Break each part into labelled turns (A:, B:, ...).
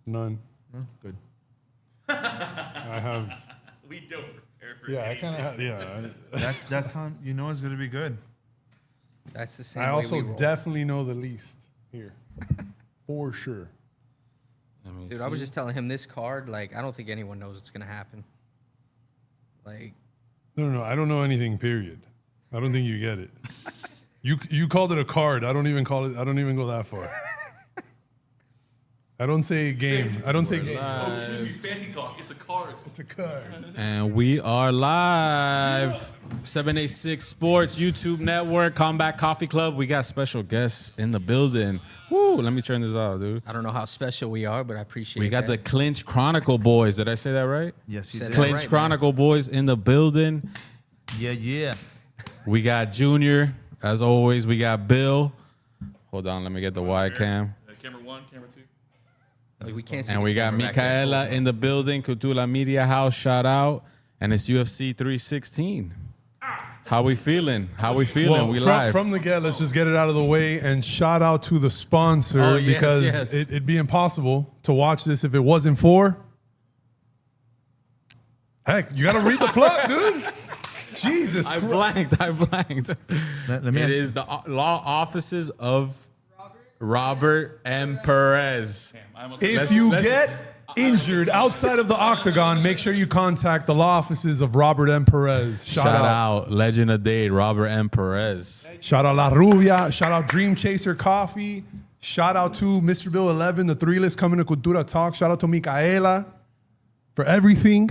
A: None.
B: Good.
A: I have.
C: We don't prepare for
A: Yeah, I kind of have. Yeah.
B: That's how you know it's gonna be good.
D: That's the same
A: I
D: way
A: also
D: we roll.
A: definitely know the least here, for sure.
D: Dude, I was just telling him this card, like, I don't think anyone knows what's going to happen. Like,
A: No. I don't know anything. Period. I don't think you get it. You called it a card. I don't even call it. I don't even go that far. I don't say game. I don't say game.
C: Oh, excuse me, fancy talk. It's a card.
A: It's a card.
E: And we are live. 786 Sports YouTube Network, Combat Coffee Club. We got special guests in the building. Woo, let me turn this off, dude.
D: I don't know how special we are, but I appreciate it.
E: We got the Clinch Chronicle boys. Did I say that right?
B: Yes, you
D: Said
B: did.
D: that
E: Clinch
D: right,
E: Chronicle boys in the building.
B: Yeah.
E: We got Junior. As always, we got Bill. Hold on, let me get the wide cam.
C: Camera 1, camera 2.
D: Like, we can't see
E: And
D: the
E: we got
D: camera back there.
E: Micaela in the building. Cultura Media House, shout out. And it's UFC 316. How we feeling?
A: Well,
E: we live.
A: from the get, let's just get it out of the way and shout out to the sponsor
E: Oh, yes,
A: because
E: yes.
A: it'd be impossible to watch this if it wasn't for. Heck, you got to read the plug, dude. Jesus
E: I
A: Christ.
E: blanked.
B: Let me
E: It
B: ask,
E: is the law offices of Robert M. Perez.
C: I almost
A: If you get injured outside of the octagon, make sure you contact the law offices of Robert M. Perez.
E: Shout out Legend of Date, Robert M. Perez.
A: Shout out La Rubia. Shout out Dream Chaser Coffee. Shout out to Mr. Bill 11, the 3 list coming to Cultura Talk. Shout out to Micaela for everything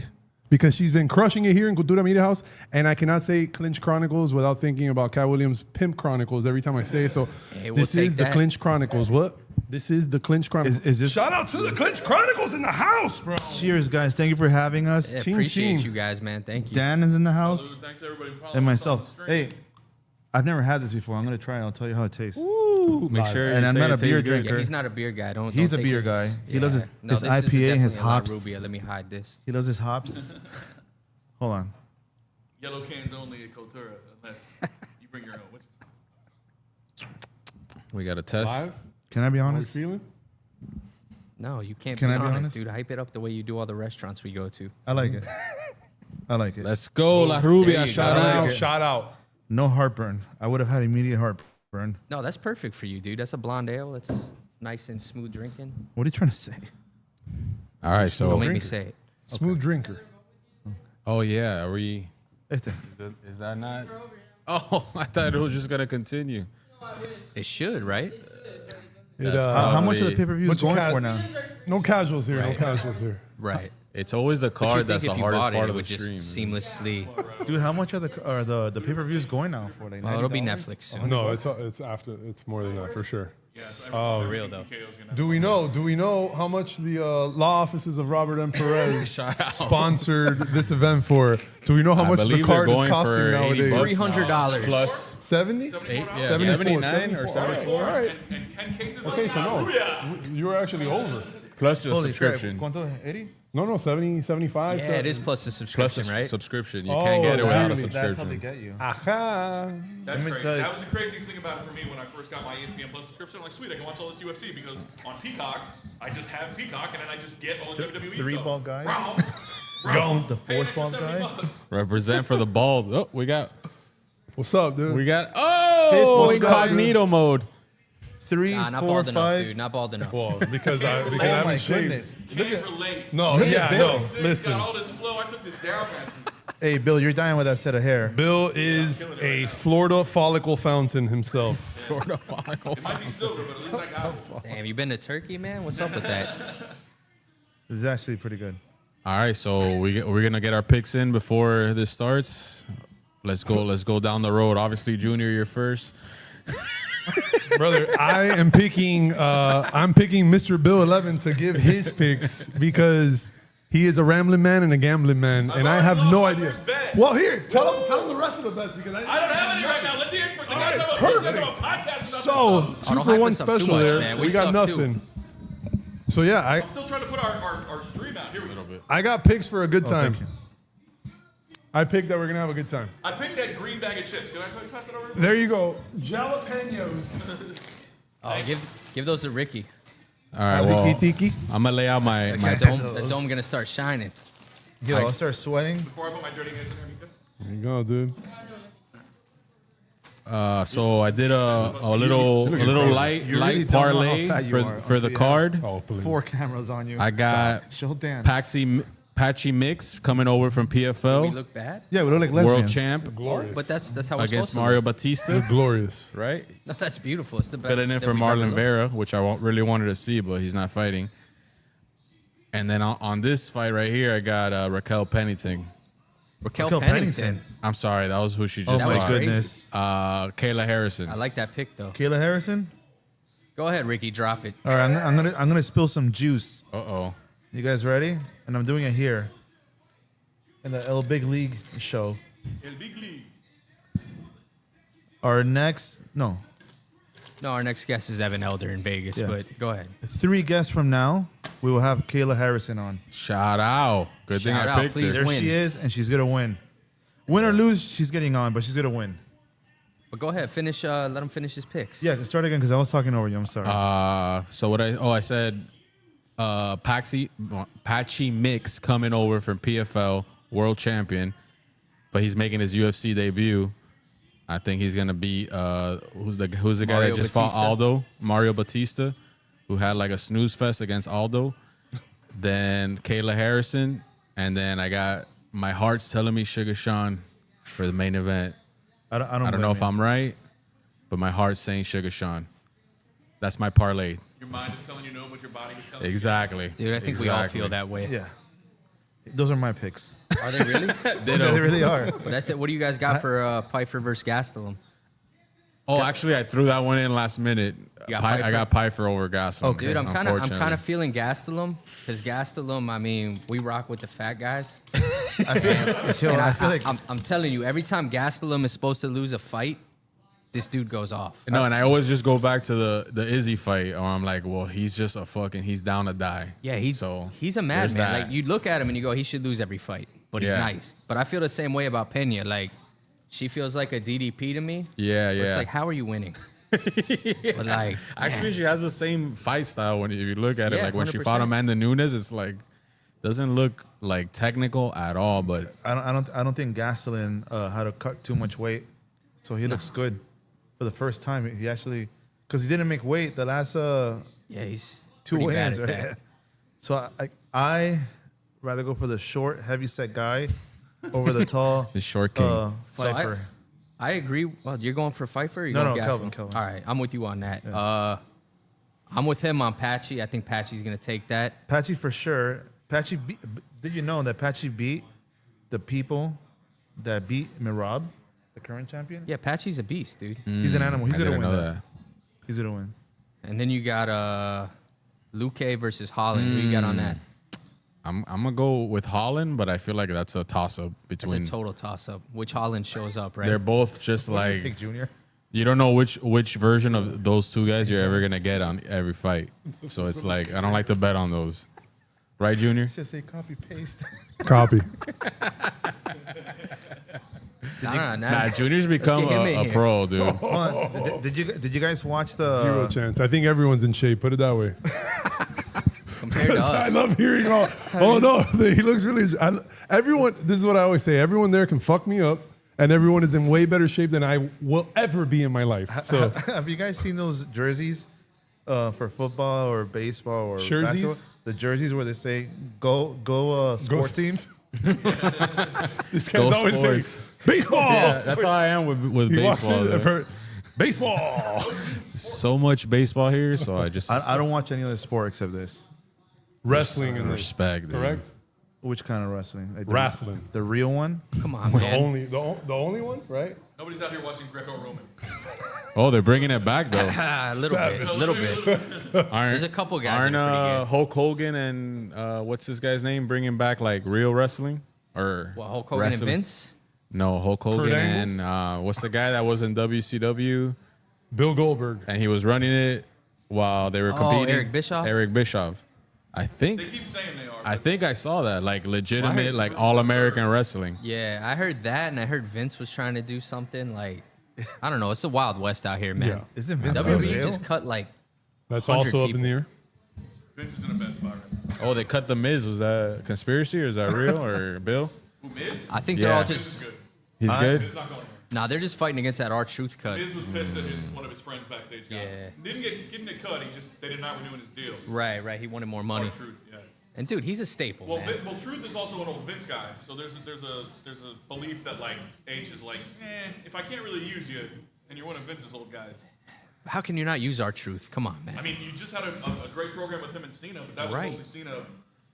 A: because she's been crushing it here in Cultura Media House. And I cannot say Clinch Chronicles without thinking about Cat Williams' Pimp Chronicles every time I say it. So
D: Hey, we'll
A: this is
D: take
A: the
D: that.
A: Clinch Chronicles. What? This is the Clinch Chronicles.
B: Is this-
A: Shout out to the Clinch Chronicles in the house, bro.
B: cheers, guys. Thank you for having us.
D: Yeah,
A: Ching,
D: appreciate
A: ching.
D: you guys, man. Thank you.
B: Dan is in the house,
C: Thanks everybody for following
B: and
C: us on the
B: myself.
C: stream.
B: Hey, I've never had this before. I'm gonna try it. I'll tell you how it tastes.
E: Ooh, make sure
B: And
E: you
B: I'm
E: say
B: not
E: it
B: a beer
E: tastes good.
B: drinker.
D: Yeah, he's not a beer guy.
B: He's
D: don't
B: a
D: take
B: beer
D: his-
B: guy. He loves his
D: No, this is
B: IPA and his
D: definitely a La
B: hops.
D: Rubia. Let me hide this.
B: He loves his hops. Hold on.
C: Yellow cans only at Cultura, unless you bring your own. What's
E: We got a test.
A: Live?
B: Can I be
A: How we
B: honest?
A: feeling?
D: No, you can't
B: Can
D: be
B: I be
D: honest,
B: honest?
D: dude. Hype it up the way you do all the restaurants we go to.
B: I like it. I like it.
E: Let's go, La Rubia.
D: you
E: Shout
D: go.
B: I like
E: out.
B: it.
A: Shout out.
B: No heartburn. I would have had immediate heartburn.
D: No, that's perfect for you, dude. That's a blonde ale. It's nice and smooth drinking.
B: What are you trying to say?
E: All right, so.
D: Don't make me
A: drinker.
D: say it.
A: Smooth drinker.
E: Oh, yeah. Are we.
B: Este.
E: Is that not? Oh, I thought it was just going to continue.
D: It should, right?
E: That's
B: How much are the
E: Probably.
B: pay-per-views
A: Bunch of
B: going
A: cat-
B: for now?
A: No casuals here.
D: Right.
A: No casuals here.
D: Right.
E: It's always the
D: But you
E: card
D: think
E: that's the
D: if you
E: hardest
D: bought it,
E: part
D: it
E: of the
D: would just
E: stream.
D: seamlessly.
B: Dude, how much are the pay-per-views going now for? Like
D: Well, it'll be
B: $90?
D: Netflix soon.
A: No, it's after. It's more than that for sure.
D: For real though.
A: Do we know how much the law offices of Robert M. Perez sponsored this event for? Do we know how
E: I
A: much the
E: believe
A: card
E: they're
A: is
E: going
A: costing
E: for
A: nowadays?
D: $300
E: Plus
A: 70?
E: 79 or 74.
A: All right.
C: and 10 cases
A: Okay,
C: of
A: so no,
C: Rubia.
A: you were actually over.
E: Plus your
B: Holy crap.
E: subscription.
B: ¿Cuánto? 80?
A: No, 70, 75.
D: Yeah, it is plus the
E: Plus
D: subscription,
E: a
D: right?
E: subscription. You
A: Oh,
E: can't get it without a
A: really?
B: That's how they
E: subscription.
B: get you.
A: Aha.
C: That's
B: Let me
C: crazy.
B: tell you-
C: That was the craziest thing about it for me when I first got my ESPN Plus subscription. I'm like, sweet, I can watch all this UFC because on Peacock, I just have Peacock and then I just get all the WWE
B: Three
C: stuff.
B: ball guy?
C: Round.
B: The
C: Pay an
B: fourth
C: extra
B: ball
C: $70.
B: guy?
E: Represent for the bald. Oh, we got
A: What's up, dude?
E: oh
B: bald guy.
E: incognito mode.
B: 3,
D: Nah, not
B: 4,
D: bald enough,
B: 5.
D: dude. Not bald enough.
A: Well, because I
B: Oh
A: haven't
B: my
A: shaved.
B: goodness. Look
C: Can't
B: at,
C: relate.
A: No,
B: Look at
A: yeah,
B: Bill.
A: no.
C: Six
A: Listen,
C: got all this flow. I took this down past me.
B: hey, Bill, you're dying with that set of hair.
A: Bill is a Florida follicle fountain himself.
E: Florida follicle.
C: It might be silver, but at least I got it.
D: Damn, you been to Turkey, man? What's up with that?
B: It's actually pretty good.
E: All right, so we're gonna get our picks in before this starts. Let's go down the road. Obviously, Junior, you're first.
A: Brother, I am picking I'm picking Mr. Bill 11 to give his picks because he is a rambling man and a gambling man, and I have
C: already
A: no
C: lost my
A: idea.
C: first bet.
A: Well, here, tell him the rest of the bets because
C: I don't have any right now. Let the expert. The guys have a
A: perfect.
C: podcast about
A: So,
C: this stuff.
A: 2
D: don't
A: for
D: hype
A: 1
D: us up too
A: special
D: much,
A: there.
D: man.
A: We
D: We
A: got
D: suck, too.
A: nothing. So yeah,
C: I'm still trying to put our stream out. Here we go.
A: I got picks for a good time.
B: Thank you.
A: I picked that we're gonna have a good time.
C: I picked that green bag of chips. Can I pass it over?
A: There you go, jalapenos.
D: Oh, give those to Ricky.
E: All right, well,
A: Tiki tiki.
E: I'm gonna lay out my
D: The dome gonna start shining.
B: Yo, I'll start sweating.
C: Before I put my dirty hands in there, Mika.
A: There you go, dude.
E: So I did a little light
B: You really don't know how
E: parlay
B: fat you are
E: for the
B: until you
E: card.
A: Oh, please.
B: 4 cameras on you.
E: I got
B: Stop. Show Dan.
E: Patchy Mix coming over from
D: We
E: PFL,
D: look bad,
B: Yeah, we look like lesbians.
E: world champ
A: Glorious.
D: but that's how we're
E: against
D: supposed to
E: Mario
D: look.
E: Batista,
A: Glorious.
E: right?
D: No, that's beautiful. It's the best.
E: Filling in
D: that
E: for
D: we've ever
E: Marlon
D: looked.
E: Vera, which I really wanted to see, but he's not fighting. And then on this fight right here, I got Raquel Pennington.
D: Raquel Pennington.
E: I'm sorry, that was who she
B: Oh
E: just
B: my
E: fought.
B: goodness.
E: Kayla Harrison.
D: I like that pick though.
B: Kayla Harrison.
D: Go ahead, Ricky. Drop it.
B: All right, I'm gonna spill some juice.
E: Uh-oh.
B: You guys ready? And I'm doing it here in the El Big League show.
C: El Big League.
B: Our next, no,
D: No, our next guest is Evan Elder in Vegas.
B: Yeah.
D: But go ahead.
B: 3 guests from now, we will have Kayla Harrison on.
E: Shout out. Good thing
D: Shout
E: I
D: out,
E: picked
D: please.
E: her.
B: There
D: win.
B: she is, and she's gonna win. Win or lose, she's getting on, but she's gonna win.
D: But go ahead. Finish. Let him finish his picks.
B: Yeah, start again because I was talking over you. I'm sorry.
E: So what I said Patchy Mix coming over from PFL, world champion, but he's making his UFC debut. I think he's gonna beat who's the guy
D: Mario
E: that just fought
D: Batista?
E: Aldo, Mario Batista, who had like a snooze fest against Aldo. Then Kayla Harrison, and then I got my heart's telling me Sugar Sean for the main event.
B: I don't
E: I don't know if I'm right, but my heart's saying Sugar Sean. That's my parlay.
C: Your mind is telling you no, but your body is telling
E: Exactly.
D: Dude, I think we all feel that way.
B: Yeah, those are my picks.
D: Are they really?
B: They really are.
D: But that's it. What do you guys got for Pfeiffer versus Gastelum?
E: Oh, actually, I threw that one in last minute.
D: You got
E: I
D: Pfeiffer?
E: got Pfeiffer over Gastelum.
B: Okay.
D: Dude, I'm kind
E: unfortunately.
D: of feeling Gastelum because Gastelum. I mean, we rock with the fat guys.
B: I feel like
D: I'm telling you, every time Gastelum is supposed to lose a fight, this dude goes off.
E: No, and I always just go back to the Izzy fight, or I'm like, well, he's just he's down to die.
D: Yeah, he's
E: so
D: a
E: there's
D: madman.
E: that.
D: Like you look at him and you go, he should lose every fight, but he's
E: Yeah.
D: nice. But I feel the same way about Pena. Like she feels like a DDP to me.
E: Yeah,
D: But
E: yeah.
D: It's like, how are you winning? But like,
E: Actually,
D: man.
E: she has the same fight style when you look at it.
D: Yeah,
E: Like when she fought
D: 100%.
E: Amanda Nunes, it's like doesn't look like technical at all. But
B: I don't think Gastelum had to cut too much weight, so he looks good for the first time. He actually, because he didn't make weight the last
D: Yeah, he's
B: 2
D: pretty bad
B: wins,
D: at
B: right?
D: that.
B: So I rather go for the short, heavy set guy over the tall,
E: The short king.
B: Pfeiffer.
D: I agree. Well, you're going for Pfeiffer? Or you
B: No,
D: going
B: no,
D: Gastelum?
B: Kelvin.
D: All right, I'm with you on that. I'm with him on Patchy. I think Patchy's gonna take that.
B: Patchy for sure. Patchy beat, did you know that Patchy beat the people that beat Mirab, the current champion?
D: Yeah, Patchy's a beast, dude.
B: He's an animal. He's
E: I
B: gonna
E: didn't
B: win
E: know
B: that.
E: that.
B: He's gonna win.
D: And then you got Luke versus Holland. Who you got on that?
E: I'm gonna go with Holland, but I feel like that's a toss up
D: It's
E: between.
D: a total toss up. Which Holland shows up, right?
E: They're both just like
B: Pick Junior.
E: you don't know which version of those two guys you're ever gonna get on every fight. So it's like I don't like to bet on those, right, Junior?
B: Just say copy paste.
A: Copy.
E: Nah, Junior's become
D: get him in
E: a
D: here.
E: pro, dude.
B: Hold on. Did you guys watch the?
A: Zero chance. I think everyone's in shape. Put it that way.
D: Compared to
A: I
D: us.
A: love hearing all. Oh no, he looks really. Everyone. This is what I always say. Everyone there can fuck me up, and everyone is in way better shape than I will ever be in my life. So
B: Have you guys seen those jerseys for football or baseball or
A: Jerseys?
B: basketball? The jerseys where they say "Go sport teams."
A: this
E: Go
A: guy's always saying
E: sports.
A: baseball.
E: Yeah, that's how I am with
A: He walks
E: baseball.
A: in, I've
E: dude.
A: heard, baseball.
E: So much baseball here, so I just
B: I don't watch any other sport except this.
A: Wrestling and
E: respect, dude.
A: correct.
B: Which kind of wrestling? Like
A: Wrestling.
B: The real one?
D: Come on,
A: The
D: man.
A: only one, right?
C: Nobody's out here watching Greco-Roman.
E: Oh, they're bringing it back though.
D: A little bit.
E: Aren't,
D: There's a couple guys that
E: Aren't
D: are pretty good.
E: Hulk Hogan and what's this guy's name bringing back like real wrestling or
D: Well, Hulk Hogan and
E: wrestling?
D: Vince?
E: No, Hulk Hogan
A: Angle?
E: and what's the guy that was in WCW
A: Bill Goldberg.
E: and he was running it while they were competing.
D: Eric Bischoff?
E: Eric Bischoff. I think
C: They keep saying they are.
E: I think I saw that like legitimate
D: heard-
E: like all American wrestling.
D: Yeah, I heard that, and I heard Vince was trying to do something like, I don't know. It's the Wild West out here, man.
A: Yeah.
B: Isn't Vince going to
D: WWE
B: jail?
D: just cut like
A: That's
D: 100
A: also up in
D: people.
A: the air.
C: Vince is in a bad spot right now.
E: Oh, they cut the Miz. Was that a conspiracy or is that real or Bill?
C: Who, Miz?
D: I think they're all
E: Yeah.
C: Miz is
D: just
C: good.
E: He's good.
C: Miz not going anywhere.
D: nah. They're just fighting against that R-Truth cut.
C: Miz was pissed that one of his friends backstage got
D: Yeah.
C: didn't get cut. They did not renew his deal.
D: Right. He wanted more money.
C: Truth, yeah.
D: And dude, he's a staple,
C: Well,
D: man.
C: Truth is also an old Vince guy, so there's a belief that like H is like, if I can't really use you, and you're one of Vince's old guys.
D: How can you not use R-Truth? Come on, man.
C: I mean, you just had a great program with him and Cena, but that was
D: Right.
C: mostly Cena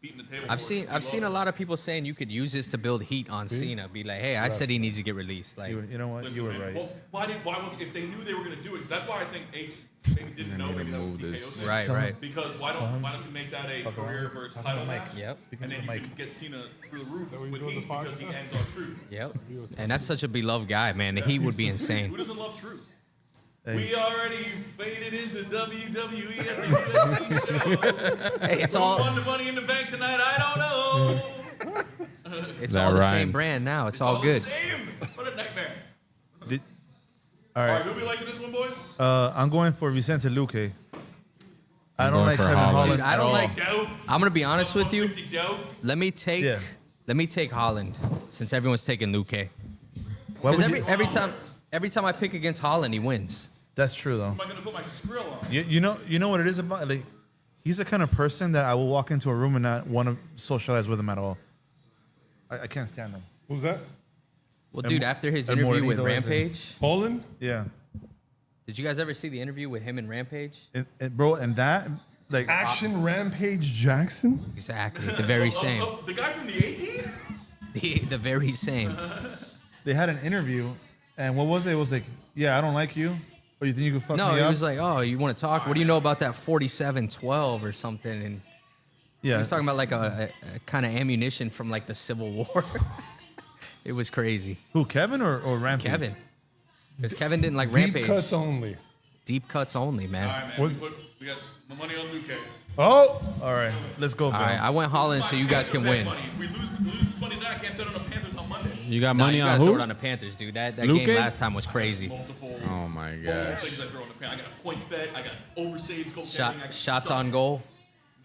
C: beating the table.
D: I've seen a lot of people saying you could use this to build heat on Cena. Be like, hey, I said he needs to get released. Like,
B: You know what? You were right.
C: Well, why was if they knew they were going to do it? Because that's why I think H maybe didn't know maybe that was
E: move
C: TKO
E: this.
C: thing.
D: right.
C: Because why don't you make that a career versus title match?
D: Yep.
C: And then you can get Cena through the roof with Heat because he ends on Truth.
D: Yep. And that's such a beloved guy, man. The heat would be insane.
C: Who doesn't love Truth?
B: Hey.
C: We already faded into WWE at the UFC show.
D: Hey, it's
C: Who
D: all
C: won the Money in the Bank tonight? I don't know.
D: it's
E: That
D: all the
E: rhymes.
D: same brand now. It's all good.
C: The same. What a nightmare.
B: All
C: All right,
B: right.
C: who we liking this one, boys?
B: I'm going for Vicente Luque. I don't
E: going
B: like
E: for
B: Kevin
E: Holland.
B: Holland
D: Dude, I
B: at
D: don't
B: all.
D: like-
C: Doe.
D: I'm gonna be honest with you.
C: 160 Doe.
D: Let me take Holland since everyone's taking Luque.
B: Why
D: Because
B: would you-
D: every time I pick against Holland, he wins.
B: That's true though.
C: Am I gonna put my skrill on?
B: You know what it is about like he's the kind of person that I will walk into a room and not want to socialize with him at all. I can't stand him.
A: Who's that?
D: Well, dude, after his
B: and
D: interview with
B: Morito is in-
D: Rampage,
A: Poland?
B: Yeah,
D: did you guys ever see the interview with him and Rampage?
B: bro, and that like
A: Action Rampage Jackson?
D: Exactly, the very same.
C: The guy from the 18?
D: The very same.
B: they had an interview, and what was it? It was like, yeah, I don't like you, or you think you could fuck
D: No,
B: me
D: he
B: up?
D: was like, oh, you want to talk? What do you know about that 4712 or something? And he
B: yeah,
D: was talking about like a kind of ammunition from like the Civil War. It was crazy.
B: who Kevin or Rampage?
D: Kevin. Because Kevin didn't like
A: Deep
D: Rampage.
A: cuts only.
D: Deep cuts only, man.
C: All right, man.
A: Was-
C: We got the money on Luke.
A: Oh!
B: All right, let's go,
D: All
B: bro.
D: right, I went Holland so you guys can win.
C: Money. If we lose this money now, I can't bet on the Panthers on Monday.
E: You got
D: Nah,
E: money
D: you
E: on
D: gotta throw
E: who?
D: it on the Panthers, dude. That
E: Luque?
D: game last time was crazy.
C: Multiple
E: Oh my
C: multiple
E: gosh.
C: things I throw on the pan. I got a points bet. I got oversaves, goal
D: Shot,
C: I got
D: shots
C: stuff.
D: on goal.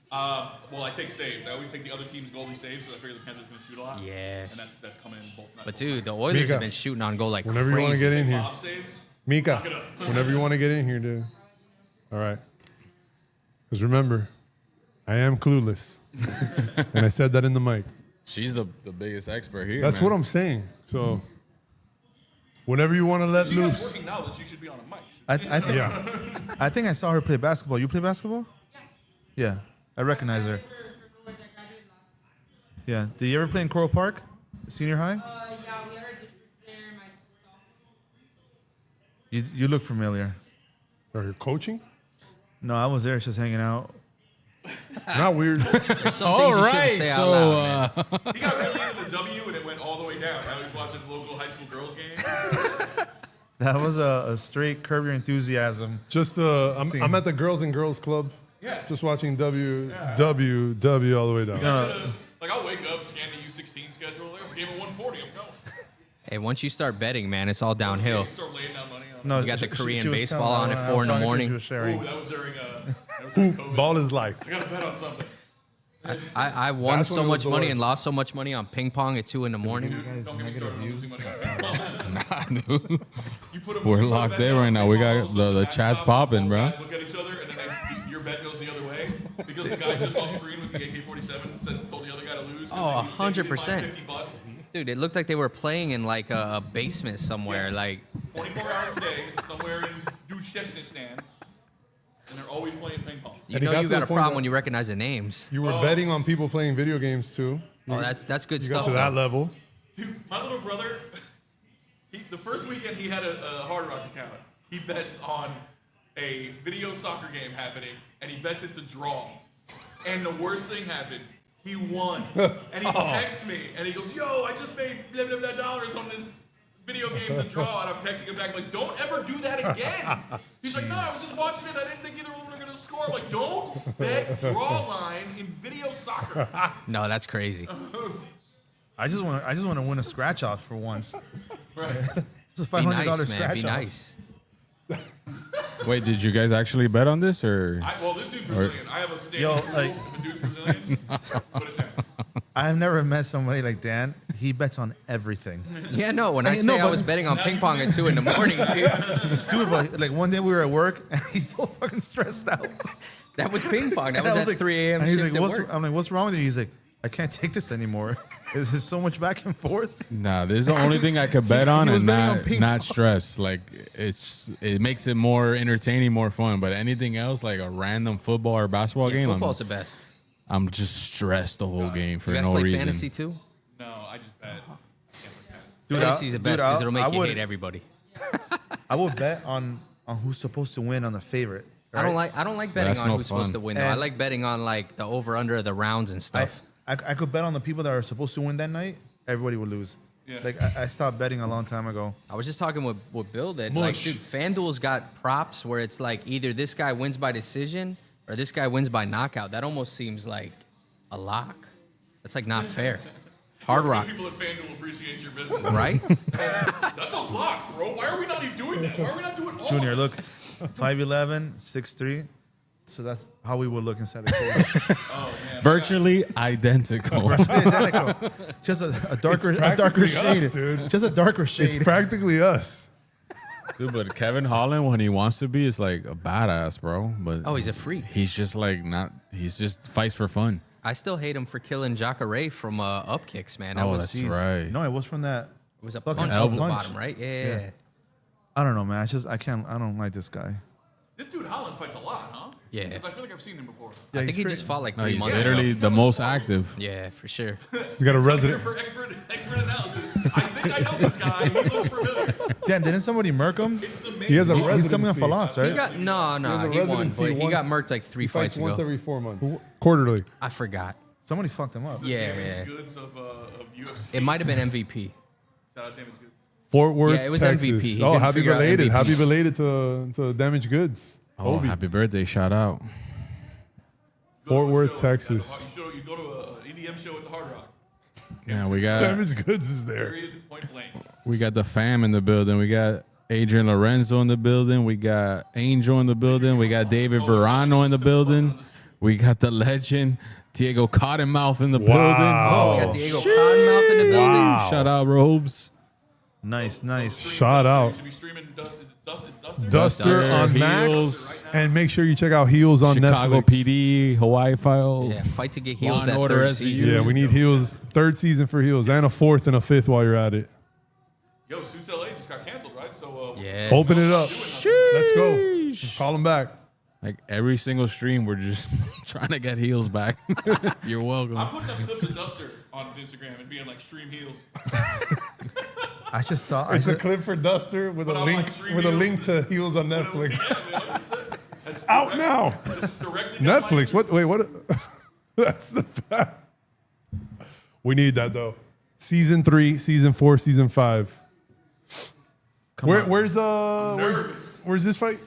C: Well, I take saves. I always take the other team's goalie saves, so I figure the Panthers are going to shoot a lot.
D: Yeah.
C: And that's coming in both.
D: But dude, the Oilers
A: Mika,
D: have been shooting on goal like
A: Whenever
D: crazy.
A: you want to get in here.
C: Bob saves.
A: Mika,
C: it up.
A: whenever you want to get in here, dude. All right. Because remember, I am clueless. And I said that in the mic.
E: She's the biggest expert here.
A: That's
E: man.
A: what I'm saying. So, whenever you want to let
C: You guys
A: loose.
C: working now that you should be on a mic.
B: I think
A: Yeah.
B: I think I saw her play basketball. You play basketball? Yeah, I recognize her. Yeah. Did you ever play in Coral Park, senior high?
F: Yeah, we had our district there. My school.
B: You look familiar.
A: Are you coaching?
B: No, I was there just hanging out.
A: Not weird.
D: There's some
E: All
D: things you shouldn't
E: right,
D: say out
E: so
D: loud, man.
C: He got really into the W and it went all the way down. Now he's watching the local high school girls game.
B: That was a straight Curb Your Enthusiasm.
A: Just I'm at the Girls and Girls Club.
C: Yeah.
A: Just watching W all the way down.
C: Like I'll wake up, scan the U16 schedule. There's a game at 140. I'm going.
D: Hey, once you start betting, man, it's all downhill.
C: Start laying down money on.
B: No,
D: You got the Korean
B: was
D: baseball
B: telling-
D: on at
B: I
D: 4
B: was
D: in the
B: talking to her,
D: morning.
B: She was sharing.
C: Ooh, that was during COVID.
A: Ball is life.
C: I got to bet on something.
D: I won
A: That's when
D: so
A: it was
D: much
A: the
D: money
A: worst.
D: and lost so much money on ping pong at 2 in the morning.
C: Don't get me started on losing money on
E: Nah, dude.
C: You put a-
E: We're
C: you put a
E: locked
C: bet
E: in
C: down,
E: right now. We got
C: pinball,
E: the
C: back
E: chat's
C: shots,
E: popping,
C: both
E: bro.
C: guys look at each other, and then your bet goes the other way because the guy just off screen with the AK-47 told the other guy to lose. and
D: Oh,
C: then you didn't
D: 100%.
C: find $50.
D: Dude, it looked like they were playing in like a basement somewhere. Like,
C: 24 hours a day, somewhere in Dvalishvili, and they're always playing ping pong.
D: you
A: And it
D: know
A: got
D: you
A: to the
D: got a
A: point
D: problem
A: that-
D: when you recognize the names.
A: You were betting on people playing video games too.
D: Oh, that's good
A: You got
D: stuff.
A: to that
D: though.
A: level.
C: Dude, my little brother, the first weekend he had a Hard Rock account. He bets on a video soccer game happening, and he bets it to draw. And the worst thing happened. He won. And he texts me, and he goes, yo, I just made blah, blah, blah dollars on this video game to draw. And I'm texting him back, like, don't ever do that again. He's like, no, I was just watching it. I didn't think either of them were going to score. I'm like, don't bet draw line in video soccer.
D: No, that's crazy.
B: I just want to win a scratch off for once.
C: Right.
B: It's a
D: Be
B: $500
D: nice, man.
B: scratch
D: Be
B: off.
D: nice.
E: Wait, did you guys actually bet on this or?
C: Well, this dude's Brazilian. I have a standing
B: Yo,
C: rule.
B: like-
C: If a dude's Brazilian, put it down.
B: I've never met somebody like Dan. He bets on everything.
D: Yeah, no. When I
B: Hey,
D: say
B: no,
D: I
B: but-
D: was betting on ping pong at 2 in the morning, dude,
B: Dude, but like one day we were at work and he's so fucking stressed out.
D: that was ping pong. That
B: And I
D: was at
B: like,
D: 3 a.m.
B: And he's
D: shift
B: like,
D: at work.
B: I'm like, what's wrong with you? He's like, I can't take this anymore. There's so much back and forth.
E: Nah, this is the only thing I could bet on
B: was
E: and
B: betting on
E: not
B: ping
E: not
B: pong.
E: stress. Like it makes it more entertaining, more fun. But anything else, like a random football or basketball
D: Yeah,
E: game,
D: football's the best.
E: I'm just stressed the whole game for
D: You guys
E: no
D: play
E: reason.
D: fantasy too?
C: No, I just bet.
B: Dude,
D: Fantasy's the best because it'll make you
B: would-
D: hate everybody.
B: I would bet on who's supposed to win on the favorite.
D: I don't like betting
E: That's
D: on
E: no
D: who's supposed
E: fun.
D: to win. Though. I
B: And-
D: like betting on like the over under of the rounds and
B: I,
D: stuff.
B: I could bet on the people that are supposed to win that night. Everybody would lose.
C: Yeah.
B: Like I stopped betting a long time ago.
D: I was just talking with Bill that like,
B: Mush.
D: dude, FanDuel's got props where it's like either this guy wins by decision or this guy wins by knockout. That almost seems like a lock. That's like not fair. Hard Rock,
C: People at FanDuel appreciate your business.
D: right?
C: That's a lock, bro. Why are we not even doing that? Why are we not doing all
B: Junior,
C: of
B: look, 5'11", 6'3". So that's how we would look inside the cage.
E: Virtually identical.
B: Identical. Just a darker
A: practically
B: shade.
A: us, dude.
B: Just a darker shade.
A: It's practically us.
E: Dude, but Kevin Holland, when he wants to be, is like a badass, bro. But
D: Oh, he's a freak.
E: he's just like not. He's just fights for fun.
D: I still hate him for killing Jacare from up kicks, man. That
E: Oh,
D: was
E: that's
B: Jeez.
E: right.
B: No, it was from that.
D: it was a
B: fucking
D: punch
E: elbow
D: from the
B: punch.
D: bottom, right? Yeah.
B: I don't know, man. I don't like this guy.
C: This dude Holland fights a lot, huh?
D: Yeah.
C: 'Cause I feel like I've seen him before.
B: Yeah,
D: I think
B: he's
D: he
B: pretty-
D: just fought like
E: No,
D: 3
E: he's
D: months
E: literally
D: ago.
E: the most active.
D: Yeah, for sure.
A: He's got a
C: Here
A: resident.
C: for expert analysis. I think I know this guy. He looks familiar.
B: Dan, didn't somebody murk him?
C: It's the main
A: He has a
C: dude.
A: residency.
B: He's coming off a loss,
D: He
B: right?
D: got no,
A: He has
D: no,
A: a
D: he won,
A: residency
D: but he
A: once-
D: got murked like 3
A: He fights
D: fights
A: once
D: ago.
A: every 4 months. Quarterly.
D: I forgot.
B: Somebody fucked him up.
C: The
D: Yeah,
C: damaged
D: yeah.
C: goods of UFC.
D: It might have been MVP.
C: Shout out damaged goods.
A: Fort Worth,
D: Yeah, it was
A: Texas.
D: MVP. He
A: Oh,
D: couldn't
A: happy
D: figure out
A: belated.
D: MVPs.
A: Happy belated to Damaged Goods.
E: Oh,
A: Obi.
E: happy birthday! Shout out.
C: Go
A: Fort
C: to a
A: Worth,
C: show at the
A: Texas.
C: You go to an EDM show at the Hard Rock.
E: Yeah, we got
A: Damaged Goods is there.
C: Period. Point blank.
E: the fam in the building. We got Adrian Lorenzo in the building. We got Angel in the building. We got David Verano in the building. We got the legend Diego Cottonmouth in the building.
A: Wow.
D: We got Diego Cottonmouth in the building.
A: Wow.
E: Shout out Robes.
B: Nice.
A: Shout out.
C: You should be streaming Dust. Is it Dust? Is Duster?
A: Duster
E: Duster,
A: on Max.
E: Heels.
A: And make sure you check out Heels on
E: Chicago
A: Netflix.
E: PD, Hawaii File.
D: Yeah, fight to get
E: Law
D: heels
E: and
D: that
E: Order
D: third
E: SVU.
D: season.
A: Yeah, we need Heels. 3rd season for Heels. And a 4th and a 5th while you're at it.
C: Yo, Suits LA just got canceled, right? So
D: Yeah.
A: Open it up.
C: Doing
A: Let's go. Call them back.
E: Like every single stream, we're just trying to get heels back. You're welcome.
C: I'm putting up clips of Duster on Instagram and being like stream heels.
B: I just saw.
A: It's a clip for Duster with a
C: But I'm
A: link
C: like, stream
A: with a
C: Heels.
A: link to Heels on Netflix.
C: Yeah, man, it's
A: Out
C: direct-
A: now.
C: It's directly down my-
A: Netflix. What? Wait, what? That's the fact. We need that though. Season 3, season 4, season 5. Where's this fight?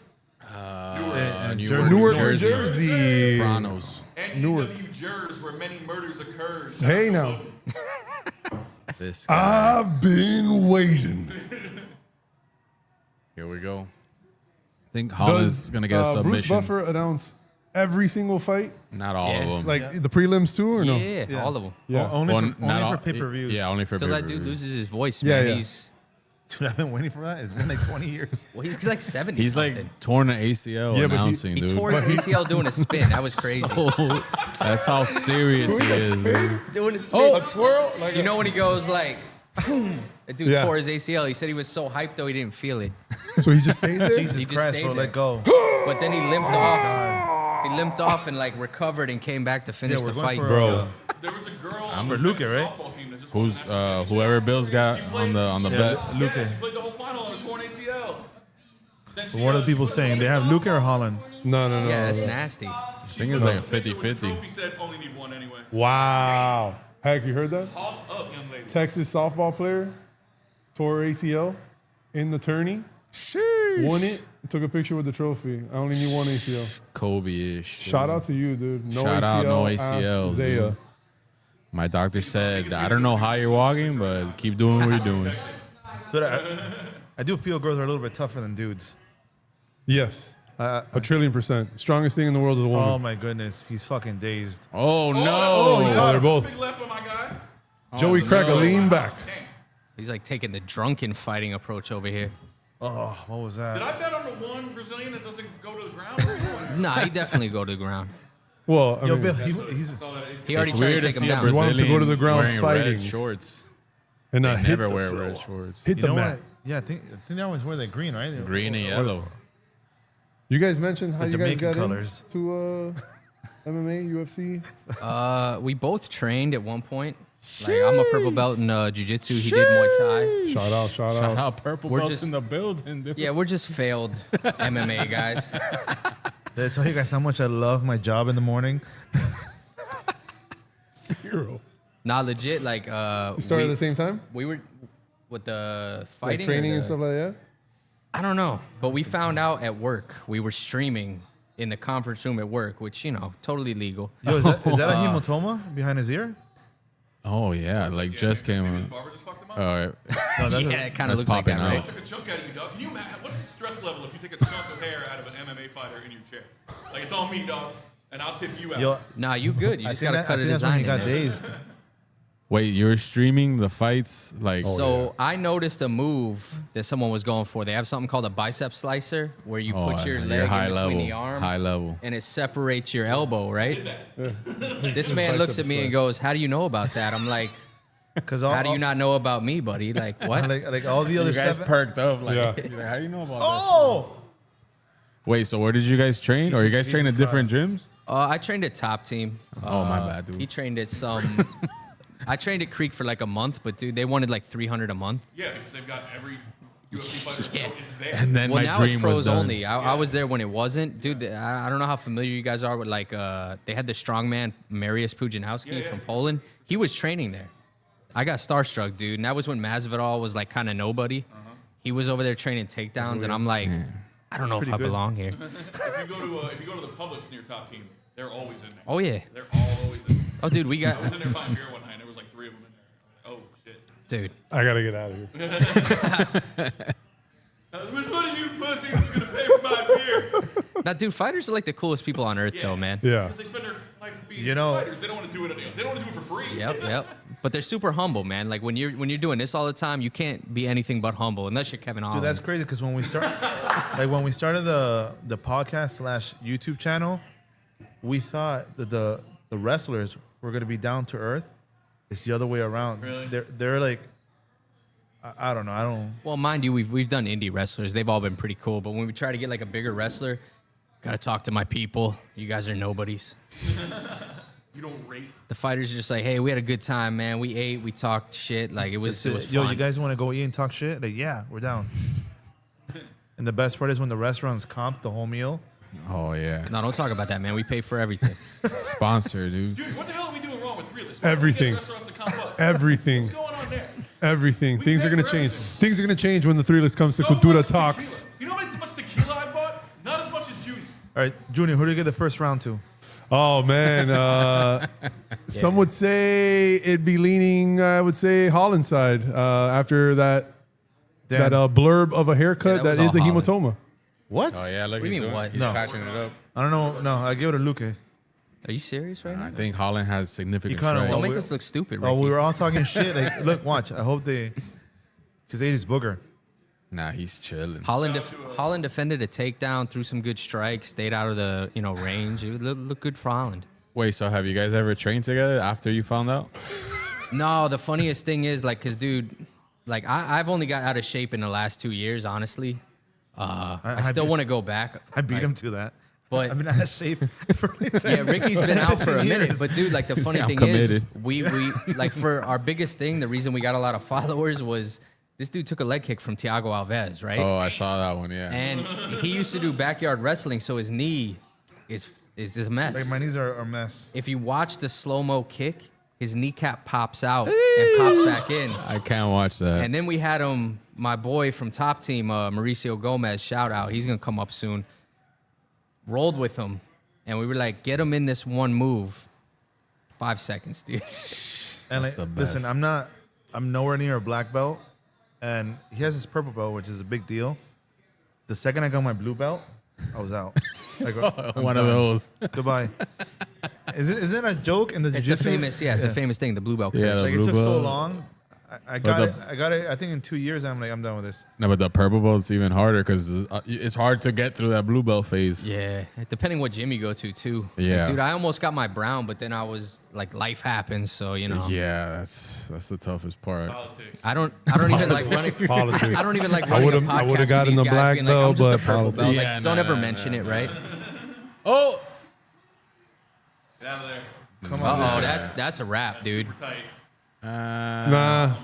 E: Newark,
A: Newark,
E: New
A: New
E: Jersey.
A: Jersey.
E: Sopranos.
C: And EW Jers, where many murders occur. Shout
A: Hey
C: out to
A: now.
C: Logan.
E: This guy.
A: I've been waiting.
E: Here we go. I think Holland's going to get a
A: Bruce
E: submission.
A: Buffer announce every single fight,
E: Not all
D: Yeah.
E: of them.
A: like the prelims too, or no?
D: Yeah, all of them.
A: Yeah.
B: Only
E: Well,
B: for,
E: not
B: only
E: all-
B: for pay-per-views.
E: Yeah, only for
D: Until that
E: pay-per-view.
D: dude loses his voice,
A: Yeah,
D: man.
A: yeah.
B: Dude, I've been waiting for that. It's been like 20 years.
D: He's like 70
E: He's
D: something.
E: like torn an ACL
A: Yeah, but
E: announcing,
D: He
E: dude.
D: tore his ACL doing a spin. That was crazy.
E: So, that's how serious he is, dude.
D: Doing a spin.
A: Oh, a twirl. Like
D: You know when he goes like, that dude
A: Yeah.
D: tore his ACL. He said he was so hyped though he didn't feel it.
A: so he just stayed there.
B: Jesus
D: He just
B: Christ,
D: stayed
B: bro,
D: there.
B: let go.
D: But then he limped off. He limped off and like recovered and came back to finish
B: Yeah,
D: the
B: we're going
D: fight.
B: for,
A: Bro.
C: There was a girl
B: for
C: on the
B: Luca,
C: Texas
B: right?
C: softball team that just
E: Who's
C: won the national championship.
E: whoever Bill's got on the bet?
B: Luca.
C: Yeah, she played the whole final on a torn ACL. Then she,
B: What are the people
C: she
B: saying? They have Luca or Holland?
A: No.
D: Yeah, that's nasty.
E: I think it's like a
C: The
E: 50-50.
C: trophy said only need one anyway.
A: Wow. Heck, you heard that?
C: Toss up, young lady.
A: Texas softball player tore ACL in the tourney, won it, took a picture with the trophy. I only need one ACL.
E: Kobe-ish.
A: Shout out to you, dude. No
E: Shout
A: ACL.
E: out, no
A: ask
E: ACL,
A: Zaya.
E: dude. My doctor said, I don't know how you're walking, but keep doing what you're doing.
B: Dude, I do feel girls are a little bit tougher than dudes.
A: Yes. A trillion%. Strongest thing in the world is a woman.
B: Oh my goodness, he's fucking dazed.
E: Oh, no.
A: Oh, they're both.
C: Big left on my guy.
A: Joey Craig a lean back.
C: Dang.
D: He's like taking the drunken fighting approach over here.
B: Oh, what was
C: Did
B: that?
C: I bet on the one Brazilian that doesn't go to the ground? Where are you going?
D: Nah, he definitely go to the ground.
A: Well, I
B: Yo,
A: mean,
B: Bill, he's
D: He already
E: It's
D: tried
E: weird
D: to
E: to
D: take him
E: see a
D: down.
A: We want him to go to the ground
E: wearing
A: fighting.
E: red shorts.
A: and
E: They
A: hit
E: never
A: the
E: wear
A: floor.
E: red shorts.
A: Hit
B: you
A: the
B: know
A: mat.
B: what? Yeah, I think they always wear that green, right?
E: Green and yellow.
A: You guys mentioned how
B: The
A: you guys
B: Jamaican
A: got
B: colors.
A: into MMA, UFC.
D: We both trained at one point. Like I'm a purple belt in jiu-jitsu. He did Muay Thai.
A: Shout out.
E: Shout out purple
D: We're
E: belts
D: just-
E: in the building, dude.
D: Yeah, we're just failed MMA guys.
B: Did I tell you guys how much I love my job in the morning?
A: Hero.
D: Not legit. Like
A: You started at the same time?
D: we were with the
A: Like
D: fighting, or
A: training and
D: the-
A: stuff like that?
D: I don't know, but we found out at work. We were streaming in the conference room at work, which totally legal.
B: Yo, is that a hematoma behind his ear?
E: Oh, yeah. Like, just came
C: Maybe
E: on.
C: his barber just fucked him up.
E: All right.
B: No, that's
D: Yeah, it kind of
E: That's
D: looks like that,
E: popping
D: right?
E: out.
C: Took a chunk out of you, dog. Can you imagine what's the stress level if you take a chunk of hair out of an MMA fighter in your chair? Like it's on me, dog, and I'll tip you out.
B: Yo,
D: Nah, you good. You
B: I
D: just
B: think,
D: gotta cut a
B: that's when
D: design
B: he
D: in
B: got
D: there.
B: dazed.
E: Wait, you're streaming the fights? Like,
D: So I noticed a move that someone was going for. They have something called a bicep slicer, where you put your
E: you're
D: leg
E: high
D: in between
E: level.
D: the arm,
E: High level.
D: and it separates your elbow, right? This man looks at me and
A: slice.
D: goes, "How do you know about that?" I'm like,
B: Because
D: "How do you not know about me, buddy? Like what?"
B: like all the other
E: You guys
B: seven?
E: perked up. Like,
A: Yeah.
E: you're like, how do you know about that?
B: Oh,
E: Wait, so where did you guys train? Or you guys
B: he
E: train
B: just
E: at different gyms?
D: I trained at Top Team.
E: Oh, my bad, dude.
D: He trained at some. I trained at Creek for like a month, but dude, they wanted like $300 a month.
C: Yeah, because they've got every UFC fighter
D: Yeah.
C: is there.
E: And then
D: Well,
E: my
D: now it's
E: dream was
D: pros
E: done.
D: only. I was there when it wasn't, dude. I don't know how familiar you guys are with like they had the strongman Mariusz Pudzianowski from Poland. He was training there. I got starstruck, dude, and that was when Masvidal was like kind of nobody. He was over there training takedowns, and I'm like, I don't know if I
B: pretty good.
D: belong here.
C: If you go to the Publix near Top Team, they're always in there.
D: Oh yeah.
C: They're always in there.
D: Oh, dude, we
C: I was
D: got,
C: in there buying beer one night, and there was like 3 of them in there. Oh shit.
D: dude.
A: I got to get out of here.
C: Which one of you pussies is gonna pay for my beer?
D: Now, dude, fighters are like the coolest people on earth, though, man.
A: Yeah.
C: Because they spend their life being
B: You know-
C: fighters. They don't want to do it. They don't want to do it for free.
D: Yep. But they're super humble, man. Like when you're doing this all the time, you can't be anything but humble unless you're Kevin Holland.
B: dude, that's crazy. Because when we started the podcast / YouTube channel, we thought that the wrestlers were gonna be down to earth. It's the other way around.
C: Really?
B: They're like, I don't know. I don't.
D: Well, mind you, we've done indie wrestlers. They've all been pretty cool. But when we try to get like a bigger wrestler, gotta talk to my people. You guys are nobodies.
C: You don't rate.
D: The fighters are just like, hey, we had a good time, man. We ate, we talked shit. Like it was
B: Yo,
D: fun.
B: you guys want to go eat and talk shit? Like, yeah, we're down. And the best part is when the restaurants comp the whole meal.
E: Oh, yeah.
D: No, don't talk about that, man. We pay for everything.
E: Sponsor, dude.
C: Dude, what the hell are we doing wrong with Realist?
A: Everything.
C: Restaurants to comp us?
A: Everything.
C: What's going on there?
A: Everything.
C: We
A: Things
C: pay
A: are going
C: for
A: to change.
C: everything.
A: Things are going to change when the three list comes to
C: So
A: Cultura
C: much
A: Talks.
C: tequila. You know how much tequila I bought? Not as much as Judy.
B: All right, Junior, who do you get the first round to?
A: Oh, man. Some would say it'd be leaning, I would say, Holland side after that
B: Dan.
A: blurb of a haircut
D: Yeah, that was
A: that is a
D: all Holland.
A: hematoma.
B: What?
E: Oh, yeah, look,
D: What do you
E: he's
D: mean,
E: doing
D: what?
E: He's
B: No.
E: patching it up.
B: I don't know. No, I give it to Luke.
D: Are you serious right now?
E: I think Holland has significant
B: He kinda
E: strength.
D: Don't
B: was-
D: make us look stupid, Ricky.
B: Oh, we were all talking shit. Like, look, watch. I hope they just ate his booger.
E: Nah, he's chilling.
D: Holland defended a takedown, threw some good strikes, stayed out of the range. It looked good for Holland.
E: Wait, so have you guys ever trained together after you found out?
D: No, the funniest thing is like, cause dude, like I've only got out of shape in the last 2 years, honestly. I still want to go back.
B: I beat him to that.
D: But-
B: I've been out of shape for like 10,
D: Yeah, Ricky's been out for a
B: 15
D: minute,
B: years.
D: but dude, like the funny
E: I'm
D: thing
E: committed.
D: is, we like for our biggest thing, the reason we got a lot of followers was this dude took a leg kick from Thiago Alves, right?
E: Oh, I saw that one, yeah.
D: And he used to do backyard wrestling, so his knee is a mess.
B: Like, my knees are a mess.
D: If you watch the slow-mo kick, his kneecap pops out and pops back in.
E: I can't watch that.
D: And then we had my boy from Top Team, Mauricio Gomez, shout out. He's gonna come up soon. Rolled with him, and we were like, get him in this one move. 5 seconds, dude.
B: And
E: That's
B: like,
E: the best.
B: listen, I'm nowhere near a black belt, and he has his purple belt, which is a big deal. The second I got my blue belt, I was out. I go, I'm
E: One of
B: done.
E: those.
B: Goodbye. Is it a joke in the
D: It's a
B: jiu-jitsu?
D: famous, it's a famous thing, the blue belt curse.
E: Yeah.
B: Like it
E: Blue
B: took so
E: belt.
B: long. I
E: But
B: got it. I think in 2 years, I'm done with this.
E: No, but the purple belt's even harder because it's hard to get through that blue belt phase.
D: Yeah, depending what gym you go to too.
E: Yeah.
D: Dude, I almost got my brown, but then I was like, life happens, so you know.
E: Yeah, that's the toughest part.
C: Politics.
D: I don't even like running.
A: Politics.
D: I don't even like
A: I
D: running
A: would've-
D: a
A: I
D: podcast
A: would've
D: with
A: gotten
D: these
A: the
D: guys
A: black
D: being like,
A: belt,
D: I'm just a
A: but
D: purple belt.
A: politics.
D: Like,
E: Yeah,
D: don't
E: nah,
D: ever
E: nah,
D: mention it, right?
E: Oh,
C: Get out of there.
B: Come on.
D: Uh oh, that's a wrap, dude.
C: Super tight.
A: Nah.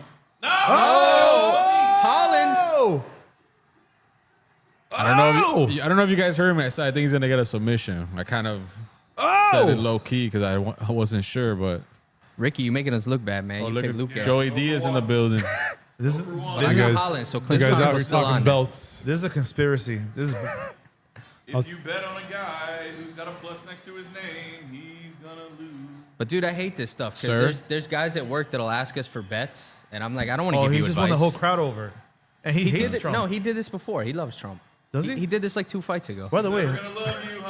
D: Holland.
A: Oh!
E: I don't know if you guys heard me. I said I think he's gonna get a submission. I kind of said it low key because I wasn't sure, but
D: Ricky, you making us look bad, man.
E: oh,
D: You
E: look
D: picked
E: at
D: Luke.
E: Joey Diaz in the building.
B: This is
D: I
A: You
D: got
A: guys-
D: Holland, so
A: You
D: Clinch
A: guys out
D: Chronicles
A: here
D: still
A: talking
D: on.
A: belts.
B: this is a conspiracy. This is
C: If you bet on a guy who's got a plus next to his name, he's gonna lose.
D: But dude, I hate this stuff
E: Sir?
D: because there's guys at work that'll ask us for bets, and I'm like, I don't want to
B: oh,
D: give
B: he
D: you
B: just
D: advice.
B: won the whole crowd over, and he
D: He
B: hates
D: did it,
B: Trump.
D: no, he did this before. He loves Trump.
B: Does he?
D: He did this like 2 fights ago.
B: By the way,
C: We're gonna love you,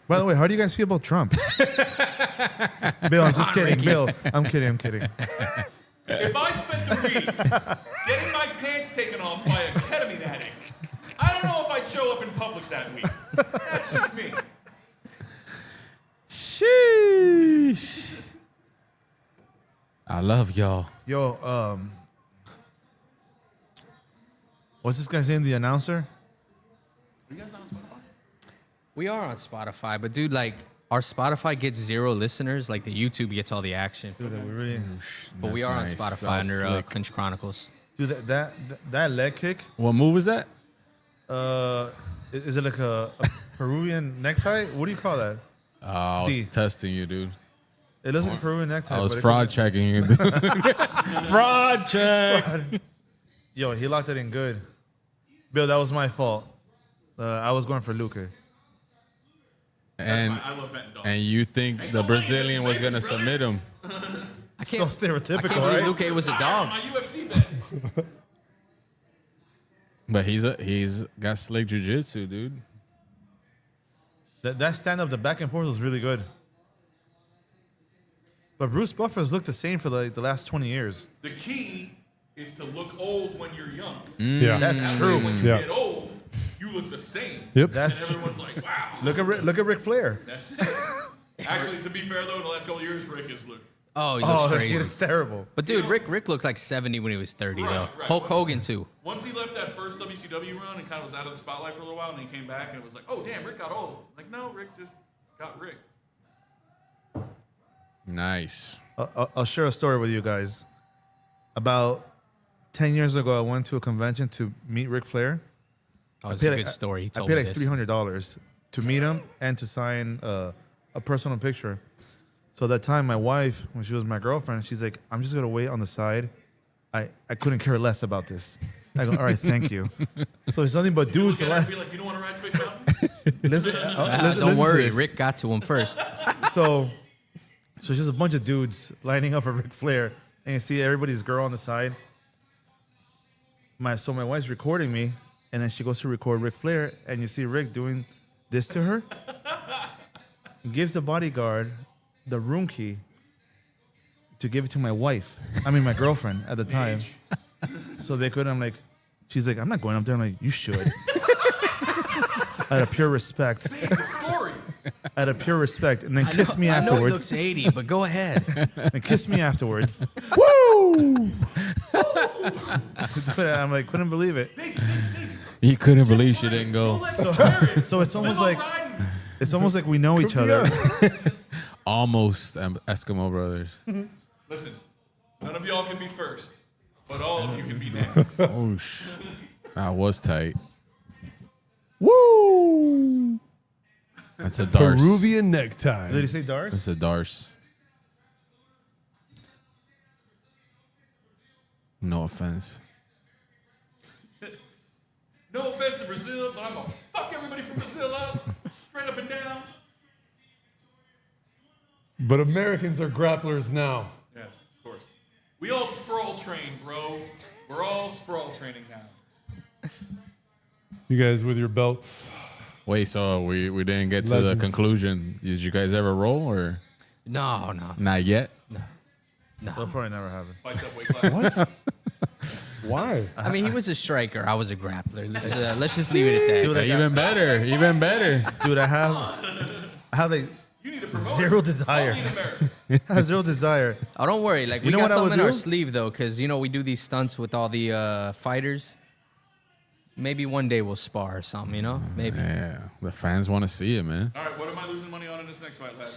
C: Holland.
B: how do you guys feel about Trump? Bill, I'm just kidding.
D: Ricky.
B: Bill, I'm kidding.
C: If I spent the week getting my pants taken off by a ketamine addict, I don't know if I'd show up in public that week. That's just me.
E: Sheesh. I love y'all.
B: Yo, what's this guy's name? The announcer?
D: We are on Spotify, but dude, like our Spotify gets 0 listeners, like the YouTube gets all the action.
B: Dude, we really,
D: But we
E: That's
D: are
E: nice.
D: on Spotify
E: That's
D: under
E: slick.
D: Clinch Chronicles.
B: dude, that leg kick.
E: What move is that?
B: Is it like a Peruvian necktie? What do you call that?
E: I was
B: D.
E: testing you, dude.
B: It looks like a Peruvian necktie.
E: I was
B: but it
E: fraud
B: could-
E: checking you, dude. Fraud check.
B: Yo, he locked it in good. Bill, that was my fault. I was going for Luca.
E: And
C: I love betting dogs.
E: and you think the Brazilian was gonna submit him?
D: I
B: So
D: can't, I
B: stereotypical,
D: can't believe
B: right?
D: Luque was a
C: on
D: dog.
C: my UFC bet.
E: But he's got slick jiu-jitsu, dude.
B: That stand up, the back and forth was really good. But Bruce Buffer's looked the same for the last 20 years.
C: The key is to look old when you're young.
A: Yeah.
B: That's
C: That
B: true.
C: way when you
A: Yeah.
C: get old, you look the same.
A: Yep.
B: That's
C: And everyone's like, wow.
B: look at Ric Flair.
C: That's it. Actually, to be fair though, in the last couple of years, Rick has looked.
D: Oh, he looks
B: Oh,
D: crazy.
B: it's terrible.
D: But dude, Rick looked like 70 when he was 30 though.
C: Right.
D: Hulk Hogan too.
C: Once he left that first WCW run and kind of was out of the spotlight for a little while, and he came back and it was like, oh damn, Rick got old. Like, no, Rick just got Rick.
E: Nice.
B: I'll share a story with you guys. About 10 years ago, I went to a convention to meet Ric Flair.
D: Oh, it's a good story. He
B: I
D: told
B: paid
D: me
B: like
D: this.
B: $300 to meet him and to sign a personal picture. So at that time, my wife, when she was my girlfriend, she's like, I'm just going to wait on the side. I couldn't care less about this. I go, all right, thank you. So it's nothing but dudes.
C: Look at it and be like, you don't want to ride Space Mountain?
B: Listen,
D: Don't
B: listen to
D: worry,
B: this.
D: Rick got to him first.
B: So it's just a bunch of dudes lining up for Ric Flair, and you see everybody's girl on the side. My wife's recording me, and then she goes to record Ric Flair, and you see Rick doing this to her. Gives the bodyguard the room key to give it to my wife. I mean, my girlfriend at the time. So they could. I'm like, she's like, I'm not going up there. I'm like, you should. Out of pure respect.
C: The story.
B: Out of pure respect, and then kiss me
D: I know he
B: afterwards.
D: looks 80, but go ahead.
B: And kiss me afterwards. Woo! I'm like, couldn't believe it.
E: He couldn't believe she didn't go.
B: So it's almost like we know each other.
E: Almost Eskimo brothers.
C: Listen, none of y'all can be first, but all of you can be next.
E: Oh, that was tight.
A: Woo!
E: That's a Darce.
A: Peruvian necktie.
B: Did he say Darce?
E: That's a Darce. No offense.
C: No offense to Brazil, but I'm gonna fuck everybody from Brazil up, straight up and down.
A: But Americans are grapplers now.
C: Yes, of course. We all sprawl train, bro. We're all sprawl training now.
A: You guys with your belts.
E: Wait, so we didn't get to the
A: Legends.
E: conclusion. Did you guys ever roll or
D: No.
E: not yet?
B: That'll probably never happen.
C: Fights up weight class.
A: Why?
D: I mean, he was a striker. I was a grappler. Let's just leave it at that.
B: Dude, I got-
E: Even better. Even better.
B: Dude, I have like
C: You need to promote
B: zero
C: it.
B: desire.
C: Only in America.
B: I have zero desire.
D: Oh, don't worry. Like, we
B: You know
D: got
B: what I
D: something
B: would
D: in our
B: do?
D: sleeve, though, because, we do these stunts with all the fighters. Maybe one day we'll spar or something, Maybe.
E: Yeah, the fans want to see it, man.
C: All right, what am I losing money on in this next fight, lad?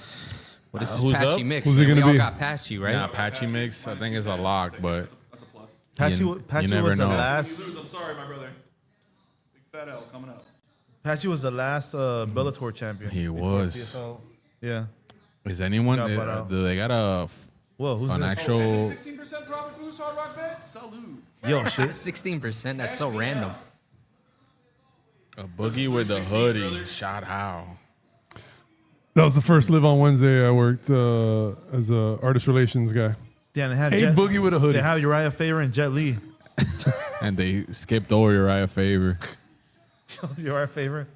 D: Well, this is
E: Who's
D: Patchy
E: up?
D: Mix.
A: Who's
D: man.
A: it gonna
D: we all
A: be?
D: got Patchy, right?
E: Yeah, Patchy Mix, I think is a lock, but
C: That's a plus.
B: Patchy,
E: You
B: Patchy
E: never
B: was the
E: know.
C: You lose,
B: last.
C: I'm sorry, my brother. Big fat L coming up.
B: Patchy was the last Bellator champion.
E: he was.
B: Yeah.
E: Is anyone?
B: Got bought out.
E: Do they got a
B: Whoa, who's
E: an
B: this?
E: actual?
C: And a 16% profit boost, Hard Rock bet? Salute.
B: Yo, shit.
D: 16%. That's so random.
E: A boogie with a hoodie. Shot how?
A: That was the first live on Wednesday I worked as a artist relations guy.
B: Damn, they have
A: Hey,
B: Jet,
A: Boogie with a hoodie.
B: They have Uriah Faber and Jet Li.
E: And they skipped over Uriah Faber.
B: Uriah Faber.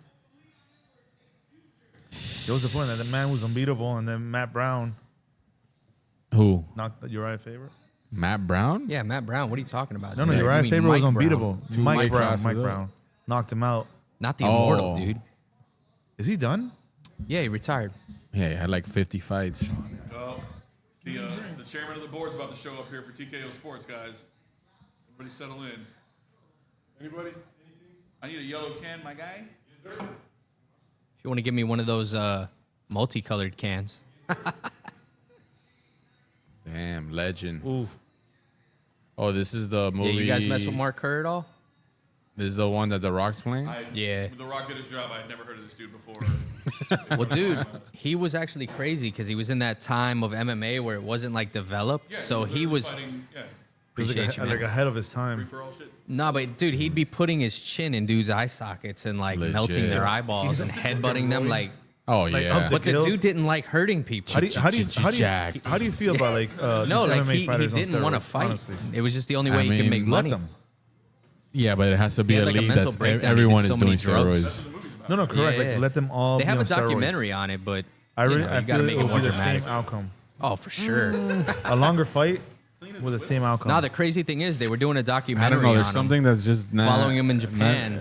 B: It was the point that the man was unbeatable, and then Matt Brown
E: Who?
B: knocked Uriah Faber.
E: Matt Brown?
D: Yeah, Matt Brown. What are you talking about?
B: No, no,
D: dude? You
B: Uriah
D: mean
B: Faber was
D: Mike Brown.
B: unbeatable.
E: Two
B: Mike
E: weight
B: Brown.
E: classes
B: Mike
E: up.
B: Brown knocked him out.
D: Not the immortal,
E: Oh.
D: dude.
B: Is he done?
D: Yeah, he retired.
E: Yeah, he had like 50 fights.
C: Well, the chairman of the board's about to show up here for TKO Sports, guys. Everybody settle in. Anybody? I need a yellow can, my guy.
D: If you want to give me one of those multicolored cans.
E: Damn, legend.
B: Ooh.
E: Oh, this is the movie.
D: Yeah, you guys mess with Mark Kerr at all?
E: This is the one that The Rock's playing?
D: Yeah.
C: The Rock did his job. I had never heard of this dude before.
D: Well, dude, he was actually crazy because he was in that time of MMA where it wasn't like developed.
C: Yeah,
D: so he was.
C: fighting, yeah,
B: He was
D: Appreciate you,
B: like
D: man.
B: ahead of his time.
C: for all shit.
D: No, but dude, he'd be putting his chin in dudes' eye sockets and like
E: Legit.
D: melting their eyeballs and headbutting them like.
E: Oh,
B: Like,
E: yeah.
B: up the
D: But the
B: gills?
D: dude didn't like hurting people.
B: How do you
E: Jacked.
B: how do you feel about like
D: No,
B: these
D: like
B: MMA
D: he
B: fighters on
D: didn't want to
B: steroids,
D: fight.
B: honestly?
D: It was just the only
E: I
D: way he could
E: mean,
D: make
B: Let
D: money.
B: them.
E: Yeah, but it has to be
D: He
E: a
D: had, like, a
E: league
D: mental
E: that's
D: breakdown. He
E: everyone
D: did
E: is
D: so
E: doing
D: many drugs.
E: steroids.
B: No, correct.
D: Yeah.
B: Like let them all.
D: They
B: be
D: have
B: on
D: a documentary on it, but
B: I
D: you
B: really,
D: know,
B: I
D: you gotta
B: feel
D: make
B: it
D: it
B: will
D: more
B: be the
D: dramatic.
B: same outcome.
D: Oh, for sure.
B: A longer fight with the same outcome.
D: Now the crazy thing is they were doing a
E: I
D: documentary
E: don't know. There's
D: on
E: something
D: him,
E: that's just not
D: following him in Japan.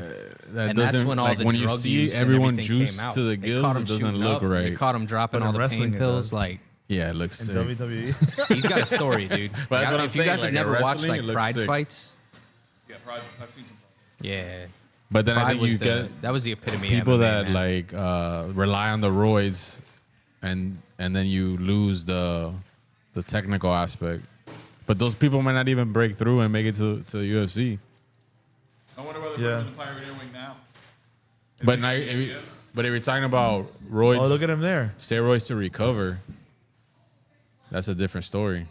E: that
D: and that's
E: doesn't-
D: when all
E: like,
D: the
E: when you
D: drug
E: see
D: use and
E: everyone
D: everything
E: juiced
D: came out.
E: to the
D: They
E: gills,
D: caught him
E: it doesn't
D: shooting
E: look
D: up.
E: right.
D: They caught him dropping
B: But
D: all
B: in
D: the
B: wrestling,
D: pain
B: it
D: pills.
B: does.
D: Like
E: Yeah, it looks
B: in
E: sick.
B: WWE.
D: he's got a story, dude.
E: But that's what I'm
D: if you
E: saying,
D: guys
E: like,
D: have
E: in
D: never watched
E: wrestling,
D: like
E: it looks
D: Pride
E: sick.
D: fights,
C: Yeah, Pride. I've seen some.
D: yeah,
E: But then I
D: Pride
E: think
D: was
E: you
D: the,
E: get
D: that was the epitome.
E: people
D: of MMA,
E: that
D: man.
E: like rely on the roids, and then you lose the technical aspect. But those people might not even break through and make it to the UFC.
C: I wonder whether
B: Yeah.
C: they're in the Pirate Airwing now.
E: But now, but if you're talking about roids,
B: Oh, look at him there.
E: steroids to recover, that's a different story.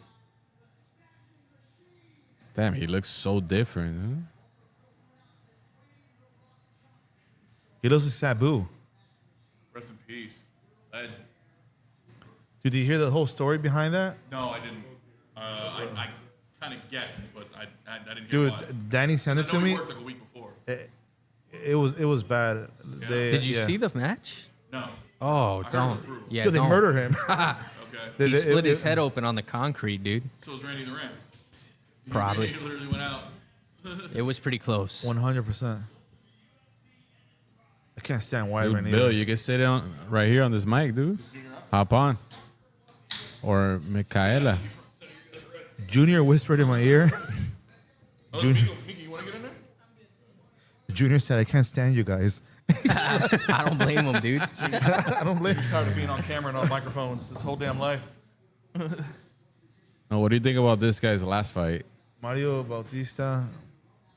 E: Damn, he looks so different. Huh?
B: He looks like Sabu.
C: Rest in peace. Legend.
B: Did you hear the whole story behind that?
C: No, I didn't. I kind of guessed, but I didn't hear
B: Dude,
C: why.
B: Danny sent
C: I
B: it
C: know
B: to
C: he
B: me.
C: worked like a week before.
B: It was bad. They,
D: Did you
B: yeah.
D: see the match?
C: No.
D: Oh,
C: heard it
D: don't.
C: was brutal.
D: Yeah,
B: Dude, they
D: don't.
B: murdered him.
C: Okay.
B: They-
D: He
B: they-
D: split his
B: it-
D: head open on the concrete, dude.
C: So was Randy the Ram.
D: Probably.
C: He literally went out.
D: It was pretty close.
B: 100%. I can't stand white
E: Dude,
B: right
E: Bill,
B: now.
E: you can sit on right here on this mic, dude. Hop on. Or Michaela.
B: Junior whispered in my ear.
C: Oh,
B: Junior-
C: Mickey, you want to get in there?
B: Junior said, "I can't stand you guys."
D: I don't blame him, dude.
B: I don't blame.
C: He's tired of being on camera and on microphones this whole damn life.
E: Now, what do you think about this guy's last fight?
B: Mario Bautista.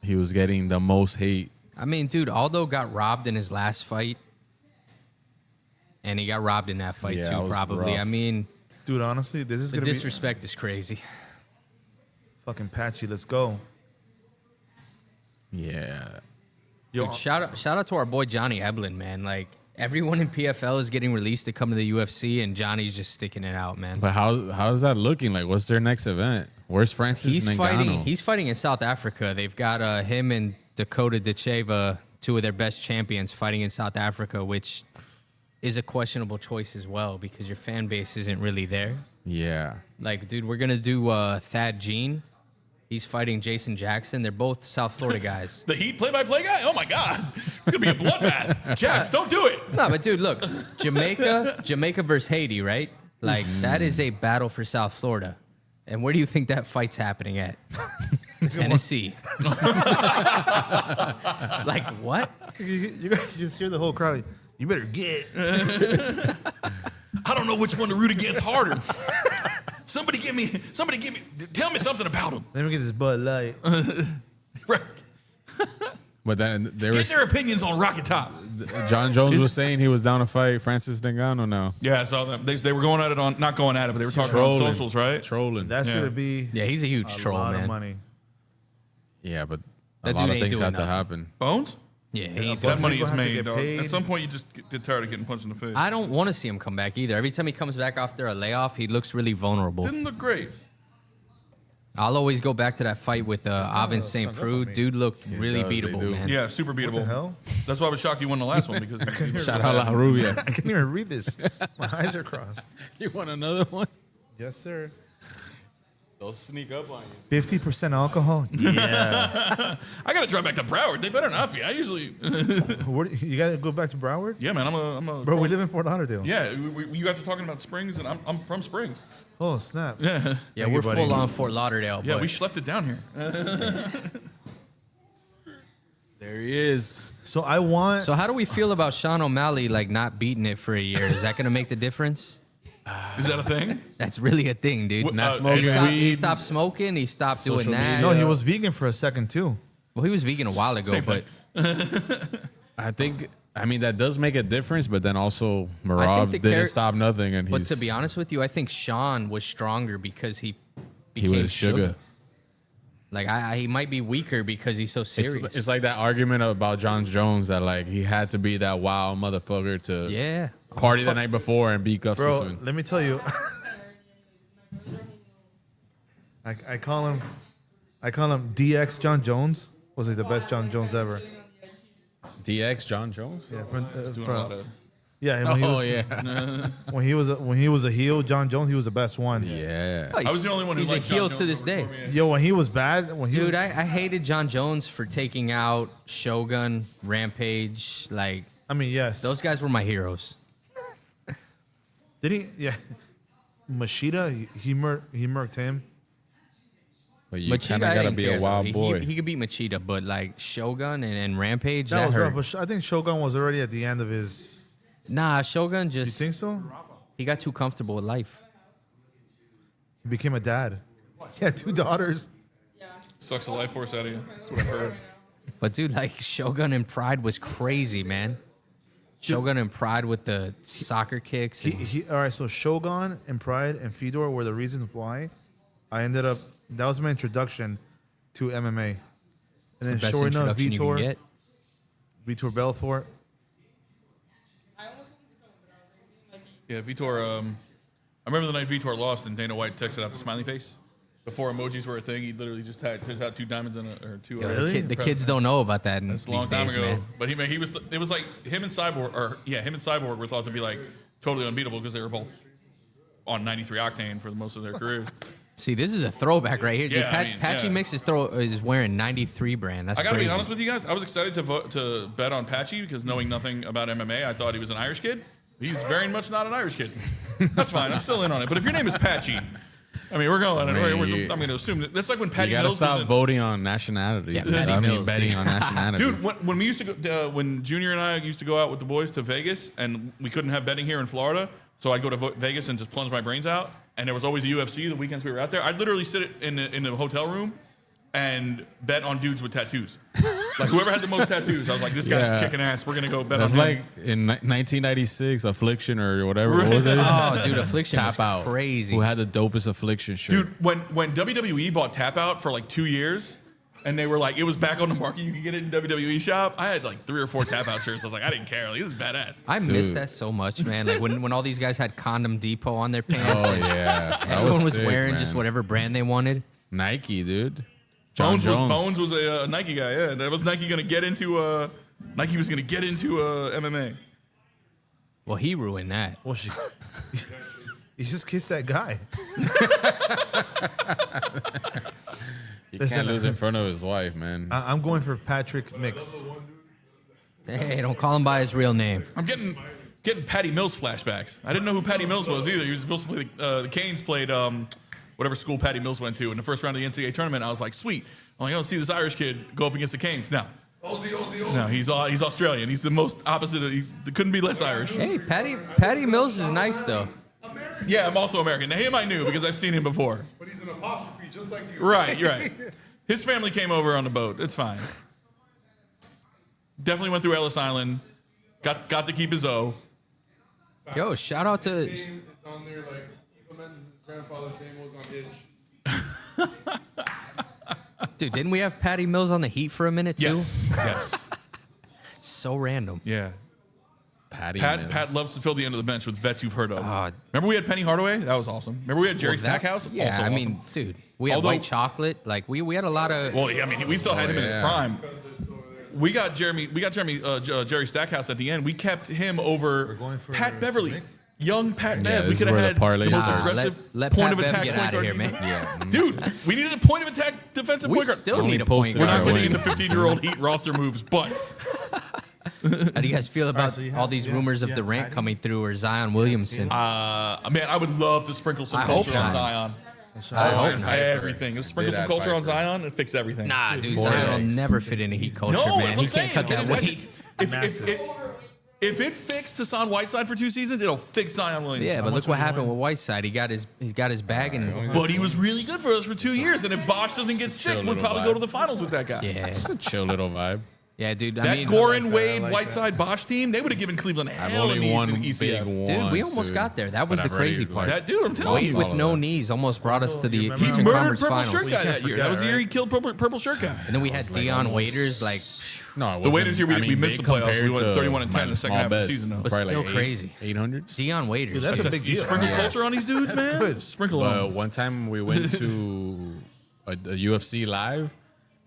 E: He was getting the most hate.
D: I mean, dude, Aldo got robbed in his last fight. And he got robbed in that fight,
E: Yeah, it
D: too,
E: was
D: probably.
E: rough.
D: I mean,
B: Dude, honestly, this is
D: the
B: gonna be
D: disrespect is crazy.
B: fucking patchy. Let's go.
E: Yeah.
B: Yo,
D: Dude, shout out to our boy Johnny Eblin, man. Like, everyone in PFL is getting released to come to the UFC, and Johnny's just sticking it out, man.
E: But how's that looking? Like, what's their next event? Where's Francis
D: He's
E: Ngannou?
D: fighting. He's fighting in South Africa. They've got him and Dakota Decheva two of their best champions fighting in South Africa, which is a questionable choice as well because your fan base isn't really there.
E: Yeah.
D: Like, dude, we're gonna do Thad Gene. He's fighting Jason Jackson. They're both South Florida guys.
C: The Heat play-by-play guy? Oh my God, it's gonna be a bloodbath. Jax, don't do it.
D: No, but dude, look, Jamaica versus Haiti, right? Like that is a battle for South Florida. And where do you think that fight's happening at? Tennessee. Like what?
B: You guys just hear the whole crowd. You better get.
C: I don't know which one to root against harder. Somebody give me, tell me something about him.
B: Let me get this Bud Light.
C: Right.
E: But then there
C: Get
E: was
C: their opinions on Rocket Top.
E: John Jones was saying he was down to fight Francis Ngannou now.
C: Yeah, I saw them. They were going at it on, not going at it, but they were talking
E: Trolling.
C: on socials, right?
E: Trolling.
B: That's
C: Yeah.
B: gonna be
D: Yeah, he's a huge
B: a
D: troll,
B: lot
D: man.
B: of money.
E: Yeah, but
D: That
E: a lot
D: dude
E: of
D: ain't
E: things
D: doing
E: have to
D: nothing.
E: happen.
C: Bones?
D: Yeah, he
B: Yeah,
D: ain't
B: but-
D: doing
C: That money
B: people
C: is
B: have to
C: made,
B: get
C: dog.
B: paid.
C: At some point, you just get tired of getting punched in the face.
D: I don't want to see him come back either. Every time he comes back after a layoff, he looks really vulnerable.
C: Didn't look great.
D: I'll always go back to that fight with Avin St. Preux. Dude looked really
E: does, they
D: beatable,
E: do.
D: man.
C: Yeah, super beatable.
B: What the hell?
C: That's why I was shocked you won the last one because he
E: Shout out La Rubia.
B: I can't even read this. My eyes are crossed.
E: You want another one?
B: Yes, sir.
E: They'll sneak up on you.
B: 50% alcohol. Yeah.
C: I gotta drive back to Broward. They better not be. I usually,
B: You gotta go back to Broward,
C: yeah, man. I'm a.
B: bro. We live in Fort Lauderdale.
C: Yeah, you guys are talking about Springs, and I'm from Springs.
B: Oh snap.
C: Yeah,
D: Yeah,
B: Thank
D: we're
B: you, buddy.
D: full on Fort Lauderdale.
C: yeah.
D: but
C: We schlepped it down here.
E: There he is.
B: So I want.
D: So how do we feel about Sean O'Malley like not beating it for a year? Is that gonna make the difference?
C: Is that a thing?
D: That's really a thing, dude.
C: What-
E: Not
C: Uh,
E: smoking
D: He
E: weed.
D: stopped smoking. He stopped doing
E: Social
D: that.
B: no, he was vegan for a second too.
D: Well, he was vegan a while ago,
C: Same
D: but
C: thing.
E: I think. I mean, that does make a difference, but then also
D: I
E: Marab
D: think the
E: didn't stop nothing, and
D: but
E: he's
D: to be honest with you, I think Sean was stronger because he
E: he
D: became
E: was sugar.
D: Like he might be weaker because he's so serious.
E: It's like that argument about John Jones that like he had to be that wild motherfucker to
D: yeah.
E: party the night before and beat
B: Bro,
E: Gustafsson.
B: let me tell you. I call him DX John Jones. Was he the best John Jones ever?
E: DX John Jones.
B: Yeah,
C: Doing a lot of-
B: yeah. When he was,
E: yeah,
B: when he was a heel, John Jones, he was the best one.
E: yeah.
D: Oh,
C: I was the only one who
D: he's a
C: liked John
D: heel
C: Jones
D: to this
C: over
D: day.
C: Cormier.
B: Yo, when he was bad, when he
D: Dude,
B: was,
D: I hated John Jones for taking out Shogun, Rampage. Like
B: I mean, yes,
D: those guys were my heroes.
B: did he? Yeah, Machida, he murked him.
E: But you
D: Machida,
E: kind of
D: I
E: gotta
D: didn't
E: be
D: care,
E: a wild
D: though.
E: boy.
D: He could beat Machida, but like Shogun and Rampage,
B: That
D: that
B: was
D: hurt.
B: rough, but I think Shogun was already at the end of his.
D: Nah, Shogun
B: You
D: just
B: think so?
D: he got too comfortable with life.
B: He became a dad. He had 2 daughters.
C: Sucks the life force out of you. That's what I've heard.
D: But dude, like Shogun and Pride was crazy, man. Shogun and Pride with the soccer kicks. and-
B: All right, so Shogun and Pride and Fedor were the reasons why I ended up. That was my introduction to MMA. And
D: it's the
B: then
D: best
B: sure enough,
D: introduction you can get.
B: Vitor Belfort.
C: Yeah, Vitor. I remember the night Vitor lost and Dana White texted out the smiley face. Before emojis were a thing, he literally just had 2 diamonds and or 2.
D: Yo,
B: Really?
D: the kids don't know about that in
C: That's
D: these
C: a long time
D: days,
C: ago.
D: man.
C: But he was. It was like him and Cyborg were thought to be like totally unbeatable because they were both on 93 octane for most of their careers.
D: See, this is a throwback right here. Dude,
C: Yeah, I mean,
D: Patchy
C: yeah.
D: Mix is wearing 93 brand. That's
C: I gotta
D: crazy.
C: be honest with you guys. I was excited to bet on Patchy because knowing nothing about MMA, I thought he was an Irish kid. He's very much not an Irish kid. That's fine. I'm still in on it. But if your name is Patchy, I mean, we're going. I'm going to assume that's like when Patty
E: You gotta
C: Mills was
E: stop
C: in.
E: voting on nationality.
D: Yeah,
E: dude.
D: Patty
E: I mean,
D: Mills,
E: betting
D: dude.
E: on nationality.
C: Dude, when we used to go, when Junior and I used to go out with the boys to Vegas, and we couldn't have betting here in Florida, so I'd go to Vegas and just plunge my brains out. And there was always a UFC the weekends we were out there. I'd literally sit in the hotel room and bet on dudes with tattoos. Like whoever had the most tattoos, I was like, this guy's
E: Yeah.
C: kicking ass. We're gonna go bet
E: That's
C: on
E: like
C: him.
E: in 1996, Affliction or whatever. What was it?
D: Oh, dude, Affliction
E: Tap
D: was
E: Out.
D: crazy.
E: Who had the dopest Affliction shirt?
C: Dude, when WWE bought Tap Out for like 2 years, and they were like, it was back on the market, you could get it in WWE shop. I had like 3 or 4 Tap Out shirts. I was like, I didn't care. Like, this is badass.
D: I miss
E: Dude.
D: that so much, man. Like when all these guys had Condom Depot on their pants.
E: Oh
D: and
E: yeah, that
D: everyone was
E: sick,
D: wearing
E: man.
D: just whatever brand they wanted.
E: Nike, dude. John
C: Bones was a Nike guy. Yeah, that was Nike gonna get into Nike was going to get into MMA.
D: Well, he ruined that.
B: Well, you just kissed that guy.
E: He
B: Listen,
E: can't lose in front of his wife, man.
B: I'm going for Patrick Mix.
D: Hey, don't call him by his real name.
C: I'm getting Patty Mills flashbacks. I didn't know who Patty Mills was either. He was supposed to play the Canes played whatever school Patty Mills went to in the first round of the NCAA tournament. I was like, sweet. I'm like, oh, see this Irish kid go up against the Canes. No. No, he's Australian. He's the most opposite. He couldn't be less Irish.
D: Hey, Patty Mills is nice though.
C: Yeah, I'm also American. Now, him I knew because I've seen him before.
A: But he's an apostrophe, just like you.
C: Right, you're right. His family came over on the boat. It's fine. Definitely went through Ellis Island. Got to keep his O.
D: Yo, shout out to.
A: It's on there like Eva Mendes' grandfather's name was on Itch.
D: Dude, didn't we have Patty Mills on the Heat for a minute too?
C: Yes.
D: So random.
C: Yeah.
E: Mills.
C: Pat loves to fill the end of the bench with vets you've heard of.
D: Ah.
C: Remember we had Penny Hardaway? That was awesome. Remember we had Jerry Stackhouse?
D: Yeah,
C: Also
D: I
C: awesome.
D: mean, dude, we had
C: Although-
D: white chocolate. Like we had a lot of.
C: Well, yeah, I mean, we still had him in his
E: yeah.
C: prime. We got Jerry Stackhouse at the end. We kept him over
B: going for
C: Pat Beverly.
B: Mix?
C: Young Pat
E: Yeah,
C: Bev. We
E: this is
C: could have
E: where the
C: had
E: parlay
C: the most
E: starts.
C: aggressive
D: let
C: point
D: Pat
C: of
D: Bev
C: attack
D: get
C: point
D: out of
C: guard
D: here, man.
E: Yeah.
C: Dude, we needed a point of attack defensive
D: We
C: point guard.
D: still
E: Only
D: need a point
E: posted
C: We're not
E: Yeah,
C: going
E: wait.
C: into 15-year-old Heat roster moves, but
D: How do you guys feel about
B: so you
D: all
B: have-
D: these
B: yeah,
D: rumors of
B: yeah,
D: Durant
B: Patty.
D: coming through or Zion Williamson?
C: man, I would love to sprinkle some
D: I hope
C: culture on
D: not.
C: Zion.
D: I hope
C: Fix
D: not.
C: everything. Let's sprinkle
E: Did
C: some
E: add
C: culture on
E: Pfeiffer.
C: Zion and fix everything.
D: Nah, dude,
E: Four
D: Zion will
E: eggs.
D: never fit into Heat culture,
C: No,
D: man.
C: that's
D: He
C: what I'm
D: can't cut
C: saying.
D: that
C: Get his
D: weight.
C: ass- If it fixed Hassan Whiteside for 2 seasons, it'll fix Zion Williamson.
D: Yeah, but look what happened with Whiteside. He got his bag and
C: But he was really good for us for 2 years, and if Bosch doesn't get sick, we'll
E: little
C: probably
E: vibe.
C: go to the finals with that guy.
D: yeah,
E: It's a chill little vibe.
D: yeah, dude.
C: That
D: I mean,
C: Goran, Wade,
B: like
C: Whiteside, Bosch team, they would have given Cleveland
E: I've
C: hell in
E: only
C: the
E: won
C: East
E: big
C: ECF.
E: one.
D: dude, we almost got there. That was the crazy part.
C: That dude, I'm telling
D: Wade
C: you.
D: with no knees almost brought us to the
B: remember
C: He
D: Eastern
C: murdered
D: Conference
C: Purple
D: Finals.
C: Shirt Guy
B: can't
C: that year.
B: forget,
C: That was the year
B: right?
C: he killed Purple Shirt Guy.
D: And then we had Deion Waiters, like,
E: No, it
C: The Waiters
E: wasn't-
C: year, we missed
E: they
C: the playoffs. We
E: compared
C: went
E: to
C: 31 and 10 in the
E: my
C: second
E: small
C: half of the
E: bets,
C: season, though.
D: But
E: probably
D: still
E: like
D: crazy.
E: 800.
D: Deion Waiters.
B: Dude, that's a big
C: You
B: deal.
C: sprinkle
E: Yeah.
C: culture on these dudes, man.
B: good.
C: Sprinkle on.
E: One time we went to a UFC live,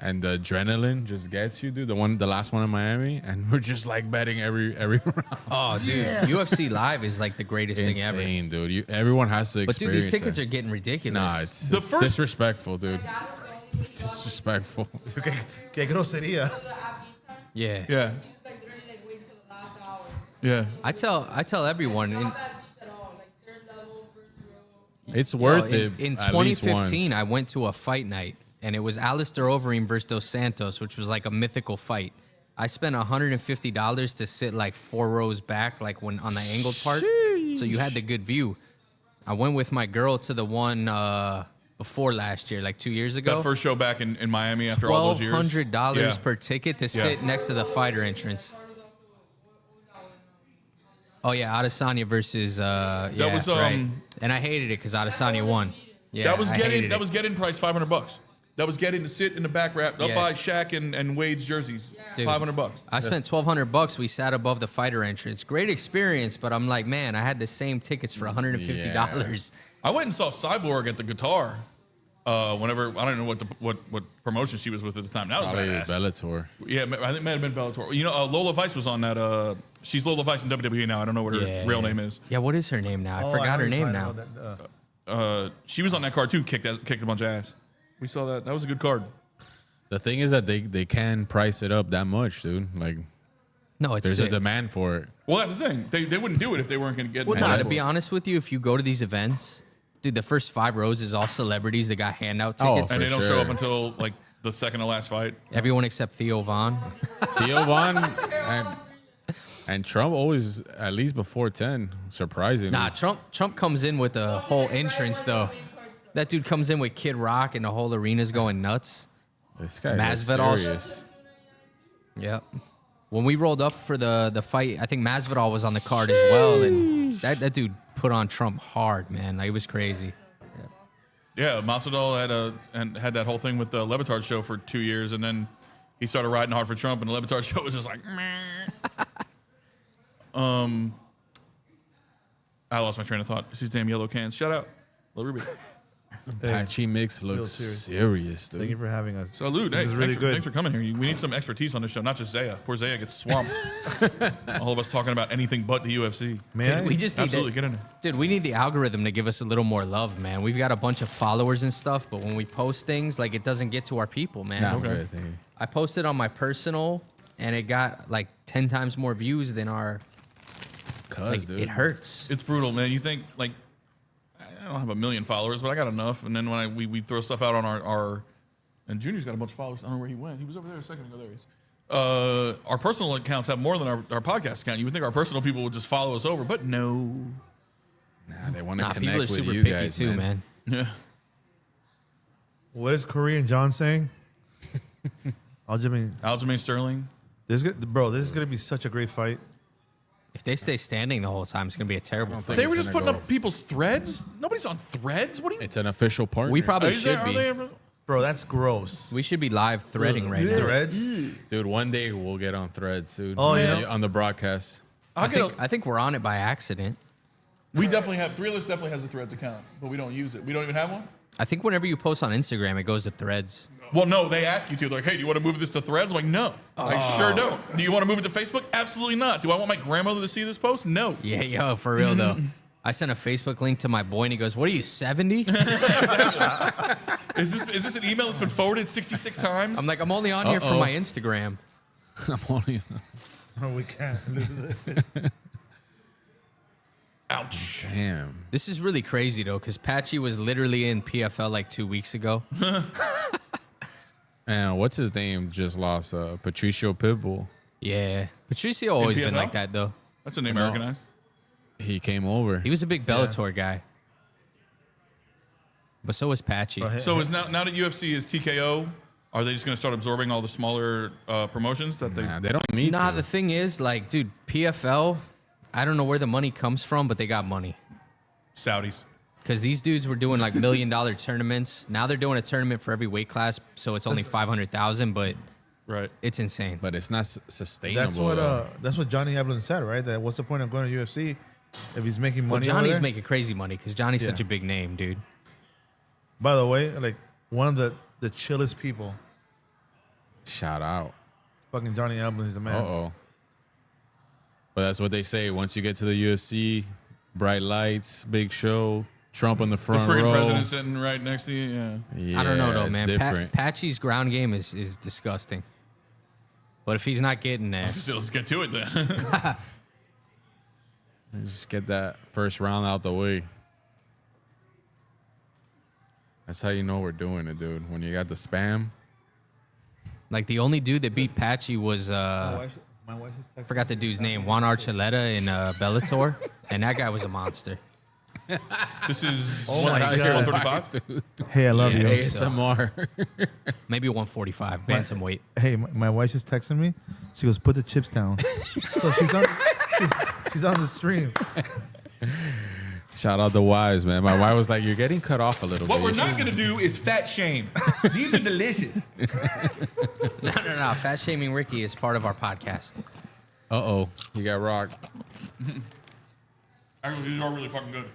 E: and the adrenaline just gets you, dude. The last one in Miami, and we're just like betting every round.
D: Oh, dude, UFC Live is like the greatest thing ever.
E: Insane, dude. Everyone has to
D: But dude,
E: experience
D: these tickets
E: it.
D: are getting ridiculous.
E: Nah, it's
C: The first-
E: disrespectful, dude. It's disrespectful.
B: Que grosería.
D: yeah.
C: Yeah,
F: Like literally like wait till the last hour.
C: yeah.
D: I tell everyone.
F: Not bad seats at all. Like third level, first row.
E: It's worth
D: Yo,
E: it.
D: In
E: at least
D: 2015,
E: once.
D: I went to a fight night, and it was Alistair Overeem versus Dos Santos, which was like a mythical fight. I spent $150 to sit like 4 rows back, like when on the angled part, so you had the good view. I went with my girl to the one before last year, like 2 years ago.
C: That first show back in Miami after all those years.
D: $1,200
C: Yeah.
D: per ticket to sit next to the fighter entrance. Oh yeah, Adesanya versus that
C: was,
D: right. And I hated it because Adesanya won. Yeah,
C: That was
D: I
C: getting
D: hated
C: that
D: it.
C: was getting price $500. That was getting to sit in the back wrap up
D: Yeah.
C: by Shaq and Wade's jerseys.
D: Dude,
C: $500.
D: I spent $1,200. We sat above the fighter entrance. Great experience, but I'm like, man, I had the same tickets for $150.
C: I went and saw Cyborg at the guitar. Whenever I don't know what promotion she was with at the time. That was
E: Probably
C: badass.
E: Bellator.
C: Yeah, I think it might have been Bellator. You know, Lola Vice was on that. She's Lola Vice in WWE now. I don't know what her real name is.
D: Yeah, what is her name now? I
B: Oh,
D: forgot
B: know
D: her
B: you're
D: name
B: talking
D: now.
B: about that,
C: She was on that card too. Kicked a bunch of ass. We saw that. That was a good card.
E: The thing is that they can price it up that much, dude. Like
D: No, it's
E: there's
D: sick.
E: a demand for it.
C: Well, that's the thing. They wouldn't do it if they weren't going to get.
D: Well,
C: mad
D: no,
C: for
D: to be
C: it.
D: honest with you, if you go to these events, dude, the first 5 rows is all celebrities that got handout
E: Oh,
D: tickets.
C: And they
E: For
C: don't show
E: sure.
C: up until like the second to last fight.
D: Everyone except Theo Vaughn.
E: Theo Von and Trump always at least before 10. Surprisingly.
D: Nah, Trump comes in with a whole entrance though. That dude comes in with Kid Rock and the whole arena's going nuts.
E: This guy is
D: Masvidal-
E: serious.
D: Yep. When we rolled up for the fight, I think Masvidal was on the card as well, and that dude put on Trump hard, man. Like, it was crazy.
C: Yeah, Masvidal had that whole thing with the Levitard show for 2 years, and then he started riding hard for Trump, and the Levitard show was just like, meh. I lost my train of thought. It's these damn yellow cans. Shut out, Lil Ruby.
E: Patchy Mix looks serious, dude.
B: Thank you for having us.
C: Salute.
B: This
C: Hey,
B: is really good.
C: Thanks for coming here. We need some expertise on this show, not just Zaya. Poor Zaya gets swamped. All of us talking about anything but the UFC.
B: Man,
D: We just need
C: Absolutely, get in there.
D: Dude, we need the algorithm to give us a little more love, man. We've got a bunch of followers and stuff, but when we post things, like it doesn't get to our people, man.
E: Nah,
C: Okay.
E: good thing.
D: I posted on my personal, and it got like 10 times more views than our. Like,
E: Dude.
D: it hurts.
C: It's brutal, man. You think like I don't have 1 million followers, but I got enough. And then when we throw stuff out on our and Junior's got a bunch of followers. I don't know where he went. He was over there a second ago. There he is. Our personal accounts have more than our podcast account. You would think our personal people would just follow us over, but no.
E: Nah, they want to
D: Nah,
E: connect
D: people are
E: with
D: super
E: you
D: picky
E: guys,
D: too, man.
C: Yeah.
B: what is Korean John saying?
C: Aljamain Sterling.
B: This is gonna be such a great fight.
D: If they stay standing the whole time, it's gonna be a terrible
E: think
D: fight.
C: They
E: it's
C: were just
E: gonna
C: putting
E: go.
C: up people's threads. Nobody's on threads. What do you?
E: It's an official partner.
D: We probably
C: Is there-
D: should
C: are they
D: be.
C: ever-
B: Bro, that's gross.
D: We should be live threading right now.
B: Threads?
E: Dude, one day we'll get on Threads, dude.
B: Oh,
E: Yeah,
B: yeah?
E: on the broadcast.
D: I think we're on it by accident.
C: We definitely have. Three List definitely has a Threads account, but we don't use it. We don't even have one.
D: I think whenever you post on Instagram, it goes to Threads.
C: Well, no, they ask you to. They're like, hey, do you want to move this to Threads? I'm like, no. I sure don't. Do you want to move it to Facebook? Absolutely not. Do I want my grandmother to see this post? No.
D: Yeah, yo, for real though. I sent a Facebook link to my boy, and he goes, "What are you, 70?"
C: Is this an email that's been forwarded 66 times?
D: I'm like, "I'm only on here for
E: Uh-oh.
D: my Instagram."
E: I'm only.
B: Oh, we can't lose it.
C: Ouch.
E: Damn.
D: This is really crazy though, because Patchy was literally in PFL like 2 weeks ago.
E: And what's his name? Just lost Patricio Pitbull.
D: Yeah, Patricio always been
C: PFL?
D: like that though.
C: That's a name I recognize.
E: He came over.
D: He was a big Bellator guy, but so was Patchy.
C: So is now that UFC is TKO, are they just going to start absorbing all the smaller promotions that they?
E: Nah, they don't need
D: Nah,
E: to.
D: the thing is, like, dude, PFL. I don't know where the money comes from, but they got money.
C: Saudis.
D: Because these dudes were doing like $1 million tournaments. Now they're doing a tournament for every weight class, so it's only 500,000, but
C: Right.
D: it's insane.
E: But it's not sustainable.
B: That's what Johnny Eblin said, right? That what's the point of going to UFC if he's making
D: Well,
B: money? over
D: Johnny's
B: there?
D: making crazy money because Johnny's
B: Yeah.
D: such a big name, dude.
B: By the way, like one of the chillest people.
E: Shout out.
B: Fucking Johnny Eblin is the man.
E: Uh-oh. But that's what they say. Once you get to the UFC, bright lights, big show, Trump on the
C: The
E: front
C: freaking
E: row.
C: president sitting right next to you. Yeah.
E: Yeah,
D: I don't know though,
E: it's
D: man.
E: different.
D: Patchy's ground game is disgusting. But if he's not getting there,
C: Let's get to it then.
E: Just get that first round out the way. That's how you know we're doing it, dude. When you got the spam.
D: like the only dude that beat Patchy was
B: My wife is texting.
D: forgot the dude's name, Juan Archuleta in Bellator, and that guy was a monster.
C: This is
B: Oh my God.
C: 135.
B: Hey, I love
D: Yeah,
B: you.
D: hey.
E: ASMR.
D: Maybe 145, bantamweight.
B: Hey, my wife is texting me. She goes, "Put the chips down." So she's on the stream.
E: Shout out the wives, man. My wife was like, "You're getting cut off a little
C: What
E: bit."
C: we're
E: You
C: not
E: should-"
C: going to do is fat shame. These are delicious.
D: No. Fat shaming Ricky is part of our podcast.
E: Uh-oh. You got rocked.
C: Actually, these are really fucking good.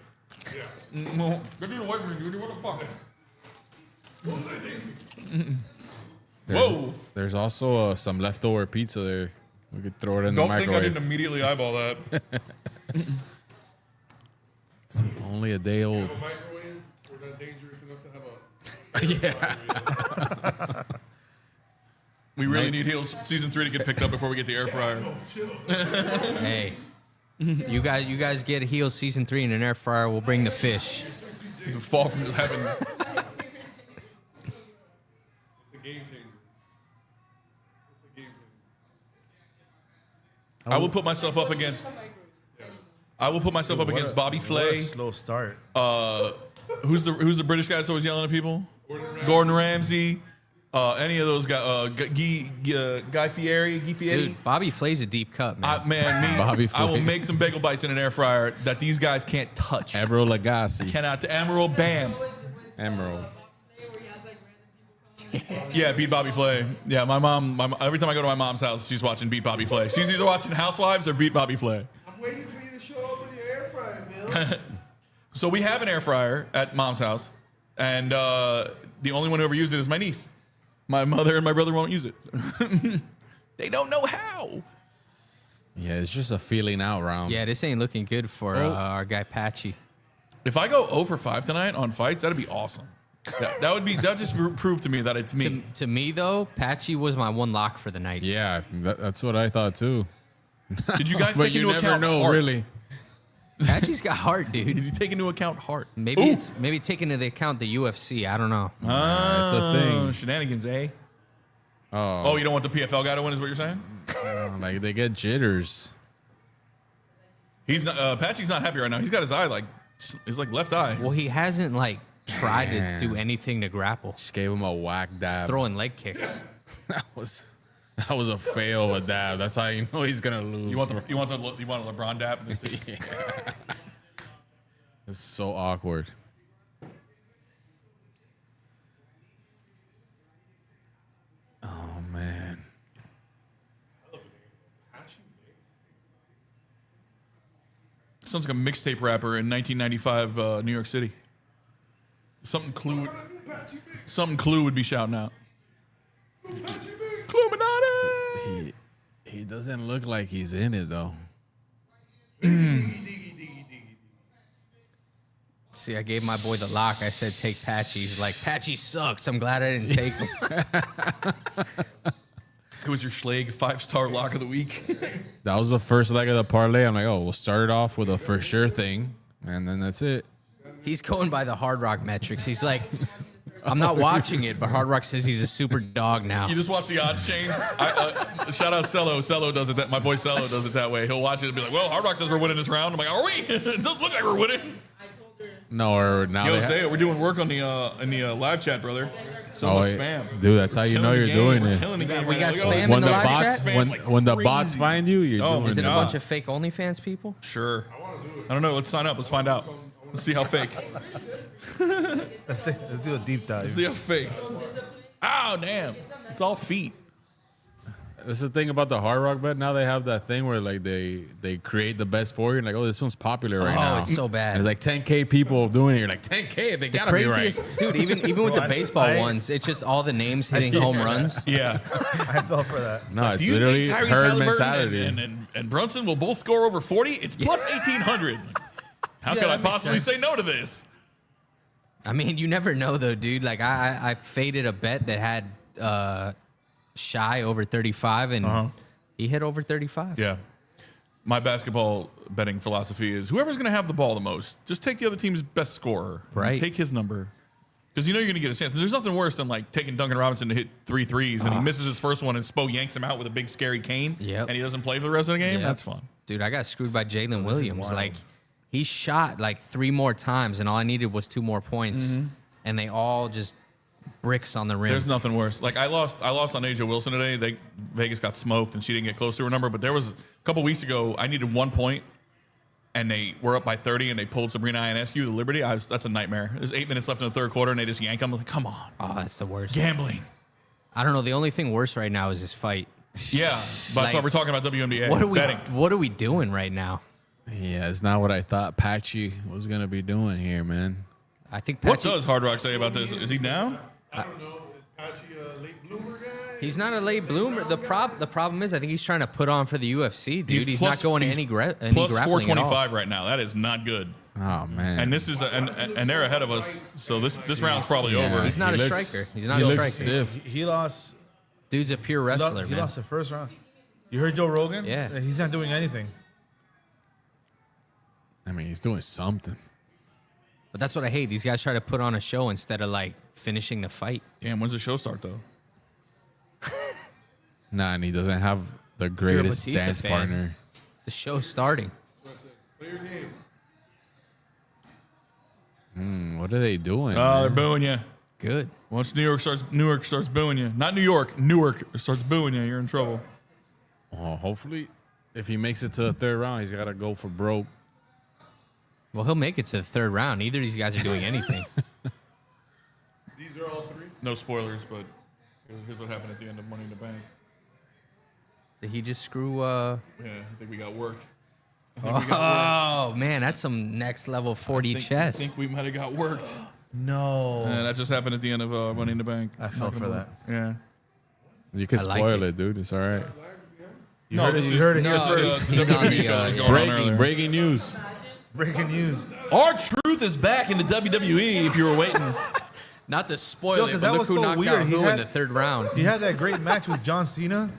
C: Yeah. Get these away from me, dude. What the fuck? What was I thinking? Whoa.
E: There's also some leftover pizza there. We could throw it in
C: Don't
E: the
C: think I
E: microwave.
C: didn't immediately eyeball that.
E: It's only a day old.
A: Microwave, we're not dangerous enough to have a.
C: We really need Heels season 3 to get picked up before we get the air fryer.
D: Hey, you guys get Heels season 3 in an air fryer. We'll bring the fish.
C: To fall from the heavens.
A: It's a game changer. It's a game changer.
C: I will put myself up against. I will put myself up against Bobby
B: What a
C: Flay.
B: slow start.
C: Who's the British guy that's always yelling at people? Gordon Ramsay. Any of those guys? Guy Fieri.
D: Dude, Bobby Flay's a deep cut, man.
E: Bobby
C: I will
E: Flay.
C: make some bagel bites in an air fryer that these guys can't touch.
E: Emerald Lagasse.
C: Cannot. Emerald Bam.
E: Emerald.
F: Where he has like random people come.
C: Yeah, beat Bobby Flay. Yeah, my mom. Every time I go to my mom's house, she's watching Beat Bobby Flay. She's either watching Housewives or Beat Bobby Flay.
A: I'm waiting for you to show up with your air fryer, Bill.
C: So we have an air fryer at mom's house, And the only one who ever used it is my niece. My mother and my brother won't use it. They don't know how.
E: Yeah, it's just a feeling out round.
D: Yeah, this ain't looking good for our guy Patchy.
C: If I go 0 for 5 tonight on fights, that'd be awesome. That would just prove to me that it's me.
D: To me though, Patchy was my one lock for the night.
E: Yeah, that's what I thought too.
C: Did you guys
E: But
C: take
E: you
C: into
E: never
C: account
E: know,
C: heart?
E: really.
D: Patchy's got heart, dude.
C: Did you take into account heart?
D: Maybe taking into account the UFC. I don't know.
E: It's a thing.
C: Shenanigans, eh?
E: Oh,
C: You don't want the PFL guy to win, is what you're saying?
E: like they get jitters.
C: He's not. Patchy's not happy right now. He's got his eye his left eye.
D: Well, he hasn't tried
E: Man.
D: to do anything to grapple.
E: Just gave him a whack dab.
D: Just throwing leg kicks.
E: That was a fail of a dab. That's how you know he's gonna lose.
C: You want a LeBron dab?
E: Yeah. It's so awkward. Oh man.
C: Sounds like a mixtape rapper in 1995 New York City. Something Clue would be shouting out. Cluminati!
E: He doesn't look like he's in it though.
D: See, I gave my boy the lock. I said take Patchy. He's like, Patchy sucks. I'm glad I didn't take him.
C: It was your Schleg 5-star lock of the week.
E: That was the first leg of the parlay. I'm like, oh, we'll start it off with a for sure thing, and then that's it.
D: He's going by the Hard Rock metrics. He's like, I'm not watching it, but Hard Rock says he's a super dog now.
C: You just watch the odds change. Shout out Cello. Cello does it. My boy Cello does it that way. He'll watch it and be like, well, Hard Rock says we're winning this round. I'm like, are we? It doesn't look like we're winning.
E: No, or now
C: Yo,
E: they
C: say it. We're doing work on the in the live chat, brother. So much spam.
E: Dude, that's how you know you're doing
C: We're
E: it.
C: killing the game.
D: We got
C: right now.
D: spam
E: When
D: in
E: the
D: the live
E: bots,
D: chat?
E: when the bots
C: crazy.
E: find you, you're doing
D: Is it
E: it.
D: a
C: Nah.
D: bunch of fake OnlyFans people?
C: Sure. I don't know. Let's sign up. Let's find out. Let's see how fake.
B: Let's do a deep dive.
C: Let's see how fake. Oh, damn. It's all feet.
E: That's the thing about the Hard Rock bet. Now they have that thing where like they create the best for you, and like, oh, this one's popular right now.
D: Oh, it's so bad.
E: And there's like 10K people doing it. You're like, 10K, they gotta be
D: Craziest,
E: right.
D: dude. Even with the
B: I-
D: baseball
B: I-
D: ones, it's just all the names hitting home runs.
C: Yeah.
B: I fell for that.
E: No, it's
C: Do you
E: literally
C: think Tyrese
E: herd
C: Halliburton
E: mentality.
C: and Brunson will both score over 40? It's plus 1,800. How could I
B: that makes
C: possibly
B: sense.
C: say no to this?
D: I mean, you never know though, dude. Like I faded a bet that had Shy over 35, and he hit over 35.
C: Yeah. My basketball betting philosophy is whoever's going to have the ball the most, just take the other team's best scorer. and
D: Right.
C: Take his number. Because you know you're going to get a chance. There's nothing worse than like taking Duncan Robinson to hit 3 threes and he misses his first one and Spo yanks him out with a big scary cane
D: Yep.
C: and he doesn't play for the rest of the game.
D: Yep.
C: That's fun.
D: Dude, I got screwed by Jalen Williams.
B: wild.
D: Like he shot like 3 more times, and all I needed was 2 more points, and they all just bricks on the rim.
C: There's nothing worse. Like I lost on Asia Wilson today. Vegas got smoked and she didn't get close to her number. But there was a couple weeks ago, I needed 1 point and they were up by 30 and they pulled Sabrina Ionescu, the Liberty. That's a nightmare. There's 8 minutes left in the third quarter and they just yank them. I'm like, come on.
D: Oh, that's the worst.
C: Gambling.
D: I don't know. The only thing worse right now is this fight.
C: Yeah. But that's why
D: Like,
C: we're talking about WNBA.
D: What
C: betting.
D: are we doing right now?
E: Yeah, it's not what I thought Patchy was gonna be doing here, man.
D: I think
C: What
D: Patchy,
C: does Hard Rock say about this? Is he down?
A: I don't know. Is Patchy a late bloomer guy?
D: he's not a late bloomer. The problem is I think he's trying to put on for the UFC, dude. He's
C: plus-
D: not going to
C: he's
D: any
C: Plus
D: grappling at all.
C: 425 right now. That is not good.
E: Oh man.
C: And this is and they're ahead of us. So this round's probably
E: Yeah.
C: over.
D: He's not
E: He
D: a
E: looks-
D: striker. He's not
E: he
D: a
E: looks
D: striker.
E: stiff.
B: He lost.
D: Dude's a pure wrestler,
B: He
D: man.
B: lost the first round. You heard Joe Rogan?
D: Yeah.
B: He's not doing anything.
E: I mean, he's doing something.
D: But that's what I hate. These guys try to put on a show instead of like finishing the fight.
C: Damn, when's the show start though?
E: Nah, and he doesn't have the
D: you're a
E: greatest
D: Batista
E: dance
D: fan.
E: partner.
D: The show's starting.
A: Play your game.
E: What are they doing?
C: Oh, they're
E: man?
C: booing you.
D: Good.
C: Once Newark starts booing you. Not New York. Newark starts booing you. You're in trouble.
E: Oh, hopefully, if he makes it to the third round, he's gotta go for broke.
D: Well, he'll make it to the third round. Neither of these guys are doing anything.
A: These are all 3.
C: No spoilers, but here's what happened at the end of Money in the Bank.
D: Did he just screw?
C: Yeah, I think we got worked.
D: Oh man, that's some next level 4D
C: I
D: chess.
C: think we might have got worked.
B: No.
C: That just happened at the end of Money in the Bank.
B: I fell for that.
C: Yeah.
E: You can
D: I like
E: spoil
D: it.
E: it, dude. It's all right.
B: You heard it here
D: No,
B: first.
D: he's on the,
E: Breaking news.
B: Breaking news.
C: R-Truth is back in the WWE. If you were waiting,
D: not to spoil
B: Yo,
D: it,
B: 'cause
D: but
B: that
D: look
B: was
D: who
B: so
D: knocked
B: weird.
D: out
B: He
D: who
B: had-
D: in the third round.
B: He had that great match with John Cena,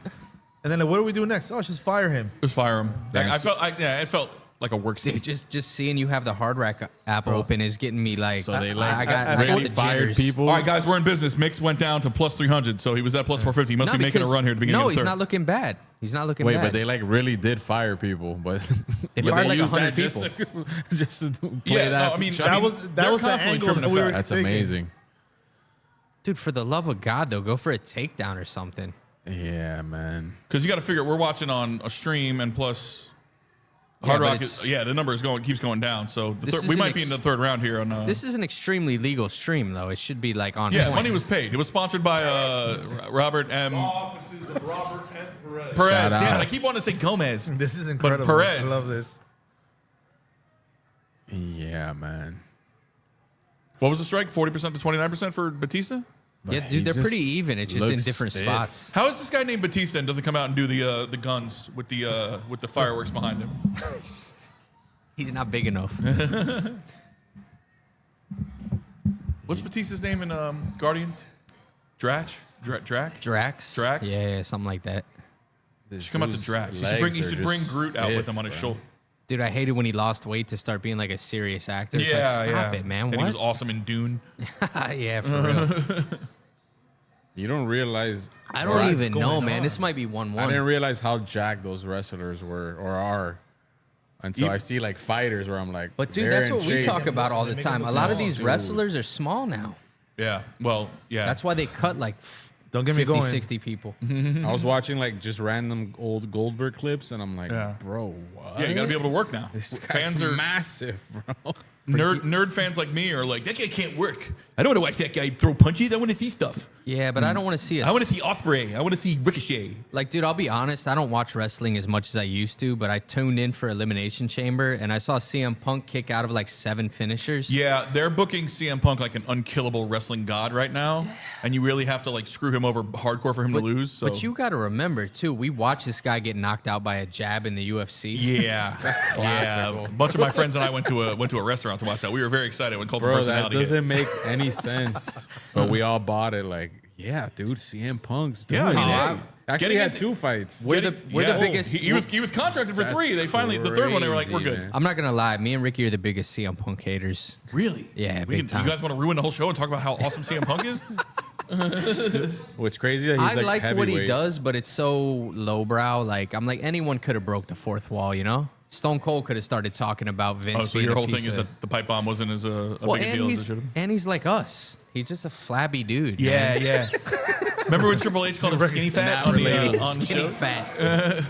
B: and then what do we do next? Oh, let's just fire him.
C: just fire him.
E: Damn.
C: It felt like a work
D: Dude,
C: scene.
D: just seeing you have the Hard Rack app open is getting me like.
E: So they
D: I
E: like
D: got
E: really
D: the
E: fired
D: jitters.
E: people.
C: All right, guys, we're in business. Mix went down to plus 300, so he was at plus 450. He must be making a
D: because-
C: run here at the beginning
D: No,
C: of the
D: he's
C: third.
D: not looking bad. He's not looking
E: Wait,
D: bad.
E: but they like really did fire people, but
D: They
E: but
D: fired like
E: used
D: 100
E: that just
D: people.
E: just to play
C: Yeah,
E: that.
C: no, I mean,
E: shot.
B: That was
C: they're
B: the
C: constantly
B: angle
C: trimming
B: that
C: the
B: we were
C: fat.
E: That's
B: thinking.
E: amazing.
D: Dude, for the love of God, though, go for a takedown or something.
E: Yeah, man.
C: Because you got to figure we're watching on a stream, and plus Hard
D: but
C: Rock
D: it's-
C: is the number keeps going down. So
D: This
C: we
D: is
C: might
D: an
C: be in the third round here. On
D: This is an extremely legal stream, though. It should be like on
C: yeah,
D: point.
C: money was paid. It was sponsored by Robert M.
A: Offices of Robert M. Perez.
C: Perez.
E: Shout out.
C: Damn, I keep wanting to say Gomez.
B: This is incredible.
C: Perez.
B: I love this.
E: Yeah, man.
C: What was the strike? 40% to 29% for Batista.
D: Yeah,
E: He
D: dude, they're
E: just
D: pretty even. It's just in
E: looks
D: different
E: stiff.
D: spots.
C: How is this guy named Batista and doesn't come out and do the guns with the fireworks behind him?
D: He's not big enough.
C: What's Batista's name in Guardians? Drax.
D: Drax?
C: Drax?
D: Yeah, something like that.
C: He should come out to Drax. He should bring Groot out with him on his shoulder.
D: Dude, I hated when he lost weight to start being like a serious actor. It's
C: Yeah,
D: like, stop
C: yeah.
D: it, man.
C: And he
D: What?
C: was awesome in Dune.
D: Yeah, for real.
E: You don't realize.
D: I
E: or
D: don't even
B: going
D: know, man.
B: on?
D: This might be 1-1.
E: I didn't realize how jacked those wrestlers were or are until I see like fighters where I'm like,
D: But dude,
E: they're
D: that's
E: in
D: what we
E: shape.
D: talk about all the
B: make
D: time.
B: them
D: A
B: look
D: lot of
B: small,
D: these
B: dude.
D: wrestlers are small now.
C: Yeah. Well, yeah.
D: That's why they cut like
B: Don't get me
D: 50,
B: going.
D: 60 people.
E: I was watching like just random old Goldberg clips, and I'm like,
C: Yeah.
E: bro, what?
C: yeah, you got to be able to work now.
E: This
C: Fans
E: guy's
C: are
E: massive, bro.
C: nerd fans like me are like, that guy can't work. I don't want to watch that guy throw punches. I want to see stuff.
D: Yeah, but I don't want to see
C: I want to see Osprey. I want to see Ricochet.
D: Like, dude, I'll be honest. I don't watch wrestling as much as I used to, but I tuned in for Elimination Chamber, and I saw CM Punk kick out of like 7 finishers.
C: Yeah, they're booking CM Punk like an unkillable wrestling god right now, and you really have to like screw him over hardcore for him to lose. So.
D: But you got to remember, too, we watched this guy get knocked out by a jab in the UFC.
C: yeah, that's
E: classical.
C: Yeah, a bunch of my friends and I went to a restaurant to watch that. We were very excited when Cult of
E: Bro, that
C: Personality hit.
E: doesn't make any sense. But we all bought it. Like, yeah, dude, CM Punk's doing
C: Yeah, I mean,
E: it.
C: hey,
E: Actually,
C: getting
E: had
C: into-
E: 2 fights.
D: We're the biggest.
C: He was contracted for
E: That's
C: 3. They finally the third one they were like, we're
E: crazy,
C: good.
E: man.
D: I'm not gonna lie. Me and Ricky are the biggest CM Punk haters.
C: Really?
D: Yeah, big time.
C: You guys want to ruin the whole show and talk about how awesome CM Punk is?
E: What's crazy that he's
D: I
E: like
D: like what he
E: heavyweight.
D: does, but it's so lowbrow. Like, I'm like, anyone could have broke the fourth wall, you know? Stone Cold could have started talking about Vince.
C: Oh, so
D: being
C: your
D: a
C: whole
D: piece
C: thing is
D: of-
C: that the pipe bomb wasn't as a
D: well,
C: big a deal as it should have.
D: and he's like us. He's just a flabby dude. man.
C: Yeah. Remember when Triple H called him skinny fat on the
D: Skinny
C: show?
D: fat.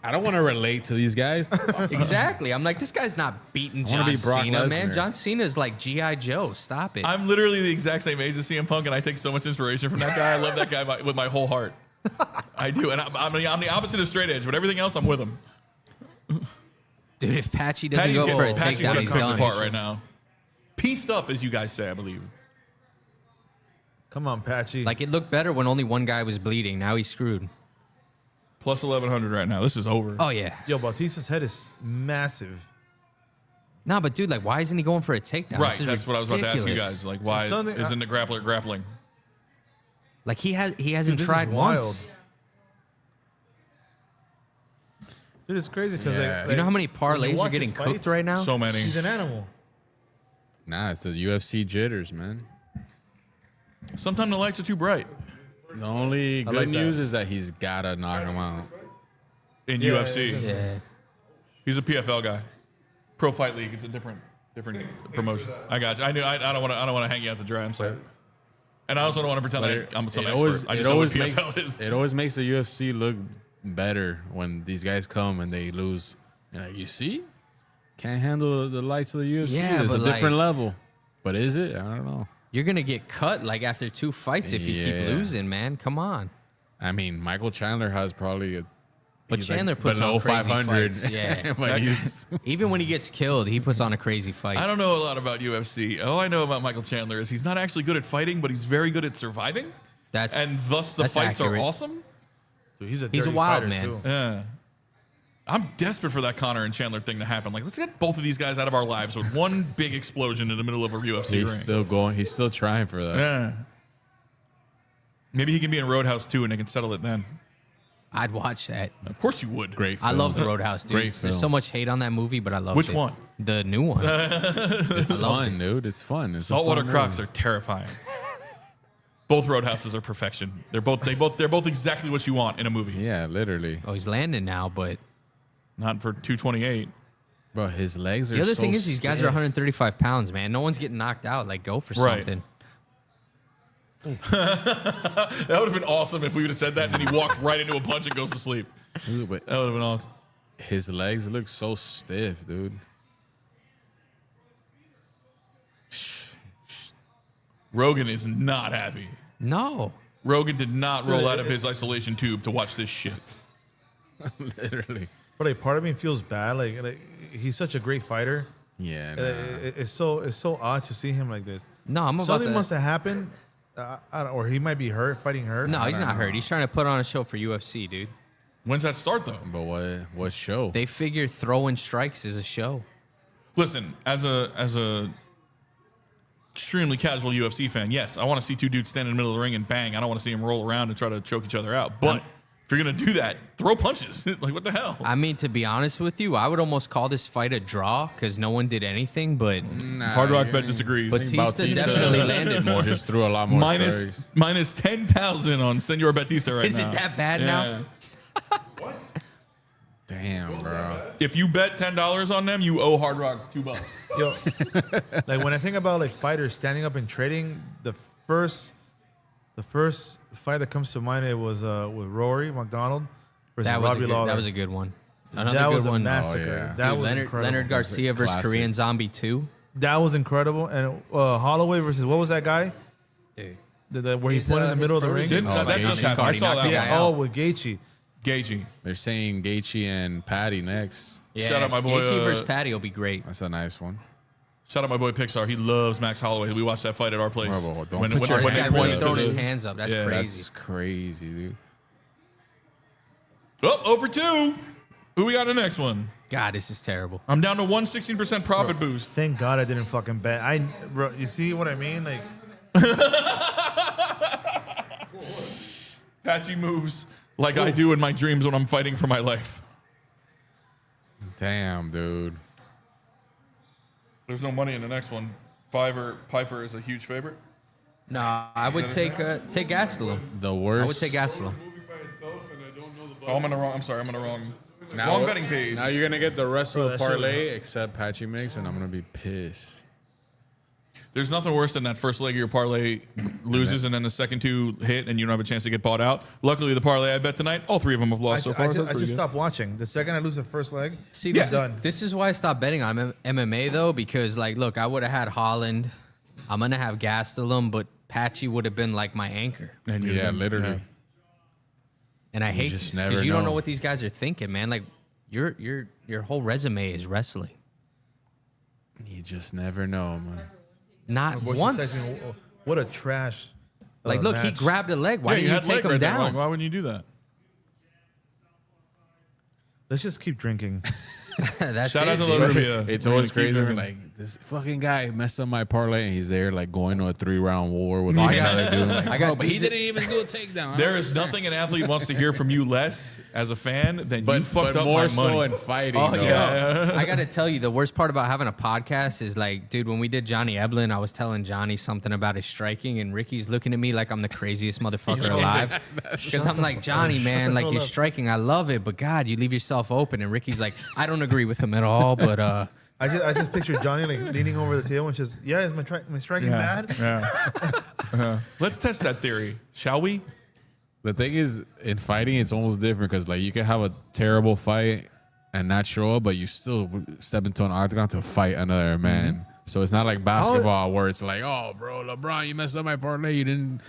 E: I don't want to relate to these guys.
D: Exactly. I'm like, this guy's not beating
E: I wanna
D: John
E: be Brock
D: Cena, man.
E: Lesnar.
D: John Cena's like G.I. Joe. Stop it.
C: I'm literally the exact same age as CM Punk, and I take so much inspiration from that guy. I love that guy with my whole heart. I do, and I'm the opposite of straight edge, but everything else, I'm with him.
D: Dude, if Patchy doesn't
C: Patty's
D: go for a
C: Patty's
D: takedown,
C: gonna
D: he's
C: come
D: done.
C: apart right now. Pieced up, as you guys say, I believe.
B: Come on, Patchy.
D: Like, it looked better when only one guy was bleeding. Now he's screwed.
C: Plus 1100 right now. This is over.
D: Oh, yeah.
B: Yo, Bautista's head is massive.
D: No, but dude, like, why isn't he going for a takedown?
C: right,
D: This is
C: that's what I was about to ask you
D: ridiculous.
C: guys. Like, why
B: something-
C: isn't the grappler grappling?
D: Like, he hasn't
B: Dude, this is
D: tried
B: wild.
D: once.
B: Dude, it's crazy because
E: Yeah.
D: You know how many
B: when you
D: parlays are
B: watch
D: getting
B: his
D: cooked
B: fights,
D: right now?
C: So many.
B: He's an animal.
E: Nah, it's the UFC jitters, man.
C: Sometimes the lights are too bright
E: The only good
B: like that.
E: news is that he's gotta knock him out.
C: in
B: Yeah,
C: UFC.
D: Yeah.
C: He's a PFL guy. Pro Fight League. It's a different promotion. I got you. I don't want to hang you out to dry. I'm sorry. And I also don't want to pretend like I'm some
E: it
C: expert.
E: always,
C: I just
E: it
C: know
E: always
C: what
E: makes
C: PFL is.
E: it always makes the UFC look better when these guys come and they lose. You're like, you see, can't handle the lights of the UFC.
D: Yeah,
E: It's a
D: but
E: different
D: like-
E: level. But is it? I don't know.
D: You're going to get cut, like, after 2 fights if you keep
E: Yeah.
D: losing, man. Come on.
E: I mean, Michael Chandler has probably
D: But
E: He's
D: Chandler
E: like
D: puts
E: below
D: on crazy
E: 500.
D: fights. Yeah.
E: But he's
D: Even when he gets killed, he puts on a crazy fight.
C: I don't know a lot about UFC. All I know about Michael Chandler is he's not actually good at fighting, but he's very good at surviving. And thus the
D: that's
C: fights
D: accurate.
C: are awesome.
B: Dude, he's a
D: He's a
B: dirty
D: wild
B: fighter,
D: man.
B: too.
C: Yeah. I'm desperate for that Conor and Chandler thing to happen. Like, let's get both of these guys out of our lives with one big explosion in the middle of a UFC
E: he's
C: ring.
E: still going. He's still trying for that.
C: Yeah. Maybe he can be in Roadhouse 2 and they can settle it then.
D: I'd watch that.
C: Of course you would.
E: Great.
D: I
E: Film.
D: love the Roadhouse, dude.
E: Great
D: There's so
E: film.
D: much hate on that movie, but I love it.
C: Which one?
D: The new one.
E: It's fun, dude. It's fun. It's a
C: Saltwater
E: fun
C: Crocs
E: movie.
C: are terrifying. Both Roadhouses are perfection. They're both exactly what you want in a movie.
E: Yeah, literally.
D: Oh, he's landing now, but
C: Not for 228.
E: Bro, his legs are
D: the other
E: so
D: thing is these guys are
E: stiff.
D: 135 pounds, man. No one's getting knocked out. Like, go for
C: Right.
D: something.
C: That would have been awesome if we would have said that and then he walks right into a punch and goes to sleep.
E: Dude, but
C: That would have been awesome.
E: his legs look so stiff, dude.
C: Rogan is not happy.
D: No.
C: Rogan did not roll out of his isolation tube to watch this shit.
E: Literally.
B: But like, part of me feels bad. Like he's such a great fighter.
E: Yeah.
B: And
E: Nah.
B: it's so odd to see him like this.
D: No, I'm about
B: Something
D: to.
B: must have happened, I don't, or he might be hurt, fighting hurt.
D: No,
B: I
D: he's
B: don't
D: not
B: know.
D: hurt. He's trying to put on a show for UFC, dude.
C: When's that start though?
E: But what show?
D: They figure throwing strikes is a show.
C: Listen, as a extremely casual UFC fan, yes, I want to see two dudes stand in the middle of the ring and bang. I don't want to see them roll around and try to choke each other out. But if you're gonna do that, throw punches. Like what the hell?
D: I mean, to be honest with you, I would almost call this fight a draw because no one did anything, but
E: Nah,
C: Hard Rock
E: yeah.
C: Bet disagrees.
D: Batista definitely landed more.
E: Just threw a lot more
C: minus
E: strikes.
C: 10,000 on Senor Batista right
D: Is
C: now.
D: it that bad now?
E: Damn, bro.
C: If you bet $10 on them, you owe Hard Rock $2.
B: Yo, like when I think about like fighters standing up and trading, the first fight that comes to mind, it was with Rory McDonald versus
D: That was,
B: Robbie
D: a good,
B: Lawler.
D: that was a good one. Another
B: That
D: good
B: was a
D: one.
B: massacre.
E: Oh, yeah.
B: That
D: Dude,
B: was
D: Leonard,
B: incredible.
D: Leonard Garcia versus
E: classic.
D: Korean Zombie 2.
B: That was incredible. And Holloway versus what was that guy?
D: Dude.
B: Where he put in the middle of the ring?
C: Didn't,
E: Oh,
C: that
E: Gaethje.
C: just happened. I
D: He
C: saw
D: knocked
C: that
D: the guy
C: one.
D: out.
B: Oh, with Gaethje.
C: Gaethje.
E: They're saying Gaethje and Patty next.
D: Yeah.
C: Shout out my boy,
D: Gaethje versus Patty will be great.
E: That's a nice one.
C: Shout out my boy Pixar. He loves Max Holloway. We watched that fight at our place.
E: Bro, don't
C: When-
E: put
C: when-
E: your
D: This
C: when they
D: guy
E: hands
D: really
C: pointed
E: up.
D: throwing
C: to
D: his
C: the-
D: hands up. That's
C: Yeah,
D: crazy.
E: That's crazy, dude.
C: Oh, over 2. Who we got in the next one?
D: God, this is terrible.
C: I'm down to 116% profit boost.
B: Thank God I didn't fucking bet. Bro, you see what I mean? Like,
C: Patchy moves like I do in my dreams when I'm fighting for my life.
E: Damn, dude.
C: There's no money in the next one. Pfeiffer is a huge favorite.
D: No, I would take Gastelum.
E: The worst.
D: I would take Gastelum.
C: Oh, I'm on the wrong. I'm sorry. I'm on the wrong.
E: Now-
C: wrong betting page.
E: Now you're gonna get the rest
B: Bro,
E: of the
B: that shit was-
E: parlay except Patchy Mix, and I'm gonna be pissed.
C: There's nothing worse than that first leg of your parlay loses and then the second 2 hit and you don't have a chance to get bought out. Luckily, the parlay I bet tonight, all 3 of them have lost so far.
B: I
C: so that's
B: just
C: pretty good.
B: stopped watching. The second I lose the first leg,
D: See,
B: it's done.
D: this is why I stopped betting on MMA though, because like, look, I would have had Holland. I'm gonna have Gastelum, but Patchy would have been like my anchor.
C: And you'd
E: Yeah,
C: have been-
E: literally.
C: yeah.
D: And I hate
E: just
D: this
E: never
D: because you don't know
E: know.
D: what these guys are thinking, man. Like your whole resume is wrestling.
E: You just never know, man.
D: Not
B: Voice is
D: once.
B: texting, what a trash.
D: Like, look, he
B: match.
D: grabbed a leg. Why
C: Yeah,
D: didn't you
C: had
D: take
C: leg
D: him
C: right there.
D: down?
C: Why wouldn't you do that?
B: Let's just keep drinking.
D: That's
C: Shout
D: it,
C: out to
D: dude.
C: Olivia.
E: It's
C: We're
E: always
C: gonna keep
E: crazy.
C: drinking.
E: Like this fucking guy messed up my parlay, and he's there like going to a 3-round war with another dude. Like,
D: I got
E: bro, but he
D: dudes that-
E: didn't even do a takedown.
C: There is nothing an athlete wants to hear from you less as a fan than you fucked up
E: more
C: my
E: so
C: money.
E: in fighting.
D: Oh,
E: though.
D: yeah. I got to tell you, the worst part about having a podcast is like, dude, when we did Johnny Eblin, I was telling Johnny something about his striking, and Ricky's looking at me like I'm the craziest motherfucker alive. Because I'm like, Johnny, man, like your striking, I love it, but God, you leave yourself open. And Ricky's like, I don't agree with him at all, but
B: I just pictured Johnny like leaning over the table and just, is my striking bad?
C: Yeah. Let's test that theory, shall we?
E: The thing is, in fighting, it's almost different because like you can have a terrible fight and not show up, but you still step into an octagon to fight another man. So it's not like basketball where it's like, oh, bro, LeBron, you messed up my parlay. You didn't.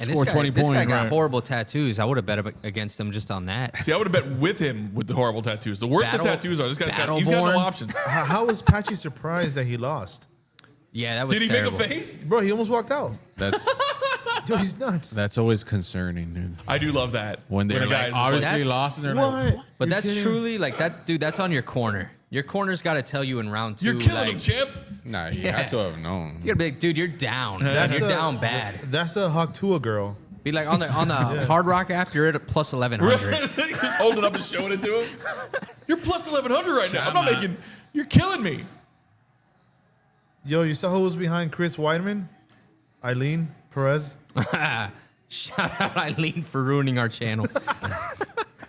D: And
E: Score 20
D: this guy
E: points.
D: got
C: Right.
D: horrible tattoos. I would have bet against him just on that.
C: See, I would have bet with him with the horrible tattoos. The worse the tattoos are, this guy's got, he's got
D: Battleborn.
C: no options.
B: How was Patchy surprised that he lost?
D: Yeah, that was
C: Did he
D: terrible.
C: make a face?
B: Bro, he almost walked out.
E: That's
B: Yo, he's nuts.
E: that's always concerning, dude.
C: I do love that.
E: When they're
C: a guy
E: like,
C: is just
E: obviously
D: That's-
E: lost and they're like,
B: What?
D: But
B: You're
D: that's
B: kidding.
D: truly like that, dude. That's on your corner. Your corner's got to tell you in round 2.
C: You're killing
D: like,
C: him, champ.
E: nah, you
D: Yeah.
E: have to have known.
D: You gotta be like, dude, you're down.
B: That's
D: you're
B: a-
D: down bad.
B: That's a Hawktua girl.
D: Be like on the Hard Rock app, you're at a plus 1100.
C: He's just holding up and showing it to him. You're plus 1100 right now. I'm not making. You're killing me.
B: Yo, you saw who was behind Chris Weidman? Eileen Perez.
D: Shout out Eileen for ruining our channel.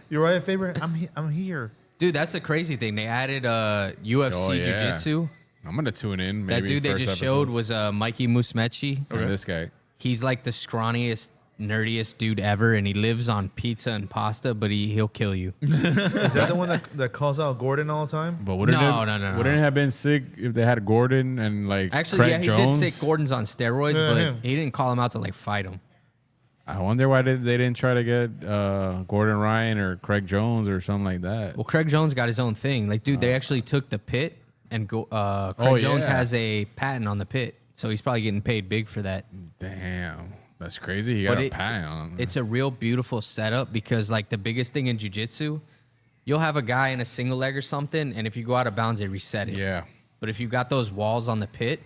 B: You right, favorite? I'm here.
D: Dude, that's the crazy thing. They added UFC
E: Oh, yeah.
D: Jiu-Jitsu.
E: I'm gonna tune in. Maybe
D: That dude they
E: first
D: just
E: episode.
D: showed was Mikey Musumeci.
E: And this guy.
D: He's like the scrawniest, nerdiest dude ever, and he lives on pizza and pasta, but he'll kill you.
B: Is that the one that calls out Gordon all the time?
E: But wouldn't
D: No,
E: it,
D: no.
E: Wouldn't it have been sick if they had Gordon and like
D: Actually,
E: Craig
D: yeah, he
E: Jones?
D: did say Gordon's on steroids,
B: Yeah,
D: but
B: him.
D: he didn't call him out to like fight him.
E: I wonder why they didn't try to get Gordon Ryan or Craig Jones or something like that.
D: Well, Craig Jones got his own thing. Like, dude, they actually took the pit, and Craig Jones
E: yeah.
D: has a patent on the pit, so he's probably getting paid big for that.
E: Damn, that's crazy. He got
D: But
E: a patent on.
D: It's a real beautiful setup because, like, the biggest thing in jiu-jitsu, you'll have a guy in a single leg or something, and if you go out of bounds, they reset it.
E: yeah.
D: But if you got those walls on the pit,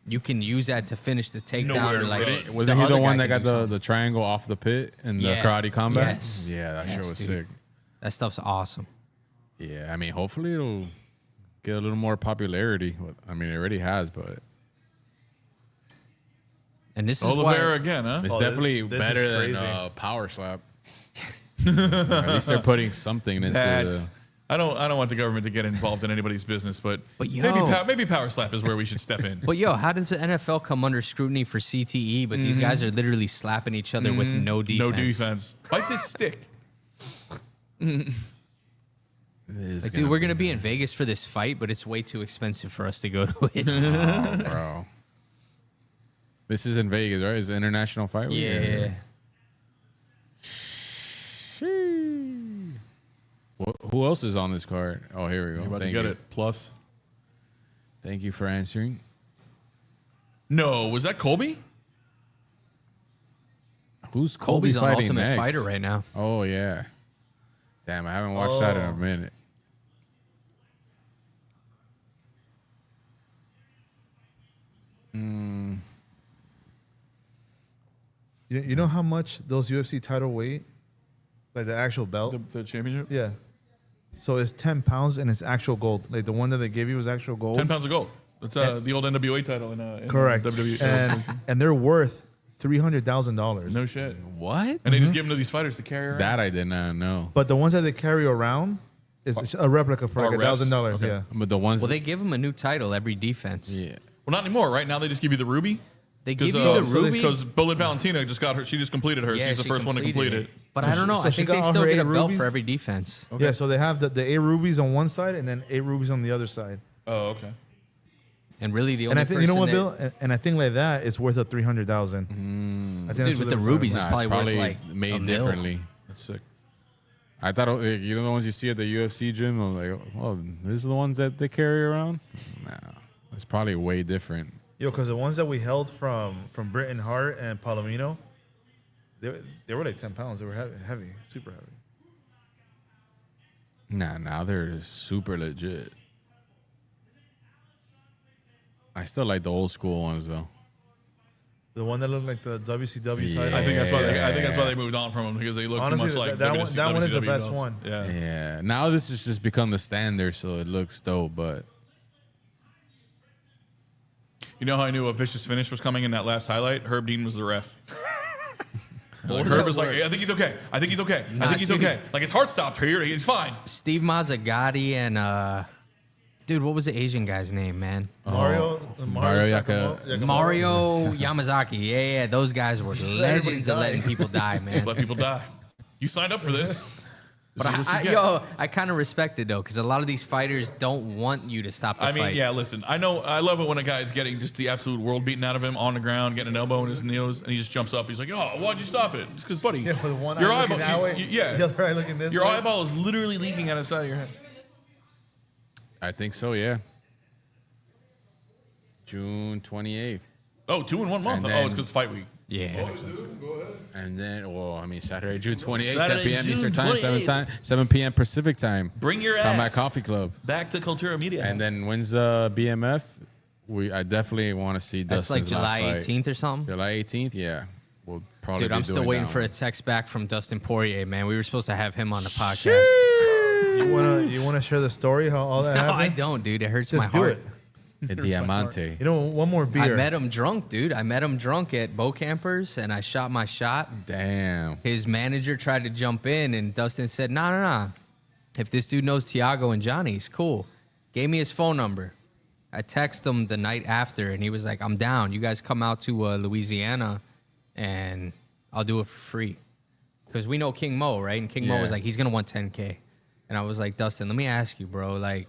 D: you can use that to finish the takedown. Or like,
E: Wasn't he the
D: other
E: one
D: guy
E: that
D: can
E: got
D: do
E: the triangle off the pit in
D: Yeah.
E: the karate combat?
D: Yes.
E: Yeah, that shit
D: Yes,
E: was
D: dude.
E: sick.
D: that stuff's awesome.
E: Yeah, I mean, hopefully it'll get a little more popularity. I mean, it already has, but
D: And this is
C: Oliveira
D: why
C: again, huh?
E: it's
B: Oh,
E: definitely
B: this is
E: better than
B: crazy.
E: power slap. At least they're putting something into
C: That's.
E: the.
C: I don't want the government to get involved in anybody's business, but
D: yo.
C: maybe power slap is where we should step in.
D: But yo, how does the NFL come under scrutiny for CTE? But these guys are literally slapping each other with no defense.
C: No defense. Fight this stick.
D: Like, dude, we're gonna be in Vegas for this fight, but it's way too expensive for us to go to it.
E: Oh, bro. This is in Vegas, right? It's an international fight. week?
D: Yeah.
E: Who else is on this card? Oh, here we go.
C: You're about
E: Thank
C: to get
E: you.
C: it. Plus.
E: Thank you for answering.
C: No, was that Colby?
E: Who's
D: Colby's
E: Colby
D: on
E: fighting
D: Ultimate
E: next?
D: Fighter right now.
E: Oh yeah. Damn, I haven't watched that in a minute.
B: You know how much those UFC title weight? Like the actual belt?
C: The championship?
B: Yeah. So it's 10 pounds and it's actual gold. Like the one that they gave you was actual gold.
C: 10 pounds of gold. That's the old NWA title in
B: Correct.
C: WWE.
B: And they're worth $300,000.
C: No shit.
E: What?
C: And they just give them to these fighters to carry around.
E: That I did not know.
B: But the ones that they carry around is a replica for
C: Are
B: like
C: reps?
B: $1,000.
C: Okay.
B: Yeah.
E: But the ones.
D: Well, they give him a new title every defense.
E: yeah.
C: Well, not anymore. Right now, they just give you the ruby.
D: They give you
C: Because
D: the ruby.
C: because Bullet Valentina just got her. She just completed hers.
D: Yeah,
C: She's the
D: she
C: first one to complete
D: completed
C: it.
D: But I don't know.
B: so
D: I
B: she
D: think
B: got
D: they
B: all
D: still
B: her
D: get a
B: 8
D: belt
B: rubies?
D: for every defense.
B: Yeah. So they have the 8 rubies on one side and then 8 rubies on the other side.
C: Oh, okay.
D: And really, the
B: And
D: only
B: I think, you know what,
D: person
B: Bill? And I think like that it's worth a $300,000. I think
D: Dude,
B: that's
D: with
B: what
D: the
B: they're
D: rubies,
B: talking
D: it's
E: Nah,
D: probably worth like
E: made
D: a mil.
E: differently.
C: That's sick.
E: I thought you know the ones you see at the UFC gym. I'm like, oh, these are the ones that they carry around. Nah, it's probably way different.
B: Yo, because the ones that we held from Britton Hart and Palomino, they were like 10 pounds. They were heavy, super heavy.
E: Nah, now they're super legit. I still like the old school ones though.
B: The one that looked like the WCW
E: Yeah.
B: title.
C: I think that's why.
E: Yeah.
C: I think that's why they moved on from them because they look
B: Honestly,
C: too much like
B: that one-
C: WC
B: that one is the
C: WCW
B: best
C: belts.
B: one.
C: Yeah.
E: Yeah, now this has just become the standard, so it looks dope. But
C: You know how I knew a vicious finish was coming in that last highlight? Herb Dean was the ref. Like, Herb was like, "Hey, I think he's okay. I think he's okay. I
D: Nah,
C: think he's
D: dude.
C: okay. Like his heart stopped here. He's fine."
D: Steve Mazzagatti and dude, what was the Asian guy's name, man?
B: Mario
E: Yaka-
D: Mario Yamazaki. Yeah, those guys were
B: Just let everybody
D: legends at
B: die.
D: letting people die,
C: Just
D: man.
C: let people die. You signed up for this. This
D: But
C: is what you get.
D: I kind of respect it though, because a lot of these fighters don't want you to stop the
C: I mean,
D: fight.
C: yeah, listen, I know, I love it when a guy's getting just the absolute world beaten out of him on the ground, getting an elbow in his nose, and he just jumps up. He's like, oh, why'd you stop it? It's because, buddy,
B: Yeah, with one
C: your
B: eye
C: eyeball,
B: looking that way,
C: yeah,
B: the other eye looking this
C: your
B: way.
C: eyeball is literally leaking out of the side of your head.
E: I think so. Yeah. June 28th,
C: Oh, 2 in 1 month.
E: And
C: Oh, it's
E: then-
C: because it's fight week.
D: Yeah.
E: and then Saturday, June 28th, 10
C: Saturday,
E: p.m.
C: June
E: Eastern time,
C: 28th.
E: 7 p.m. Pacific time.
C: Bring your
E: Combat
C: ass
E: Coffee Club.
C: back to Cultura Media.
E: And then when's BMF? I definitely want to see
D: That's like
E: Dustin's last
D: July
E: fight.
D: 18th or something.
E: July 18th, yeah. We'll probably
D: Dude,
E: be
D: I'm still
E: doing
D: waiting
E: that
D: for a
E: one.
D: text back from Dustin Poirier, man. We were supposed to have him on the podcast.
B: You wanna share the story how all that
D: No,
B: happened?
D: I don't, dude. It hurts my
B: Just do
D: heart.
B: it.
E: The Diamante.
B: You know, one more beer.
D: I met him drunk, dude. I met him drunk at Bow Campers, and I shot my shot.
E: Damn.
D: His manager tried to jump in, and Dustin said, no. If this dude knows Tiago and Johnny, he's cool. Gave me his phone number. I texted him the night after, and he was like, I'm down. You guys come out to Louisiana, and I'll do it for free. Because we know King Mo, right? And King Mo
E: Yeah.
D: was like, he's going to want 10K. And I was like, Dustin, let me ask you, bro. Like,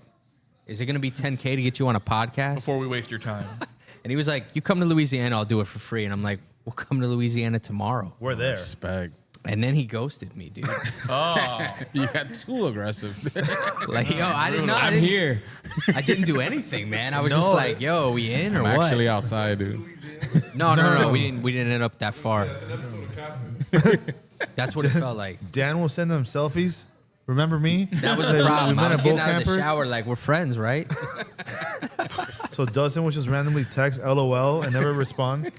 D: is it going to be 10K to get you on a podcast?
C: Before we waste your time.
D: And he was like, you come to Louisiana, I'll do it for free. And I'm like, we'll come to Louisiana tomorrow.
B: We're there.
E: Respect.
D: And then he ghosted me, dude.
E: You got too aggressive.
D: Like, yo, I didn't know.
E: I'm here.
D: I didn't do anything, man. I was
B: No.
D: just like, yo, we in or
E: I'm
D: what?
E: actually outside, dude.
D: No. We didn't end up that far. That's what it felt like.
B: Dan will send them selfies. Remember me?
D: That was the problem.
B: We
D: I
B: met
D: was
B: at
D: getting
B: Bow
D: out of the
B: Campers.
D: shower like we're friends, right?
B: So Dustin would just randomly text LOL and never respond.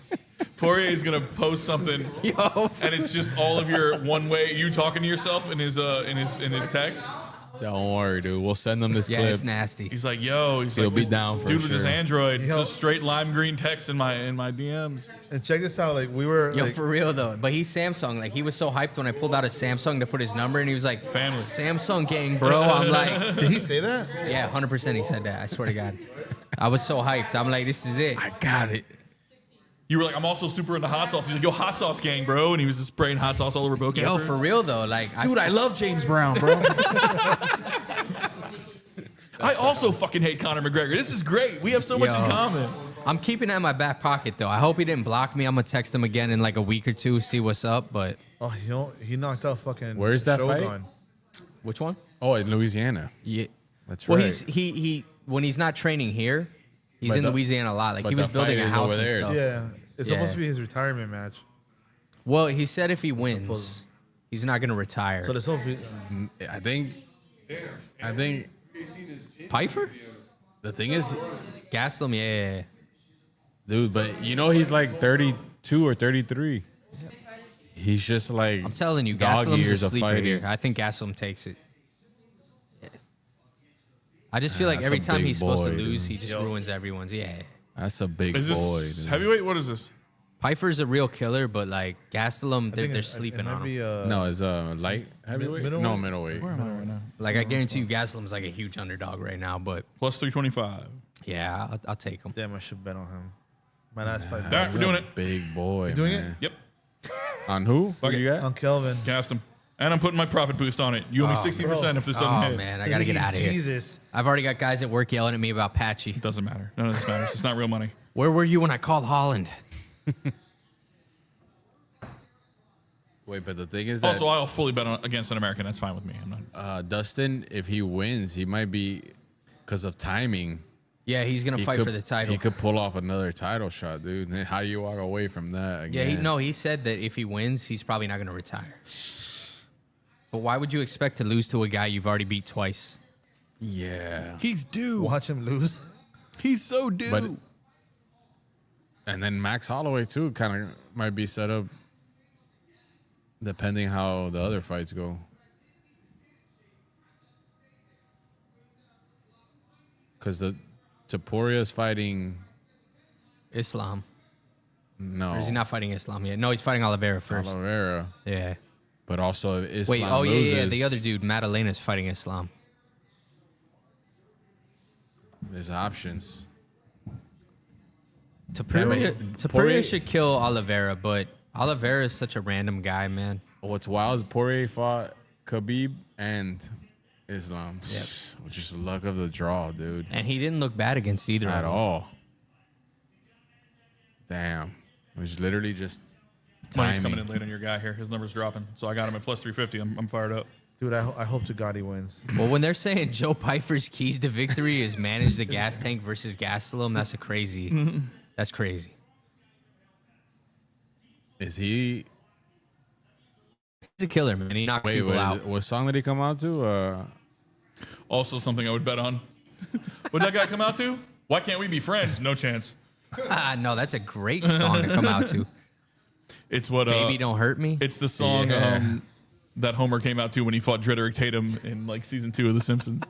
C: Poirier is gonna post something,
D: Yo,
C: and it's just all of your one way, you talking to yourself in his text.
E: Don't worry, dude. We'll send them this
D: yeah,
E: clip.
D: it's nasty.
C: He's like, yo, he's
E: He'll
C: like,
E: be
C: this
E: down for
C: dude with his
E: sure.
C: Android. It's
B: Yo.
C: just straight lime green text in my DMs.
B: And check this out. Like we were.
D: Yo,
B: like,
D: for real though. But he's Samsung. Like he was so hyped when I pulled out a Samsung to put his number, and he was like,
C: Family.
D: Samsung gang, bro. I'm like,
B: did he say that?
D: yeah, 100%. He said that. I swear to God. I was so hyped. I'm like, this is it.
E: I got it.
C: You were like, I'm also super into hot sauce. He's like, yo, hot sauce gang, bro. And he was just spraying hot sauce all over Bow
D: Yo,
C: Campers.
D: for real though. Like,
G: Dude, I love James Brown, bro.
C: I also fucking hate Conor McGregor. This is great. We have so much in
D: Yo.
C: common.
D: I'm keeping it in my back pocket though. I hope he didn't block me. I'm gonna text him again in like a week or two, see what's up. But
B: Oh, he knocked out fucking.
E: Where's that fight?
B: Shogun.
D: which one?
E: Oh, in Louisiana.
D: Yeah.
E: That's
D: Well,
E: right.
D: he when he's not training here, he's
E: But
D: in
E: the-
D: Louisiana a lot. Like
E: but
D: he was
E: the
D: building
E: fight
D: a
E: is
D: house
E: over
D: and
E: there.
D: stuff.
B: Yeah, it's
D: Yeah.
B: supposed to be his retirement match.
D: Well, he said if he wins,
B: Supposed-
D: he's not gonna retire.
B: So this will be.
E: I think
D: Pfeiffer?
E: the thing is,
D: Gaslam, yeah.
E: dude, but you know he's like 32 or 33. He's just like
D: I'm telling you,
E: dog
D: Gaslam's
E: years
D: a
E: of
D: sleeper
E: fighting.
D: here. I think Gaslam takes it. Yeah. I just feel like
E: That's
D: every
E: a
D: time
E: big
D: he's supposed to
E: boy,
D: lose,
E: dude.
D: he just ruins everyone's. Yeah.
E: That's a big
C: Is
E: boy.
C: this
E: dude.
C: heavyweight? What is this?
D: Pfeiffer's a real killer, but like Gaslam, they're
B: it
D: sleeping
B: might
D: on him.
B: be,
E: No, it's light heavyweight.
B: middleweight?
E: No, middleweight.
D: Like I guarantee you, Gaslam's like a huge underdog right now. But
C: Plus 325.
D: yeah, I'll take him.
B: Damn, I should bet on him. My last fight.
C: All right, we're doing it.
E: Big boy.
B: doing it?
E: man.
C: Yep.
E: On who?
C: Fuck
E: Who
C: it.
E: you got?
B: On Kelvin.
C: Cast him. And I'm putting my profit boost on it. You owe me
D: Oh,
C: 60% if this doesn't
D: Oh
C: hit.
D: man, I gotta get out of here.
B: Jesus.
D: I've already got guys at work yelling at me about Patchy.
C: Doesn't matter. None of this matters. It's not real money.
D: Where were you when I called Holland?
E: Wait, but the thing is that
C: Also, I'll fully bet against an American. That's fine with me. I'm not.
E: Dustin, if he wins, he might be because of timing.
D: Yeah, he's gonna
E: He
D: fight
E: could,
D: for the title.
E: He could pull off another title shot, dude. And how do you walk away from that
D: Yeah,
E: again?
D: he said that if he wins, he's probably not gonna retire. But why would you expect to lose to a guy you've already beat twice?
E: Yeah.
C: He's due.
B: Watch him lose.
C: He's so due.
E: But and then Max Holloway too kind of might be set up depending how the other fights go. Because the Taporia's fighting
D: Islam.
E: no
D: Or is he not fighting Islam yet? No, he's fighting Oliveira first.
E: Oliveira,
D: Yeah.
E: but also if
D: Wait,
E: Islam loses,
D: yeah. The other dude, Madalena's fighting Islam.
E: there's options.
D: Tapuria
E: Poirier-
D: should kill Oliveira, but Oliveira is such a random guy, man.
E: What's wild is Poirier fought Khabib and Islam. Which is luck of the draw, dude.
D: And he didn't look bad against either
E: At
D: of them.
E: all. Damn. It was literally just
H: Money's
E: timing.
H: coming in late on your guy here. His number's dropping. So I got him at plus 350. I'm fired up.
B: Dude, I hope to God he wins.
D: Well, when they're saying Joe Pyfer's keys to victory is manage the gas tank versus Gastelum, that's that's crazy.
E: Is he...
D: He's a killer, man. He knocks people out.
E: What song did he come out to?
H: Also something I would bet on. What'd that guy come out to? Why can't we be friends? No chance.
D: No, that's a great song to come out to.
H: It's what
D: Baby Don't Hurt Me.
H: It's the song that Homer came out to when he fought Drederick Tatum in like season 2 of The Simpsons.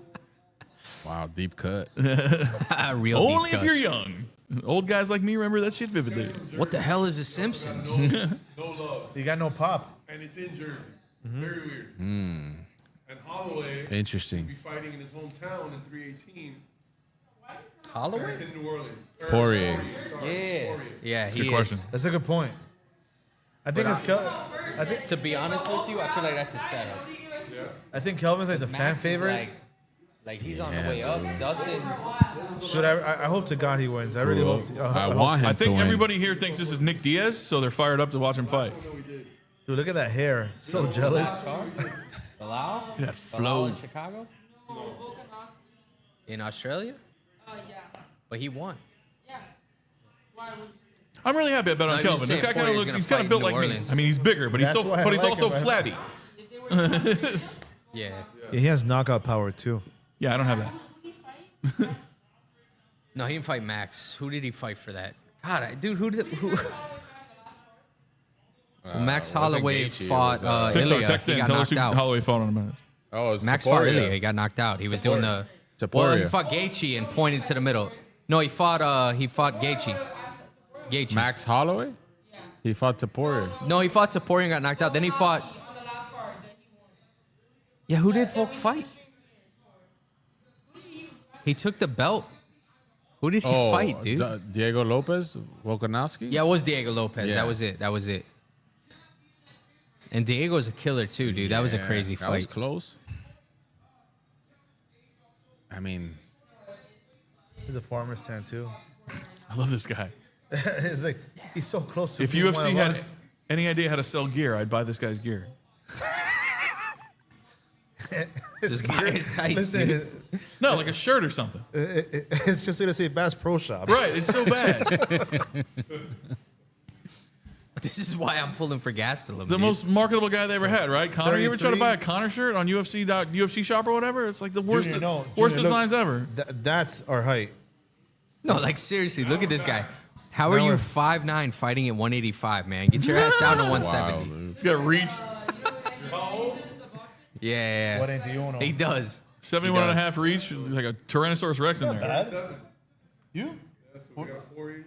E: Wow, deep cut.
D: Real
H: Only
D: deep
H: if you're
D: cuts.
H: young. Old guys like me remember that shit vividly.
D: What the hell is The Simpsons?
A: No love.
B: You got no pop.
A: And it's in Jersey. Very weird. And Holloway
E: Interesting.
A: will be fighting in his hometown in 318.
D: Holloway?
A: It's in New Orleans.
E: Poirier.
D: Yeah. Yeah, he
H: Good question.
D: is.
B: That's a good point. I think
D: To be honest with you, I feel like that's a setup.
B: I think Kelvin's like the fan
D: Max is
B: favorite.
D: like he's on the way up. Dustin.
B: Dude, I hope to God he wins. I really hope.
E: I want him
H: I
E: to
H: think
E: win.
H: everybody here thinks this is Nick Diaz, so they're fired up to watch him fight.
B: Dude, look at that hair. So jealous.
D: Bilal?
H: That
D: Bilal
H: flow.
D: in Chicago?
F: No, Volkanovski.
D: In Australia?
F: Yeah.
D: But he won.
F: Yeah. Why would you?
H: I'm really happy I bet on
D: No, you're
H: Kelvin.
D: saying
H: This guy kind of
D: Poirier's
H: looks,
D: gonna
H: he's kind
D: fight
H: of built
D: in
H: like
D: New
H: me.
D: Orleans.
H: I mean, he's bigger, but he's
B: That's why I
H: he's
B: like
H: also
B: him, man.
H: flabby.
F: If they were
D: Yeah.
B: Yeah, he has knockout power too.
H: Yeah, I don't have that.
D: No, he didn't fight Max. Who did he fight for that? God, dude, who? Well, Max
E: wasn't
D: Holloway
E: Gaethje, it
D: fought
E: was,
H: Pixar,
D: Ilya.
H: text
D: He
H: in.
D: got
H: Tell us
D: knocked
H: who
D: out.
H: Holloway fought on a minute.
E: Oh, it's
D: Max fought
E: Taporia.
D: Ilya. He got knocked out. He was doing the.
E: Taporia.
D: Well, he fought Gaethje and pointed to the middle. No, he fought Gaethje. Gaethje.
E: Max Holloway? He fought Taporia.
D: No, he fought Taporia and got knocked out. Then he fought.
F: on the last card, then he won.
D: Yeah, who did Volk fight? He took the belt. Who did he fight, dude?
E: Diego Lopez? Volkanovski?
D: Yeah, it was Diego Lopez.
E: Yeah.
D: That was it. And Diego's a killer too, dude. That was a
E: Yeah,
D: crazy
E: That was
D: fight.
E: close. I mean,
B: He's a farmer's tan too.
H: I love this guy.
B: It's like he's so close to
H: If
B: being one
H: UFC
B: of
H: had
B: us.
H: any idea how to sell gear, I'd buy this guy's gear.
D: Just buy his tights,
B: Listen,
D: dude.
H: No, like a shirt or something.
B: it's just gonna say Bass Pro Shop.
H: Right, it's so bad.
D: This is why I'm pulling for Gastelum.
H: The
D: dude.
H: most marketable guy they ever had, right? Connor, you ever try to
B: 33?
H: buy a Connor shirt on UFC shop or whatever? It's like the worst,
B: Junior, no.
H: worst
B: Junior, look.
H: designs ever.
B: That's our height.
D: No, like seriously, look at this guy. How are
B: No,
D: you
B: we're-
D: 5'9" fighting at 185, man? Get your ass down to 170.
E: wow, dude.
H: He's got reach,
D: Yeah,
B: What ain't the uno?
D: he does.
H: 71 and a half reach, like a Tyrannosaurus Rex in there.
B: You?
A: Yeah, so we got 4 each.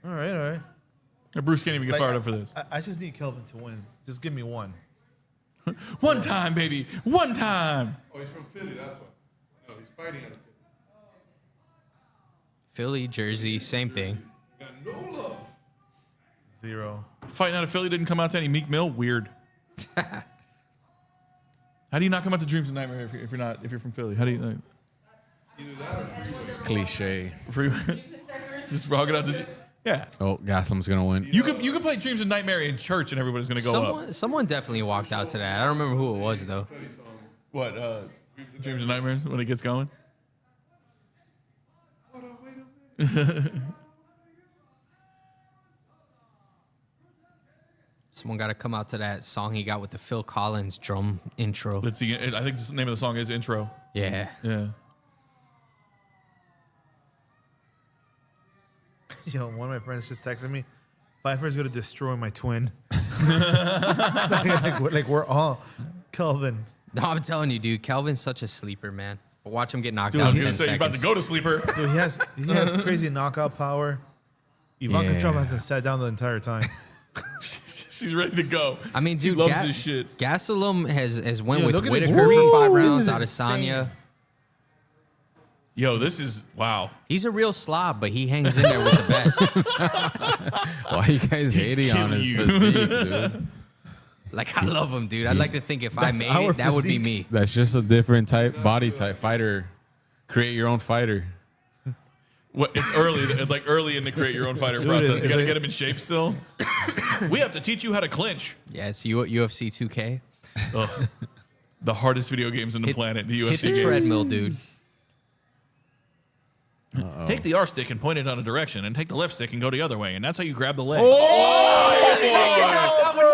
B: All right.
H: Bruce can't even get fired up for this.
B: I just need Kelvin to win. Just give me one.
H: One time, baby. One time.
A: Oh, he's from Philly, that's why. No, he's fighting out of
D: Philly,
A: Philly.
D: Jersey, same thing.
A: Got no love.
B: 0.
H: Fighting out of Philly didn't come out to any Meek Mill. Weird. How do you not come out to Dreams and Nightmare if you're from Philly? How do you
A: Either that or freeway.
E: Cliche.
H: just rock it out to yeah?
E: Oh, Gaslam's going to win.
H: You could play Dreams and Nightmare in church and everybody's gonna go up.
D: Someone definitely walked out to that. I don't remember who it was though.
H: What? Dreams and Nightmares when it gets going.
A: Hold on, wait a minute.
D: Someone got to come out to that song he got with the Phil Collins drum intro.
H: Let's see. I think the name of the song is Intro.
D: Yeah.
H: Yeah.
B: Yo, one of my friends just texted me. Pfeiffer's gonna destroy my twin. like we're all Kelvin.
D: No, I'm telling you, dude. Calvin's such a sleeper, man. But watch him get knocked
B: Dude,
D: out in
H: You
D: 10
H: say you're about to
D: seconds.
H: go to sleeper.
B: Dude, he has crazy knockout power. Ivanka
E: Yeah.
B: Trump hasn't sat down the entire time.
H: She's ready to go.
D: I mean,
H: She
D: dude,
H: loves this shit.
D: Gastelum has went
B: Yeah,
D: with
B: look at this.
D: Whitaker
B: Woo!
D: for 5
B: This
D: rounds,
B: is
D: Adesanya.
H: Yo, this is wow.
D: He's a real slob, but he hangs in there with the best.
E: Why are you guys hating on
H: kill
E: his
H: you.
E: physique, dude?
D: Like, I love him, dude. I'd like to think if I
B: That's
D: made
B: our
D: it, that would be
B: physique.
D: me.
E: That's just a different type, body type fighter. Create your own fighter.
H: What, it's early. It's like early in the create your own fighter process. You got to get him in shape still. We have to teach you how to clinch.
D: Yeah, it's UFC 2K.
H: Ugh. The hardest video games on the planet. The UFC
D: Hit the
H: games.
D: treadmill, dude.
H: Take the R stick and point it on a direction, and take the left stick and go the other way, and that's how you grab the leg.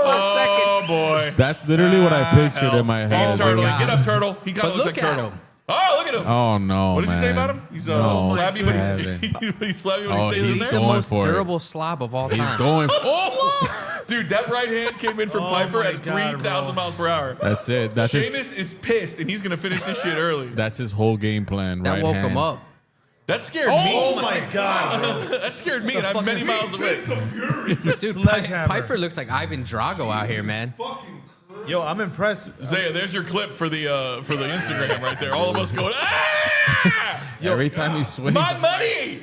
H: Oh boy!
E: That's literally what I pictured in my
H: He's
E: head.
H: turtle.
D: God.
H: Get up, turtle. He kind
D: But
H: of looks
D: look
H: like
D: at
H: turtle.
D: him.
H: Oh, look at him.
E: Oh no,
H: What did you say
E: man.
H: about him? He's
E: No,
H: flabby when
E: Kevin.
H: he's flabby when he
E: Oh,
H: stays in
E: he's
D: He's
H: there.
D: the
E: going
D: most
E: for it.
D: durable slob of all
E: He's
D: time.
E: going.
H: Oh, dude, that right hand came in from Piper
B: my
H: at
B: God,
H: 3,000 miles per hour.
E: That's it. That's his,
H: Sheamus is pissed, and he's gonna finish this shit early.
E: that's his whole game plan.
D: That
E: right
D: woke
E: hand.
D: him up.
H: That scared me.
B: Oh my God, bro.
H: That scared me, and I'm many miles away.
D: Dude,
B: Sledgehammer.
D: Piper looks like Ivan Drago out here, man.
B: Yo, I'm impressed.
H: Zaya, there's your clip for the Instagram right there. All of us going, ah!
E: Every time he swings.
H: My money!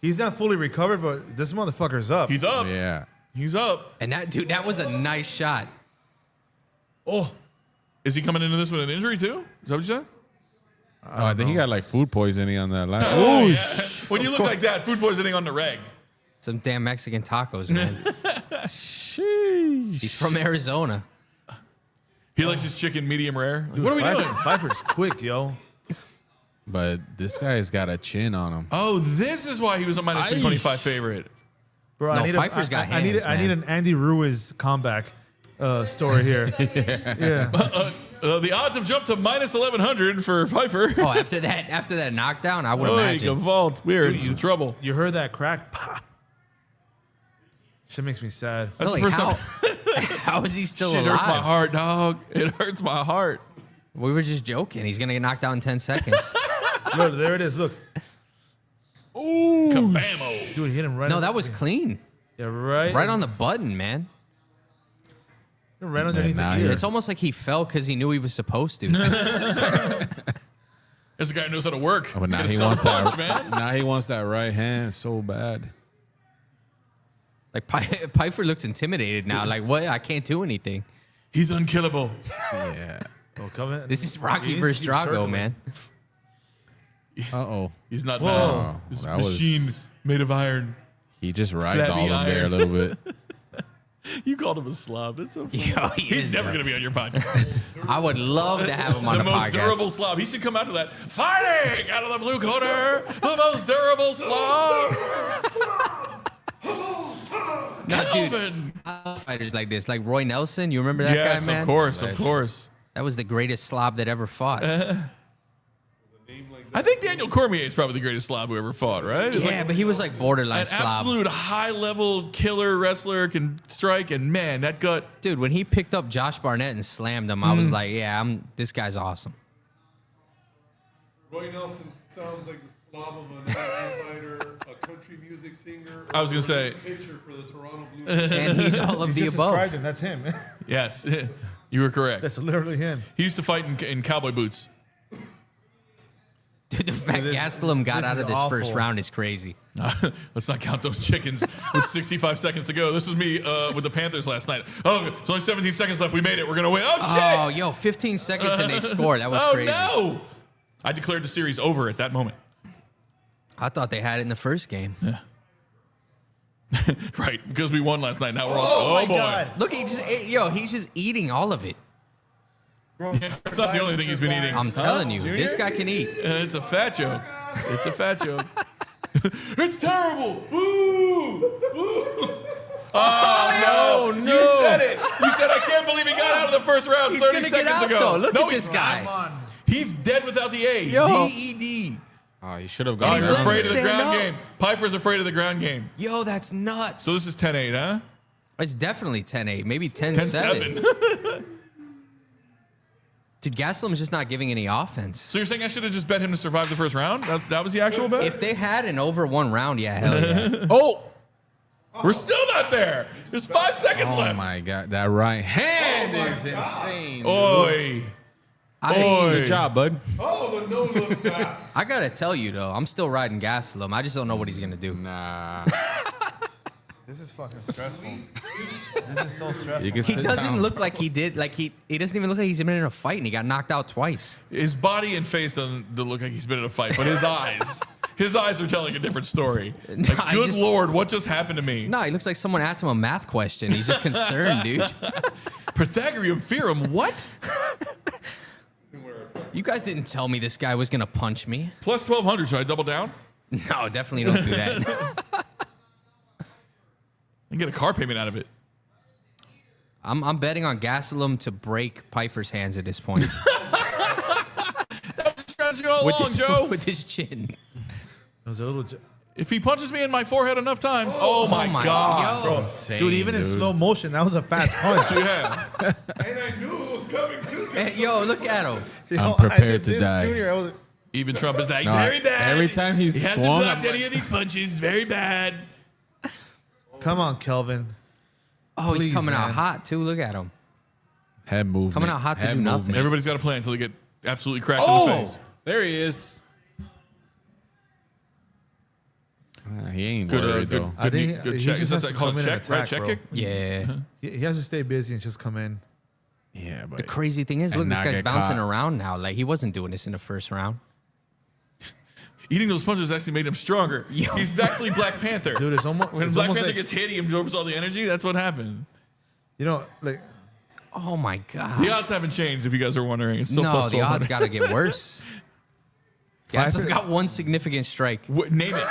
B: He's not fully recovered, but this motherfucker's up.
H: He's up.
E: Yeah.
H: He's up.
D: And that was a nice shot.
H: Oh. Is he coming into this with an injury too? Is that what you said?
E: Oh, I think he got like food poisoning on that last.
H: Oh, yeah. When you look like that, food poisoning on the reg.
D: Some damn Mexican tacos, man.
E: Sheesh.
D: He's from Arizona.
H: He likes his chicken medium rare. Like, what are we doing?
B: Pfeiffer's quick, yo.
E: But this guy's got a chin on him.
H: Oh, this is why he was a minus 325 favorite.
B: Bro,
D: No, Pfeiffer's got
B: I need
D: hands,
B: I need
D: man.
B: an Andy Ruiz comeback story here. Yeah.
H: The odds have jumped to minus 1,100 for Piper.
D: Oh, after that knockdown, I would imagine.
H: Vault. We're in some trouble.
B: You heard that crack? Pah. Shit makes me sad.
H: That's
D: Like,
H: the first time.
D: how is he still
H: Shit
D: alive?
H: hurts my heart, dog. It hurts my heart.
D: We were just joking. He's gonna get knocked out in 10 seconds.
B: Look, there it is. Look.
H: Ooh. Kabamo.
B: Dude, he hit him right
D: No,
B: on-
D: that was clean.
B: Yeah, right.
D: Right on the button, man.
B: Right underneath
E: now
B: the
E: you're-
B: ear.
D: It's almost like he fell because he knew he was supposed to.
H: This guy knows how to work.
E: But now
H: Gotta
E: he
H: sell
E: wants
H: punch,
E: that.
H: man.
E: Now he wants that right hand so bad.
D: Like Piper looks intimidated now. Like, what? I can't do anything.
H: He's unkillable.
E: Yeah.
B: Oh, come in.
D: This is
B: He
D: Rocky
B: needs
D: versus
B: to keep
D: Drago,
B: circling.
D: man.
E: Uh-oh.
H: He's not
B: Whoa.
H: now. This
E: That was-
H: machine made of iron.
E: He just ragdolled
H: Flabby
E: him there a
H: iron.
E: little bit.
H: You called him a slob. That's so funny.
D: Yo, he
H: He's
D: is,
H: never
D: bro.
H: going to be on your podcast.
D: I would love to have him on
H: The
D: the
H: most
D: podcast.
H: durable slob. He should come out to that. Fighting out of the blue corner. The most durable slob.
D: No, dude,
H: Calvin.
D: I love fighters like this, like Roy Nelson. You remember that
H: Yes,
D: guy, man?
H: of course, of course.
D: That was the greatest slob that ever fought.
H: I think Daniel Cormier is probably the greatest slob who ever fought, right? It's
D: Yeah,
H: like
D: but he was like borderline
H: an
D: slob.
H: absolute high-level killer wrestler, can strike, and man, that gut.
D: Dude, when he picked up Josh Barnett and slammed him, I was like, yeah, this guy's awesome.
A: Roy Nelson sounds like the slob of an MMA fighter, a country music singer.
H: I was gonna say-
A: a pitcher for the Toronto Blue Jays.
D: And he's all of
B: You
D: the
B: just
D: above.
B: described him. That's him.
H: Yes, you were correct.
B: That's literally him.
H: He used to fight in cowboy boots.
D: Dude, the fact
B: This-
D: Gastelum got
B: this
D: out
B: is
D: of this first
B: awful.
D: round is crazy.
H: Let's not count those chickens with 65 seconds to go. This was me with the Panthers last night. Oh, it's only 17 seconds left. We made it. We're going to win. Oh, shit.
D: Oh, yo, 15 seconds and they scored. That was
H: Oh,
D: crazy.
H: no. I declared the series over at that moment.
D: I thought they had it in the first game.
H: Right, because we won last night. Now we're all,
B: my
H: boy.
B: God.
D: Look, he's just eating all of it.
H: It's not the only thing he's been eating.
D: I'm telling you, this guy can eat.
H: It's a fat joke. It's a fat joke. It's terrible. Boo! Boo! Oh, no. You said it. You said, I can't believe he got out of the first round
D: He's
H: 30
D: gonna
H: seconds
D: get out,
H: ago.
D: though. Look
H: no,
D: at this
H: he's
D: guy.
H: He's dead without the A.
D: Yo.
H: D-E-D.
E: Oh, he should have
H: Oh,
E: gone.
H: he's
D: letting
H: afraid
D: him
H: of the
D: stand
H: ground
D: up.
H: game. Piper's afraid of the ground game.
D: Yo, that's nuts.
H: So this is 10-8, huh?
D: It's definitely 10-8, maybe 10-7.
H: 10-7.
D: Dude, Gastelum's just not giving any offense.
H: So you're saying I should have just bet him to survive the first round? That was the actual bet?
D: If they had an over one round, yeah, hell yeah.
H: Oh! We're still not there. There's 5 seconds
E: Oh
H: left.
E: my God, that right hand is insane.
H: Oi.
D: I mean,
E: Good job, bud.
A: Oh, the no look tap.
D: I gotta tell you though, I'm still riding Gastelum. I just don't know what he's gonna do.
E: Nah.
B: This is fucking stressful. This is so stressful.
E: You can
D: He
E: sit
D: doesn't
E: down.
D: look like he did. Like he doesn't even look like he's been in a fight and he got knocked out twice.
H: His body and face doesn't look like he's been in a fight, but his eyes are telling a different story. Like,
D: Nah,
H: good Lord, what just happened to me?
D: No, he looks like someone asked him a math question. He's just concerned, dude.
H: Pythagorean theorem, what?
D: You guys didn't tell me this guy was gonna punch me.
H: Plus 1,200, should I double down?
D: No, definitely don't do that.
H: And get a car payment out of it.
D: I'm betting on Gastelum to break Pfeiffer's hands at this point.
H: Strategy all along, Joe.
D: With his chin.
B: It was a little.
H: If he punches me in my forehead enough times, oh my God.
D: Yo.
E: Insane,
B: Dude, even in slow motion, that was a fast punch.
H: Yeah.
A: And I knew it was coming too.
D: Hey, yo, look at him.
E: I'm prepared
B: I did
E: to
B: this,
E: die.
B: Junior, I was,
H: Even Trump is like,
E: No,
H: very bad.
E: every time he's
H: he hasn't
E: swung,
H: blocked
E: I'm
H: any of these punches. Very bad.
B: come on, Kelvin.
D: Oh, he's
B: Please,
D: coming out
B: man.
D: hot too. Look at him.
E: Head movement.
D: Coming out hot to
E: Head
D: do nothing.
E: movement.
H: Everybody's got a plan until they get absolutely cracked in
D: Oh!
H: the face.
E: There he is. He ain't
H: Good,
E: worried
H: good,
E: though.
B: I think
H: good
B: he
H: check.
B: just
H: Is that
B: has to
H: called
B: come
H: a
B: in and
H: check? Right,
B: attack,
H: check
B: bro.
H: kick?
D: Yeah.
B: He has to stay busy and just come in.
E: Yeah, but
D: The crazy thing is,
E: And
D: look, this
E: not
D: guy's
E: get
D: bouncing
E: caught.
D: around now. Like he wasn't doing this in the first round.
H: Eating those punches actually made him stronger.
D: Yo.
H: He's actually Black Panther.
B: Dude, it's almost,
H: When
B: it's
H: Black
B: almost
H: Panther
B: like,
H: gets hit, he absorbs all the energy. That's what happened.
B: you know, like,
D: Oh my god.
H: The odds haven't changed, if you guys are wondering. It's still
D: No,
H: plus
D: the odds
H: 1,200.
D: got to get worse. Gastelum got one significant strike.
H: Name it.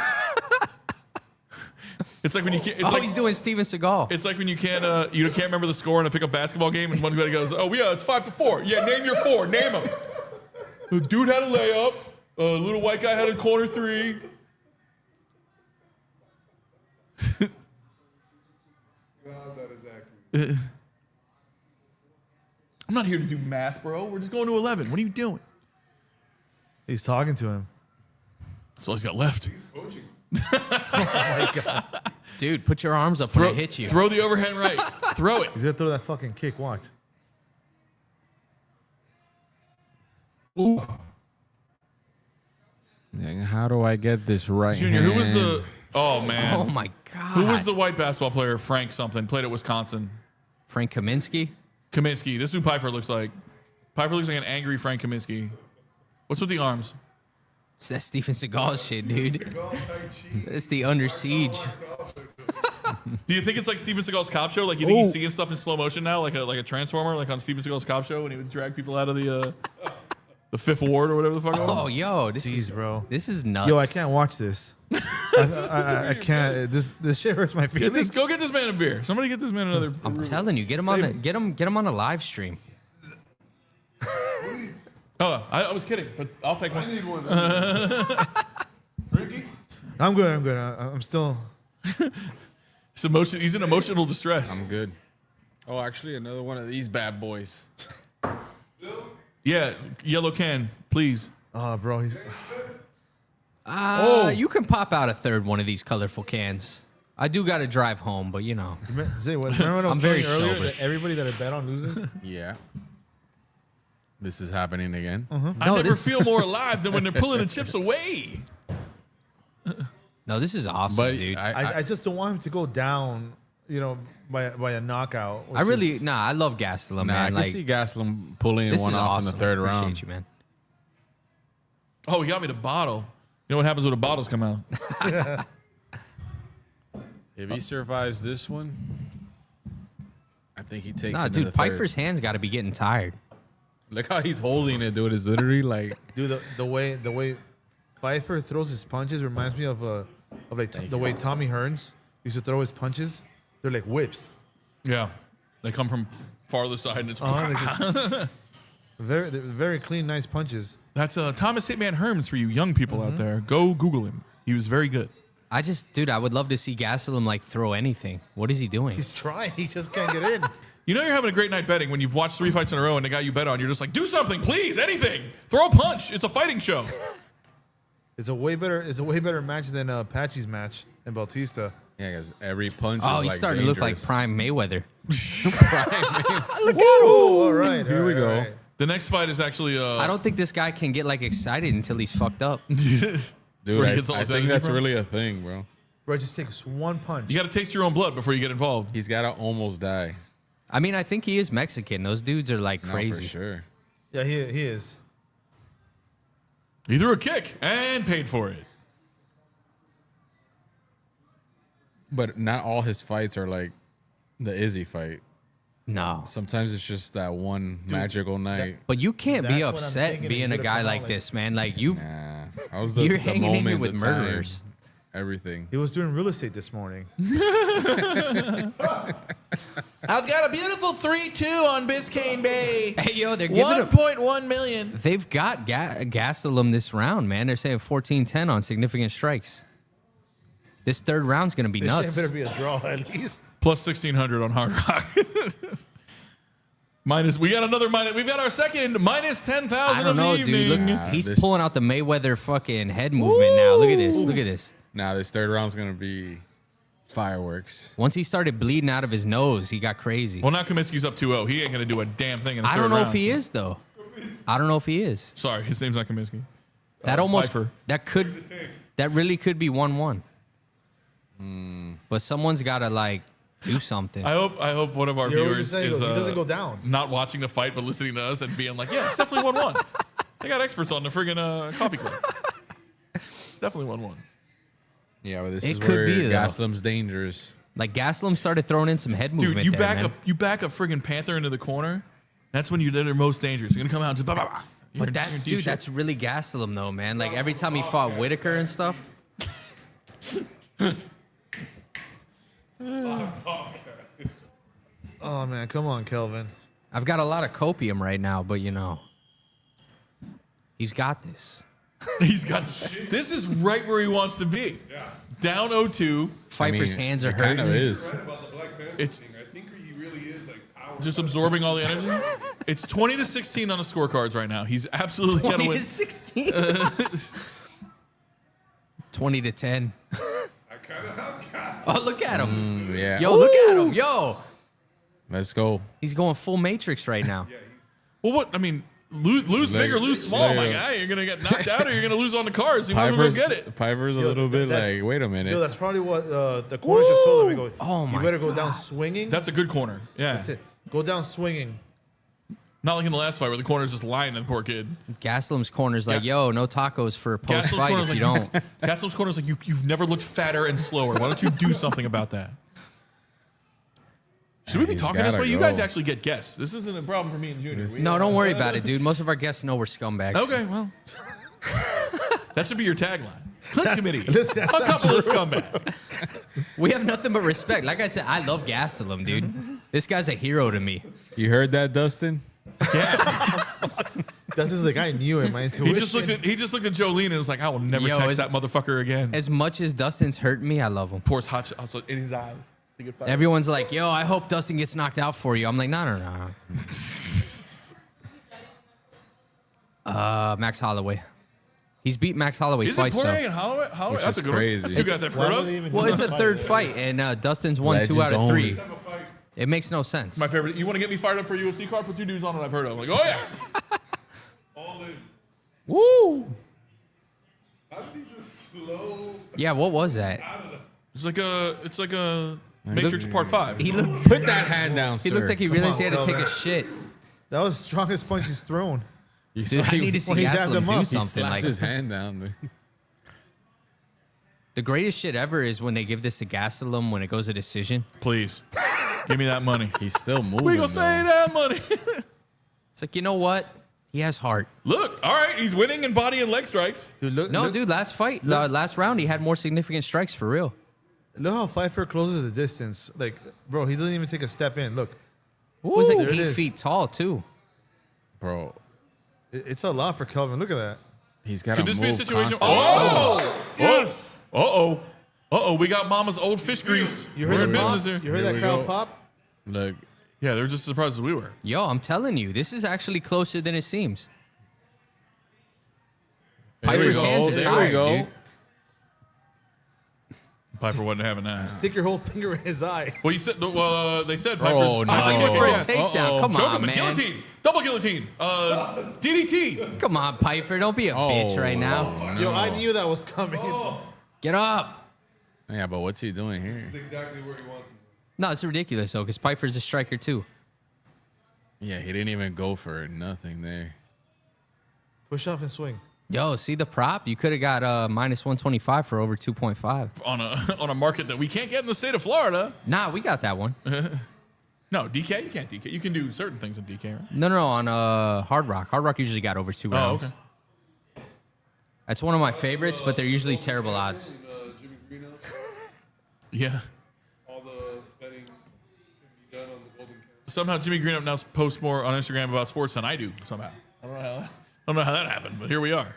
H: It's like when you can't. It's
D: Oh,
H: like,
D: he's doing Steven Seagal.
H: It's like when you can't remember the score in a pickup basketball game, and one guy goes, "Oh yeah, it's 5-4." Yeah, name your four. Name them. The dude had a layup. Little white guy had a corner three. I'm not here to do math, bro. We're just going to 11. What are you doing?
B: he's talking to him.
H: That's all he's got left.
D: Dude, put your arms up when I hit you.
H: Throw the overhand right. Throw it.
B: He's gonna throw that fucking kick. Watch.
H: Ooh.
E: how do I get this right?
H: Junior, who was the?
E: hand?
H: Oh man.
D: Oh my god.
H: Who was the white basketball player? Frank something. Played at Wisconsin.
D: Frank Kaminsky?
H: Kaminsky. This is who Pfeiffer looks like. Pfeiffer looks like an angry Frank Kaminsky. What's with the arms?
D: It's that Steven Seagal shit, dude. It's the Under Siege.
H: Do you think it's like Steven Seagal's cop show? Like you think he's seeing stuff in slow motion now, like a transformer, like on Steven Seagal's cop show when he would drag people out of the Fifth Ward or whatever the fuck. it was?
D: Oh, yo, this is
B: bro.
D: This is nuts.
B: Yo, I can't watch this. I can't. This shit hurts my feelings.
H: Go get this man a beer. Somebody get this man another.
D: I'm telling you, get him on the get him on a live stream.
H: Oh, I was kidding, but I'll take one.
A: I need one. Ricky?
B: I'm good. I'm good. I'm still.
H: It's emotion. He's in emotional distress.
E: I'm good. Oh, actually, another one of these bad boys.
H: Yeah, yellow can, please.
B: Oh, bro. He's.
D: You can pop out a third one of these colorful cans. I do got to drive home, but you know.
B: Zay, remember what I was
D: I'm very
B: saying earlier?
D: sober.
B: That everybody that I bet on loses.
E: Yeah. This is happening again.
H: I never feel more alive than when they're pulling the chips away.
D: No, this is awesome,
E: But
D: dude.
B: I just don't want him to go down. You know, by a knockout.
D: I really I love Gastelum,
E: Nah,
D: man.
E: I can
D: like,
E: see Gastelum pulling
D: this
E: one
D: is
E: off
D: awesome.
E: in the third
D: Appreciate
E: round.
D: you, man.
H: Oh, he got me the bottle. You know what happens when the bottles come out?
E: If he survives this one, I think he takes
D: Nah,
E: it in
D: dude,
E: the third.
D: Pfeiffer's hands got to be getting tired.
E: Look how he's holding it, dude. It's literally like
B: Dude, the way Pfeiffer throws his punches reminds me of the way Tommy Hearns used to throw his punches. They're like whips.
H: Yeah, they come from farther side, and it's
B: They're very clean, nice punches.
H: that's Thomas Hitman Herms for you young people out there. Go Google him. He was very good.
D: Dude, I would love to see Gastelum like throw anything. What is he doing?
B: He's trying. He just can't get in.
H: You know you're having a great night betting when you've watched 3 fights in a row and the guy you bet on, you're just like, do something, please, anything. Throw a punch. It's a fighting show.
B: It's a way better match than Apache's match in Bautista.
E: yeah, because every punch.
D: Oh,
E: is
D: he's
E: like
D: starting to look like
E: dangerous.
D: Prime Mayweather.
B: Oh, all right.
E: Here we go.
H: The next fight is actually.
D: I don't think this guy can get like excited until he's fucked up.
E: Dude,
H: where he
E: I
H: gets all his
E: think
H: energy
E: that's
H: from?
E: really a thing, bro.
B: Bro, it just takes one punch.
H: You got to taste your own blood before you get involved.
E: He's got to almost die.
D: I mean, I think he is Mexican. Those dudes are like
E: No,
D: crazy.
E: for sure.
B: Yeah, he is.
H: He threw a kick and paid for it.
E: But not all his fights are like the Izzy fight.
D: No.
E: Sometimes it's just that one magical night.
D: But you can't
B: That's
D: be
B: what I'm
D: upset
B: thinking.
D: being
B: He's
D: a
B: gonna
D: guy
B: come out
D: like
B: like-
D: this, man. Like you,
E: Nah, that was the,
D: you're
E: the
D: hanging in
E: moment,
D: here with
E: the time,
D: murderers.
E: everything.
B: He was doing real estate this morning.
H: I've got a beautiful 3-2 on Biscayne Bay.
D: Hey, yo, they're giving him.
H: 1.1 million.
D: They've got Gastelum this round, man. They're saying 14-10 on significant strikes. This third round's gonna be
B: This shit
D: nuts.
B: better be a draw at least.
H: Plus 1,600 on Hard Rock. We got another minus. We've got our second minus 10,000
D: I don't
H: of
D: know,
H: the
D: dude. Look,
H: evening.
D: he's
E: this-
D: pulling out the Mayweather fucking head movement now. Look at this. Look at this.
E: Now this third round's gonna be fireworks.
D: Once he started bleeding out of his nose, he got crazy.
H: Well, now Comiskey's up 2-0. He ain't going to do a damn thing in the
D: I
H: third
D: don't know
H: round.
D: if he is though. I don't know if he is.
H: Sorry, his name's not Comiskey.
D: That almost
H: Piper.
D: that really could be 1-1. But someone's got to like do something.
H: I hope one of our
B: You know what
H: viewers
B: you're saying?
H: is
B: He doesn't go down.
H: not watching the fight but listening to us and being like, yeah, it's definitely 1-1. They got experts on the friggin' coffee club. Definitely 1-1.
E: Yeah, but this
D: It
E: is
D: could
E: where
D: be, though.
E: Gaslam's dangerous.
D: Like Gastelum started throwing in some head
H: Dude,
D: movement
H: you
D: there,
H: back
D: man.
H: up a friggin' Panther into the corner. That's when you're the most dangerous. You're gonna come out and just bah, bah, bah. You're
D: But that
H: gonna do
D: dude,
H: shit.
D: that's really Gastelum though, man. Like every time he fought Whitaker and stuff.
B: Oh man, come on, Kelvin.
D: I've got a lot of copium right now, but you know, he's got this.
H: He's got. This is right where he wants to be. Yeah. Down 0-2.
D: Pfeiffer's hands are
E: it kind
D: hurting.
E: of is.
A: About the Black Panther
H: It's-
A: thing. I think he really is like power.
H: Just absorbing all the energy. It's 20-16 on the scorecards right now. He's absolutely gonna
D: 20
H: win.
D: to 16. 20 to 10. Oh, look at him.
E: Yeah.
D: Yo, look at him. Yo,
E: Let's go.
D: he's going full Matrix right now.
H: Well, what I mean, lose big or lose small, my guy. You're gonna get knocked out or you're gonna lose on the cards. You might as well go
E: Piper's,
H: get it.
E: Piper's a
B: Yo,
E: little bit
B: that's-
E: like, wait a minute.
B: Yo, that's probably what the corner just told him. He goes,
D: Oh,
B: you
D: my
B: better go down swinging.
H: That's a good corner. Yeah.
B: That's it. Go down swinging.
H: Not like in the last fight where the corner's just lying to the poor kid.
D: Gaslam's corner's like,
H: Yeah.
D: yo, no tacos for post
H: Gaslam's
D: fight
H: corner's
D: if you
H: like,
D: don't.
H: Gaslam's corner's like, you've never looked fatter and slower. Why don't you do something about that? Should we be
E: He's
H: talking this
E: gotta
H: way? You guys
E: go.
H: actually get guests. This isn't a problem for me and Junior.
D: No, don't worry about it, dude. Most of our guests know we're scumbags.
H: Okay, well. That should be your tagline. Clinch committee.
B: Listen,
H: A
B: that's not
H: couple of scumbag.
D: We have nothing but respect. Like I said, I love Gastelum, dude. This guy's a hero to me.
E: You heard that, Dustin?
B: That's just like I knew it. My intuition.
H: He just looked at Jolene and was like, I will never
D: Yo,
H: text
D: is-
H: that motherfucker again.
D: As much as Dustin's hurt me, I love him.
H: Pours hot also in his eyes. To get fired.
D: Everyone's like, yo, I hope Dustin gets knocked out for you. I'm like, no. Max Holloway. He's beat Max Holloway
H: Is it
D: twice,
H: Poirier
D: though.
H: and Holloway?
E: Which
H: That's
E: is
H: a good one.
E: crazy.
H: That's two guys I've
B: Why
H: heard
B: would
H: of.
B: they even
D: Well,
B: do
D: it's a
B: that
D: third
B: fight?
D: fight, and Dustin's won 2 out
E: Legends
D: of 3.
E: only.
D: It makes no sense.
H: My favorite. You want to get me fired up for a UFC card? Put two dudes on it I've heard of. I'm like, oh yeah.
A: All in.
D: Woo!
A: How did he just slow?
D: Yeah, what was that?
H: It's like a Matrix Part 5.
D: He looked,
E: Put that hand down,
D: he
E: sir.
D: looked like he realized he had to
B: on,
D: take a
B: Calvin.
D: shit.
B: That was the strongest punch he's thrown.
E: You
D: Dude,
E: saw
D: I
E: he-
D: need to see
B: Well, he dabbed him
D: Gastelum
B: up.
D: do
B: He
D: something.
E: slapped
D: Like
E: his hand down. Dude.
D: the greatest shit ever is when they give this to Gastelum when it goes to decision.
H: Please. Give me that money.
E: He's still moving.
H: We gonna say
E: though.
H: that money.
D: It's like, you know what? He has heart.
H: Look, all right, he's winning in body and leg strikes.
B: Dude, look,
D: No,
B: look,
D: dude, last fight, last round, he had more significant strikes for real.
B: Look how Pfeiffer closes the distance. Like, bro, he doesn't even take a step in. Look,
D: He was like
B: there it
D: 8
B: is.
D: feet tall, too.
E: Bro,
B: it's a lot for Kelvin. Look at that.
E: he's got to
H: Could this
E: move
H: be a situation?
E: constantly.
H: Oh, yes. Uh-oh. We got Mama's old fish grease.
B: You
H: We're
B: heard
H: in
B: that pop?
H: business here.
B: You heard
E: Here
B: that
E: we
B: crowd
E: go.
B: pop?
E: Look,
H: Yeah, they're just as surprised as we were.
D: Yo, I'm telling you, this is actually closer than it seems.
E: there we
D: Piper's
E: go.
D: hands are
E: There we
D: tired,
E: go.
D: dude.
H: Piper wasn't having that.
B: Stick your whole finger in his eye.
H: Well, they said Piper's.
E: Oh, no.
D: I'm looking for a
H: Yeah.
D: takedown. Come
H: Choke
D: on,
H: him,
D: man.
H: guillotine, double guillotine, DDT.
D: Come on, Piper. Don't be a bitch right now.
B: Yo, I knew that was coming.
D: Get up.
E: Yeah, but what's he doing here?
A: This is exactly where he wants him.
D: No, it's ridiculous though, because Piper's a striker too.
E: Yeah, he didn't even go for nothing there.
B: Push off and swing.
D: Yo, see the prop? You could have got minus 125 for over 2.5.
H: On a market that we can't get in the state of Florida.
D: Nah, we got that one.
H: No, DK, you can't DK. You can do certain things in DK, right?
D: No, on Hard Rock. Hard Rock usually got over 2
H: Oh,
D: rounds.
H: okay.
D: That's one of my favorites, but they're usually terrible odds.
A: Jimmy Green up.
H: Yeah.
A: All the betting can be done on the golden camera.
H: Somehow Jimmy Greenup now posts more on Instagram about sports than I do. Somehow. I don't know how that happened, but here we are.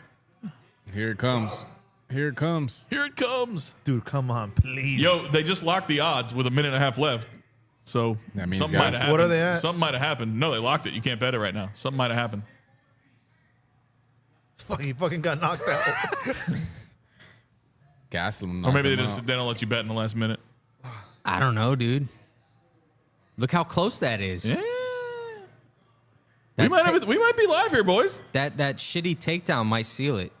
E: Here it comes. Here it comes.
H: Here it comes.
B: Dude, come on, please.
H: Yo, they just locked the odds with a minute and a half left. So
E: That means
H: something might have
E: guys-
H: happened.
B: What are they at?
H: Something might have happened. No, they locked it. You can't bet it right now. Something might have happened.
B: Fuck, he fucking got knocked out.
E: Gaslam
H: Or maybe
E: knocked him
H: they
E: out.
H: don't let you bet in the last minute.
D: I don't know, dude. Look how close that is.
H: Yeah.
D: That,
H: We might be live here, boys.
D: that shitty takedown might seal it.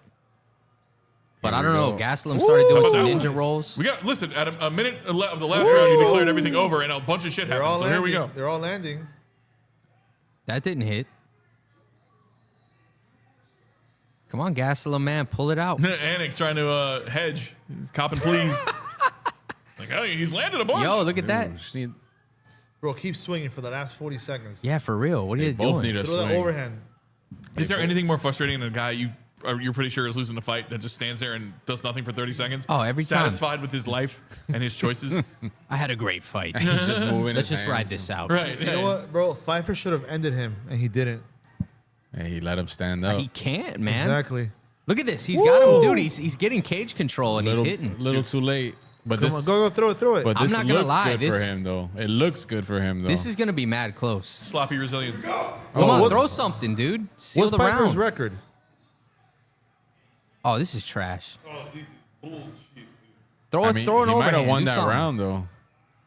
D: But
E: Here
D: I
E: we
D: don't know.
E: go.
D: Gaslam started doing
H: How
D: some
H: about
D: ninja
H: that?
D: rolls.
H: We got listen at a minute of the last round. You declared everything over, and a bunch of shit
B: They're all
H: happened. So
B: landing.
H: here we go.
B: They're all landing.
D: That didn't hit. Come on, Gaslam, man. Pull it out.
H: Anik trying to hedge. He's copping please. Like, oh, he's landed a bunch.
D: Yo, look at that.
E: Ooh, just need-
B: Bro, keep swinging for the last 40 seconds.
D: Yeah, for real. What are
E: they
D: you
E: both
D: doing?
E: need a
B: Throw that
E: swing.
B: overhand.
H: Is there anything more frustrating than a guy you're pretty sure is losing the fight that just stands there and does nothing for 30 seconds?
D: Oh, every time.
H: Satisfied with his life and his choices.
D: I had a great fight.
E: He's just moving
D: Let's
E: his
D: just ride
E: hands.
D: this out.
H: Right.
B: You know what, bro? Pfeiffer should have ended him, and he didn't.
E: Hey, he let him stand up.
D: He can't, man.
B: Exactly.
D: Look at this. He's got him, dude. He's getting cage control and
E: little,
D: he's hitting.
E: little too late. But
B: Come
E: this,
B: on, go, throw it.
E: but
D: I'm
E: this
D: not gonna
E: looks
D: lie,
E: good for
D: this-
E: him, though. It looks good for him, though.
D: This is gonna be mad close.
H: Sloppy resilience.
D: Come on,
B: what-
D: throw something, dude. Seal
B: What's
D: the
B: Pfeiffer's
D: round.
B: record?
D: Oh, this is trash.
A: Oh, this is bullshit, dude.
D: Throw
E: I
D: it,
E: mean,
D: throw an
E: he might
D: overhand.
E: have won
D: do
E: that
D: something.
E: round, though.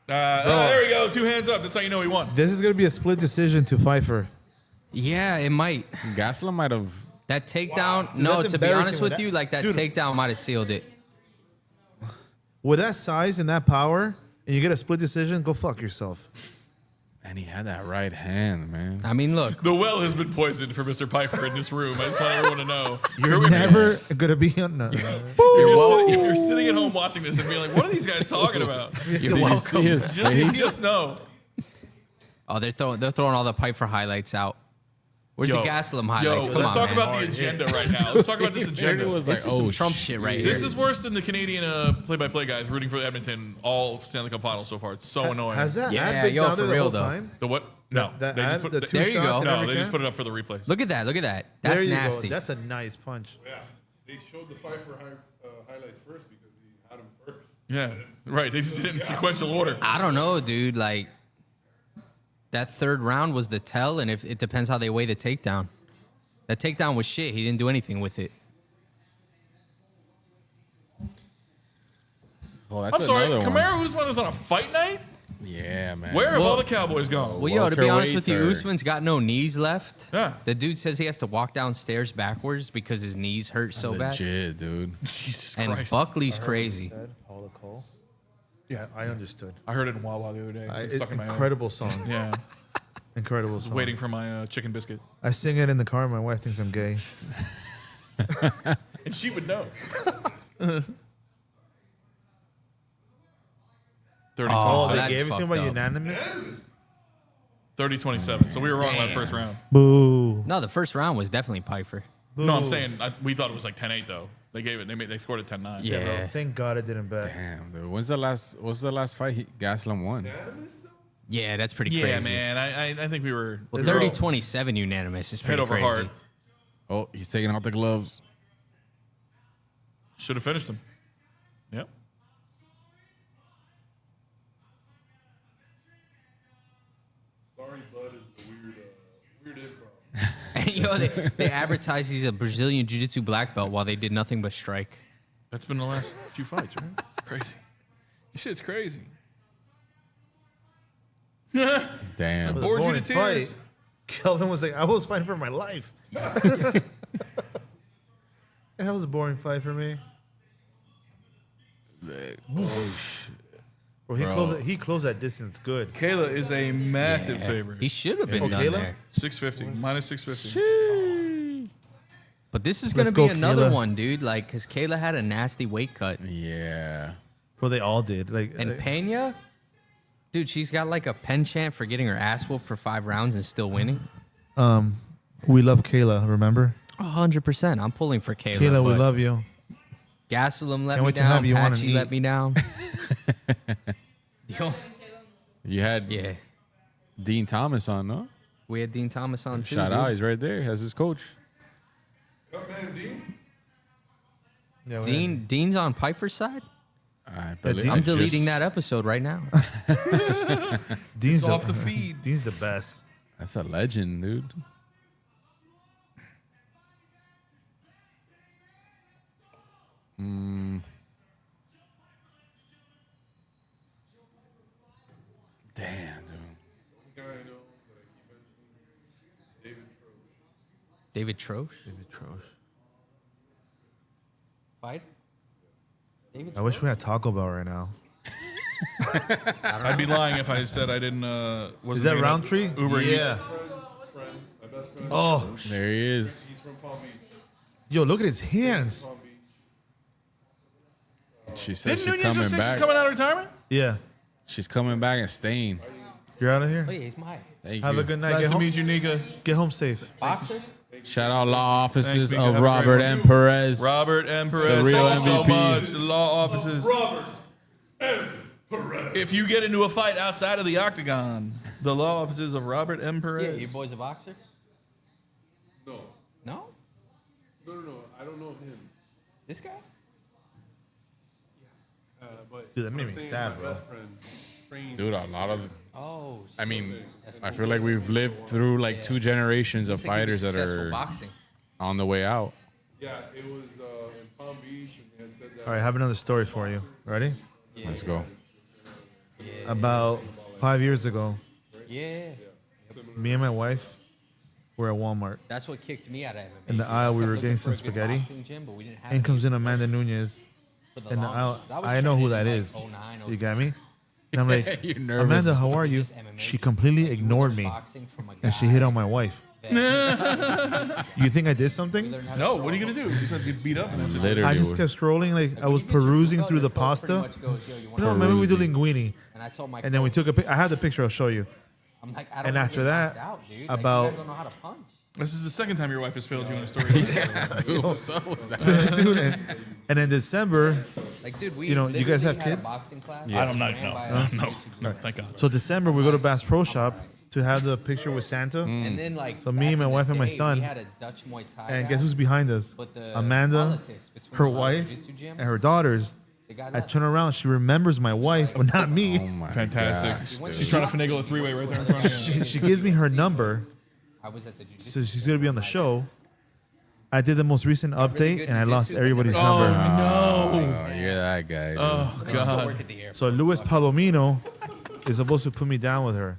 H: There we go. 2 hands up. That's how you know he won.
B: This is going to be a split decision to Pfeiffer.
D: Yeah, it might.
E: Gaslam might have.
D: That takedown.
B: Dude,
D: No,
B: that's
D: to be honest
B: embarrassing
D: with
B: with
D: you,
B: that-
D: like that
B: Dude.
D: takedown might have sealed it.
B: With that size and that power, and you get a split decision, go fuck yourself.
E: And he had that right hand, man.
D: I mean, look.
H: The well has been poisoned for Mr. Piper in this room. I just want everyone to know.
B: You're never going to be on. No.
H: If you're sitting at home watching this and being like, what are these guys talking about?
E: Did you see his face?
H: Just know.
D: Oh, they're throwing all the Piper highlights out. Where's
H: Yo,
D: the Gaslam
H: Yo,
D: highlights? Come
H: let's
D: on,
H: talk
D: man.
H: about the agenda right now. Let's talk about this agenda.
E: was like,
D: This is some
E: oh,
D: Trump shit right here.
H: This is worse than the Canadian play-by-play guys rooting for Edmonton all Stanley Cup Finals so far. It's so annoying.
B: Has that
D: Yeah,
B: ad been
D: yo,
B: down there
D: for
B: the
D: real,
B: whole
D: though.
B: time?
H: The what? No.
B: That
H: They just
B: ad,
H: put-
B: the
H: they-
B: two
D: There you
B: shots
D: go.
B: and
H: No,
B: every
H: they just
B: can?
H: put it up for the replays.
D: Look at that. Look at that. That's
B: There you
D: nasty.
B: Go. That's a nice punch.
A: Yeah, they showed the Pfeiffer highlights first because he had him first.
H: Yeah, right. They just did it in sequential order.
D: I don't know, dude. Like that third round was the tell, and if it depends how they weigh the takedown. That takedown was shit. He didn't do anything with it.
E: Oh, that's
H: I'm sorry.
E: another one.
H: Kamaru Usman is on a fight night?
E: Yeah, man.
H: Where have
D: Well-
H: all the Cowboys gone?
D: Well, yo, to be honest with you,
E: Welterweights are-
D: Usman's got no knees left.
H: Yeah.
D: The dude says he has to walk downstairs backwards because his knees hurt so bad.
E: Legit, dude.
H: Jesus
D: And
H: Christ.
D: Buckley's crazy.
B: Paula Cole. Yeah, I understood.
H: I heard it in Wawa the other day. It's stuck in my head.
B: Incredible song.
H: Yeah.
B: Incredible song.
H: Waiting for my chicken biscuit.
B: I sing it in the car. My wife thinks I'm gay.
H: And she would know. 30,
B: Oh,
D: so
B: they
D: that's
B: gave it to him
D: fucked
B: by
D: up.
B: unanimous?
H: 30-27. So we were wrong on that first round.
B: Boo.
D: No, the first round was definitely Piper.
H: No, I'm saying we thought it was like 10-8 though. They gave it. They scored it 10-9.
D: Yeah.
B: Bro, thank God I didn't bet.
E: Damn, dude. What's the last fight Gaslam won?
D: Yeah, that's pretty
H: Yeah,
D: crazy.
H: man. I think we were
D: Well, 30-27 unanimous is
H: head
D: pretty
H: over
D: crazy.
H: heart.
E: Oh, he's taking out the gloves.
H: Should have finished him. Yep.
A: Sorry, bud is the weird improv.
D: And yo, they advertise he's a Brazilian jiu-jitsu black belt while they did nothing but strike.
H: That's been the last few fights, right? It's crazy. This shit's crazy.
E: Damn.
B: was a
H: Bored you to
B: boring
H: tears.
B: fight. Kelvin was like, I was fighting for my life. That was a boring fight for me. Bro, he closed that distance good.
H: Kayla is a massive favorite.
D: He should have been done
B: Kayla?
D: there.
H: 650 minus 650.
D: But this is going to
B: Let's
D: be
B: go,
D: another
B: Kayla.
D: one, dude. Like, because Kayla had a nasty weight cut.
E: Yeah.
B: Bro, they all did. Like,
D: And Pena, dude, she's got like a penchant for getting her ass whooped for 5 rounds and still winning.
B: we love Kayla, remember?
D: 100%. I'm pulling for Kayla.
B: Kayla, we
D: but
B: love you.
D: Gastelum let
B: Can't
D: me
B: wait to have
D: down.
B: you on and
D: Patchy let
B: eat.
D: me down. Yo,
E: You had
D: yeah.
E: Dean Thomas on, no?
D: We had Dean Thomas on too.
E: Shout
D: dude.
E: out. He's right there as his coach.
B: Yeah,
D: Dean's on Piper's side?
E: I
B: Dean-
E: believe.
D: I'm deleting that episode right now.
B: Dean's
H: Off the feed.
B: Dean's the best.
E: That's a legend, dude. Damn, dude.
D: David Troche? Fight? David
B: I wish we had Taco Bell right now.
H: I'd be lying if I said I didn't.
B: Is that Roundtree?
H: Uber
B: Yeah. Oh,
E: There he is.
A: He's from Palm Beach.
B: yo, look at his hands.
E: She said
H: Didn't
E: she's
H: Nunez
E: coming
H: just say
E: back.
H: she's coming out of retirement?
B: Yeah.
E: She's coming back and staying.
B: You're out of here?
D: Oh, yeah, he's my
E: Thank
B: Have
E: you.
B: a good night.
H: Nice
B: Get
H: to
B: home,
H: meet you, Nika.
B: get home safe.
D: boxer.
E: Shout out law offices
H: Mika.
E: of
H: Have a great
E: Robert
H: one.
E: M. Perez.
H: Robert M. Perez.
E: The real
H: Thank you so
E: MVP.
H: much. Law offices. Robert M. Perez. If you get into a fight outside of the octagon, the law offices of Robert M.
D: Yeah,
H: Perez.
D: your boy's a boxer?
A: No.
D: No?
A: No. I don't know him.
D: This guy?
A: But
B: Dude, that made
A: I'm
B: me
A: saying
B: sad,
A: my
B: bro.
A: best friend trained.
E: Dude, a lot of.
D: Oh,
E: I mean, I feel like we've lived through like 2 generations of fighters that
D: successful
E: are
D: boxing.
E: on the way out.
A: Yeah, it was in Palm Beach, and they had said that.
B: All right, I have another story for you. Ready?
E: Let's go.
B: About 5 years ago,
D: Yeah.
B: me and my wife were at Walmart.
D: That's what kicked me out of MMA.
B: In the aisle, we were
D: Looking
B: getting
D: for
B: some
D: a good
B: spaghetti.
D: boxing gym, but we didn't have
B: In
D: any
B: comes in Amanda Nunez.
D: for the
B: In the aisle,
D: longest. That was
B: I know who
D: trending
B: that
D: in,
B: is.
D: like, 09,
B: You got me? And I'm like,
E: You're nervous.
B: Amanda, how are you?
D: Just MMA.
B: She completely ignored me,
D: boxing from a
B: and she
D: guy
B: hit on my wife.
D: that
B: You think I did something?
D: learned how to
H: No,
D: throw
H: what are you
D: a
H: going to do? You just have to get beat up. And that's it.
E: Literally.
B: I just
E: would-
B: kept scrolling, like I was
D: You get your
B: perusing
D: food
B: through
D: up,
B: the
D: and the coach pretty
B: pasta.
D: much goes, "Yo, you
B: You
D: wanna
B: know,
D: go?"
B: remember we did
E: Perusing.
B: linguine,
D: And I told my
B: and then we
D: coach,
B: took a pic. I have the picture. I'll show you.
D: I'm like, I don't
B: and
D: wanna
B: after
D: get
B: that,
D: knocked out, dude.
B: about-
D: like, you guys don't know how to punch.
H: This is the second time your wife has failed you in a story.
E: Dude, what's up with that?
B: Dude, and in December,
D: Like, dude, we
B: You know, you guys
D: literally
B: have
D: had a
B: kids?
D: boxing class.
H: I don't know.
D: ran by a
H: No,
D: jiu-jitsu
H: thank God.
B: so December we go to Bass Pro Shop to have the picture with Santa.
D: And then, like,
B: So me,
D: back
B: my
D: in the
B: wife, and my
D: day,
B: son.
D: we had a Dutch Muay Thai
B: And
D: guy,
B: guess who's behind us?
D: but the
B: Amanda,
D: politics between
B: her
D: the
B: wife,
D: jiu-jitsu gym,
B: and her daughters.
D: they got
B: I
D: nuts.
B: turn around, she remembers my wife, but not
E: Oh
B: me.
E: my
H: Fantastic.
E: gosh,
H: She's
E: dude.
H: trying to finagle a 3-way right there in front of you.
B: She gives me her number,
D: I was at the jiu-jitsu.
B: so she's gonna be on the show. I did the most recent
D: really
B: update,
D: good
B: and I lost
D: jiu-jitsu, but
B: everybody's
D: never-
B: number.
E: Oh, you're that guy. Dude.
H: Oh,
D: I
H: God.
D: work at the airport.
B: So Luis Palomino is supposed to put me down with her.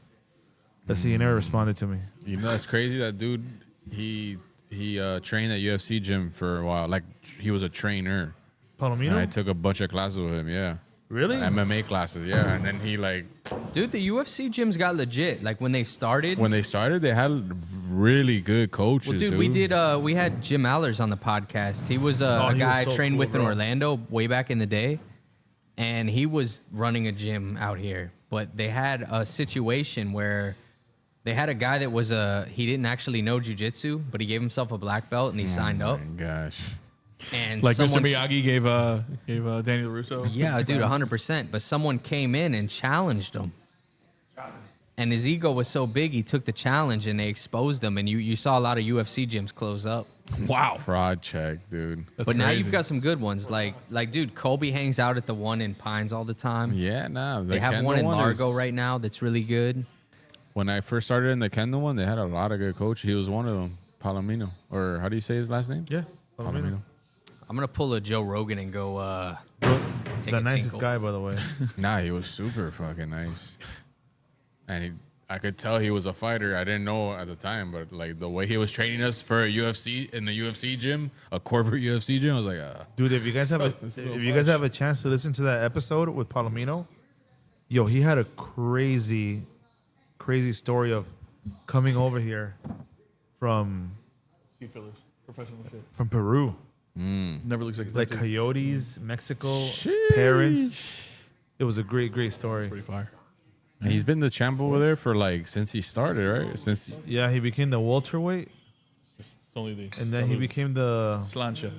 B: But see, he never responded to me.
E: You know, that's crazy. That dude, he trained at UFC gym for a while. Like he was a trainer, and I
B: Palomino?
E: took a bunch of classes with him. Yeah,
B: Really?
E: MMA classes. Yeah, and then he like
D: Dude, the UFC gyms got legit. Like, when they started.
E: when they started, they had really good coaches.
D: Well, dude, we did. We had Jim Allers on the podcast. He was
B: Oh,
D: a
B: he was
D: guy I
B: so
D: trained
B: cool,
D: with in
B: bro.
D: Orlando way back in the day, and he was running a gym out here. But they had a situation where they had a guy that was he didn't actually know jiu-jitsu, but he gave himself a black belt and he signed up.
E: My gosh,
D: And
H: Like
D: someone,
H: Mr. Miyagi gave Daniel Russo.
D: yeah, dude, 100%. But someone came in and challenged him. And his ego was so big, he took the challenge and they exposed him. And you saw a lot of UFC gyms close up.
H: Wow.
E: fraud check, dude.
H: That's
D: But now
H: crazy.
D: you've got some good ones. Like, dude, Kobe hangs out at the one in Pines all the time.
E: Yeah, nah.
D: They have one in Largo right now that's really good.
E: When I first started in the Kendall one, they had a lot of good coaches. He was one of them, Palomino, or how do you say his last name?
B: Yeah. Palomino.
D: I'm gonna pull a Joe Rogan and go take
B: The
D: a
B: nicest
D: tinkle.
B: guy, by the way.
E: Nah, he was super fucking nice. And I could tell he was a fighter. I didn't know at the time, but like the way he was training us for a UFC in the UFC gym, a corporate UFC gym, I was like,
B: Dude, if you guys have a chance to listen to that episode with Palomino, yo, he had a crazy story of coming over here from
H: Professional shit.
B: Peru,
H: Never looks like it's
B: like
H: empty.
B: coyotes, Mexico, parents. It was a great story.
H: Pretty fire.
E: he's been the champ over there for like since he started, right? Since
B: Yeah, he became the welterweight,
H: It's only the.
B: and then he became the
H: Slancha.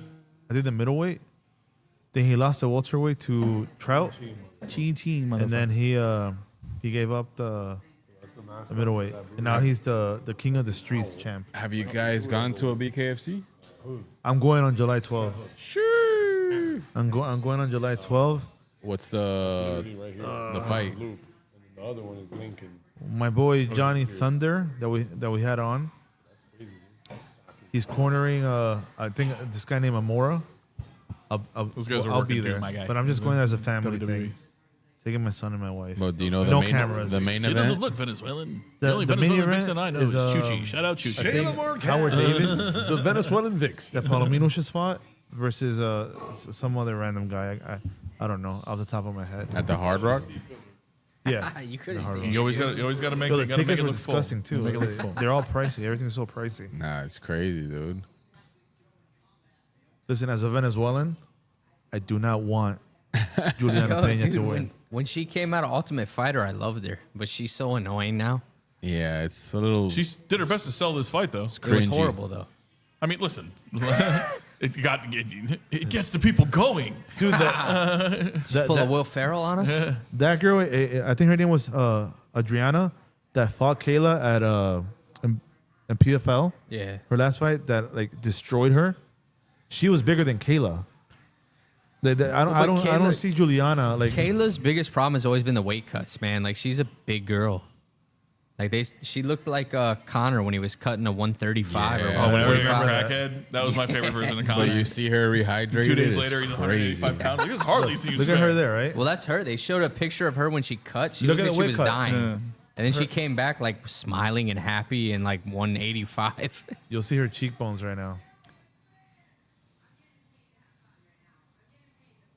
B: I think the middleweight. Then he lost the welterweight to Trout,
H: Ching,
B: and then he gave up the middleweight, and now he's the king of the streets champ.
E: have you guys gone to a BKFC?
B: I'm going on July 12th.
E: Sure.
B: I'm going on July 12th.
E: What's the fight?
A: Luke. And the other one is Lincoln.
B: My boy Johnny Thunder that we had on. He's cornering I think this guy named Amora.
H: Those guys are
B: I'll
H: working
B: be
H: too,
B: there,
H: my guy.
B: but I'm just going there as a family
H: WWE.
B: thing. Taking my son and my wife.
E: Well, do you know
B: No
E: the main,
B: cameras.
E: The main
H: She doesn't
E: event?
H: look Venezuelan.
B: The-
H: The only
B: the main
H: Venezuelan Vixen
B: event
H: I know
B: is,
H: is Chuchi. Shout out Chuchi.
A: Shayla
B: Howard Davis
A: the Venezuelan Vix.
B: that Palomino just fought versus some other random guy. I don't know off the top of my head.
E: At the Hard Rock?
B: Yeah.
D: You could
H: You always got to make
B: Yo,
H: it.
B: the
H: Gotta make
B: tickets
H: it
B: were
H: look full.
B: disgusting too.
H: Make it look full.
B: They're all pricey. Everything's so pricey.
E: Nah, it's crazy, dude.
B: Listen, as a Venezuelan, I do not want Juliana
D: Yo,
B: Pena
D: dude,
B: to win.
D: when she came out of Ultimate Fighter, I loved her, but she's so annoying now.
E: Yeah, it's a little.
H: She did her best to sell this fight, though.
D: It was
E: Cringy.
D: horrible though.
H: I mean, listen, it gets the people going.
B: Dude, that,
D: Pull a Will Ferrell on us.
B: that girl, I think her name was Adriana, that fought Kayla at in PFL.
D: Yeah.
B: Her last fight that like destroyed her. She was bigger than Kayla. I don't
D: Kayla-
B: see Juliana like.
D: Kayla's biggest problem has always been the weight cuts, man. Like she's a big girl. Like she looked like Connor when he was cutting a 135
E: Yeah.
D: or
H: Oh, when I
D: 145.
H: remember Crackhead, that was my favorite version of
E: But
H: Connor.
E: you see her rehydrated.
H: 2 days
E: it's
H: later, he's
E: crazy.
H: 185 pounds. You just hardly see you.
B: Look at her there, right?
D: Well, that's her. They showed a picture of her when she cut. She
B: Look
D: looked
B: at
D: like
B: the
D: she
B: weight
D: was
B: cut.
D: dying.
H: Yeah.
D: And then she came back like smiling and happy and like 185.
B: You'll see her cheekbones right now.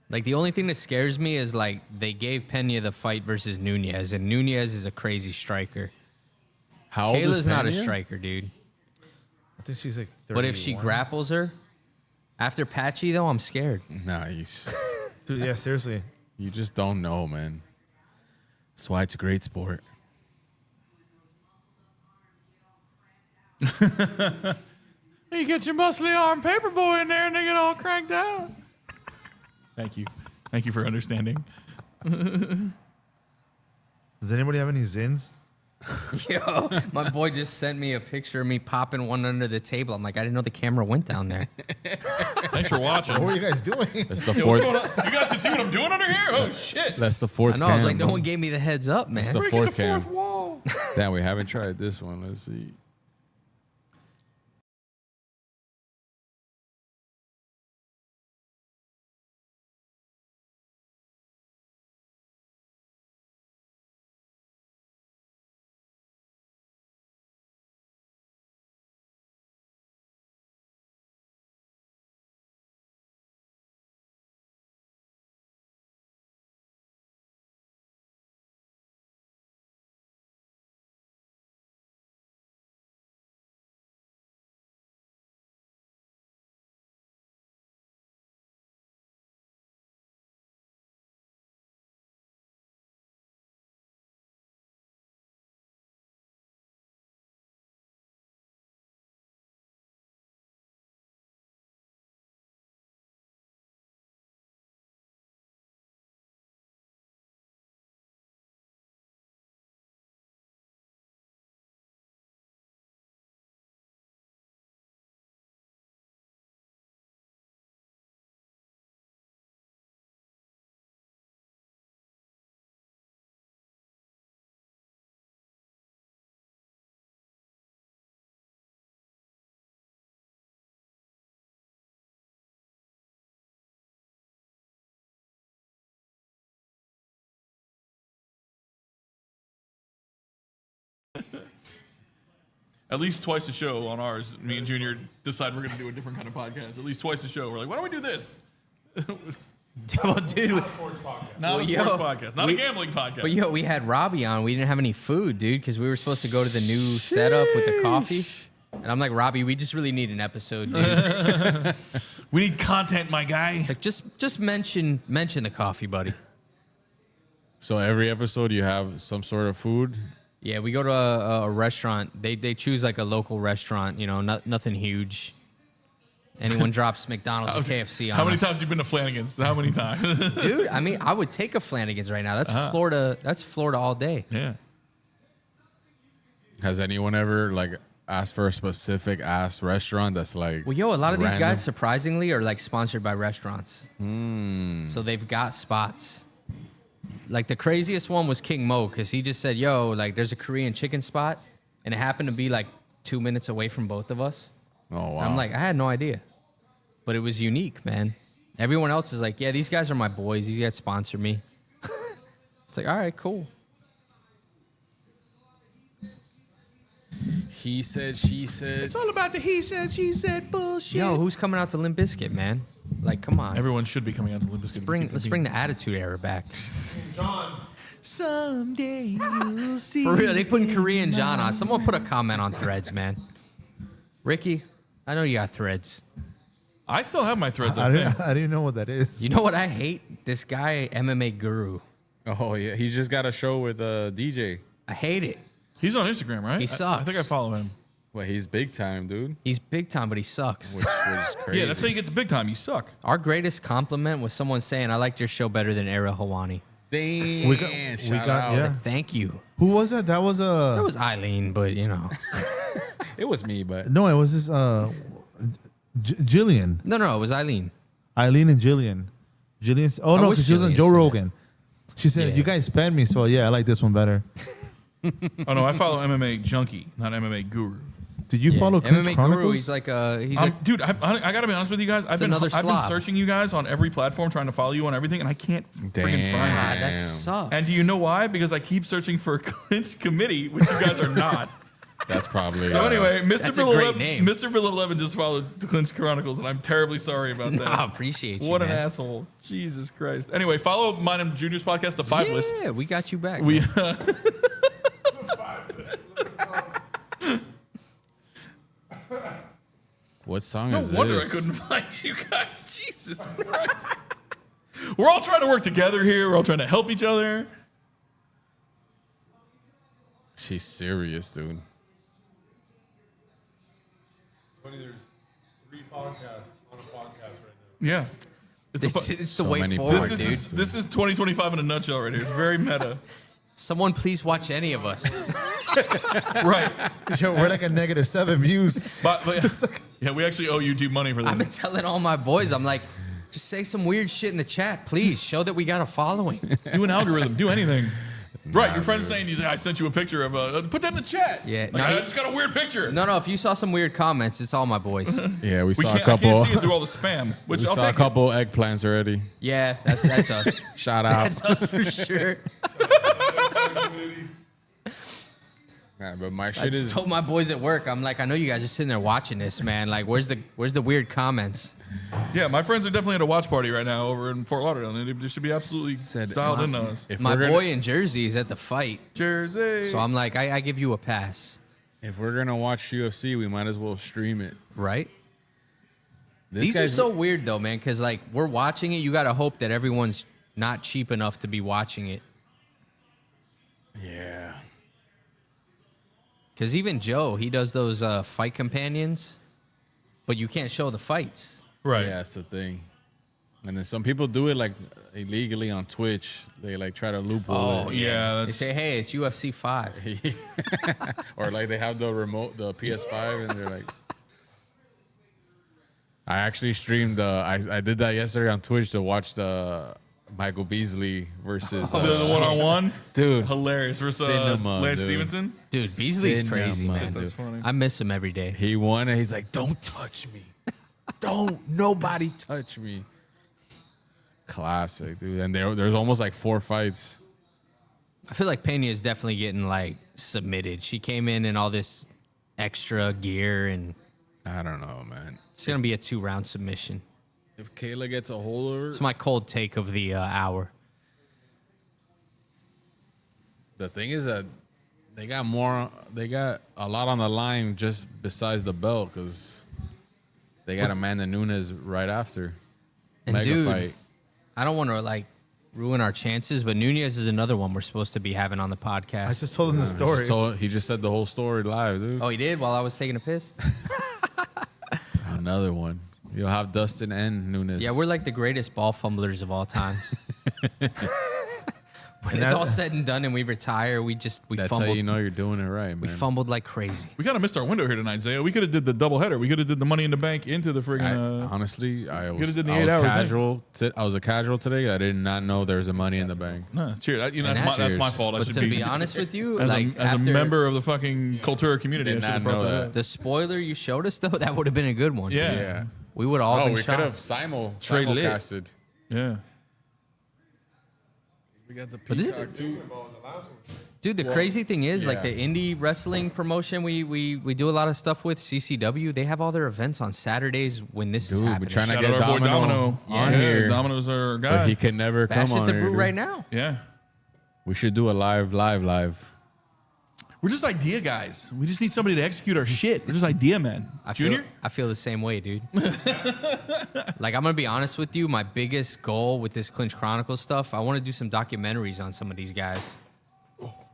D: Like the only thing that scares me is like they gave Pena the fight versus Nunez, and Nunez is a crazy striker.
E: How old is
D: Kayla's not a
E: Pena?
D: striker, dude.
B: I think she's like 31.
D: But if she grapples her, after Patchy though, I'm scared.
E: Nah,
B: Dude, yeah, seriously.
E: you just don't know, man. That's why it's a great sport.
H: You get your muscly arm paper boy in there and they get all cranked out. Thank you. Thank you for understanding.
B: Does anybody have any zins?
D: Yo, my boy just sent me a picture of me popping one under the table. I'm like, I didn't know the camera went down there.
H: Thanks for watching.
B: What are you guys doing?
E: That's the
H: Yo, what's
E: fourth.
H: going on? You guys can see what I'm doing under here? Oh, shit.
E: That's the fourth.
D: I know. I was
E: cam,
D: like, no
E: bro.
D: one gave me the heads up, man.
E: That's the
H: Breaking the
E: fourth cam.
H: fourth wall.
E: Damn, we haven't tried this one. Let's see.
H: At least twice a show on ours, me and Junior decide we're going to do a different kind of podcast. At least twice a show. We're like, why don't we do this?
D: Well, dude,
H: Not a sports podcast. Not a
D: we-
H: gambling podcast.
D: but yo, we had Robbie on. We didn't have any food, dude, because we were supposed to go to the new setup with the coffee. And I'm like, Robbie, we just really need an episode, dude.
H: we need content, my guy.
D: Like, just mention the coffee, buddy.
E: So every episode you have some sort of food.
D: Yeah, we go to a restaurant. They choose like a local restaurant, you know, nothing huge. Anyone drops McDonald's or KFC on
H: How many
D: us.
H: times you been to Flanagan's? How many times?
D: Dude, I mean, I would take a Flanagan's right now. That's Florida. That's Florida all day.
H: Yeah.
E: Has anyone ever like asked for a specific ass restaurant that's like?
D: Well, yo, a lot of these
E: random?
D: guys surprisingly are like sponsored by restaurants. So they've got spots. Like the craziest one was King Mo, because he just said, yo, like there's a Korean chicken spot, and it happened to be like 2 minutes away from both of us.
E: Oh wow!
D: And I'm like, I had no idea. But it was unique, man. Everyone else is like, yeah, these guys are my boys. These guys sponsor me. It's like, all right, cool.
E: He said, she said.
H: It's all about the he said, she said bullshit.
D: Yo, who's coming out to Limp Bizkit, man? Like, come on.
H: Everyone should be coming out to Olympus.
D: Let's bring the Attitude Era back.
H: Someday you'll see.
D: For real, they putting Korean John on. Someone put a comment on Threads, man. Ricky, I know you got Threads.
H: I still have my threads.
B: I didn't even know what that is.
D: You know what I hate? This guy, MMA Guru.
E: Oh yeah, he's just got a show with DJ.
D: I hate it.
H: He's on Instagram, right?
D: He sucks.
H: I think I follow him.
E: Well, he's big time, dude.
D: He's big time, but he sucks.
E: Which is crazy.
H: Yeah, that's how you get the big time. You suck.
D: Our greatest compliment was someone saying, I liked your show better than Era Hawani.
E: Damn,
B: We got yeah.
D: Thank you.
B: Who was that? That was
D: It was Eileen, but you know.
E: It was me, but
B: no, it was this Jillian,
D: No, it was Eileen.
B: Eileen and Jillian. Jillian. Oh
D: I
B: no,
D: wish
B: because she was on
D: Jillian
B: Joe
D: said
B: Rogan. She said,
D: Yeah.
B: "You guys fed me, so yeah, I like this one better."
H: Oh no, I follow MMA Junkie, not MMA Guru.
B: Did you follow Clinch
D: MMA
B: Chronicles?
D: Guru, he's like a
H: Dude, I gotta be honest with you guys. I've been
D: another Slav.
H: searching you guys on every platform, trying to follow you on everything, and I can't freaking find you.
D: God, that sucks.
H: And do you know why? Because I keep searching for Clinch Committee, which you guys are not.
E: that's probably.
H: So anyway, Mr.
D: That's a
H: Bill
D: great
H: 11,
D: name.
H: Mr. Bill 11 just followed the Clinch Chronicles, and I'm terribly sorry about that.
D: I appreciate you,
H: What an
D: man.
H: asshole! Jesus Christ. Anyway, follow mine and Junior's podcast, The Five List.
D: Yeah, we got you back.
H: We
D: man.
E: What song
H: no
E: is
H: wonder
E: this?
H: I couldn't find you guys. Jesus Christ. We're all trying to work together here. We're all trying to help each other.
E: She's serious, dude.
A: Funny, there's 3 podcasts on a podcast right
H: Yeah.
D: It's the
E: So
D: way
E: many
D: forward,
E: podcasts.
D: dude.
H: This is 2025 in a nutshell right here. It's very meta.
D: Someone please watch any of us.
H: Right.
B: Yo, we're like a -7 views.
H: But yeah, we actually owe you due money for
D: I've been
H: that.
D: telling all my boys, I'm like, just say some weird shit in the chat, please. Show that we got a following.
H: Do an algorithm. Do anything. Right. Your friend's
E: dude.
H: saying, I sent you a picture of put that in the chat.
D: Yeah,
H: Like,
D: no,
H: I
D: he-
H: just got a weird picture.
D: No, if you saw some weird comments, it's all my boys.
E: Yeah, we
H: We
E: saw a
H: can't, I
E: couple.
H: can't see it through all the spam, which
E: We
H: I'll
E: saw a
H: take.
E: couple eggplants already.
D: Yeah, that's us.
E: Shout out.
D: That's us for sure.
E: Nah, but my
D: I
E: shit
D: just
E: is.
D: told my boys at work, I'm like, I know you guys are sitting there watching this, man. Like, where's the weird comments?
H: Yeah, my friends are definitely at a watch party right now over in Fort Lauderdale. And they should be absolutely
E: Said,
H: dialed into us.
E: If
D: My
E: we're gonna-
D: boy in Jersey is at the fight,
H: Jersey.
D: so I'm like, I give you a pass,
E: If we're gonna watch UFC, we might as well stream it.
D: right?
E: This
D: These are
E: guy's-
D: so weird though, man, because like we're watching it. You got to hope that everyone's not cheap enough to be watching it.
E: Yeah.
D: Because even Joe, he does those fight companions, but you can't show the fights.
H: right.
E: Yeah, that's the thing. And then some people do it like illegally on Twitch. They like try to loophole it.
H: Yeah,
D: They
H: that's
D: say, hey, it's UFC 5.
E: Or like they have the remote, the PS5, and they're like. I actually streamed. I did that yesterday on Twitch to watch the Michael Beasley versus
H: the one-on-one.
E: dude.
H: Hilarious. Versus
E: Cinema,
H: Lance
E: dude.
H: Stevenson.
D: Dude, Beasley's crazy,
E: Cinema,
D: man.
H: That's funny.
D: I miss him every day.
E: He won, and he's like, "Don't touch me, don't nobody touch me." Classic, dude. And there's almost like 4 fights.
D: I feel like Pena is definitely getting like submitted. She came in all this extra gear, and
E: I don't know, man.
D: it's gonna be a 2-round submission.
E: If Kayla gets a hold of her,
D: It's my cold take of the hour.
E: the thing is that they got a lot on the line just besides the belt because they got Amanda Nunes right after.
D: And
E: Mega
D: dude,
E: fight.
D: I don't want to like ruin our chances, but Nunez is another one we're supposed to be having on the podcast.
B: I just told him the story.
E: He just said the whole story live, dude.
D: Oh, he did while I was taking a piss?
E: Another one. You'll have Dustin and Nunes.
D: Yeah, we're like the greatest ball fumblers of all times. When it's all said and done and we retire, we
E: That's
D: fumbled.
E: how you know you're doing it right, man.
D: We fumbled like crazy.
H: We kind of missed our window here tonight, Zaya. We could have did the double header. We could have did the Money in the Bank into the friggin'.
E: Honestly, I
H: could've
E: was,
H: did the
E: I
H: 8
E: was
H: hour thing.
E: casual. I was a casual today. I did not know there was a Money in the Bank.
H: No, cheers. That's
E: Cheers.
H: my fault. I
D: But
H: should
D: to be honest with you,
H: as,
D: like
H: as a
D: after
H: member of the fucking Cultura community, I
E: Did
H: should have
E: not
H: brought
E: know
H: that
E: that.
H: up.
D: the spoiler you showed us, though, that would have been a good one.
H: Yeah.
E: Yeah.
D: We would have all
E: Oh,
D: been
E: we could have
D: shocked.
H: Trade lit.
E: simulcasted.
H: Yeah.
E: We got the
D: this is-
E: peacock too.
D: Dude, the crazy thing is, like
E: yeah.
D: the indie wrestling promotion we do a lot of stuff with, CCW, they have all their events on Saturdays when this is
E: Dude, we're
D: happening.
E: trying to
H: Shout
E: get
H: out our boy
E: Domino on
H: Yeah,
E: here.
H: Domino's our guy.
E: But he can never
D: Bash
E: come
D: at
E: on
D: the
E: here,
D: brew
E: dude.
D: right now.
H: Yeah.
E: We should do a live.
H: We're just idea guys. We just need somebody to execute our shit. We're just idea men. Junior?
D: I feel the same way, dude. Like, I'm going to be honest with you. My biggest goal with this Clinch Chronicles stuff, I want to do some documentaries on some of these guys.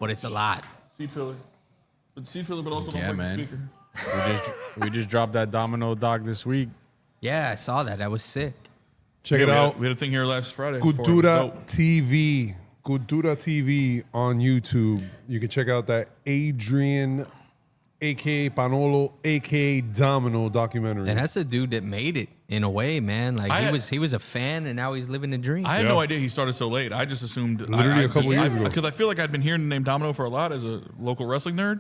D: But it's a lot.
H: Seed filler. Seed filler, but also
E: Yeah,
H: don't break
E: man.
H: the speaker.
E: We just dropped that Domino doc this week.
D: Yeah, I saw that. That was sick.
A: Check
H: Yeah,
A: it out.
H: We had a thing here last Friday. before it was
A: Cultura
H: dope.
A: TV. Cultura TV on YouTube. You can check out that Adrian, aka Panolo, aka Domino documentary.
D: And that's a dude that made it in a way, man. Like,
H: I-
D: he was a fan, and now he's living the dream.
H: I had no idea he started so late. I just assumed
A: Literally a couple years ago.
H: because I feel like I'd been hearing the name Domino for a lot as a local wrestling nerd,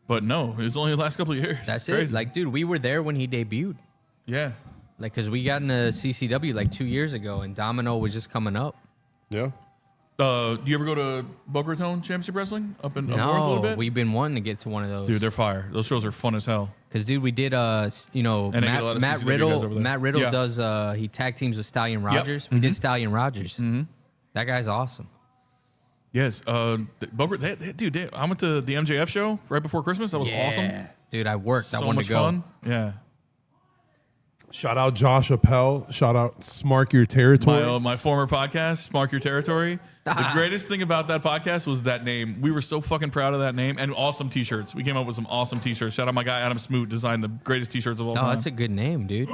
H: but no, it was only the last couple of years.
D: That's
H: It's
D: it.
H: crazy.
D: Like, dude, we were there when he debuted.
H: yeah,
D: Like, because we got into CCW like 2 years ago, and Domino was just coming up.
A: yeah.
H: do you ever go to Boca Raton Championship Wrestling up north a little
D: No,
H: bit?
D: we've been wanting to get to one of those.
H: Dude, they're fire. Those shows are fun as hell.
D: Because, dude, we did,
H: And they get a lot of
D: Matt
H: CCW guys
D: Riddle.
H: over there.
D: Matt Riddle
H: Yeah.
D: does. He tag teams with Stallion Rogers. We did Stallion Rogers. That guy's awesome.
H: Yes, Boca. I went to the MJF show right before Christmas. That was awesome.
D: Dude, I worked.
H: So
D: I wanted
H: much
D: to go.
H: fun. Yeah.
A: Shout out Josh Appel. Shout out Smark Your Territory.
H: My former podcast, Mark Your Territory. The greatest thing about that podcast was that name. We were so fucking proud of that name and awesome t-shirts. We came up with some awesome t-shirts. Shout out my guy Adam Smoot, designed the greatest t-shirts of all
D: Oh,
H: time.
D: that's a good name, dude.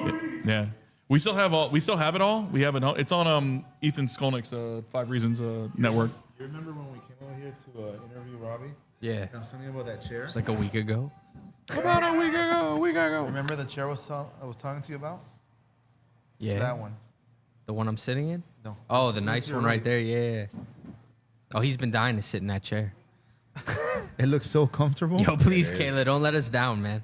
H: Yeah. We still have it all. We have it all. It's on Ethan Skolnick's 5 Reasons network.
B: You remember when we came over here to interview Robbie?
D: Yeah.
B: I was telling you about that chair.
D: It's like a week ago.
H: About a week ago.
B: Remember the chair I was talking to you about?
D: Yeah.
B: It's that one.
D: The one I'm sitting in?
B: No.
D: Oh,
B: It's
D: the nice
B: to your
D: one right
B: right.
D: there. Yeah. Oh, he's been dying to sit in that chair.
B: It looks so comfortable.
D: Yo, please, Kayla, don't let us down, man.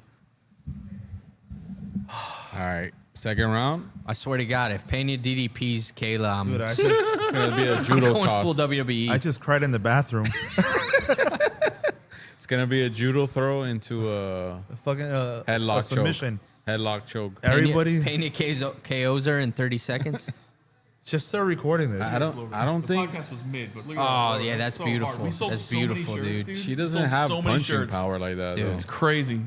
E: All right, second round.
D: I swear to God, if Pena DDP's Kayla, I'm
B: Dude,
E: It's gonna be a
D: I'm
E: judo
D: going
E: toss.
D: full WWE.
B: I just cried in the bathroom.
E: It's gonna be a judo throw into a
B: The fucking
E: headlock
B: a
E: choke.
B: submission.
E: Headlock choke.
B: Everybody,
D: Pena KOs her in 30 seconds.
B: just start recording this.
E: I don't think
H: podcast was mid, but look
D: Oh, yeah, that's beautiful. That's beautiful, dude.
E: she doesn't have punching power like that.
D: Dude.
E: Though.
H: It's crazy.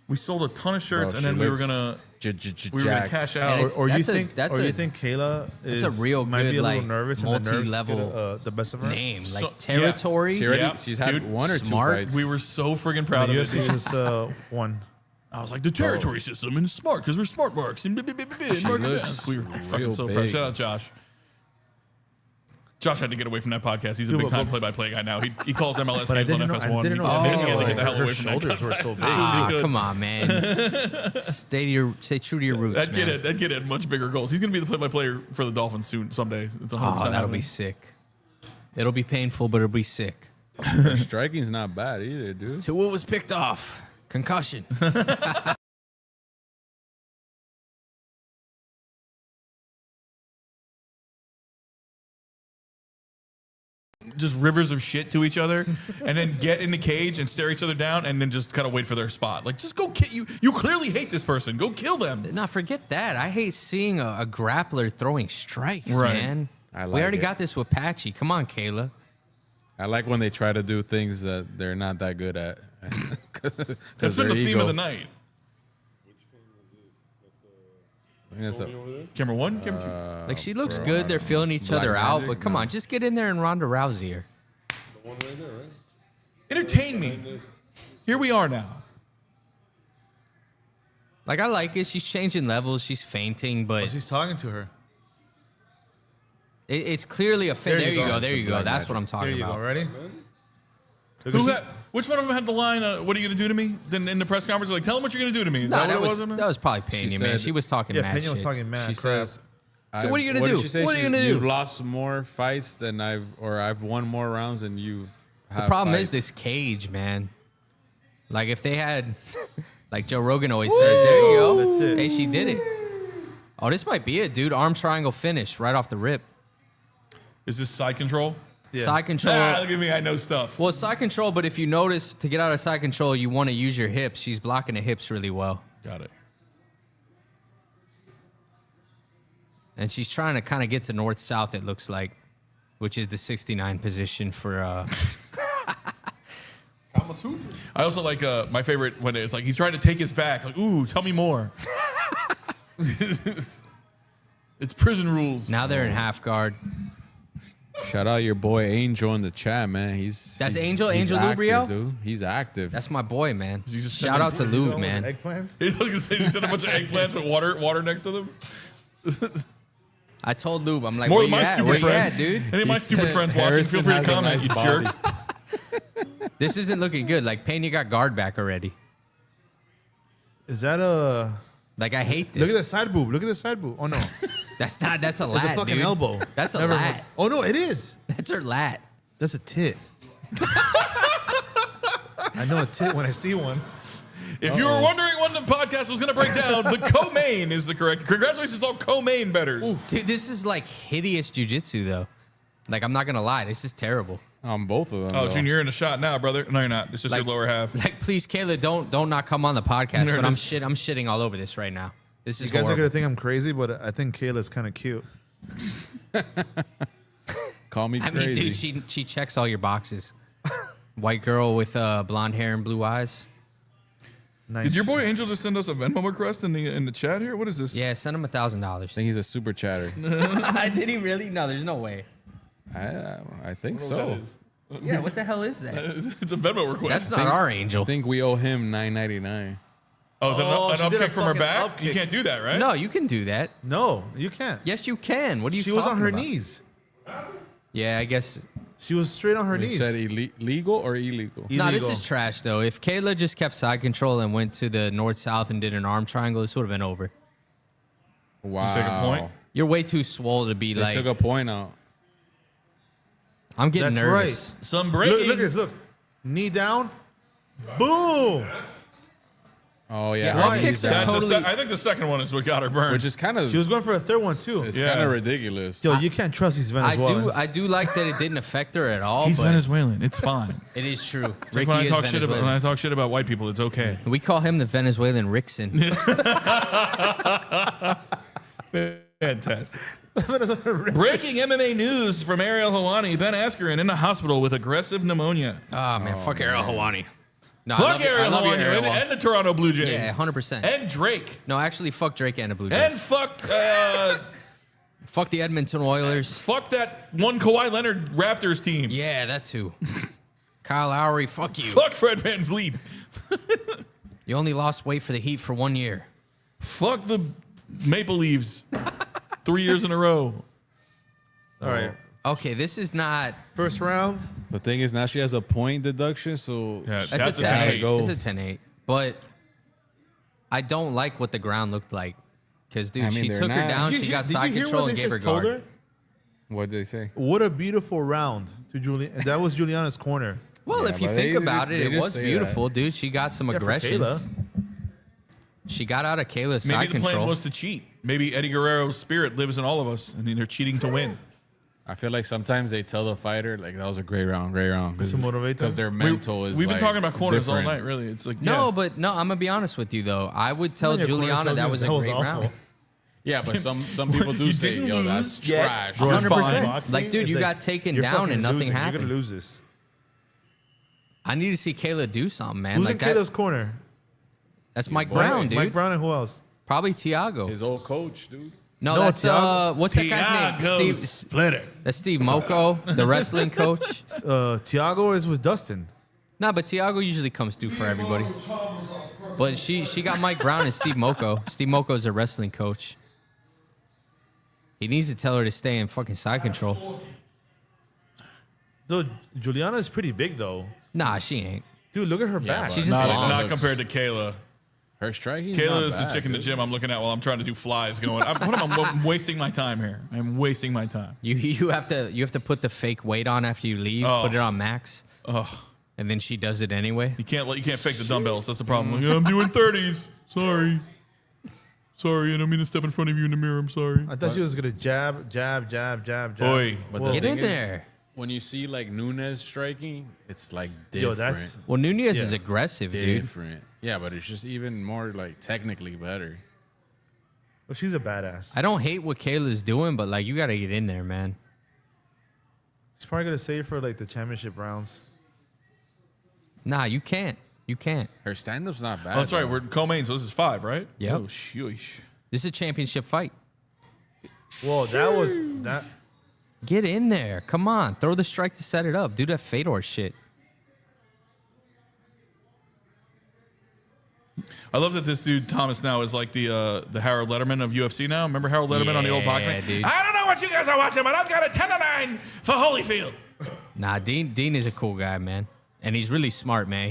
H: We sold a ton of shirts,
E: Bro,
H: and
E: she
H: then we were
E: looks
H: gonna
E: jacked.
H: cash
D: And
H: out.
D: it's-
B: Or you
D: That's a-
B: think?
D: that's
B: Or you
D: a-
B: think Kayla is
D: a real
B: might
D: good,
B: be a little
D: like,
B: nervous and the nerves
D: multi-level
B: get the best of her?
D: Name
H: So-
D: like territory.
E: She already,
H: Yeah,
E: she's had
H: dude,
E: one or two
D: smart.
E: fights.
H: We were so friggin' proud
B: The
H: of it.
B: UFC
H: dude.
B: just won.
H: I was like, the territory system and smart because we're smart marks and mark it down.
E: looks
H: We were fucking
E: real
H: so proud.
E: big.
H: Shout out Josh. Josh had to get away from that podcast. He's a
B: Dude,
H: big
B: but-
H: time play-by-play guy now. He calls MLS
B: But I
H: games on
B: didn't know.
H: FS1.
B: I didn't know.
H: I think he had to get the hell
B: her
H: away from that.
B: shoulders were so big.
D: Ah,
H: good.
D: come on, man. Stay true to your roots,
H: That
D: man.
H: kid had much bigger goals. He's gonna be the play-by-play for the Dolphins soon, someday. It's 100%
D: Oh, that'll
H: happening.
D: be sick. It'll be painful, but it'll be sick.
E: Her striking's not bad either, dude.
D: Tua was picked off. Concussion.
H: just rivers of shit to each other, and then get in the cage and stare each other down, and then just kind of wait for their spot. Like, just go kill you. You clearly hate this person. Go kill them.
D: Nah, forget that. I hate seeing a grappler throwing strikes,
H: Right.
D: man.
E: I
D: We
E: like
D: already
E: it.
D: got this with Patchy. Come on, Kayla.
E: I like when they try to do things that they're not that good at.
H: That's been the theme of the night. Camera one, camera two.
D: Like, she looks good. They're feeling each
E: Black
D: other out.
E: Magic?
D: But come on, just get in there and Ronda Rousey her.
H: Entertain me. Here we are now.
D: Like, I like it. She's changing levels. She's fainting, but
B: She's talking to her.
D: it's clearly a feint. There you go. There you go.
E: Black
D: That's
E: Magic.
D: what I'm
B: Here
D: talking
B: you go.
D: about.
B: Ready?
H: Which one of them had the line, what are you going to do to me? Then in the press conference, like, tell them what you're going to do to me. Is
D: No,
H: that
D: that
H: what
D: was
H: it was?
D: that was probably Pena,
E: She
D: man.
E: said-
D: She was talking
B: Yeah,
D: mad
B: Pena
D: shit.
B: was talking mad
E: She
B: crap.
E: says.
D: So what are you gonna
E: What
D: do?
E: did she say?
D: What are you gonna do?
E: You've lost more fights than I've won more rounds than you've.
D: The problem is this cage, man. Like, if they had, like Joe Rogan always says, there you go.
B: That's it.
D: Hey, she did it. Oh, this might be it, dude. Arm triangle finish right off the rip.
H: Is this side control?
B: Yeah.
D: Side control.
H: Ah, look at me. I know stuff.
D: Well, it's side control, but if you notice, to get out of side control, you want to use your hips. She's blocking the hips really well.
H: Got it.
D: And she's trying to kind of get to north-south, it looks like, which is the 69 position for...
H: I also like my favorite when it's like he's trying to take his back. Like, ooh, tell me more. It's prison rules.
D: Now they're in half guard.
E: Shout out your boy Angel in the chat, man.
D: That's Angel?
E: he's
D: Angel
E: active,
D: Lubrio?
E: dude. He's active.
D: That's my boy, man.
H: He just
D: Shout out to Lube, man.
B: Eggplants?
H: I was gonna say, you said a bunch of eggplants with water next to them.
D: I told Lube, I'm like,
H: More
D: where
H: of
D: you
H: my
D: at?
H: stupid
D: Where you at,
H: friends.
D: dude?
H: Any of my
E: He
H: stupid
E: said
H: friends watching, feel
E: Harrison
H: free to
E: has a
H: comment,
E: nice
H: you
E: body.
H: jerks.
D: This isn't looking good. Like, Pena got guard back already.
B: Is that a...
D: Like, I hate this.
B: Look at the side boob. Look at the side boob. Oh, no.
D: That's not, that's a
B: That's
D: lat,
B: a fucking
D: dude.
B: elbow.
D: That's a
B: Never
D: lat.
B: mind. Oh, no, it is.
D: That's her lat.
B: That's a tit. I know a tit when I see one.
H: If you were wondering when the podcast was going to break down, the co-main is the correct. Congratulations, all co-main betters.
D: Dude, this is like hideous jujitsu, though. Like, I'm not gonna lie, this is terrible.
E: On both of them.
H: Oh,
E: though.
H: Junior, you're in a shot now, brother. No, you're not. It's just
D: Like-
H: your lower half.
D: Like, please, Kayla, don't not come on the podcast.
H: There
D: But
H: it
D: I'm
H: is.
D: shitting all over this right now. This is
B: You guys are
D: horrible.
B: going to think I'm crazy, but I think Kayla's kind of cute.
E: Call me
D: I mean,
E: crazy.
D: dude, she checks all your boxes. White girl with blonde hair and blue eyes.
B: Nice.
H: Did your boy Angel just send us a Venmo request in the chat here? What is this?
D: Yeah, send him $1,000.
E: I think he's a super chatter.
D: Did he really? No, there's no way.
E: I think
H: What
E: so.
H: that is.
D: Yeah, what the hell is that?
H: It's a Venmo request.
D: That's not our
E: I
D: angel.
E: think we owe him $9.99.
H: Oh, is that
B: Oh,
H: an
B: she
H: up
B: did a
H: kick from her
B: fucking
H: back?
B: up
H: You
B: kick.
H: can't do that, right?
D: No, you can do that.
B: No, you can't.
D: Yes, you can. What are you
B: She was on
D: talking
B: her
D: about?
B: knees.
D: Yeah, I guess.
B: She was straight on her
E: You
B: knees.
E: said legal or illegal?
D: No, this
B: Illegal.
D: is trash, though. If Kayla just kept side control and went to the north-south and did an arm triangle, this would have been over.
E: Wow.
H: Take a point.
D: You're way too swole to be
E: They
D: like,
E: took a point out.
D: I'm getting
B: That's
D: nervous.
B: right.
H: Some
B: Look,
H: breaking.
B: look at this. Look. Knee down. Boom.
E: Oh yeah,
D: Yeah,
E: her
D: arm
E: knees
D: kicks are
E: down.
D: totally-
H: I think the second one is what got her burned.
E: which is kind of
B: She was going for a third one, too.
E: it's
H: Yeah.
E: kind of ridiculous.
B: Yo, you can't trust these Venezuelans.
D: I do like that it didn't affect her at all.
H: He's
D: but
H: Venezuelan. It's fine.
D: It is true.
H: It's like when I
D: Ricky
H: talk
D: is
H: shit about when I
D: Venezuelan.
H: talk shit about white people. It's okay.
D: We call him the Venezuelan Rickson.
H: Fantastic. Breaking MMA news from Ariel Helwani. Ben Askren in the hospital with aggressive pneumonia.
D: Oh man, fuck Ariel Hawani. No, I
H: Fuck
D: love you- I
H: Ariel
D: love you,
H: Helwani
D: Ariel.
H: and the Toronto Blue Jays.
D: Yeah, 100%.
H: And Drake.
D: No, actually, fuck Drake and the Blue Jays.
H: And fuck
D: Fuck the Edmonton Oilers.
H: fuck that one Kawhi Leonard Raptors team.
D: Yeah, that too. Kyle Lowry, fuck you.
H: Fuck Fred Van Vliet.
D: You only lost weight for the Heat for 1 year.
H: Fuck the Maple Leafs. 3 years in a row.
B: All right.
D: Okay, this is not.
B: First round.
E: The thing is now she has a point deduction, so
H: Yeah,
D: That's a
H: a
D: 10-8.
H: 10-8.
D: It's a 10-8. But I don't like what the ground looked like. Because, dude,
E: I mean,
D: she
E: they're
D: took her
E: not-
D: down,
B: Did you
D: she
B: hear-
D: got
B: did
D: side
B: you hear
D: control
B: what
D: and
B: they
D: gave her
B: just told
D: guard.
B: her?
E: what did they say?
B: What a beautiful round to Julian. That was Juliana's corner.
D: Well,
E: Yeah,
D: if you
E: but
D: think
E: they-
D: about
E: they
D: it, it
E: just
D: was
E: say
D: beautiful, dude. She got some
B: Yeah, for
D: aggression.
B: Kayla.
D: She got out of Kayla's
H: Maybe
D: side
H: the plan
D: control.
H: was to cheat. Maybe Eddie Guerrero's spirit lives in all of us, and they're cheating to win.
E: I feel like sometimes they tell the fighter like that was a great round.
B: To motivate them?
E: Because their mental is.
H: We've been
E: like,
H: talking about corners all
E: different.
H: night, really. It's like,
D: No,
H: yes.
D: but no, I'm gonna be honest with you though. I would tell
B: When your corner
D: Juliana
B: tells
D: that
B: you
D: was a
B: that was
D: great
B: awful.
D: round.
E: Yeah, but some people do say,
H: didn't
E: yo,
H: lose
E: that's
H: yet.
E: trash.
B: Bro,
D: 100%.
B: boxing,
D: Like, dude,
B: it's
D: you got taken
B: you're
D: down
B: fucking
D: and nothing
B: losing. You're
D: happened.
B: gonna lose this.
D: I need to see Kayla do something, man.
B: Who's
D: like
B: in
D: that.
B: Kayla's corner?
D: That's Mike Brown, dude.
B: Mike Brown and who else?
D: Probably Tiago.
E: His old coach, dude.
D: No,
B: No,
D: that's
B: Thiago.
D: what's that guy's name? Steve.
H: Splitter.
D: That's Steve Moko, the wrestling coach.
B: Tiago is with Dustin.
D: No, but Tiago usually comes through for everybody. But she got Mike Brown and Steve Moko. Steve Moko is a wrestling coach. He needs to tell her to stay in fucking side control.
B: Dude, Juliana is pretty big though.
D: Nah, she ain't.
B: Dude, look at her
E: Yeah,
B: back.
E: but
D: She's just long.
H: Not
E: looks-
H: compared to Kayla.
E: Her striking.
H: Kayla is the chick in the gym I'm looking at while I'm trying to do flies. Going, I'm wasting my time here. I'm wasting my time.
D: You have to put the fake weight on after you leave.
H: Oh.
D: Put it on max.
H: Oh,
D: And then she does it anyway.
H: you can't fake the dumbbells. That's the problem. Like, I'm doing 30s. Sorry, I don't mean to step in front of you in the mirror. I'm sorry.
B: I thought she was gonna jab.
H: Oi.
E: But
B: Well,
E: the
D: Get
E: thing
D: in
E: is,
D: there.
E: when you see like Nunes striking, it's like different.
B: Yo, that's
D: Well, Nunez is
B: Yeah.
D: aggressive, dude.
E: different. Yeah, but it's just even more like technically better.
B: well, she's a badass.
D: I don't hate what Kayla's doing, but like you got to get in there, man.
B: She's probably gonna save for like the championship rounds.
D: Nah, you can't. You can't.
E: Her stand-up's not bad.
H: Oh, that's right.
E: though.
H: We're co-main, so this is 5, right?
D: Yep.
H: Oh, sheesh.
D: This is a championship fight.
B: Well, that was that.
D: Get in there. Come on. Throw the strike to set it up. Do that Fedor shit.
H: I love that this dude Thomas now is like the Harold Letterman of UFC now. Remember Harold Letterman on the old
D: Yeah,
H: boxing?
D: dude.
H: I don't know what you guys are watching, but I've got a 10-9 for Holyfield.
D: Nah, Dean is a cool guy, man. And he's really smart, man.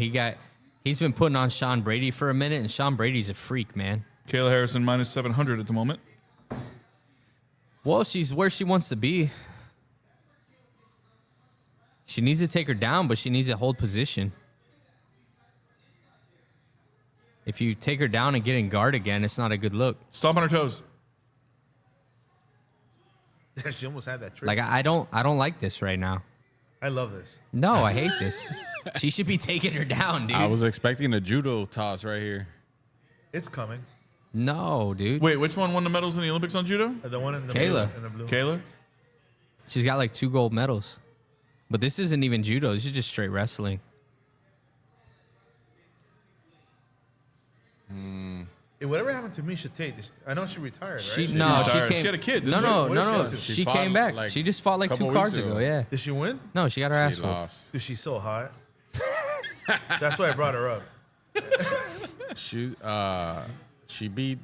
D: He's been putting on Sean Brady for a minute, and Sean Brady's a freak, man.
H: Kayla Harrison minus 700 at the moment.
D: Well, she's where she wants to be. She needs to take her down, but she needs to hold position. If you take her down and get in guard again, it's not a good look.
H: Stomp on her toes.
B: She almost had that trick.
D: Like I don't like this right now.
B: I love this.
D: No, I hate this. She should be taking her down, dude.
E: I was expecting a judo toss right here.
B: It's coming.
D: No, dude.
H: Wait, which one won the medals in the Olympics on judo?
B: The one in the
D: Kayla.
B: blue, in the blue.
H: Kayla?
D: She's got like 2 gold medals. But this isn't even judo. This is just straight wrestling.
B: Whatever happened to Misha Tate? I know she retired, right?
D: She
H: retired.
D: came.
H: She had a kid,
D: No,
H: didn't she?
D: no,
B: What
D: no,
B: did she
D: no.
B: have to?
D: She
E: She
D: came
E: fought,
D: back.
E: like,
D: She just fought like 2
E: couple
D: cards
E: weeks
D: ago.
E: ago.
D: Yeah.
B: Did she win?
D: No, she got her ass
E: She
D: whooped.
E: lost.
B: Dude, she's so hot. That's why I brought her up.
E: She beat.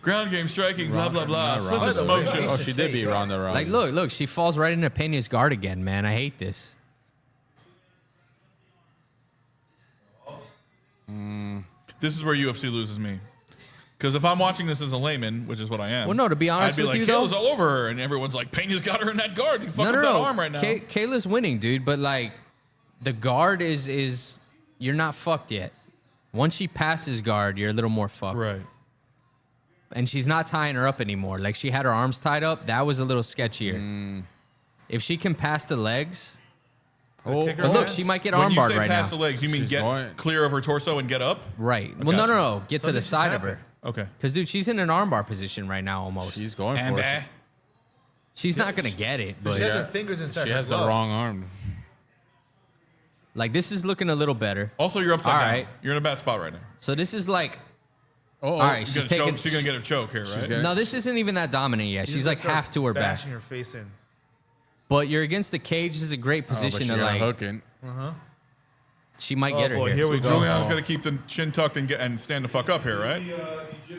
H: Ground game striking, blah, blah, blah.
E: Not
H: Such a
E: Ronda.
H: smoke show.
E: Oh, she did beat Ronda Rousey.
D: Like, look, she falls right into Pena's guard again, man. I hate this.
H: This is where UFC loses me. Because if I'm watching this as a layman, which is what I am.
D: Well, no, to be honest
H: I'd be
D: with
H: like,
D: you, though-
H: Kayla's all over her, and everyone's like, Pena's got her in that guard. You fuck
D: No,
H: up
D: no,
H: that
D: no.
H: arm right now.
D: Kayla's winning, dude. But like, the guard is you're not fucked yet. Once she passes guard, you're a little more fucked.
H: Right.
D: And she's not tying her up anymore. Like she had her arms tied up. That was a little sketchier. If she can pass the legs,
B: Kick her
D: but look,
B: ass?
D: she might get
H: When you
D: armbarred
H: say
D: right
H: pass
D: now.
H: the legs, you mean
E: She's
H: get
E: going-
H: clear of her torso and get up?
D: Right. Well, no,
H: gotcha.
D: no, no. Get to
B: Something
D: the
B: just
D: side of
B: happened.
D: her.
H: Okay.
D: Because, dude, she's in an armbar position right now almost.
E: She's going
H: And
E: for it.
H: back.
D: She's not going to get it. But
B: She has her fingers inside
E: She
B: her
E: has the
B: glove.
E: wrong arm.
D: like, this is looking a little better.
H: Also, you're upside
D: All
H: down.
D: right.
H: You're in a bad spot right now.
D: So this is like,
E: Oh,
D: all right,
H: She's
D: she's
H: gonna
D: taking.
H: choke. She's gonna get a choke here, right?
E: gonna-
D: No, this isn't even that dominant yet.
B: You
D: She's
B: just
D: like
B: start
D: half to her back.
B: bashing her face in.
D: But you're against the cage. This is a great
E: Oh, but
D: position
E: she
D: to
E: got a
D: like.
E: hook in.
D: She might
B: Oh,
D: get her
B: boy,
D: here.
B: here we go.
H: Juliana's got to keep the chin tucked and stand the fuck up here, right?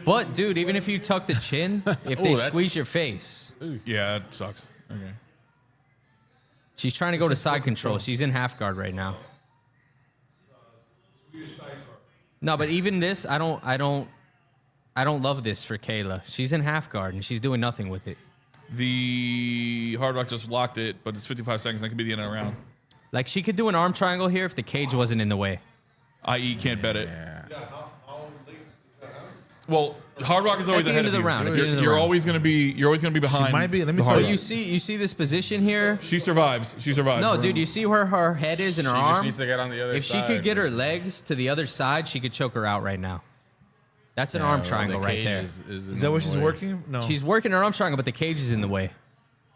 D: But dude, even if you tuck the chin, if they
E: Ooh, that's-
D: squeeze your face,
H: Yeah, it sucks. Okay.
D: she's trying to go to side control. She's in half guard right now. No, but even this, I don't love this for Kayla. She's in half guard and she's doing nothing with it.
H: The Hard Rock just locked it, but it's 55 seconds. That could be the end of the round.
D: Like she could do an arm triangle here if the cage wasn't in the way.
H: I.e. can't bet it.
E: Yeah.
H: Well, Hard Rock is always
D: At the
H: ahead
D: end
H: of
D: of the
H: you.
D: round, at the end of the
H: You're
D: round.
H: always gonna be behind.
B: She might be. Let me
H: the
B: tell
H: Hard
D: But
B: you.
H: Rock.
D: you see this position here?
H: She survives. She survives.
D: No, dude, you see where her head is and her
E: She just
D: arm?
E: needs to get on the other
D: If she
E: side,
D: could get
E: man.
D: her legs to the other side, she could choke her out right now. That's an arm triangle right there.
B: Is that what she's working? No.
D: She's working her arm triangle, but the cage is in the way.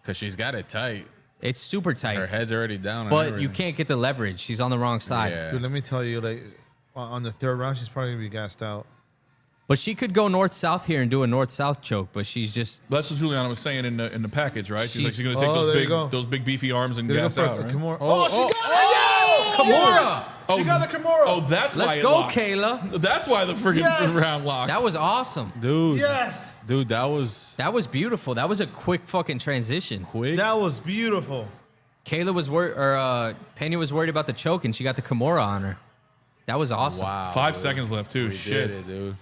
E: Because she's got it tight.
D: It's super tight.
E: Her head's already down. and
D: But you
E: everything.
D: can't get the leverage. She's on the wrong side.
E: Yeah.
B: Dude, let me tell you, like on the third round, she's probably gonna be gassed out.
D: But she could go north-south here and do a north-south choke, but she's just...
H: That's what Juliana was saying in the package, right? She's like, she's gonna take
B: Oh, there you go.
H: those big beefy arms and
B: Did it go
H: gas
B: for
H: out,
B: a
H: right?
B: Kimura? Oh, she got it!
D: Kimura!
B: She got the Kimura.
H: Oh, that's why
D: Let's
H: it
D: go,
H: locked.
D: Kayla.
H: That's why the freaking
B: Yes!
H: round locked.
D: That was awesome.
E: Dude.
B: Yes,
E: Dude, that was
D: That was beautiful. That was a quick fucking transition.
E: quick.
B: that was beautiful.
D: Kayla was worried, or Pena was worried about the choke, and she got the Kimura on her. That was awesome.
E: Wow.
H: 5
E: dude.
H: seconds left too.
E: We
H: Shit.
E: did it, dude.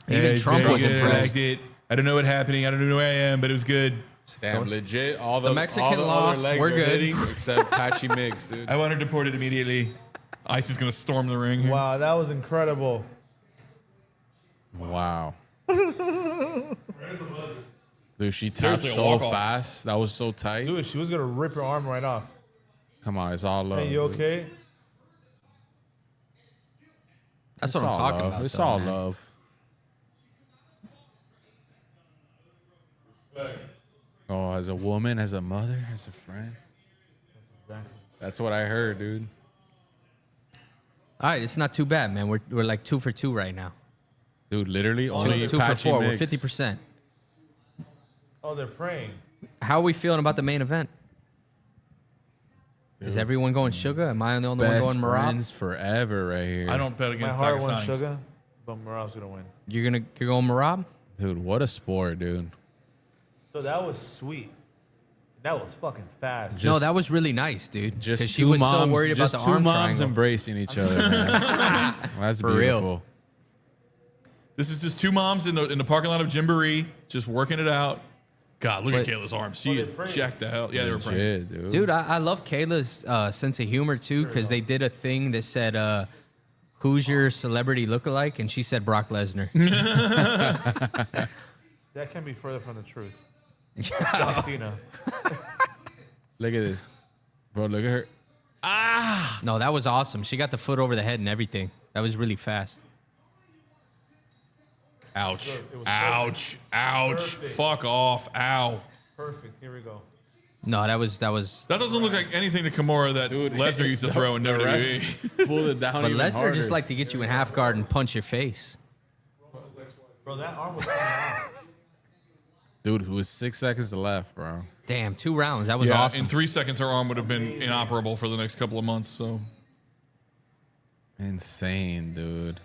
D: Even Trump was impressed.
H: I don't know what's happening. I don't know who I am, but it was good.
E: Damn, legit. All the
D: Mexican
E: all the other
D: lost.
E: legs
D: We're
E: are
D: good.
E: hitting except Patchy Mix, dude.
H: I want her deported immediately. Ice is gonna storm the ring here.
B: Wow, that was incredible.
E: Wow. Dude, she tapped
H: Seriously, a
E: so
H: walk-off.
E: fast. That was so tight.
B: Dude, she was gonna rip her arm right off.
E: Come on, it's all love.
B: Hey, you
E: dude.
B: okay?
D: That's
E: It's
D: what I'm
E: all
D: talking
E: love.
D: about.
E: It's
D: though,
E: all
D: man.
E: love. Oh, as a woman, as a mother, as a friend. That's what I heard, dude.
D: All right, it's not too bad, man. We're like 2 for 2 right now.
E: Dude, literally only
D: 2 for
E: Patchy
D: 4.
E: Mix.
D: We're 50%.
B: Oh, they're praying.
D: How are we feeling about the main event? Is everyone going Sugar? Am I the only one
E: Best
D: going Marab?
E: friends forever right here.
H: I don't bet
B: My
H: against
B: heart
H: Tiger
B: wants
H: Signs.
B: sugar, but Morale's gonna win.
D: You're going Marab?
E: Dude, what a sport, dude.
B: So that was sweet. That was fucking fast.
D: No, that was really nice, dude.
E: Just
D: Because she
E: two
D: was
E: moms,
D: so worried about
E: just
D: the
E: two
D: arm
E: moms
D: triangle.
E: embracing each other. Man. That's
D: For real.
E: beautiful.
H: This is just two moms in the parking lot of Gymboree just working it out. God, look at
D: But-
H: Kayla's arms. She is jacked to hell. Yeah, they were praying.
E: Legit, dude.
D: Dude, I love Kayla's sense of humor, too, because they did a thing that said, who's your celebrity lookalike? And she said Brock Lesnar.
B: That can't be further from the truth. John Cena.
E: Look at this. Bro, look at her.
D: No, that was awesome. She got the foot over the head and everything. That was really fast.
H: Ouch. Ouch. Ouch. Fuck off. Ow.
B: Perfect. Here we go.
D: No, that was.
H: That doesn't look like anything to Kimura that Lesnar used to throw in
E: the ref
H: WWE.
E: pulled it down
D: But
E: even
D: Lesnar
E: harder.
D: just like to get you in half guard and punch your face.
B: Bro, that arm was coming off.
E: Dude, it was 6 seconds left, bro.
D: Damn, 2 rounds. That was
H: Yeah,
D: awesome.
H: in 3 seconds, her arm would have been inoperable for the next couple of months. So
E: Insane, dude.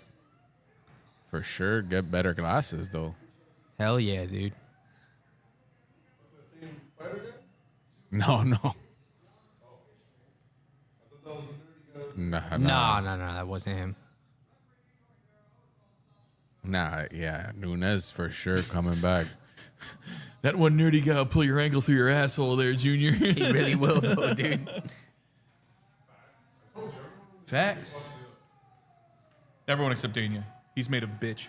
E: For sure, get better glasses, though.
D: Hell yeah, dude.
E: No. Nah,
D: No, that wasn't him.
E: Nah, yeah. Nunes for sure coming back.
H: that one nerdy guy will pull your ankle through your asshole there, Junior.
D: He really will, though, dude.
H: Facts. Everyone except Dania. He's made a bitch.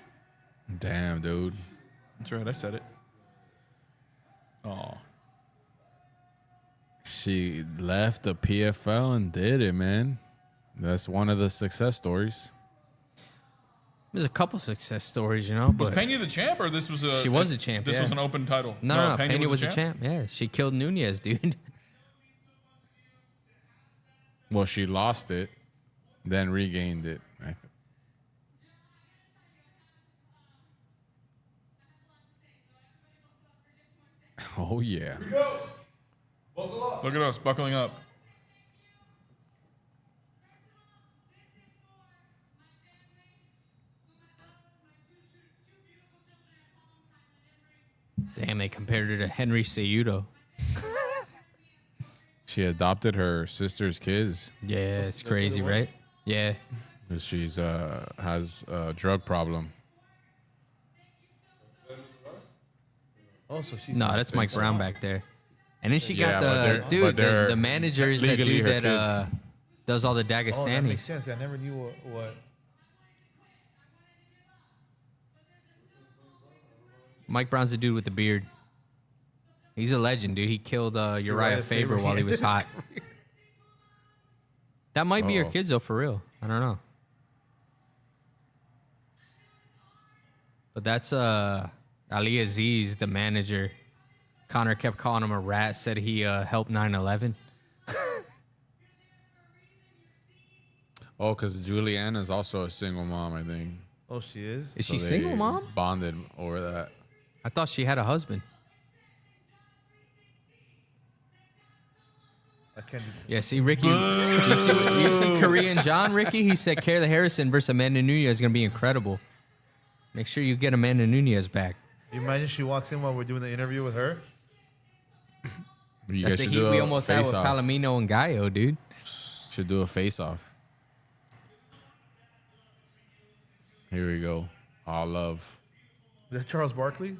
E: Damn, dude.
H: That's right. I said it. Oh.
E: She left the PFL and did it, man. That's one of the success stories.
D: There's a couple success stories, you know.
H: Was
D: But
H: Pena the champ, or this was a?
D: She was a champ,
H: This
D: yeah.
H: was an open title.
D: no, Pena was a champ. Yeah, she killed Nunez, dude.
E: Well, she lost it, then regained it. Oh, yeah.
H: Look at us buckling up.
D: Damn, they compared her to Henry Cejudo.
E: She adopted her sister's kids
D: Yeah, it's crazy, right? Yeah.
E: because she's has a drug problem.
B: Oh, so she's
D: No, that's Mike Brown back there. And then she
E: Yeah,
D: got
E: but
D: the
E: they're-
D: dude,
E: but they're
D: the manager is that
E: legally
D: dude
E: her
D: that
E: kids.
D: does all the
B: Oh, that makes
D: Dagestanis.
B: sense. I never knew what.
D: Mike Brown's the dude with the beard. He's a legend, dude. He killed Uriah Faber while he was hot. That might be your kids, though, for real. I don't know. But that's Ali Aziz, the manager. Connor kept calling him a rat, said he helped 9/11.
E: Oh, because Juliana is also a single mom, I think.
B: Oh, she is?
D: Is she
E: So
D: single,
E: they
D: mom?
E: Bonded over that.
D: I thought she had a husband.
B: I can't do
D: Yeah, see, Ricky, you see Korean John, Ricky? He said Kayla Harrison versus Amanda Nunez is going to be incredible. Make sure you get Amanda Nunez back.
B: You imagine she walks in while we're doing the interview with her?
E: You
D: That's
E: guys
D: the
E: should
D: heat
E: do
D: we
E: a
D: almost had with
E: face-off.
D: Palomino and Gallo, dude.
E: Should do a face-off. Here we go. All love.
B: Is that Charles Barkley?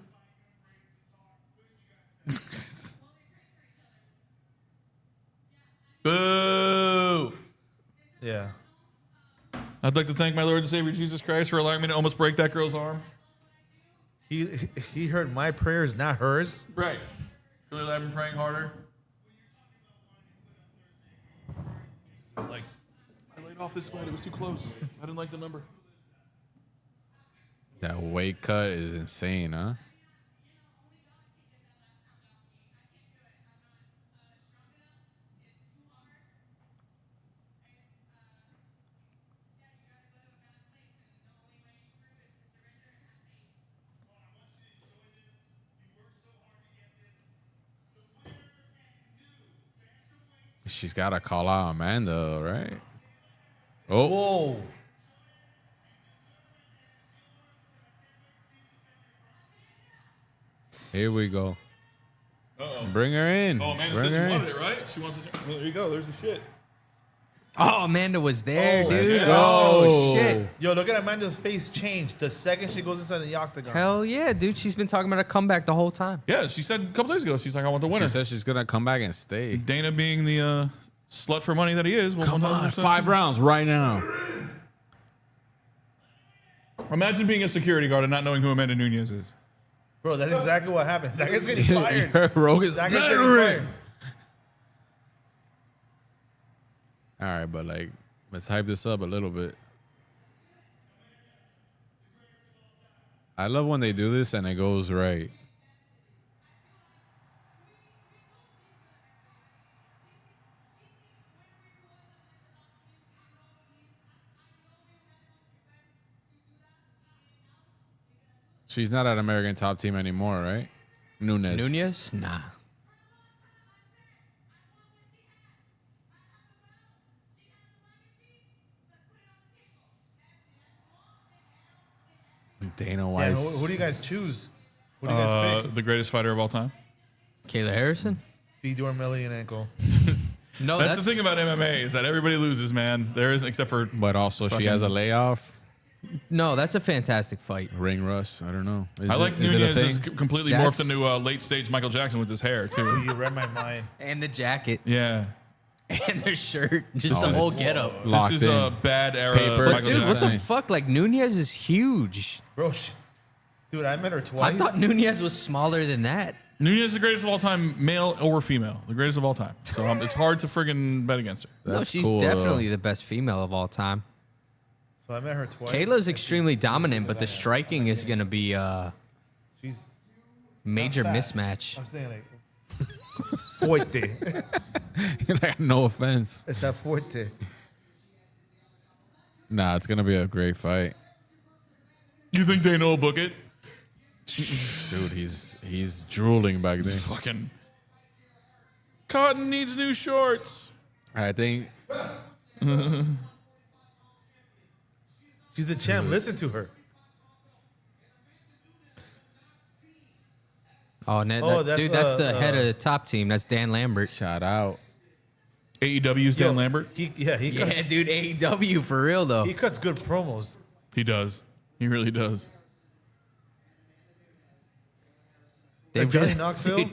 H: Boo!
B: Yeah.
H: I'd like to thank my Lord and Savior Jesus Christ for allowing me to almost break that girl's arm.
B: He heard my prayers, not hers.
H: Right. Clearly, I've been praying harder. Like, I laid off this fight. It was too close. I didn't like the number.
E: That weight cut is insane, huh? She's got to call out Amanda, right? Oh,
B: Whoa.
E: here we go. Bring her in.
H: Oh, Amanda
E: Bring
H: says she
E: her in.
H: wanted it, right? She wants to. Well, there you go. There's the shit.
D: Oh, Amanda was there,
B: Oh,
D: dude.
B: let's
D: Oh,
E: go.
D: shit.
B: Yo, look at Amanda's face change the second she goes inside the octagon.
D: Hell yeah, dude. She's been talking about a comeback the whole time.
H: Yeah, she said a couple days ago. She's like, I want the winner.
E: She says she's going to come back and stay.
H: Dana, being the slut for money that he is, will
E: Come on,
H: 100%.
E: 5 rounds right now.
H: Imagine being a security guard and not knowing who Amanda Nunez is.
B: Bro, that's exactly what happened. That guy's getting fired.
E: Rogan's
B: That guy's getting fired.
E: All right, but like, let's hype this up a little bit. I love when they do this and it goes right. She's not at American Top Team anymore, right? Nunez.
D: Nunez? Nah.
E: Dana
B: Yeah,
E: White.
B: who do you guys choose? Who do you guys pick?
H: The greatest fighter of all time.
D: Kayla Harrison?
B: Fedor Emelianenko.
D: No,
H: That's the thing about MMA is that everybody loses, man. There is, except for
E: But also she has a layoff.
D: No, that's a fantastic fight.
E: Ring rust. I don't know. Is
H: I
E: it-
H: like
E: is it a
H: Nunez is
E: thing?
H: completely
D: That's-
H: morphed into late stage Michael Jackson with his hair too.
B: You read my mind.
D: And the jacket.
H: Yeah,
D: And their shirt. Just
E: Oh,
D: the whole
E: it's-
D: getup.
E: Locked
H: this is a
E: in.
H: bad era.
E: Paper.
D: But
H: Michael
D: dude, what
H: Jackson.
D: the fuck? Like, Nunez is huge.
B: Bro, dude, I met her
D: I
B: twice.
D: thought Nunez was smaller than that.
H: Nunez is the greatest of all time, male or female, the greatest of all time. So it's hard to friggin' bet against her.
D: No,
E: That's
D: she's
E: cool,
D: definitely the best female of all time.
B: So I met her twice.
D: Kayla's extremely dominant, but the striking is going to be a
B: She's
D: major
B: fast.
D: mismatch.
B: I'm saying like fuerte.
E: Like, no offense.
B: It's that fuerte.
E: Nah, it's gonna be a great fight,
H: You think Dana will book it?
E: dude. He's drooling back there.
H: Fucking Cotton needs new shorts.
E: I think
B: She's the champ. Listen to her.
D: Oh,
B: that's,
D: dude, that's the
B: uh,
D: head of the top team. That's Dan Lambert.
E: shout out.
H: AEW's Dan
B: Yo,
H: Lambert.
B: He
D: Yeah,
B: cuts,
D: dude, AEW for real though.
B: he cuts good promos.
H: He does. He really does.
D: They
B: Like Johnny
D: really-
B: Knoxville.
D: dude,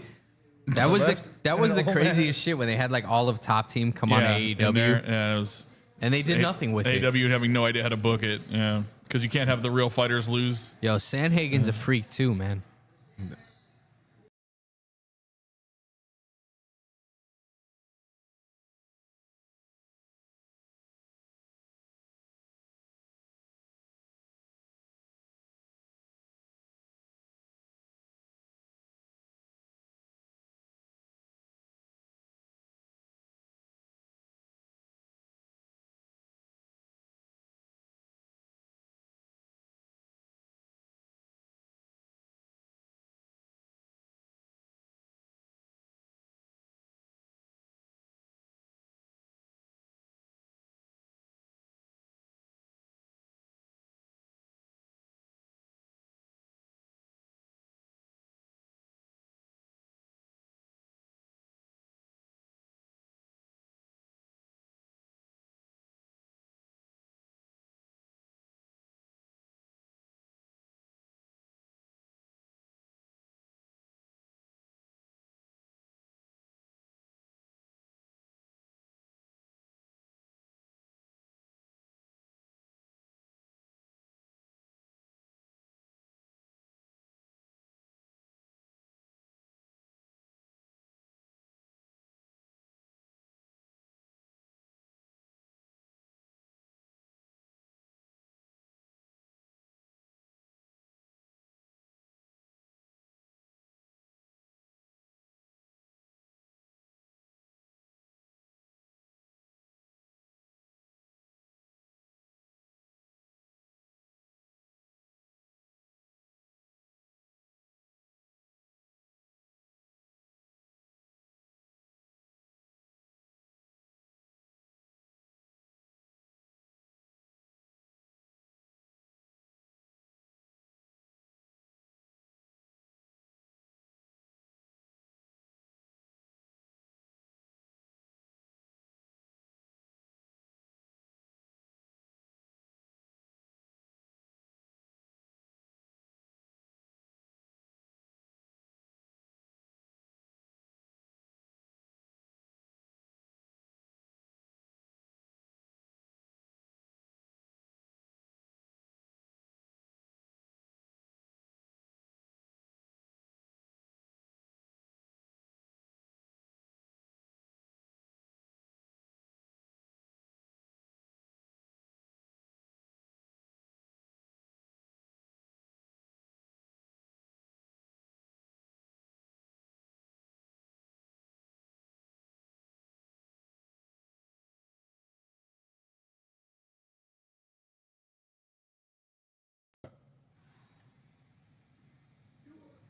D: that was the
B: left
D: that was
B: and
D: the
B: the whole man.
D: craziest shit when they had like all of top team come on
H: in there,
D: AEW
H: yeah, it was
D: and they did nothing with it.
H: AEW having no idea how to book it. Yeah, because you can't have the real fighters lose.
D: Yo, Sanhagen's a freak too, man.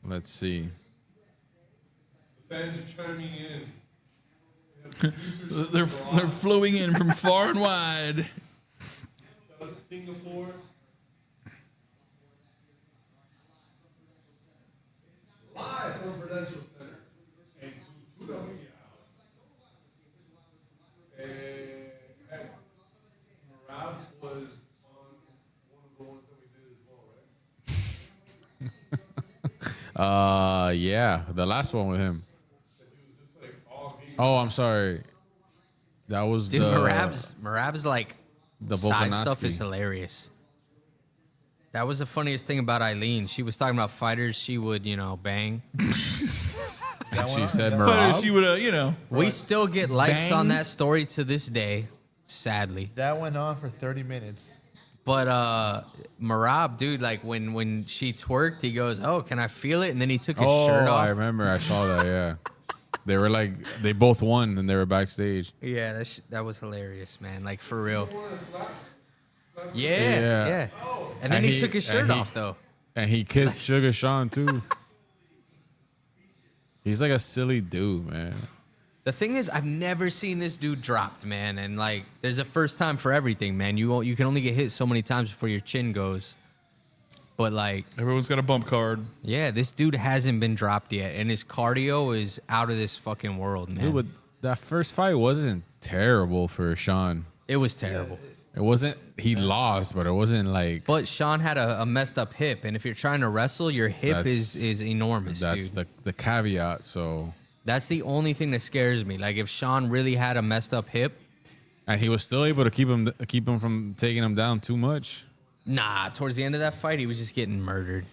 E: Let's see.
A: The fans are chiming in.
H: They're flowing in from far and wide.
A: Shout out to Singapore. Live from Prudential Center. And Cultura. Marab was on one of the ones that we did as well, right?
E: Yeah, the last one with him. Oh, I'm sorry. That was
D: Dude,
E: the
D: Marab's like
E: the
D: side stuff
E: Volkanovski.
D: is hilarious. That was the funniest thing about Eileen. She was talking about fighters she would, bang.
E: She said
H: Fighter,
E: Marab.
H: she would,
D: We still get likes
H: Bang?
D: on that story to this day, sadly.
B: That went on for 30 minutes.
D: But Marab, dude, like when she twerked, he goes, "Oh, can I feel it?" And then he took his shirt off.
E: I remember. I saw that. Yeah, they were like they both won and they were backstage.
D: Yeah, that was hilarious, man. Like for real. Yeah,
E: Yeah.
D: yeah. And then
E: And
D: he
E: he-
D: took his
E: and
D: shirt
E: he-
D: off though.
E: And he kissed Sugar Sean too. He's like a silly dude, man.
D: The thing is, I've never seen this dude dropped, man. And like, there's a first time for everything, man. You can only get hit so many times before your chin goes. But like,
H: everyone's got a bump card.
D: yeah, this dude hasn't been dropped yet, and his cardio is out of this fucking world, man.
E: Dude, but that first fight wasn't terrible for Sean.
D: It was terrible.
E: It wasn't. He lost, but it wasn't like.
D: But Sean had a messed up hip, and if you're trying to wrestle, your hip
E: That's-
D: is enormous,
E: That's
D: dude.
E: the caveat. So,
D: That's the only thing that scares me. Like if Sean really had a messed up hip,
E: and he was still able to keep him from taking him down too much.
D: nah. Towards the end of that fight, he was just getting murdered.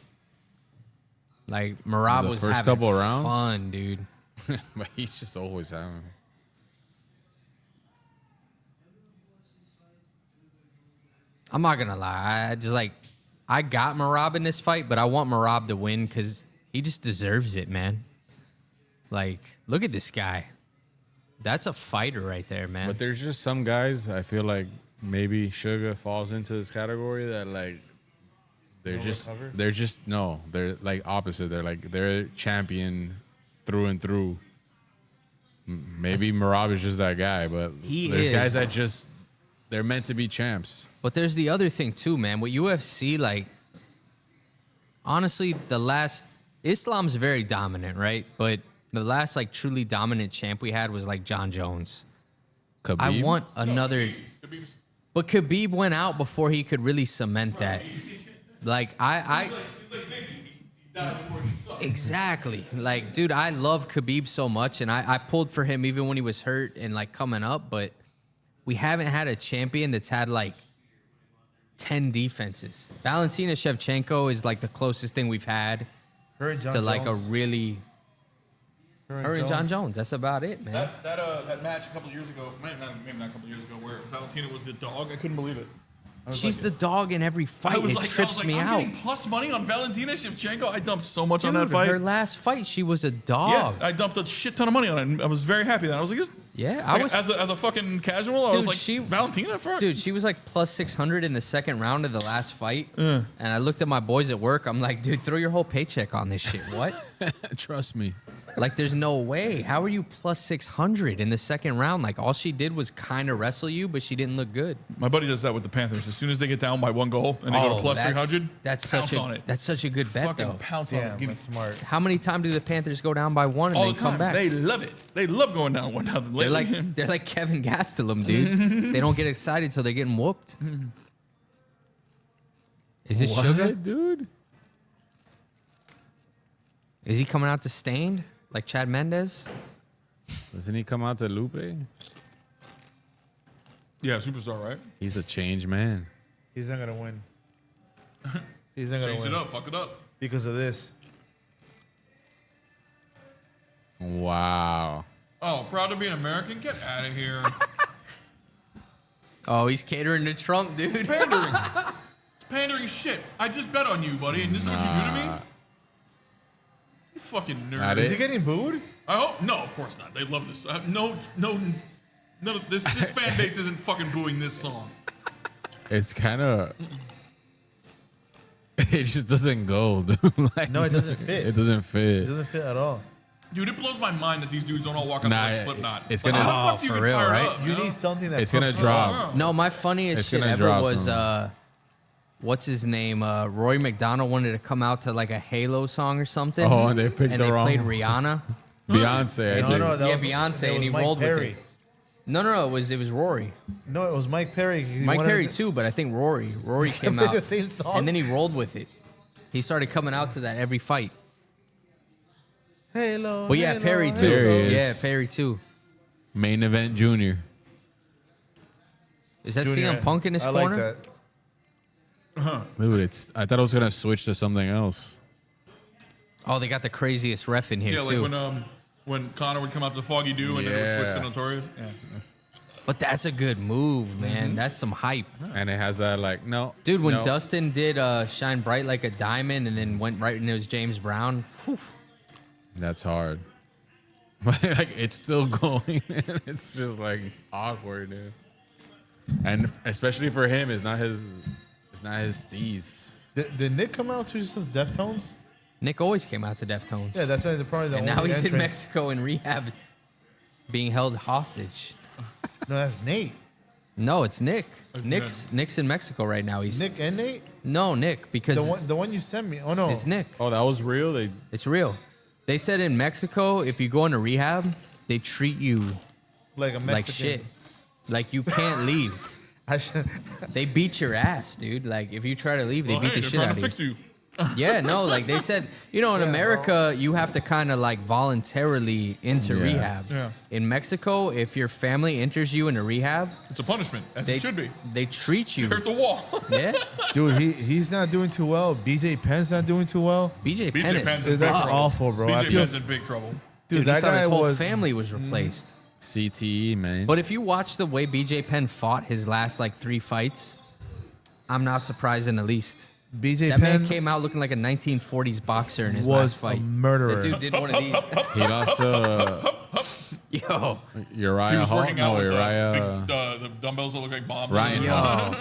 D: Like Marab
E: The
D: was
E: first
D: having
E: couple of rounds?
D: fun, dude.
E: But he's just always having.
D: I'm not gonna lie. I got Marab in this fight, but I want Marab to win because he just deserves it, man. Like, look at this guy. That's a fighter right there, man.
E: But there's just some guys I feel like maybe Sugar falls into this category that like they're like opposite. They're champion through and through. Maybe Marab is just that guy, but
D: He
E: there's
D: is.
E: guys that just they're meant to be champs.
D: But there's the other thing too, man. With UFC, like, honestly, Islam's very dominant, right? But the last like truly dominant champ we had was like John Jones.
E: Khabib?
D: I want another. But Khabib went out before he could really cement that. Like exactly. Like, dude, I love Khabib so much, and I pulled for him even when he was hurt and like coming up, but we haven't had a champion that's had like 10 defenses. Valentina Shevchenko is like the closest thing we've had
B: Her and John
D: to like a
B: Jones.
D: really her and John Jones. That's about it, man.
H: That match a couple years ago, maybe not a couple years ago, where Valentina was the dog. I couldn't believe it.
D: She's the dog in every fight. It trips me
H: I'm
D: out.
H: getting plus money on Valentina Shevchenko. I dumped so much on that
D: Dude,
H: fight.
D: her last fight, she was a dog.
H: Yeah, I dumped a shit ton of money on it. And I was very happy that I was like,
D: I was.
H: as a fucking casual, I was like, Valentina, fuck.
D: Dude, she was like plus 600 in the second round of the last fight. And I looked at my boys at work. I'm like, dude, throw your whole paycheck on this shit. What?
E: Trust me.
D: Like, there's no way. How are you plus 600 in the second round? Like, all she did was kind of wrestle you, but she didn't look good.
H: My buddy does that with the Panthers. As soon as they get down by one goal and they go to plus 300,
D: that's
H: pounce
D: such
H: on it.
D: That's such a good bet,
H: Fucking
D: though.
H: pounce on
B: Damn,
H: it. Give me
B: that's smart.
D: How many times do the Panthers go down by one and
H: all
D: then
H: the
D: come
H: time.
D: back?
H: They love it. They love going down 1-0.
D: They're like Kevin Gastelum, dude. They don't get excited till they're getting whooped. Is this
E: What,
D: Sugar?
E: dude?
D: Is he coming out to Stained like Chad Mendez?
E: Doesn't he come out to Lupe?
H: Yeah, superstar, right?
E: He's a changed man.
B: He's not gonna win. He's not gonna
H: Change
B: win
H: it up, fuck it up.
B: because of this.
E: Wow.
H: Oh, proud to be an American? Get out of here.
D: Oh, he's catering to Trump, dude.
H: Pandering. It's pandering shit. I just bet on you, buddy, and this is what you do to me? You fucking nerd.
E: Not
B: Is
E: it.
B: he getting booed?
H: I hope no, of course not. They love this. None of this fan base isn't fucking booing this song.
E: It's kind of. It just doesn't go, dude. Like,
B: No, it doesn't fit.
E: It doesn't
B: It
E: fit.
B: doesn't fit at all.
C: Dude, it blows my mind that these dudes don't all walk up
E: Nah,
C: like Slipknot.
E: it's
C: Like,
E: gonna-
C: how the fuck
D: Oh,
C: do you
D: for
C: get
D: real,
C: fired
D: right?
C: up,
B: You
C: know?
B: need something that
E: It's gonna
B: pumps
E: drop.
B: up.
D: No, my funniest
E: It's
D: shit
E: gonna
D: ever
E: drop
D: was
E: some.
D: what's his name? Roy McDonald wanted to come out to like a Halo song or something.
E: Oh, and they picked
D: and
E: the
D: they
E: wrong
D: played
E: one.
D: Rihanna.
E: Beyonce. I
B: No,
E: think.
B: no, that
D: Yeah,
B: was,
D: Beyonce,
B: that
D: and
B: was
D: he
B: Mike
D: rolled with
B: Perry.
D: it. No, it was Rory.
B: No, it was Mike Perry. He
D: Mike
B: wanted
D: Perry
B: to-
D: too, but I think Rory came
B: played
D: out
B: the same song?
D: and then he rolled with it. He started coming out to that every fight.
B: Halo.
D: But yeah,
B: Halo,
D: Perry too.
E: There he is.
D: Yeah, Perry too.
E: Main event junior.
D: Is that
B: Junior,
D: CM Punk in his
B: I
D: corner?
B: like that.
E: Dude, I thought I was gonna switch to something else.
D: Oh, they got the craziest ref in here
C: Yeah,
D: too.
C: like when Connor would come out to Foggy Dew and then it would switch
E: Yeah.
C: to Notorious. Yeah.
D: But that's a good move, man.
B: Mm-hmm.
D: That's some hype.
E: And it has that like
D: Dude, when
E: no.
D: Dustin did Shine Bright Like a Diamond and then went right into his James Brown, whew,
E: That's hard. But like it's still going. It's just like awkward, dude. And especially for him, it's not his steez.
B: Did Nick come out to just as Deftones?
D: Nick always came out to Deftones.
B: Yeah, that's probably the
D: and
B: only
D: now he's in
B: entrance.
D: Mexico in rehab being held hostage.
B: No, that's Nate.
D: No, it's Nick. Nick's in Mexico right now. He's
B: Nick and Nate?
D: No, Nick, because
B: The one you sent me. Oh, no.
D: it's Nick.
E: Oh, that was real.
D: It's real. They said in Mexico, if you go into rehab, they treat you
B: Like a Mexican.
D: like shit. Like you can't leave.
B: I should,
D: They beat your ass, dude. Like if you try to leave, they
C: Well,
D: beat
C: hey,
D: the
C: they're
D: shit
C: trying
D: out
C: to
D: of
C: fix
D: you.
C: you.
D: Yeah, no, like they said, in America, you have to kind of like voluntarily enter
E: Yeah.
D: rehab.
C: Yeah.
D: In Mexico, if your family enters you into rehab,
C: It's a punishment, as
D: they
C: it should be.
D: They treat you.
C: Stare at the wall.
D: Yeah.
B: dude, he's not doing too well. BJ Penn's not doing too well.
D: BJ
C: BJ
D: Penn is
C: Penn's in big
B: That's
C: trouble.
B: awful, bro. I
C: BJ
B: feel-
C: Penn's in big trouble.
D: dude,
B: Dude,
D: he
B: that
D: thought his
B: guy
D: whole
B: was.
D: family was replaced.
E: CTE, man.
D: But if you watch the way BJ Penn fought his last like 3 fights, I'm not surprised in the least.
B: BJ
D: That
B: Penn
D: man came out looking like a 1940s boxer in his
B: was
D: last
B: a
D: fight.
B: murderer.
D: The dude did one of these.
E: He lost
D: Yo,
C: He
E: Uriah
C: was
E: Hall.
C: working out
E: No,
C: with
E: Uriah.
C: the dumbbells that look like bombs.
E: Ryan
D: yo,
E: Hall.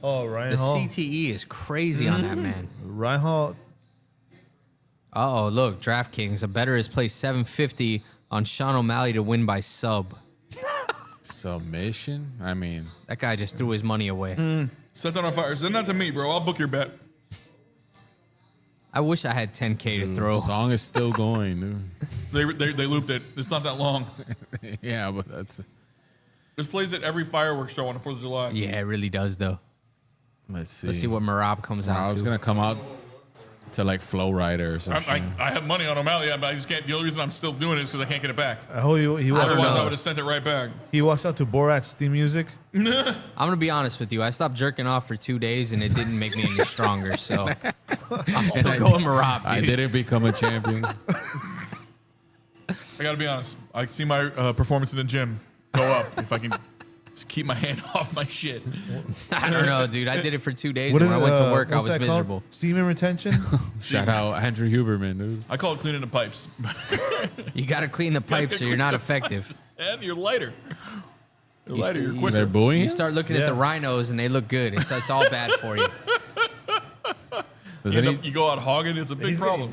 B: Oh, Ryan
D: the
B: Hall.
D: CTE is crazy on that man.
B: Ryan Hall.
D: Uh-oh, look, DraftKings. A bettor has placed $750 on Sean O'Malley to win by sub.
E: Submission? I mean,
D: That guy just threw his money away.
C: Set that on fire. Send that to me, bro. I'll book your bet.
D: I wish I had 10K to throw.
E: song is still going, dude.
C: They looped it. It's not that long.
E: Yeah, but that's.
C: This plays at every fireworks show on the 4th of July.
D: Yeah, it really does, though.
E: Let's see.
D: Let's see what Marab comes
E: I
D: out
E: was
D: to.
E: gonna come out to like Flow Rider or something.
C: I have money on O'Malley, but I just can't. The only reason I'm still doing it is because I can't get it back.
B: I hope he walks
C: Otherwise, I
B: out.
C: would have sent it right back.
B: He walks out to Borat's theme music.
D: I'm gonna be honest with you. I stopped jerking off for 2 days, and it didn't make me any stronger. So I'm still going Marab,
E: I
D: dude.
E: didn't become a champion.
C: I got to be honest. I see my performance in the gym go up if I can just keep my hand off my shit.
D: I don't know, dude. I did it for 2 days,
B: What
D: and
B: is
D: when I went to
B: it,
D: work, I
B: what's
D: was
B: that called?
D: miserable.
B: Semen retention.
E: Shout out Andrew Huberman, dude.
C: I call it cleaning the pipes.
D: You got to clean the pipes, or you're not effective.
C: And you're lighter. You're
D: You
C: lighter.
D: st-
C: You're
D: you-
E: They're
C: quicker.
E: booing
D: You
E: him?
D: start looking at the
B: Yeah.
D: rhinos, and they look good. It's all bad for you.
E: Doesn't
C: You go out hogging, it's a big problem.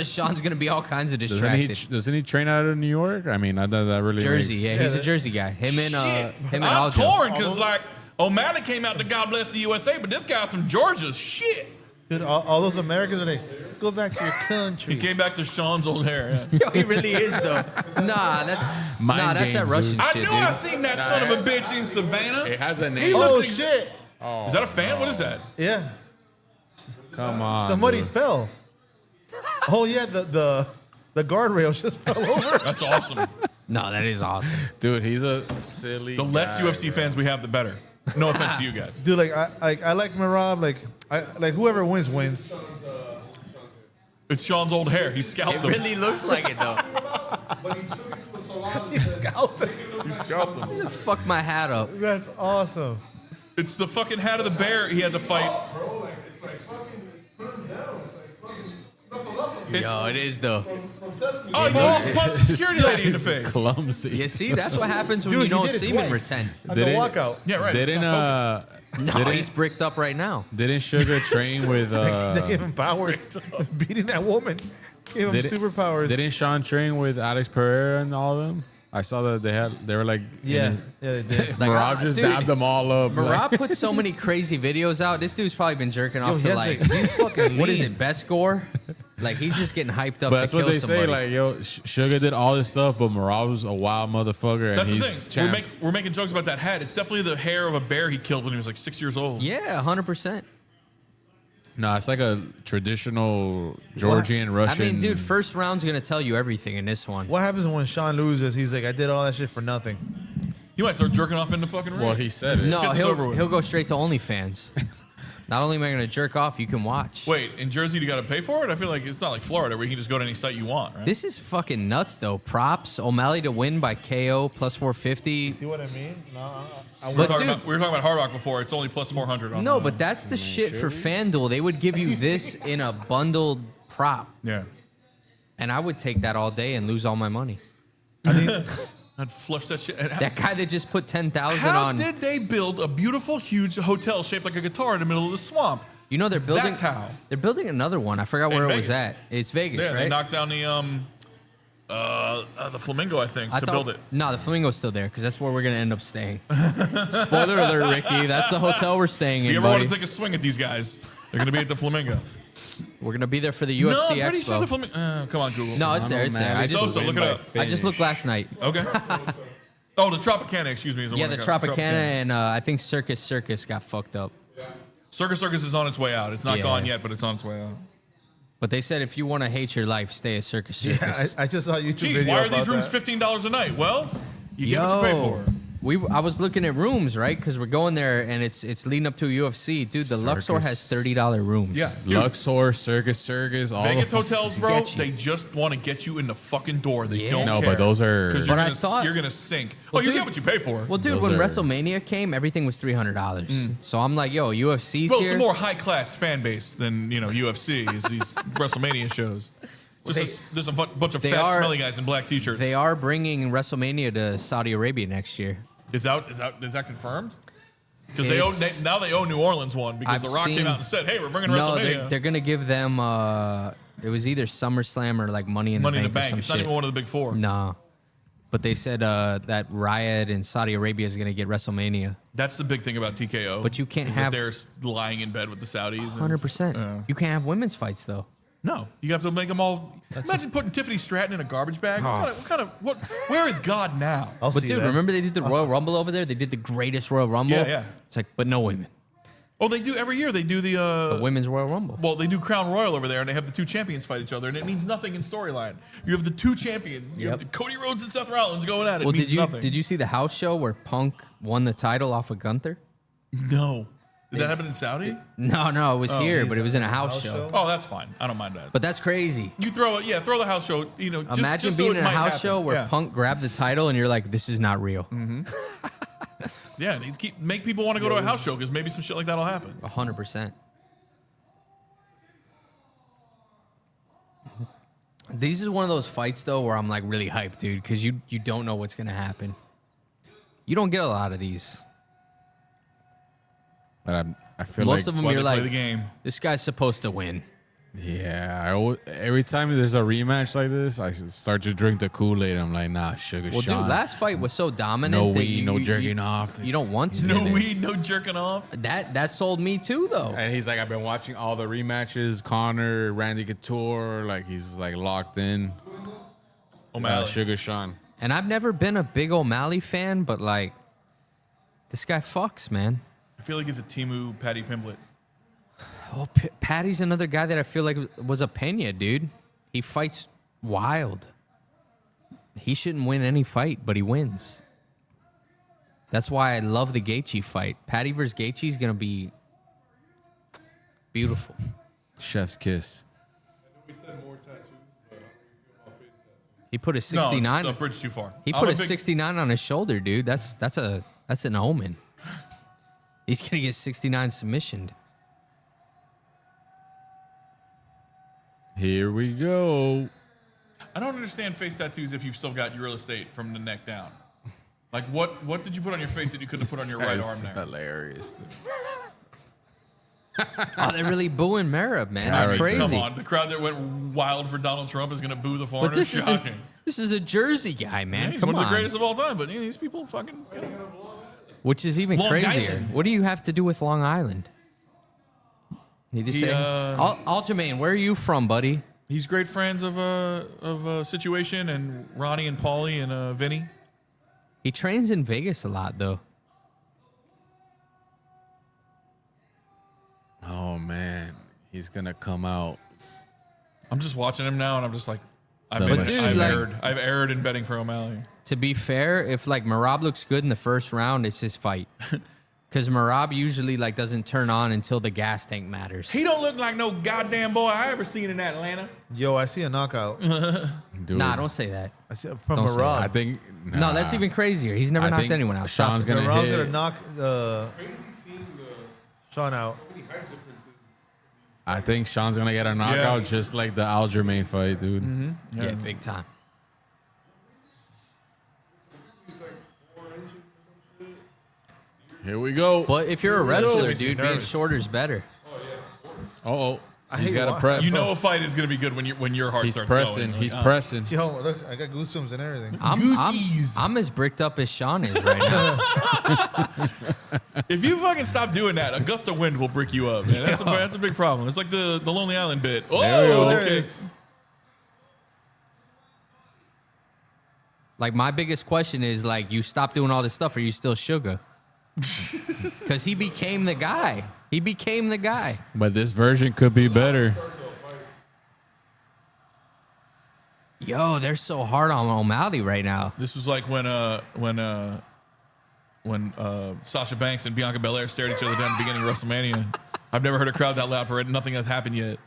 D: Sean's gonna be all kinds of distracted.
E: doesn't he train out of New York? I mean, that really
D: Jersey,
E: makes,
D: yeah, he's a Jersey guy. Him and
C: Shit.
D: him and
C: I'm
D: Aljo.
C: torn because like O'Malley came out to God Bless the USA, but this guy's from Georgia. Shit.
B: Dude, all those Americans are like, go back to your country.
C: He came back to Sean's old hair. Yeah.
D: Yo, he really is though. That's
E: Mind
D: that
E: games,
D: Russian
E: dude.
C: I
D: shit,
C: knew
D: dude.
C: I seen that son of a bitch in Savannah.
E: It has a
C: He
E: name.
B: Oh
C: looks ex-
B: shit!
C: Is that a fan? What is that?
B: Yeah,
E: Come on.
B: somebody
E: dude.
B: fell. Oh yeah, the guardrail just fell over.
C: That's awesome.
D: No, that is awesome.
E: Dude, he's a silly.
C: The less
E: guy,
C: UFC
E: bro.
C: fans we have, the better. No offense to you guys.
B: Dude, like I like Marab. Like whoever wins.
C: It's Sean's old hair. He
D: It
C: scalped him.
D: really looks like it though.
B: He scalped him.
C: He scalped him.
D: Fuck my hat up.
B: That's awesome.
C: It's the fucking hat of the bear he had to fight.
D: Yo, it is though.
C: Oh, you almost punched the security lady in the
E: He's
C: face.
E: clumsy.
D: You see, that's what happens when
B: Dude,
D: you
B: he
D: don't
B: did it
D: semen
B: twice.
D: retent.
B: At the
E: Did it-
B: walkout.
C: Yeah, right.
E: Didn't
C: It's not
D: No, he's bricked up right now.
E: Didn't Sugar train with?
B: They gave him powers. Beating that woman gave him
E: Didn't-
B: superpowers.
E: Didn't Sean train with Alex Pereira and all of them? I saw that they were like
B: yeah, they did.
D: Like,
E: Marab just
D: dude,
E: dabbed them all up.
D: Marab put so many crazy videos out. This dude's probably been jerking
B: Yo,
D: off
B: he
D: to
B: has
D: like
B: he's fucking
D: what is
B: lean.
D: it, best score? Like he's just getting hyped up
E: But
D: to
E: that's
D: kill
E: what they
D: somebody.
E: say. Like, yo, Sugar did all this stuff, but Marab was a wild motherfucker, and
C: That's the
E: he's
C: thing.
E: champ.
C: We're making jokes about that hat. It's definitely the hair of a bear he killed when he was like 6 years old.
D: Yeah, 100%.
E: No, it's like a traditional Georgian
D: I
E: Russian.
D: mean, dude, first round's gonna tell you everything in this one.
B: What happens when Sean loses? He's like, I did all that shit for nothing.
C: He might start jerking off in the fucking ring.
E: Well, he said it.
D: No,
C: get this over with.
D: he'll go straight to OnlyFans. Not only am I gonna jerk off, you can watch.
C: Wait, in Jersey you got to pay for it? I feel like it's not like Florida where you can just go to any site you want, right?
D: This is fucking nuts, though. Props O'Malley to win by KO plus 450.
B: See what I mean? No,
C: we
D: But dude,
C: were talking about Hard Rock before. It's only plus 400 on
D: no, but that's the shit for FanDuel. They would give you this in a bundled prop,
C: yeah.
D: and I would take that all day and lose all my money.
C: I'd flush that shit. And
D: That guy that just put 10,000
C: how
D: on.
C: did they build a beautiful, huge hotel shaped like a guitar in the middle of the swamp?
D: You know they're building.
C: That's how.
D: They're building another one. I forgot where it was
C: Vegas.
D: at. It's Vegas,
C: Yeah,
D: right?
C: they knocked down the Flamingo, I think, to build it.
D: No, the Flamingo's still there because that's where we're gonna end up staying. Spoiler alert, Ricky. That's the hotel we're staying
C: If
D: in,
C: you ever want
D: buddy.
C: to take a swing at these guys, they're going to be at the Flamingo.
D: We're gonna be there for the
C: No,
D: UFC
C: I'm pretty
D: Expo.
C: sure the Flamingo. Come on, Google.
D: No, it's there. It's there. I
C: So,
D: just,
C: look it up.
D: I just looked last night.
C: Okay. Oh, the Tropicana, excuse me. Is the
D: Yeah,
C: one
D: the
C: I got.
D: Tropicana and I think Circus got fucked up.
C: Circus is on its way out. It's not
D: Yeah.
C: gone yet, but it's on its way out.
D: But they said if you want to hate your life, stay at Circus.
B: Yeah, I just saw a YouTube
C: Geez,
B: video
C: why are
B: about
C: these rooms
B: that.
C: $15 a night? Well, you get what you pay for.
D: I was looking at rooms, right? Because we're going there, and it's leading up to a UFC. Dude, the Luxor has $30 rooms.
C: Yeah. Dude,
E: Luxor, Circus, all
C: Vegas
E: of them.
C: hotels, bro,
D: sketchy.
C: they just want to get you in the fucking door. They
D: Yeah.
C: don't
E: No,
C: care.
E: but those are-
C: Because
D: But
C: you're
D: I
C: gonna
D: thought-
C: you're gonna sink.
D: Well,
C: Oh, you
D: dude-
C: get what you pay for.
D: Well, dude,
E: Those
D: when
E: are-
D: WrestleMania came, everything was $300. So I'm like, yo, UFC's
C: Well,
D: here.
C: it's a more high class fan base than UFC is these WrestleMania shows. There's a bunch of
D: they
C: fat,
D: are-
C: smelly guys in black t-shirts.
D: They are bringing WrestleMania to Saudi Arabia next year.
C: Is that confirmed? Because they
D: It's-
C: own New Orleans one because
D: I've
C: The Rock
D: seen-
C: came out and said, "Hey, we're bringing
D: No,
C: WrestleMania."
D: they're gonna give them. It was either SummerSlam or like Money in
C: Money in
D: the
C: the
D: Bank.
C: Bank.
D: Or
C: It's
D: some
C: not
D: shit.
C: even one of the big four.
D: Nah. But they said that Riot in Saudi Arabia is gonna get WrestleMania.
C: That's the big thing about TKO.
D: But you can't
C: is that
D: have-
C: they're lying in bed with the Saudis.
D: 100%.
C: Yeah.
D: You can't have women's fights though.
C: No, you have to make them all. Imagine putting Tiffany Stratton in a garbage bag. Where is God now?
B: I'll
D: But
B: see
D: dude,
B: that.
D: remember they did the Royal Rumble over there? They did the greatest Royal Rumble.
C: Yeah, yeah.
D: It's like, but no women.
C: Oh, they do every year. They do the.
D: The women's Royal Rumble.
C: Well, they do Crown Royal over there, and they have the two champions fight each other, and it means nothing in storyline. You have the two champions. You have
D: Yep.
C: the Cody Rhodes and Seth Rollins going at it.
D: Well,
C: It means nothing.
D: did you see the house show where Punk won the title off of Gunther?
C: No. Did that happen in Saudi?
D: No, it was here,
B: geez,
D: but it was in a
B: house
D: house show.
B: show?
C: Oh, that's fine. I don't mind that.
D: But that's crazy.
C: You throw the house show. Just,
D: Imagine
C: just so
D: being
C: it
D: in a
C: might
D: house
C: happen.
D: show where
C: Yeah.
D: Punk grabbed the title and you're like, this is not real.
C: Yeah, they make people want to go to a house show because maybe some shit like that'll happen.
D: 100%. These is one of those fights though where I'm like really hyped, dude, because you don't know what's gonna happen. You don't get a lot of these.
E: But I feel
D: Most
E: like
D: of them
C: Why
D: you're
C: they play
D: like,
C: the game.
D: this guy's supposed to win.
E: yeah. Every time there's a rematch like this, I start to drink the Kool-Aid. I'm like, nah, Sugar
D: Well,
E: Sean.
D: dude, last fight was so dominant.
E: No
D: that
E: weed, no jerking off.
D: You don't want to.
C: No weed, no jerking off.
D: That sold me too, though.
E: And he's like, I've been watching all the rematches. Connor, Randy Couture, like he's like locked in.
C: O'Malley.
E: Sugar Sean.
D: And I've never been a big O'Malley fan, but like, this guy fucks, man.
C: I feel like he's a Timu Patty Pimblett.
D: Oh, Patty's another guy that I feel like was a Pena, dude. He fights wild. He shouldn't win any fight, but he wins. That's why I love the Gaethje fight. Patty versus Gaethje is gonna be beautiful.
E: Chef's kiss.
A: We said more tattoos, but
D: He put a
C: No,
D: 69.
C: it's a bridge too far.
D: He
C: I'm
D: put a
C: big-
D: 69 on his shoulder, dude. That's an omen. He's gonna get 69 submissioned.
E: Here we go.
C: I don't understand face tattoos if you've still got your real estate from the neck down.
H: Like, what did you put on your face that you couldn't have put on your right arm there?
E: Hilarious, dude.
D: Oh, they're really booing Merab, man.
E: Yeah,
D: That's
E: right,
D: crazy.
H: Come on, the crowd that went wild for Donald Trump is going to boo the foreigner.
D: But this
H: Shocking.
D: is a Jersey guy,
H: Yeah,
D: man.
H: he's
D: Come
H: one of
D: on.
H: the greatest of all time. But these people fucking.
D: Which is even
H: Long
D: crazier.
H: Island.
D: What do you have to do with Long Island? Need to
H: He,
D: say, Aljamain, where are you from, buddy?
H: He's great friends of Situation and Ronnie and Paulie and Vinny.
D: He trains in Vegas a lot, though.
E: Oh man, he's gonna come out.
H: I'm just watching him now, and I'm just like, I've
E: But dude,
H: I've erred in betting for O'Malley.
D: To be fair, if like Merab looks good in the first round, it's his fight. Because Merab usually like doesn't turn on until the gas tank matters.
H: He don't look like no goddamn boy I ever seen in Atlanta.
B: Yo, I see a knockout.
E: Dude,
D: Nah, don't say that.
B: I see from
D: Don't say
B: Marab.
E: I think
D: No, that's even crazier. He's never
E: I
D: knocked
E: think
D: anyone out.
E: Sean's
D: Stop it.
E: gonna
B: Marab's
E: hit.
B: gonna knock Sean out.
E: I think Sean's gonna get a knockout just like the Aljamain fight, dude.
D: Yeah, big time.
E: Here we go.
D: But if you're a
B: That
D: wrestler,
B: makes me
D: dude, being
B: nervous.
D: shorter's better.
E: Oh, he's
B: hate
E: got to
B: wa-
E: press.
H: You know a fight is gonna be good when your heart
E: he's
H: starts
E: pressing.
H: going.
E: He's
H: Like,
E: pressing.
B: Yo, look, I got goosebumps and everything.
D: I'm as bricked up as Sean is right now.
H: If you fucking stop doing that, a gust of wind will brick you up, man. That's a big problem. It's like the Lonely Island bit. Oh,
E: There we go.
B: There it
H: okay.
B: is.
D: Like my biggest question is like, you stop doing all this stuff, or you still sugar? Because he became the guy. He became the guy.
E: But this version could be better.
D: Yo, they're so hard on O'Malley right now.
H: This was like when Sasha Banks and Bianca Belair stared at each other down at the beginning of WrestleMania. I've never heard a crowd that loud for it. Nothing has happened yet.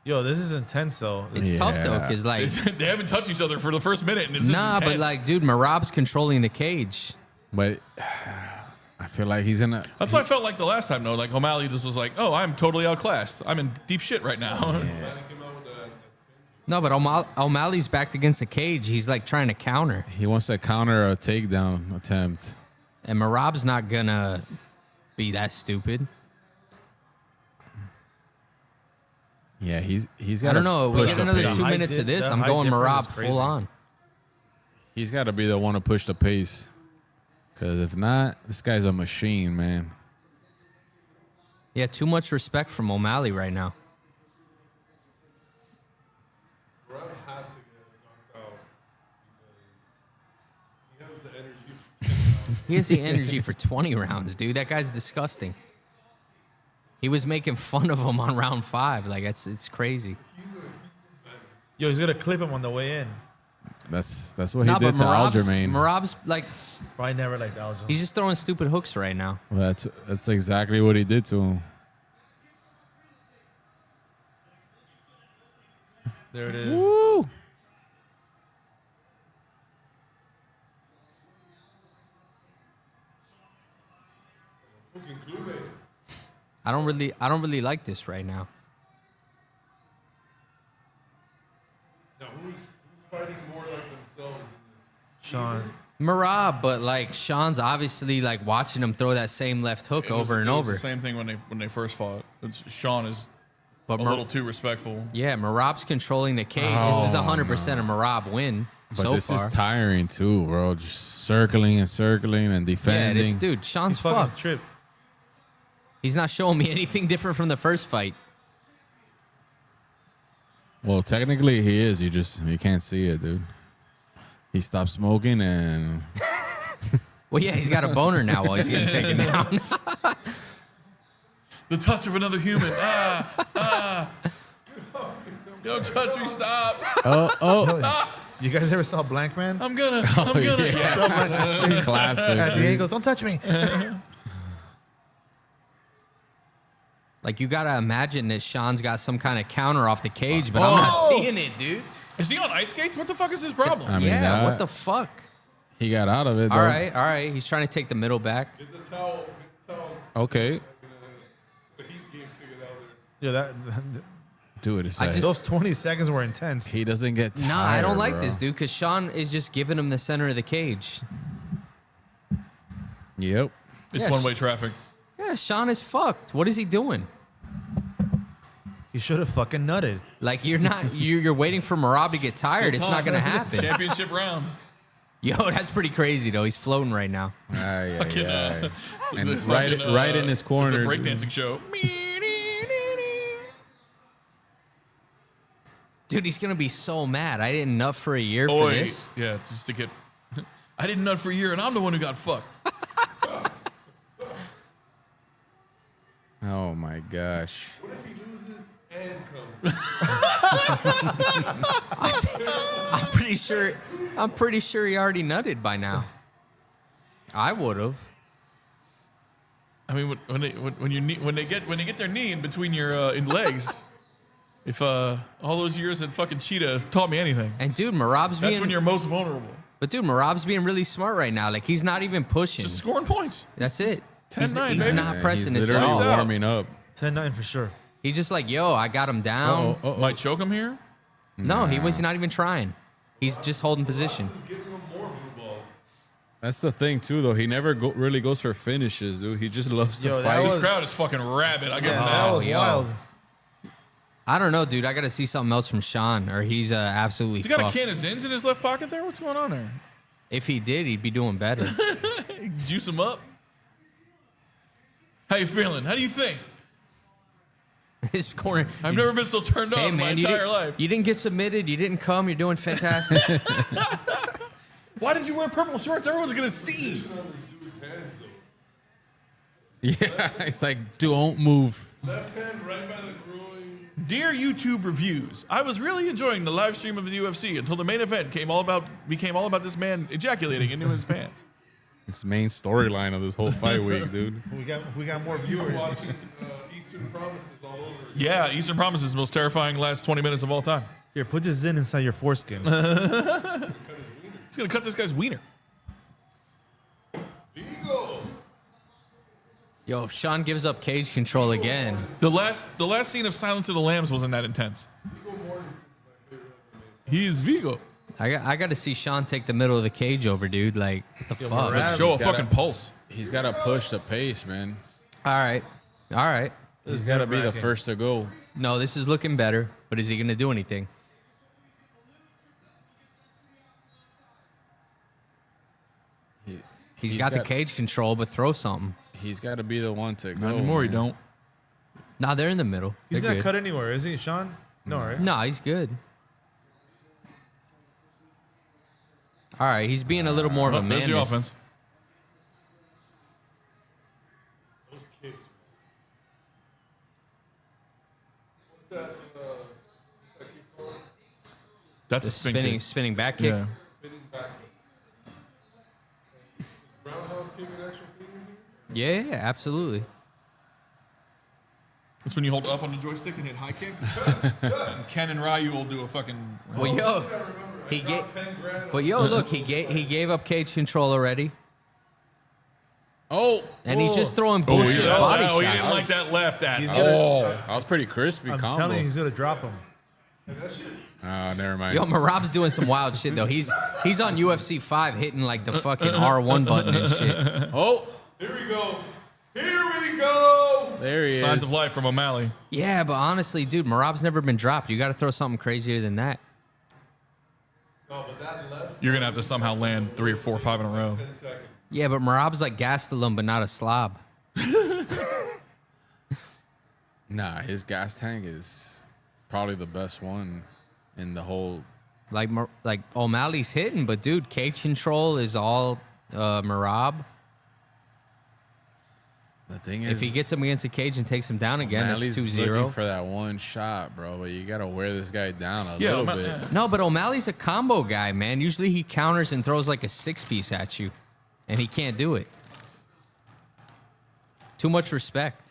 B: Yo, this is intense though.
D: It's tough though,
E: Yeah.
D: because like,
H: They haven't touched each other for the first minute, and it's just
D: nah, but
H: intense.
D: like, dude, Merab's controlling the cage.
E: But I feel like he's in a.
H: That's what I felt like the last time. though. Like O'Malley just was like, "Oh, I'm totally outclassed. I'm in deep shit right now."
D: No, but O'Malley's backed against the cage. He's like trying to counter,
E: He wants to counter a takedown attempt.
D: and Merab's not gonna be that stupid.
E: Yeah, he's got.
D: I don't know. We
E: Push
D: get
E: the
D: another
E: pace.
D: 2
B: Height
D: minutes of
B: di-
D: this.
B: the
D: I'm
B: height
D: going
B: difference
D: Merab
B: is crazy.
D: full on.
E: He's got to be the one to push the pace. Because if not, this guy's a machine, man.
D: Yeah, too much respect from O'Malley right now.
A: Rob has to get knocked out because he has the energy for 10 rounds.
D: He has the energy for 20 rounds, dude. That guy's disgusting. He was making fun of him on round 5. Like, it's crazy.
B: Yo, he's gonna clip him on the way in.
E: That's what
D: Nah,
E: he did to Aljamain.
D: Merab's like,
B: Probably never liked Aljo.
D: he's just throwing stupid hooks right now.
E: Well, that's exactly what he did to him.
B: There it is.
E: Woo!
D: I don't really like this right now.
A: Now, who's fighting more like themselves in this?
B: Sean.
D: Merab, but like Sean's obviously like watching him throw that same left hook
H: It was-
D: over and
H: it was
D: over.
H: The same thing when they first fought. Sean is
D: But
H: a little too respectful.
D: yeah, Merab's controlling the cage. This is 100% a Merab win
E: But
D: so
E: this
D: far.
E: is tiring too, bro. Just circling and circling and
D: Yeah,
E: defending.
D: this dude, Sean's
B: He's fucking
D: fucked.
B: tripped.
D: He's not showing me anything different from the first fight.
E: Well, technically he is. You can't see it, dude. He stopped smoking and
D: Well, yeah, he's got a boner now while he's getting taken down.
H: The touch of another human. Don't touch me. Stop.
B: You guys ever saw Blank Man?
H: I'm gonna. Yes.
E: classic.
B: At the
E: dude.
B: end, he goes, "Don't touch me."
D: Like, you got to imagine that Sean's got some kind of counter off the cage, but I'm not seeing it, dude.
H: Is he on ice skates? What the fuck is his problem?
E: I mean,
D: Yeah, what
E: that-
D: the fuck?
E: He got out of it. Though.
D: All right. He's trying to take the middle back.
A: Get the towel.
E: Okay.
A: But he's game ticket out there.
B: Yo, that
E: Dude, it's
D: I
E: like,
D: just-
B: Those 20 seconds were intense.
E: he doesn't get tired.
D: Nah, I don't like
E: bro.
D: this, dude, because Sean is just giving him the center of the cage.
E: Yep.
C: It's
D: Yes.
C: one-way traffic.
D: Yeah, Sean is fucked. What is he doing?
B: He should have fucking nutted.
D: Like you're waiting for Marab to get tired. It's not gonna happen.
C: Championship rounds.
D: Yo, that's pretty crazy though. He's floating right now.
E: Ay, ay,
C: Fucking,
E: ay. And
C: It's a
E: right,
C: fucking,
E: right in his corner.
C: It's a breakdancing show.
D: Dude, he's gonna be so mad. I didn't nut for a year
C: Oh,
D: for
C: wait.
D: this.
C: Yeah, just to get. I didn't nut for a year, and I'm the one who got fucked.
E: Oh my gosh.
A: What if he loses and comes?
D: I'm pretty sure he already nutted by now. I would have.
C: I mean, when they get their knee in between your legs, if all those years at fucking Cheetah have taught me anything,
D: And dude, Marab's
C: that's
D: being
C: when you're most vulnerable.
D: But dude, Marab's being really smart right now. Like he's not even pushing.
C: Just scoring points.
D: That's it. He's
C: 10-9,
D: he's
C: baby.
D: not
E: Yeah,
D: pressing
E: he's
D: this at
E: literally
D: all.
E: warming up.
B: 10-9 for sure.
D: He's just like, yo, I got him down.
C: Might choke him here.
D: No, he was not even trying. He's just holding position.
E: That's the thing too, though. He never really goes for finishes, dude. He just loves to
B: Yo, that
E: fight.
B: was-
C: This crowd is fucking rabid. I get
B: Yeah,
C: that.
B: that was
D: yo.
B: wild.
D: I don't know, dude. I got to see something else from Sean, or he's absolutely
C: He's got a
D: fucked.
C: can of Zins in his left pocket there. What's going on there?
D: If he did, he'd be doing better.
C: Juice him up. How you feeling? How do you think?
D: His corner.
C: I've never been so turned on
D: Hey
C: in my
D: man,
C: entire life.
D: you didn't get submitted. You didn't come. You're doing fantastic.
C: Why did you wear purple shorts? Everyone's gonna see.
E: Yeah, it's like, don't move.
A: Left hand right by the groin.
C: Dear YouTube reviews, I was really enjoying the live stream of the UFC until the main event became all about this man ejaculating into his pants.
E: It's the main storyline of this whole fight week, dude.
B: We got more
A: You were
B: viewers.
A: watching Eastern Promises all over.
C: Yeah, Eastern Promise is the most terrifying last 20 minutes of all time.
B: Here, put this in inside your foreskin.
C: He's gonna cut this guy's wiener.
D: Yo, if Sean gives up cage control again,
C: The last scene of Silence of the Lambs wasn't that intense. He is Vigo.
D: I got to see Sean take the middle of the cage over, dude. Like, what the fuck?
B: Morales-
C: Show a
E: He's gotta-
C: fucking pulse.
E: He's got to push the pace, man.
D: All right.
E: He's got to be the
B: nerve-wracking.
E: first to go.
D: No, this is looking better, but is he going to do anything? He's got the cage control, but throw something.
E: He's got to be the one to go.
C: Not anymore, you
E: man.
C: don't.
D: Nah, they're in the middle.
B: He's
D: They're
B: not
D: good.
B: cut anywhere, is he, Sean? No, right?
D: No, he's good. All right, he's being a little more of a
C: Oh,
D: man.
C: there's the offense.
A: Those kicks.
C: That's
D: The
C: a spin kick.
D: spinning back kick.
C: Yeah.
A: Spinning back. Roundhouse kick an actual thing in here?
D: Yeah, absolutely.
C: That's when you hold up on the joystick and hit high kick. And Ken and Ryu will do a fucking.
D: Well, yo, he gave. Well, yo, look, he gave up cage control already,
E: Oh,
D: and he's just throwing
C: Oh,
D: bullshit body
C: he didn't
D: shots.
C: like that left at.
B: He's
C: Oh.
B: gonna,
E: that was pretty crispy
B: I'm
E: combo.
B: telling you, he's gonna drop him.
E: Oh, never mind.
D: Yo, Marab's doing some wild shit though. He's on UFC 5 hitting like the fucking R1 button and shit.
E: Oh,
A: Here we go. Here we go.
E: there he
C: Signs
E: is.
C: of life from O'Malley.
D: Yeah, but honestly, dude, Marab's never been dropped. You got to throw something crazier than that.
A: No, but that left
C: You're gonna have to somehow land 3 or 4 or 5 in a row.
A: 10 seconds.
D: Yeah, but Marab's like Gastelum, but not a slob.
E: Nah, his gas tank is probably the best one in the whole.
D: Like O'Malley's hitting, but dude, cage control is all Marab.
E: The thing
D: If
E: is,
D: he gets him against the cage and takes him down again,
E: O'Malley's
D: that's
E: looking
D: 2-0.
E: for that one shot, bro. But you gotta wear this guy down a
C: Yeah,
E: little bit.
D: No, but O'Malley's a combo guy, man. Usually he counters and throws like a 6-piece at you, and he can't do it. Too much respect.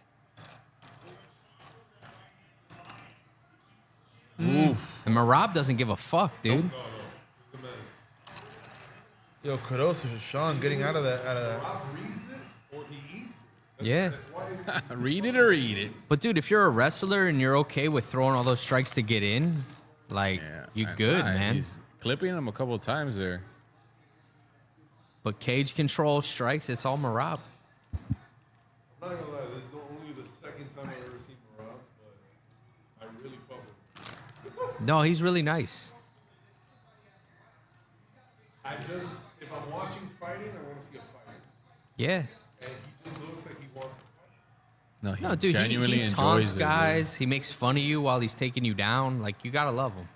D: And Marab doesn't give a fuck, dude.
B: Yo, kudos to Sean getting out of that.
A: Rob reads it or he eats it.
D: Yeah.
E: Read it or eat it.
D: But dude, if you're a wrestler and you're okay with throwing all those strikes to get in, like you good, man.
E: He's clipping him a couple of times there.
D: But cage control strikes, it's all Marab.
A: I'm not gonna lie, this is only the second time I've ever seen Marab, but I really fuck with him.
D: No, he's really nice.
A: If I'm watching fighting, I want to see a fight.
D: Yeah.
A: And he just looks like he wants to fight.
E: No, he
D: No, dude,
E: genuinely
D: he
E: enjoys
D: taunts
E: it.
D: guys. He makes fun of you while he's taking you down. Like, you gotta love him.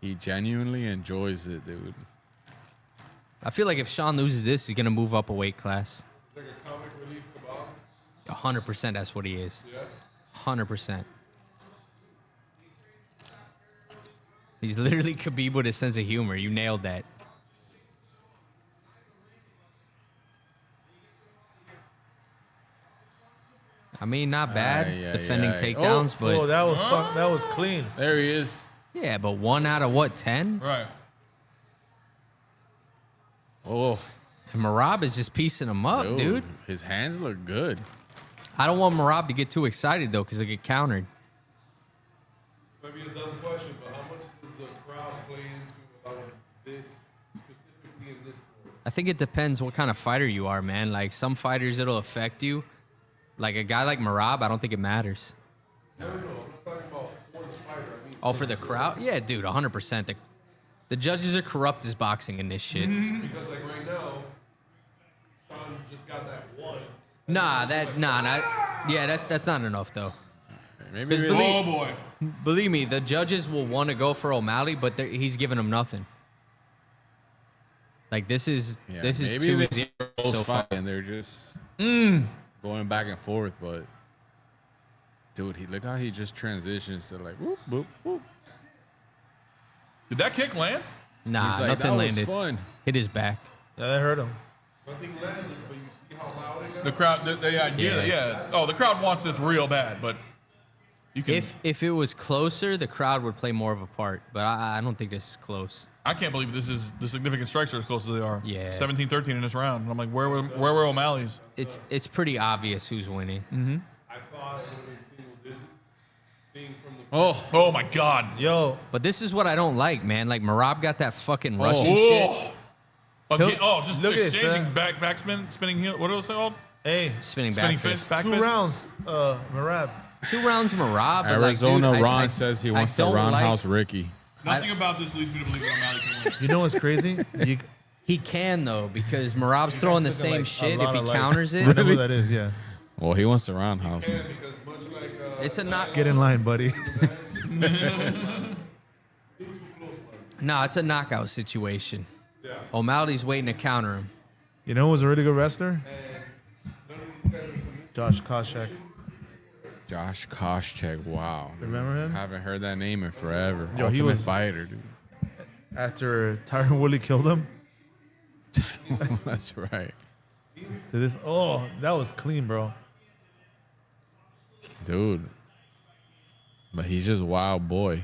E: He genuinely enjoys it, dude.
D: I feel like if Sean loses this, he's gonna move up a weight class.
A: Like a comic relief kebab.
D: 100% that's what he is.
A: Yes.
D: 100%. He's literally Khabib with a sense of humor. You nailed that. I mean, not bad defending takedowns, but
B: Oh, that was clean.
E: There he is.
D: yeah, but 1 out of what, 10?
H: Right.
E: Oh,
D: And Marab is just piecing him up, dude.
E: His hands look good.
D: I don't want Marab to get too excited though, because he'll get countered.
A: Might be a dumb question, but how much does the crowd play into this specifically in this sport?
D: I think it depends what kind of fighter you are, man. Like some fighters, it'll affect you. Like a guy like Marab, I don't think it matters.
A: No, I'm not talking about for the fighter. I mean,
D: Oh, for the crowd? Yeah, dude, 100%. The judges are corrupt as boxing in this shit.
A: because like right now, Sean just got that one.
D: Nah, that's not enough though.
E: Maybe
D: His
E: really-
D: belief-
H: Oh boy.
D: Believe me, the judges will want to go for O'Malley, but he's giving them nothing. Like this is
E: Yeah,
D: this is
E: maybe
D: 2-0
E: close
D: so far.
E: fight and they're just going back and forth. But dude, look how he just transitions to like whoop whoop whoop.
H: Did that kick land?
D: Nah,
E: He's like,
D: nothing
E: that
D: landed.
E: was fun.
D: Hit his back.
B: Yeah, that hurt him.
A: Nothing landed, but you see how loud it got?
H: The crowd, yeah. Oh, the crowd wants this real bad, but you can.
D: If it was closer, the crowd would play more of a part. But I don't think this is close.
H: I can't believe this is the significant strikes are as close as they are.
D: Yeah.
H: 17-13 in this round. I'm like, where were O'Malley's?
D: It's pretty obvious who's winning.
A: I thought it would have been single digits. Seeing from the
H: Oh my God.
B: Yo,
D: But this is what I don't like, man. Like Marab got that fucking Russian
H: Oh.
D: shit.
H: Again, just
B: Look at this,
H: exchanging
B: son.
H: backspin, spinning heel. What are those called?
B: hey,
D: Spinning
H: Spinning
D: back
H: fist,
D: fist.
H: back
B: 2
H: fist.
B: rounds, Marab.
D: 2 rounds Marab. But
E: Arizona
D: like, dude,
E: Ron
D: I
E: says he wants to
D: don't
E: roundhouse Ricky.
H: Nothing about this leads me to believe that O'Malley can win.
B: You know what's crazy? You,
D: He can though because Marab's throwing the same
B: looking like a
D: shit. If
B: lot
D: he
B: of, like-
D: counters
B: I
D: it,
B: know who that is, yeah.
E: Well, he wants to roundhouse him.
A: because much like
D: it's a knock.
B: Get in line, buddy.
D: Nah, it's a knockout situation. O'Malley's waiting to counter him.
B: You know who was a really good wrestler?
A: none of these guys are submissive.
B: Josh Koscheck.
E: Josh Koscheck, wow. dude.
B: Remember him?
E: Haven't heard that name in forever.
B: Yo, he
E: Ultimate
B: was-
E: Fighter, dude.
B: After Tyron Woodley killed him.
E: That's right.
B: To this, oh, that was clean, bro.
E: Dude. But he's just a wild boy.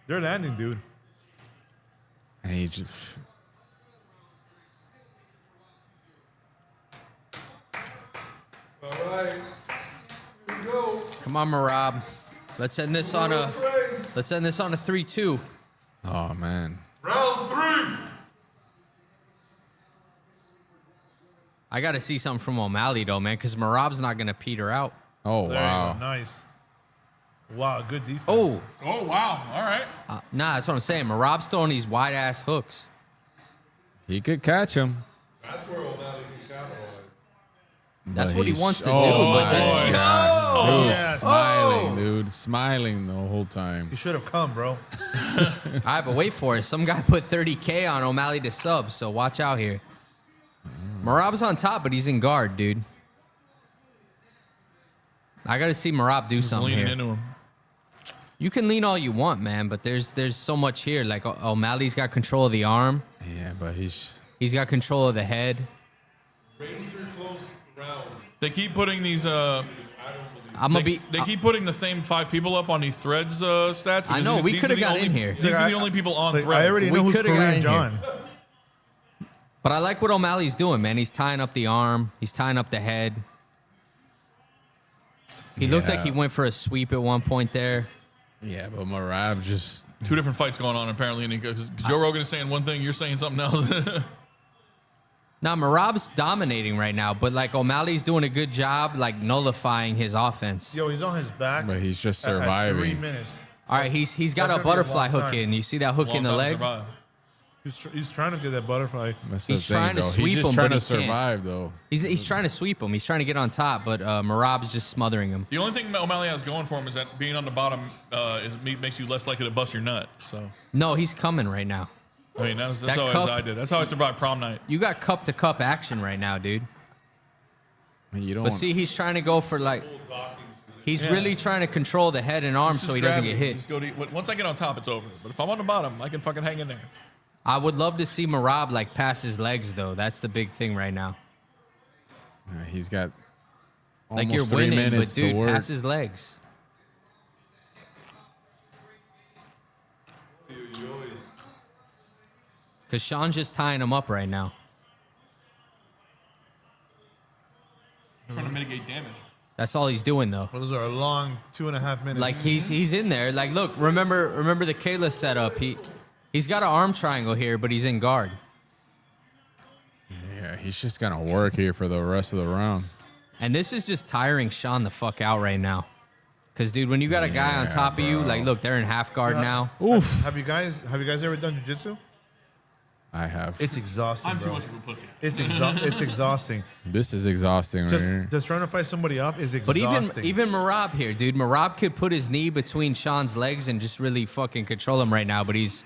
B: They're landing, dude.
E: And he just...
A: All right. Here we go.
D: Come on, Marab. Let's end this on a 3-2.
E: Oh, man.
A: Round 3.
D: I got to see something from O'Malley though, man, because Marab's not gonna peter out.
E: Oh,
B: There
E: wow.
B: you go. Nice. Wow, good defense.
D: Oh,
H: Oh wow! All right.
D: nah, that's what I'm saying. Marab's throwing these wide ass hooks.
E: He could catch him.
A: That's where O'Malley can capitalize.
D: That's
E: But
D: what he
E: he's-
D: wants to
E: oh,
D: do. But this,
E: my
D: yo,
E: God. Dude,
B: yes.
E: smiling, dude. Smiling the whole time.
B: You should have come, bro.
D: all right, but wait for it. Some guy put 30K on O'Malley to sub, so watch out here. Marab's on top, but he's in guard, dude. I got to see Marab do
H: Just
D: something
H: leaning
D: here.
H: into him.
D: You can lean all you want, man, but there's so much here. Like O'Malley's got control of the arm.
E: Yeah, but he's...
D: He's got control of the head.
A: Razor close round.
H: They keep putting these.
D: I'm gonna
H: They
D: be.
H: keep putting the same 5 people up on these threads stats.
D: I
H: because
D: know, we
H: these
D: coulda
H: are the
D: got
H: only-
D: in here.
H: These are the only people on
B: Like,
H: threads.
B: I already
D: We
B: know who's
D: coulda got
B: Korean
D: in
B: John.
D: But I like what O'Malley's doing, man. He's tying up the arm. He's tying up the head. He looked like he went for a sweep at one point there.
E: Yeah, but Merab just...
H: Two different fights going on, apparently. And because Joe Rogan is saying one thing, you're saying something else.
D: Now, Merab's dominating right now, but like O'Malley's doing a good job like nullifying his offense.
B: Yo, he's on his back.
E: But he's just
B: at
E: surviving.
B: 3 minutes.
D: All right, he's got
B: That's
D: a
B: gonna be a
D: butterfly
B: long
D: hook
B: time.
D: in. You see that hook in the
H: Long time to
D: leg?
H: survive.
B: He's trying to get that butterfly.
E: That's
D: He's
E: the thing,
D: trying to
E: though.
D: sweep
E: He's just
D: him,
E: trying
D: but
E: to
D: he can't.
E: survive, though.
D: He's trying to sweep him. He's trying to get on top, but Merab's just smothering him.
H: The only thing O'Malley has going for him is that being on the bottom makes you less likely to bust your nut. So,
D: No, he's coming right now.
H: I mean, that's
D: That
H: always
D: cup-
H: I did. That's how I survived prom night.
D: You got cup to cup action right now, dude.
E: You don't...
D: But see, he's trying to go for like. He's really trying to control the head and arm
H: Just
D: so he
H: grab
D: doesn't
H: it.
D: get hit.
H: Just go to, once I get on top, it's over. But if I'm on the bottom, I can fucking hang in there.
D: I would love to see Merab like pass his legs though. That's the big thing right now.
E: He's got
D: Like
E: almost
D: you're
E: 3
D: winning, but
E: minutes to
D: dude,
E: work.
D: pass his legs. Because Sean's just tying him up right now.
C: Trying to mitigate damage.
D: That's all he's doing though.
B: Well, those are a long 2.5 minutes.
D: Like he's in there. Like look, remember the Kayla setup. He's got an arm triangle here, but he's in guard.
E: Yeah, he's just gonna work here for the rest of the round.
D: And this is just tiring Sean the fuck out right now. Cause dude, when you got a guy on
E: Yeah,
D: top of you,
E: bro.
D: like look, they're in half guard now.
B: Have you guys ever done jiu-jitsu?
E: I have.
B: It's exhausting,
C: I'm too
B: bro.
C: much of a pussy.
B: It's exhausting.
E: This is exhausting right here.
B: Just trying to fight somebody up is
D: But
B: exhausting.
D: even Merab here, dude, Merab could put his knee between Sean's legs and just really fucking control him right now. But he's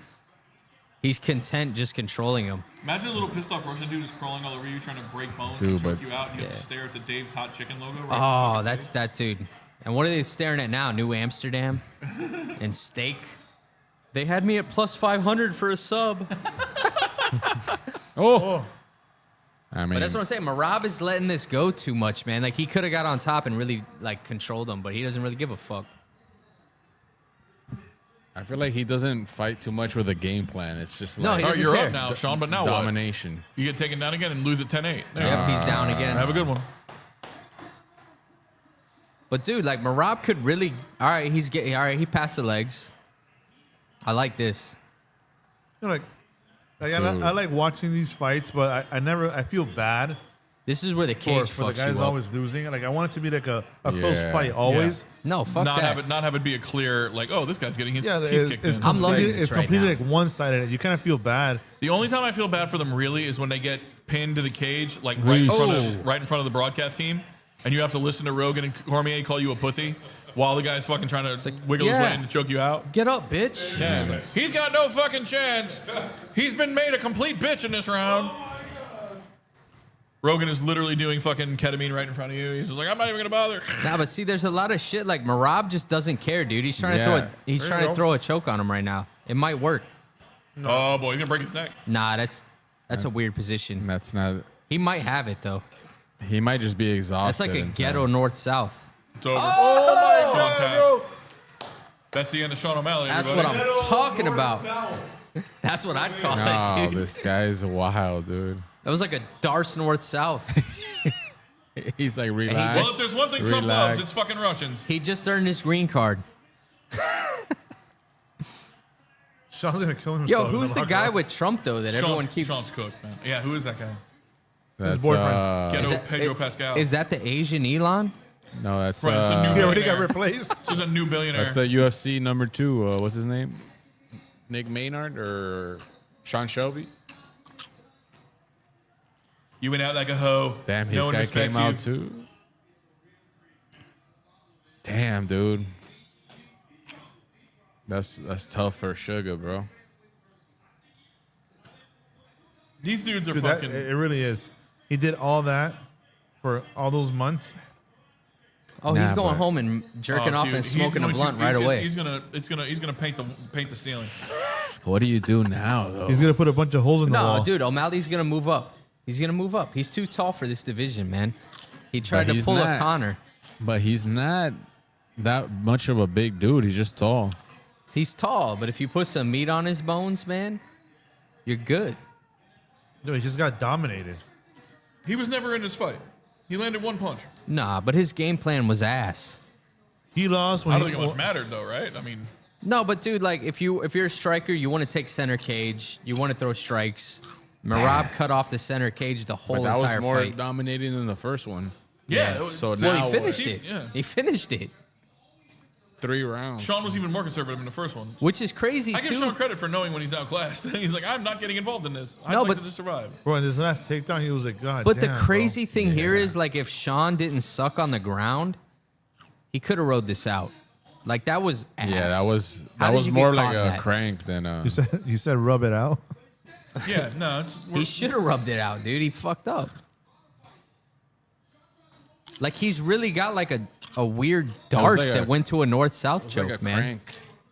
D: content just controlling him.
C: Imagine a little pissed off Russian dude is crawling all over you, trying to break bones
E: Dude,
C: and choke
E: but-
C: you out, and you have to stare at the Dave's Hot Chicken logo. Right
D: Oh, that's that dude. And what are they staring at now? New Amsterdam and steak. They had me at plus 500 for a sub.
E: Oh. I mean,
D: But that's what I'm saying. Merab is letting this go too much, man. Like he could have got on top and really like controlled him, but he doesn't really give a fuck.
E: I feel like he doesn't fight too much with a game plan. It's just
D: No,
E: like
D: he
H: All right,
D: doesn't
H: you're
D: care.
H: up now, Sean. But now what?
E: domination.
H: You get taken down again and lose at 10-8. There.
D: Yep, he's down again.
H: Have a good one.
D: But dude, like Merab could really. All right, he passed the legs. I like this.
B: You know, I
E: Dude.
B: like watching these fights, but I feel bad
D: This is where the
B: for
D: cage
B: the
D: fucks
B: guys
D: you up.
B: always losing. Like I want it to be like a close
E: Yeah.
B: fight always.
D: No, fuck
H: Not
D: that.
H: have it be a clear like, oh, this guy's getting his
B: Yeah,
H: teeth
B: it's,
H: kicked
B: it's
H: in.
D: I'm loving
B: completely,
D: this
B: it's
D: right
B: completely
D: now.
B: like one-sided. You kind of feel bad.
H: The only time I feel bad for them really is when they get pinned to the cage, like right in front of the broadcast team, and you have to listen to Rogan and Cormier call you a pussy while the guy's fucking trying to wiggle his
D: yeah.
H: way in to choke you out.
D: Get up, bitch.
H: Yeah, he's got no fucking chance. He's been made a complete bitch in this round. Rogan is literally doing fucking ketamine right in front of you. He's just like, I'm not even gonna bother.
D: Nah, but see, there's a lot of shit like Merab just doesn't care, dude. He's trying to throw
E: Yeah.
D: trying to throw a choke on him right now. It might work.
H: Oh boy, he's gonna break his neck.
D: Nah, that's a weird position.
E: That's not.
D: He might have it though.
E: He might just be exhausted.
D: That's like a
E: inside.
D: ghetto north-south.
H: It's over.
B: Oh my
H: Sean
B: god,
H: Tapp.
B: bro!
H: That's the end of Sean O'Malley.
D: That's
H: everybody.
D: what I'm talking about. That's what I'd call
E: Oh,
D: it, dude.
E: this guy's wild, dude.
D: That was like a Darce north-south.
E: He's like
H: Well,
E: relaxed.
H: if there's one thing Trump
E: Relax.
H: loves, it's fucking Russians.
D: He just earned his green card.
B: Sean's gonna kill himself.
D: Yo,
B: in
D: who's the
B: knockout.
D: guy with Trump though that everyone keeps?
H: Sean's cooked, man. Yeah, who is that guy?
E: That's
B: boyfriend.
H: Ghetto
D: Is that-
H: Pedro
D: it-
H: Pascal.
D: Is that the Asian Elon?
E: no, that's
H: Right, it's a new
B: He already got
H: billionaire.
B: replaced.
H: This is a new billionaire.
E: that's the UFC number 2. What's his name? Nick Maynard or Sean Shelby?
H: You went out like a hoe.
E: Damn, his
H: no one
E: guy
H: respects
E: came
H: you.
E: out too. Damn, dude. That's tough for Sugar, bro.
H: These dudes are
B: Dude, that,
H: fucking.
B: it really is. He did all that for all those months.
D: Oh, he's
E: Nah,
D: going
E: but-
D: home and jerking
H: Oh,
D: off
H: dude,
D: and
H: he's
D: smoking a
H: going to-
D: blunt right away.
H: He's gonna paint the ceiling.
E: What do you do now, though?
B: He's gonna put a bunch of holes in the
D: No,
B: wall.
D: dude, O'Malley's gonna move up. He's gonna move up. He's too tall for this division, man. He tried to
E: he's
D: pull a
E: not.
D: Connor.
E: But he's not that much of a big dude. He's just tall.
D: He's tall, but if you put some meat on his bones, man, you're good.
B: No, he just got dominated.
C: He was never in this fight. He landed one punch.
D: Nah, but his game plan was ass.
B: He lost when
C: I don't think it much mattered though, right? I mean,
D: No, but dude, like if you're a striker, you want to take center cage, you want to throw strikes. Marab cut off the center cage the whole
E: But that was
D: entire
E: more
D: fight.
E: dominating than the first one.
C: yeah. That was,
E: So
D: Well,
E: now
D: he finished
C: what?
D: it.
C: Yeah.
D: He finished it,
E: 3 rounds.
C: Sean was even more conservative in the first one.
D: which is crazy
C: I give
D: too.
C: Sean credit for knowing when he's outclassed. He's like, I'm not getting involved in this. I'd
D: No,
C: like
D: but-
C: to just survive.
B: Bro, in this last takedown, he was like, God
D: But
B: damn,
D: the crazy
B: bro.
D: thing here is, like, if Sean didn't suck on the ground, he could have rode this out. Like that was ass.
E: Yeah, that was
D: How did you get
E: more
D: caught
E: like
D: in
E: a
D: that?
E: crank than a.
B: You said rub it out?
C: Yeah, no, it's
D: He should have rubbed it out, dude. He fucked up. Like he's really got like a weird darce
E: like
D: that
E: a-
D: went to a north-south
E: It's
D: choke,
E: like a
D: man.
E: crank,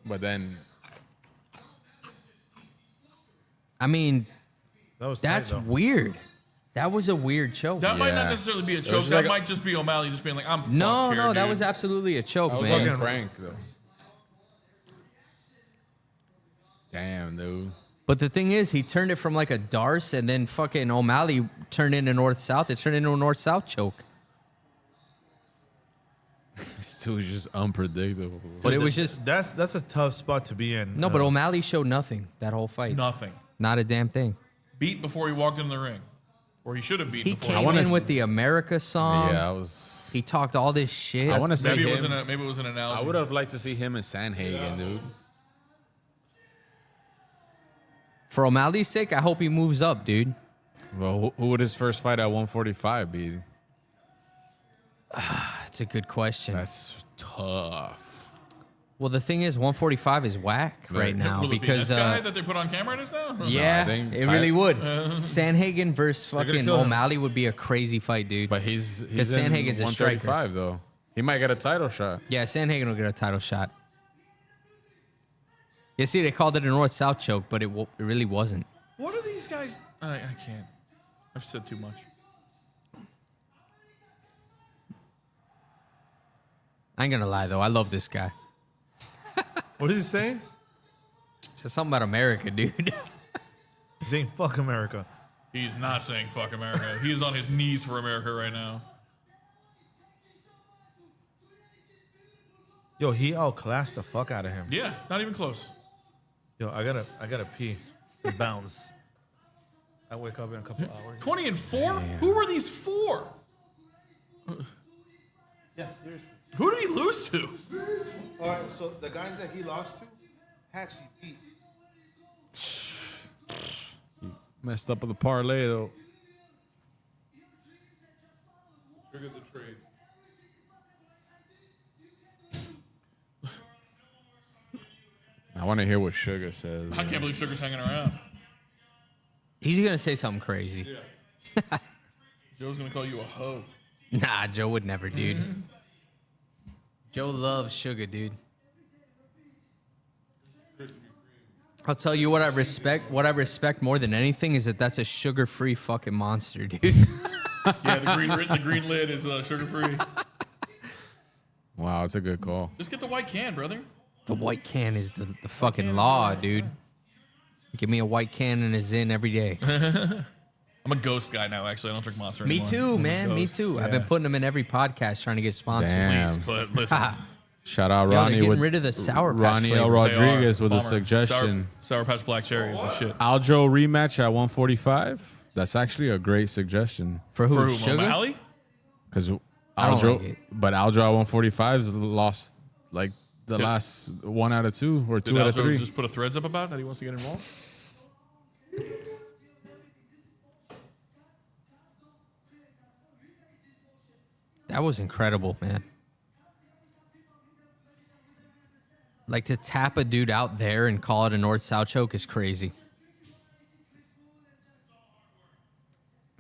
E: but then
D: I mean,
B: That was
D: that's
B: tight, though.
D: weird. That was a weird choke.
C: that might not
E: Yeah.
C: necessarily be a
E: was
C: choke.
E: just
C: That
E: like a-
C: might just be O'Malley just being like, I'm
D: no,
C: fucked here,
D: no, that
C: dude.
D: was absolutely a choke,
E: that was
D: man.
E: like a crank though. Damn, dude.
D: But the thing is, he turned it from like a darce, and then fucking O'Malley turned into north-south. It turned into a north-south choke.
E: This dude's just unpredictable.
D: But it was just
B: That's a tough spot to be in.
D: no. But O'Malley showed nothing that whole fight.
C: Nothing.
D: Not a damn thing.
C: Beat before he walked in the ring. Or he should have beat
D: He
C: before.
D: came
E: wanna
D: in
E: s-
D: with the America song.
E: Yeah, I was.
D: He talked all this shit.
E: I want to see
C: Maybe
E: him.
C: it was an analogy.
E: I would have liked to see him and Sanhagen, dude.
D: For O'Malley's sake, I hope he moves up, dude.
E: Well, who would his first fight at 145 be?
D: That's a good question.
E: That's tough.
D: Well, the thing is, 145 is whack right now
C: Will it be
D: because
C: this guy that they put on camera just now?
D: yeah,
E: I think
D: it
E: Ty-
D: really would. Sanhagen versus
B: gonna
D: fucking
B: kill him.
D: O'Malley would be a crazy fight, dude.
E: But he's in
D: Sanhagen's a striker.
E: 135 though. He might get a title shot.
D: Yeah, Sanhagen will get a title shot. You see, they called it a north-south choke, but it really wasn't.
C: What are these guys? I can't. I've said too much.
D: I ain't gonna lie though, I love this guy.
B: What is he saying?
D: It's something about America, dude.
B: He's saying fuck America.
C: He's not saying fuck America. He is on his knees for America right now.
B: Yo, he outclassed the fuck out of him.
C: Yeah, not even close.
B: Yo, I gotta pee. Bounce. I wake up in a couple hours.
C: 20 and 4? Who were these for?
B: Yeah, seriously.
C: Who did he lose to?
B: All right, so the guys that he lost to, Hatchie beat.
E: Messed up with the parlay though.
C: Trigger the trade.
E: I want to hear what Sugar says.
C: I can't believe Sugar's hanging around.
D: He's gonna say something crazy.
C: Joe's gonna call you a hoe.
D: Nah, Joe would never, dude. Joe loves sugar, dude. I'll tell you what I respect. What I respect more than anything is that that's a sugar-free fucking monster, dude.
C: Yeah, the green lid is sugar free.
E: Wow, it's a good call.
C: Just get the white can, brother.
D: The white can is the fucking law, dude. Give me a white can and a Zin every day.
C: I'm a ghost guy now. Actually, I don't drink Monster
D: Me
C: anymore.
D: too,
C: I'm a
D: man. Me
C: ghost.
D: too. I've been putting them in every podcast trying to get sponsored.
E: Damn.
C: Please, but listen.
E: Shout out
D: Yo, they're
E: Ronnie
D: getting
E: with
D: rid of the Sour Patch
E: Ronnie L.
D: flavor.
C: They
E: Rodriguez
C: are.
E: with a
C: Bummer.
E: suggestion.
C: Sour Patch Black Cherry is the shit.
E: Aljo rematch at 145. That's actually a great suggestion
D: For who?
C: For who?
D: Sugar?
C: O'Malley?
E: because
D: I don't
E: Aljo,
D: like it.
E: but Aljo at 145 has lost like the
C: Did-
E: last 1 out of 2 or
C: Did
E: 2 out of
C: Aljo
E: 3.
C: just put a threads up about that he wants to get involved?
D: That was incredible, man. Like to tap a dude out there and call it a north-south choke is crazy.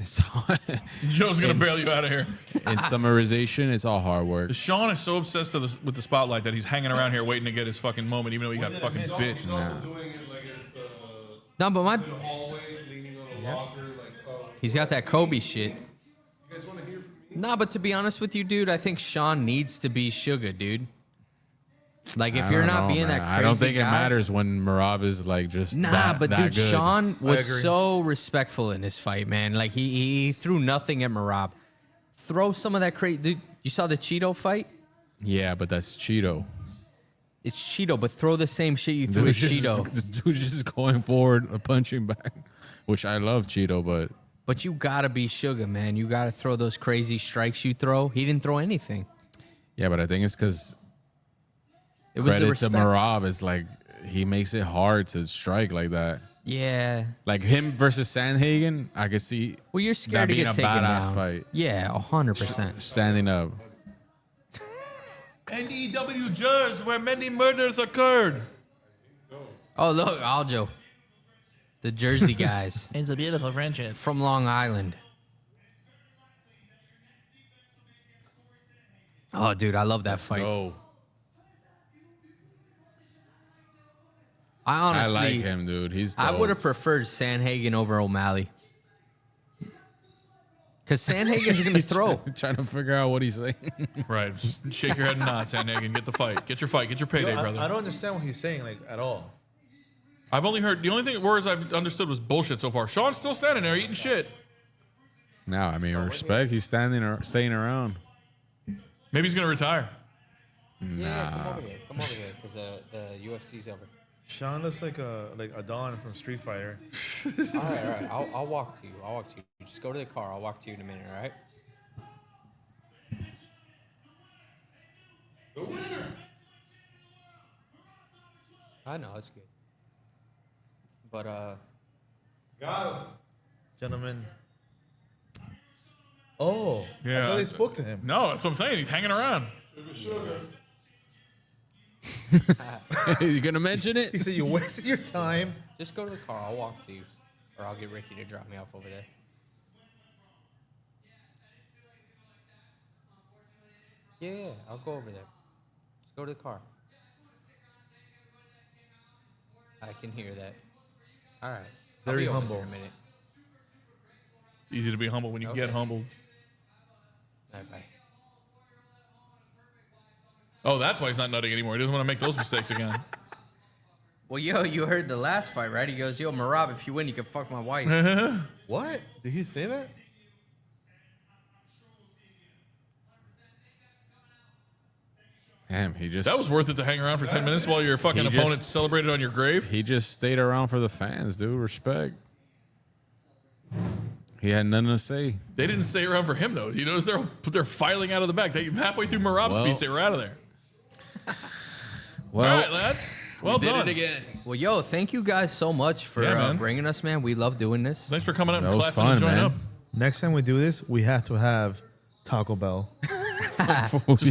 E: So,
C: Joe's gonna bail you out of here.
E: in summarization, it's all hard work.
C: Sean is so obsessed with the spotlight that he's hanging around here waiting to get his fucking moment, even though he got fucking bitched.
D: No, but he's got that Kobe shit. No, but to be honest with you, dude, I think Sean needs to be Sugar, dude. Like if
E: I
D: you're
E: don't
D: not
E: know,
D: being
E: man.
D: that crazy
E: I don't think it
D: guy-
E: matters when Marab is like just
D: Nah, but
E: that
D: dude,
E: good.
D: Sean was
B: agree.
D: so respectful in this fight, man. Like he threw nothing at Marab. Throw some of that crazy. Dude, you saw the Cheeto fight?
E: Yeah, but that's Cheeto.
D: It's Cheeto, but throw the same shit you threw at
E: Dude's just,
D: Cheeto.
E: this dude's just going forward, punching back, which I love Cheeto, but
D: But you gotta be Sugar, man. You gotta throw those crazy strikes you throw. He didn't throw anything.
E: yeah, but I think it's because
D: It was the
E: credit to
D: respect.
E: Marab is like he makes it hard to strike like that.
D: Yeah.
E: Like him versus Sandhagen, I could see
D: Well, you're
E: that
D: scared to
E: being
D: get
E: a
D: taken
E: badass
D: down.
E: fight.
D: Yeah, 100%.
E: Standing up.
H: NEW Jersey, where many murders occurred.
D: Oh, look, Aljo. The Jersey guys
G: It's a beautiful franchise.
D: from Long Island. Oh, dude, I love that fight.
E: Go.
D: I honestly,
E: I like him, dude. He's
D: I
E: dope.
D: would have preferred Sandhagen over O'Malley. Because Sandhagen's going to throw.
E: trying to figure out what he's saying.
H: Right. Just shake your head and nod, Sandhagen. Get the fight. Get your fight. Get your payday,
B: I
H: brother.
B: don't understand what he's saying like at all.
H: I've only heard, the only thing words I've understood was bullshit so far. Sean's still standing there eating shit.
E: No, I mean respect. He's staying around.
H: Maybe he's going to retire.
D: Yeah, come over here. Come over here because the UFC's over.
B: Sean looks like a Don from Street Fighter.
D: All right. I'll walk to you. I'll walk to you. Just go to the car. I'll walk to you in a minute, all right?
C: The winner.
D: I know, it's good. But,
C: Got him.
B: Gentlemen. Oh, I
H: Yeah.
B: thought they spoke to him.
H: No, that's what I'm saying. He's hanging around.
E: You gonna mention it?
B: He said you wasted your time.
D: just go to the car. I'll walk to you. Or I'll get Ricky to drop me off over there. Yeah, I'll go over there. Just go to the car. I can hear that. All right. I'll
B: Very
D: be over
B: humble.
D: there in a minute.
H: It's easy to be humble when you get
D: Okay.
H: humbled.
D: All right, bye.
H: Oh, that's why he's not nutting anymore. He doesn't want to make those mistakes again.
D: Well, yo, you heard the last fight, right? He goes, yo, Marab, if you win, you can fuck my wife.
B: What? Did he say that?
E: Damn, he just
H: That was worth it to hang around for 10 minutes while your fucking
E: He
H: opponent
E: just-
H: celebrated on your grave.
E: he just stayed around for the fans, dude. Respect. He had nothing to say.
H: They didn't stay around for him, though. You notice they're filing out of the back. Halfway through Marab's
E: Well-
H: speech, they were out of there.
E: Well,
H: All right, lads. Well done.
E: again.
D: Well, yo, thank you guys so much for
H: Yeah, man.
D: bringing us, man. We love doing this.
H: Thanks for coming up
E: That
H: and
E: was
H: classing
E: fun,
H: and joining
E: man.
H: up.
B: Next time we do this, we have to have Taco Bell.
H: Just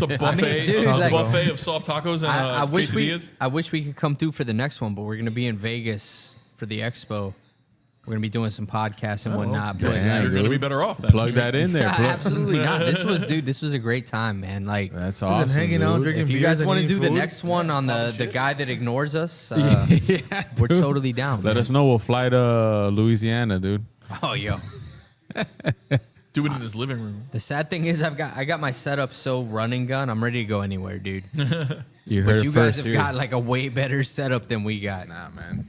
H: a buffet,
D: dude, like-
H: buffet of soft tacos and
D: I wish
H: quesadillas.
D: I wish we could come through for the next one, but we're gonna be in Vegas for the expo. We're gonna be doing some podcasts and whatnot. But
E: damn.
H: You're
D: like,
H: going to be better off then.
E: Plug that in there. Plug-
D: absolutely not. This was a great time, man. Like,
E: That's awesome.
B: hanging out,
E: dude.
B: drinking
D: if you
B: beers
D: guys
B: and
D: want to
B: eating
D: do the
B: food?
D: next one on the guy that ignores us,
E: Yeah,
D: we're
E: dude.
D: totally down.
E: Let
D: man.
E: us know. We'll fly to Louisiana, dude.
D: Oh, yo.
H: Do it in his living room.
D: The sad thing is, I got my setup so running gun. I'm ready to go anywhere, dude.
E: You heard
D: But
E: it
D: you guys
E: first
D: have
E: here.
D: got like a way better setup than we got.
E: Nah, man.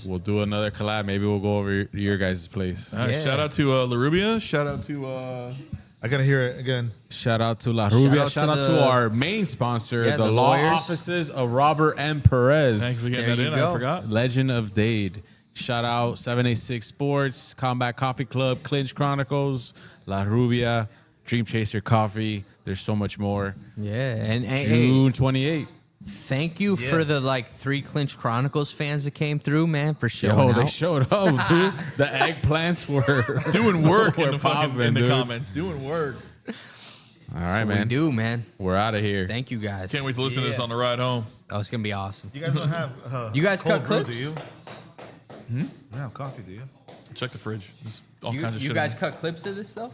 E: We'll do another collab. Maybe we'll go over to your guys' place.
H: All right,
D: Yeah.
H: shout out to La Rubia. Shout out to
B: I gotta hear it again.
E: Shout out to La Rubia. Shout out to
D: the-
E: our main sponsor,
D: Yeah,
E: the
D: the
E: law
D: lawyers.
E: offices of Robert M. Perez.
H: thanks for getting
D: There
H: that
D: you
H: in.
D: go.
H: I forgot.
E: Legend of Dade. Shout out 786 Sports, Combat Coffee Club, Clinch Chronicles, La Rubia, Dream Chaser Coffee. There's so much more.
D: Yeah, and hey,
E: June 28th.
D: thank you for the like 3 Clinch Chronicles fans that came through, man, for showing
E: Oh,
D: out.
E: they showed up, dude. The eggplants were
H: Doing work in
E: were
H: the fucking
E: popping,
H: in the
E: dude.
H: comments. Doing work.
E: All right,
D: We
E: man.
D: do, man.
E: We're out of here.
D: Thank you guys.
H: Can't wait to listen to this
B: Yeah.
H: on the ride home.
D: Oh, it's gonna be awesome.
B: You guys don't have.
D: You guys
B: cold
D: cut
B: brew,
D: clips?
B: Do you? You don't have coffee, do you?
H: Check the fridge. There's all
D: You,
H: kinds of
D: you
H: shit.
D: guys
H: in there.
D: cut clips of this stuff?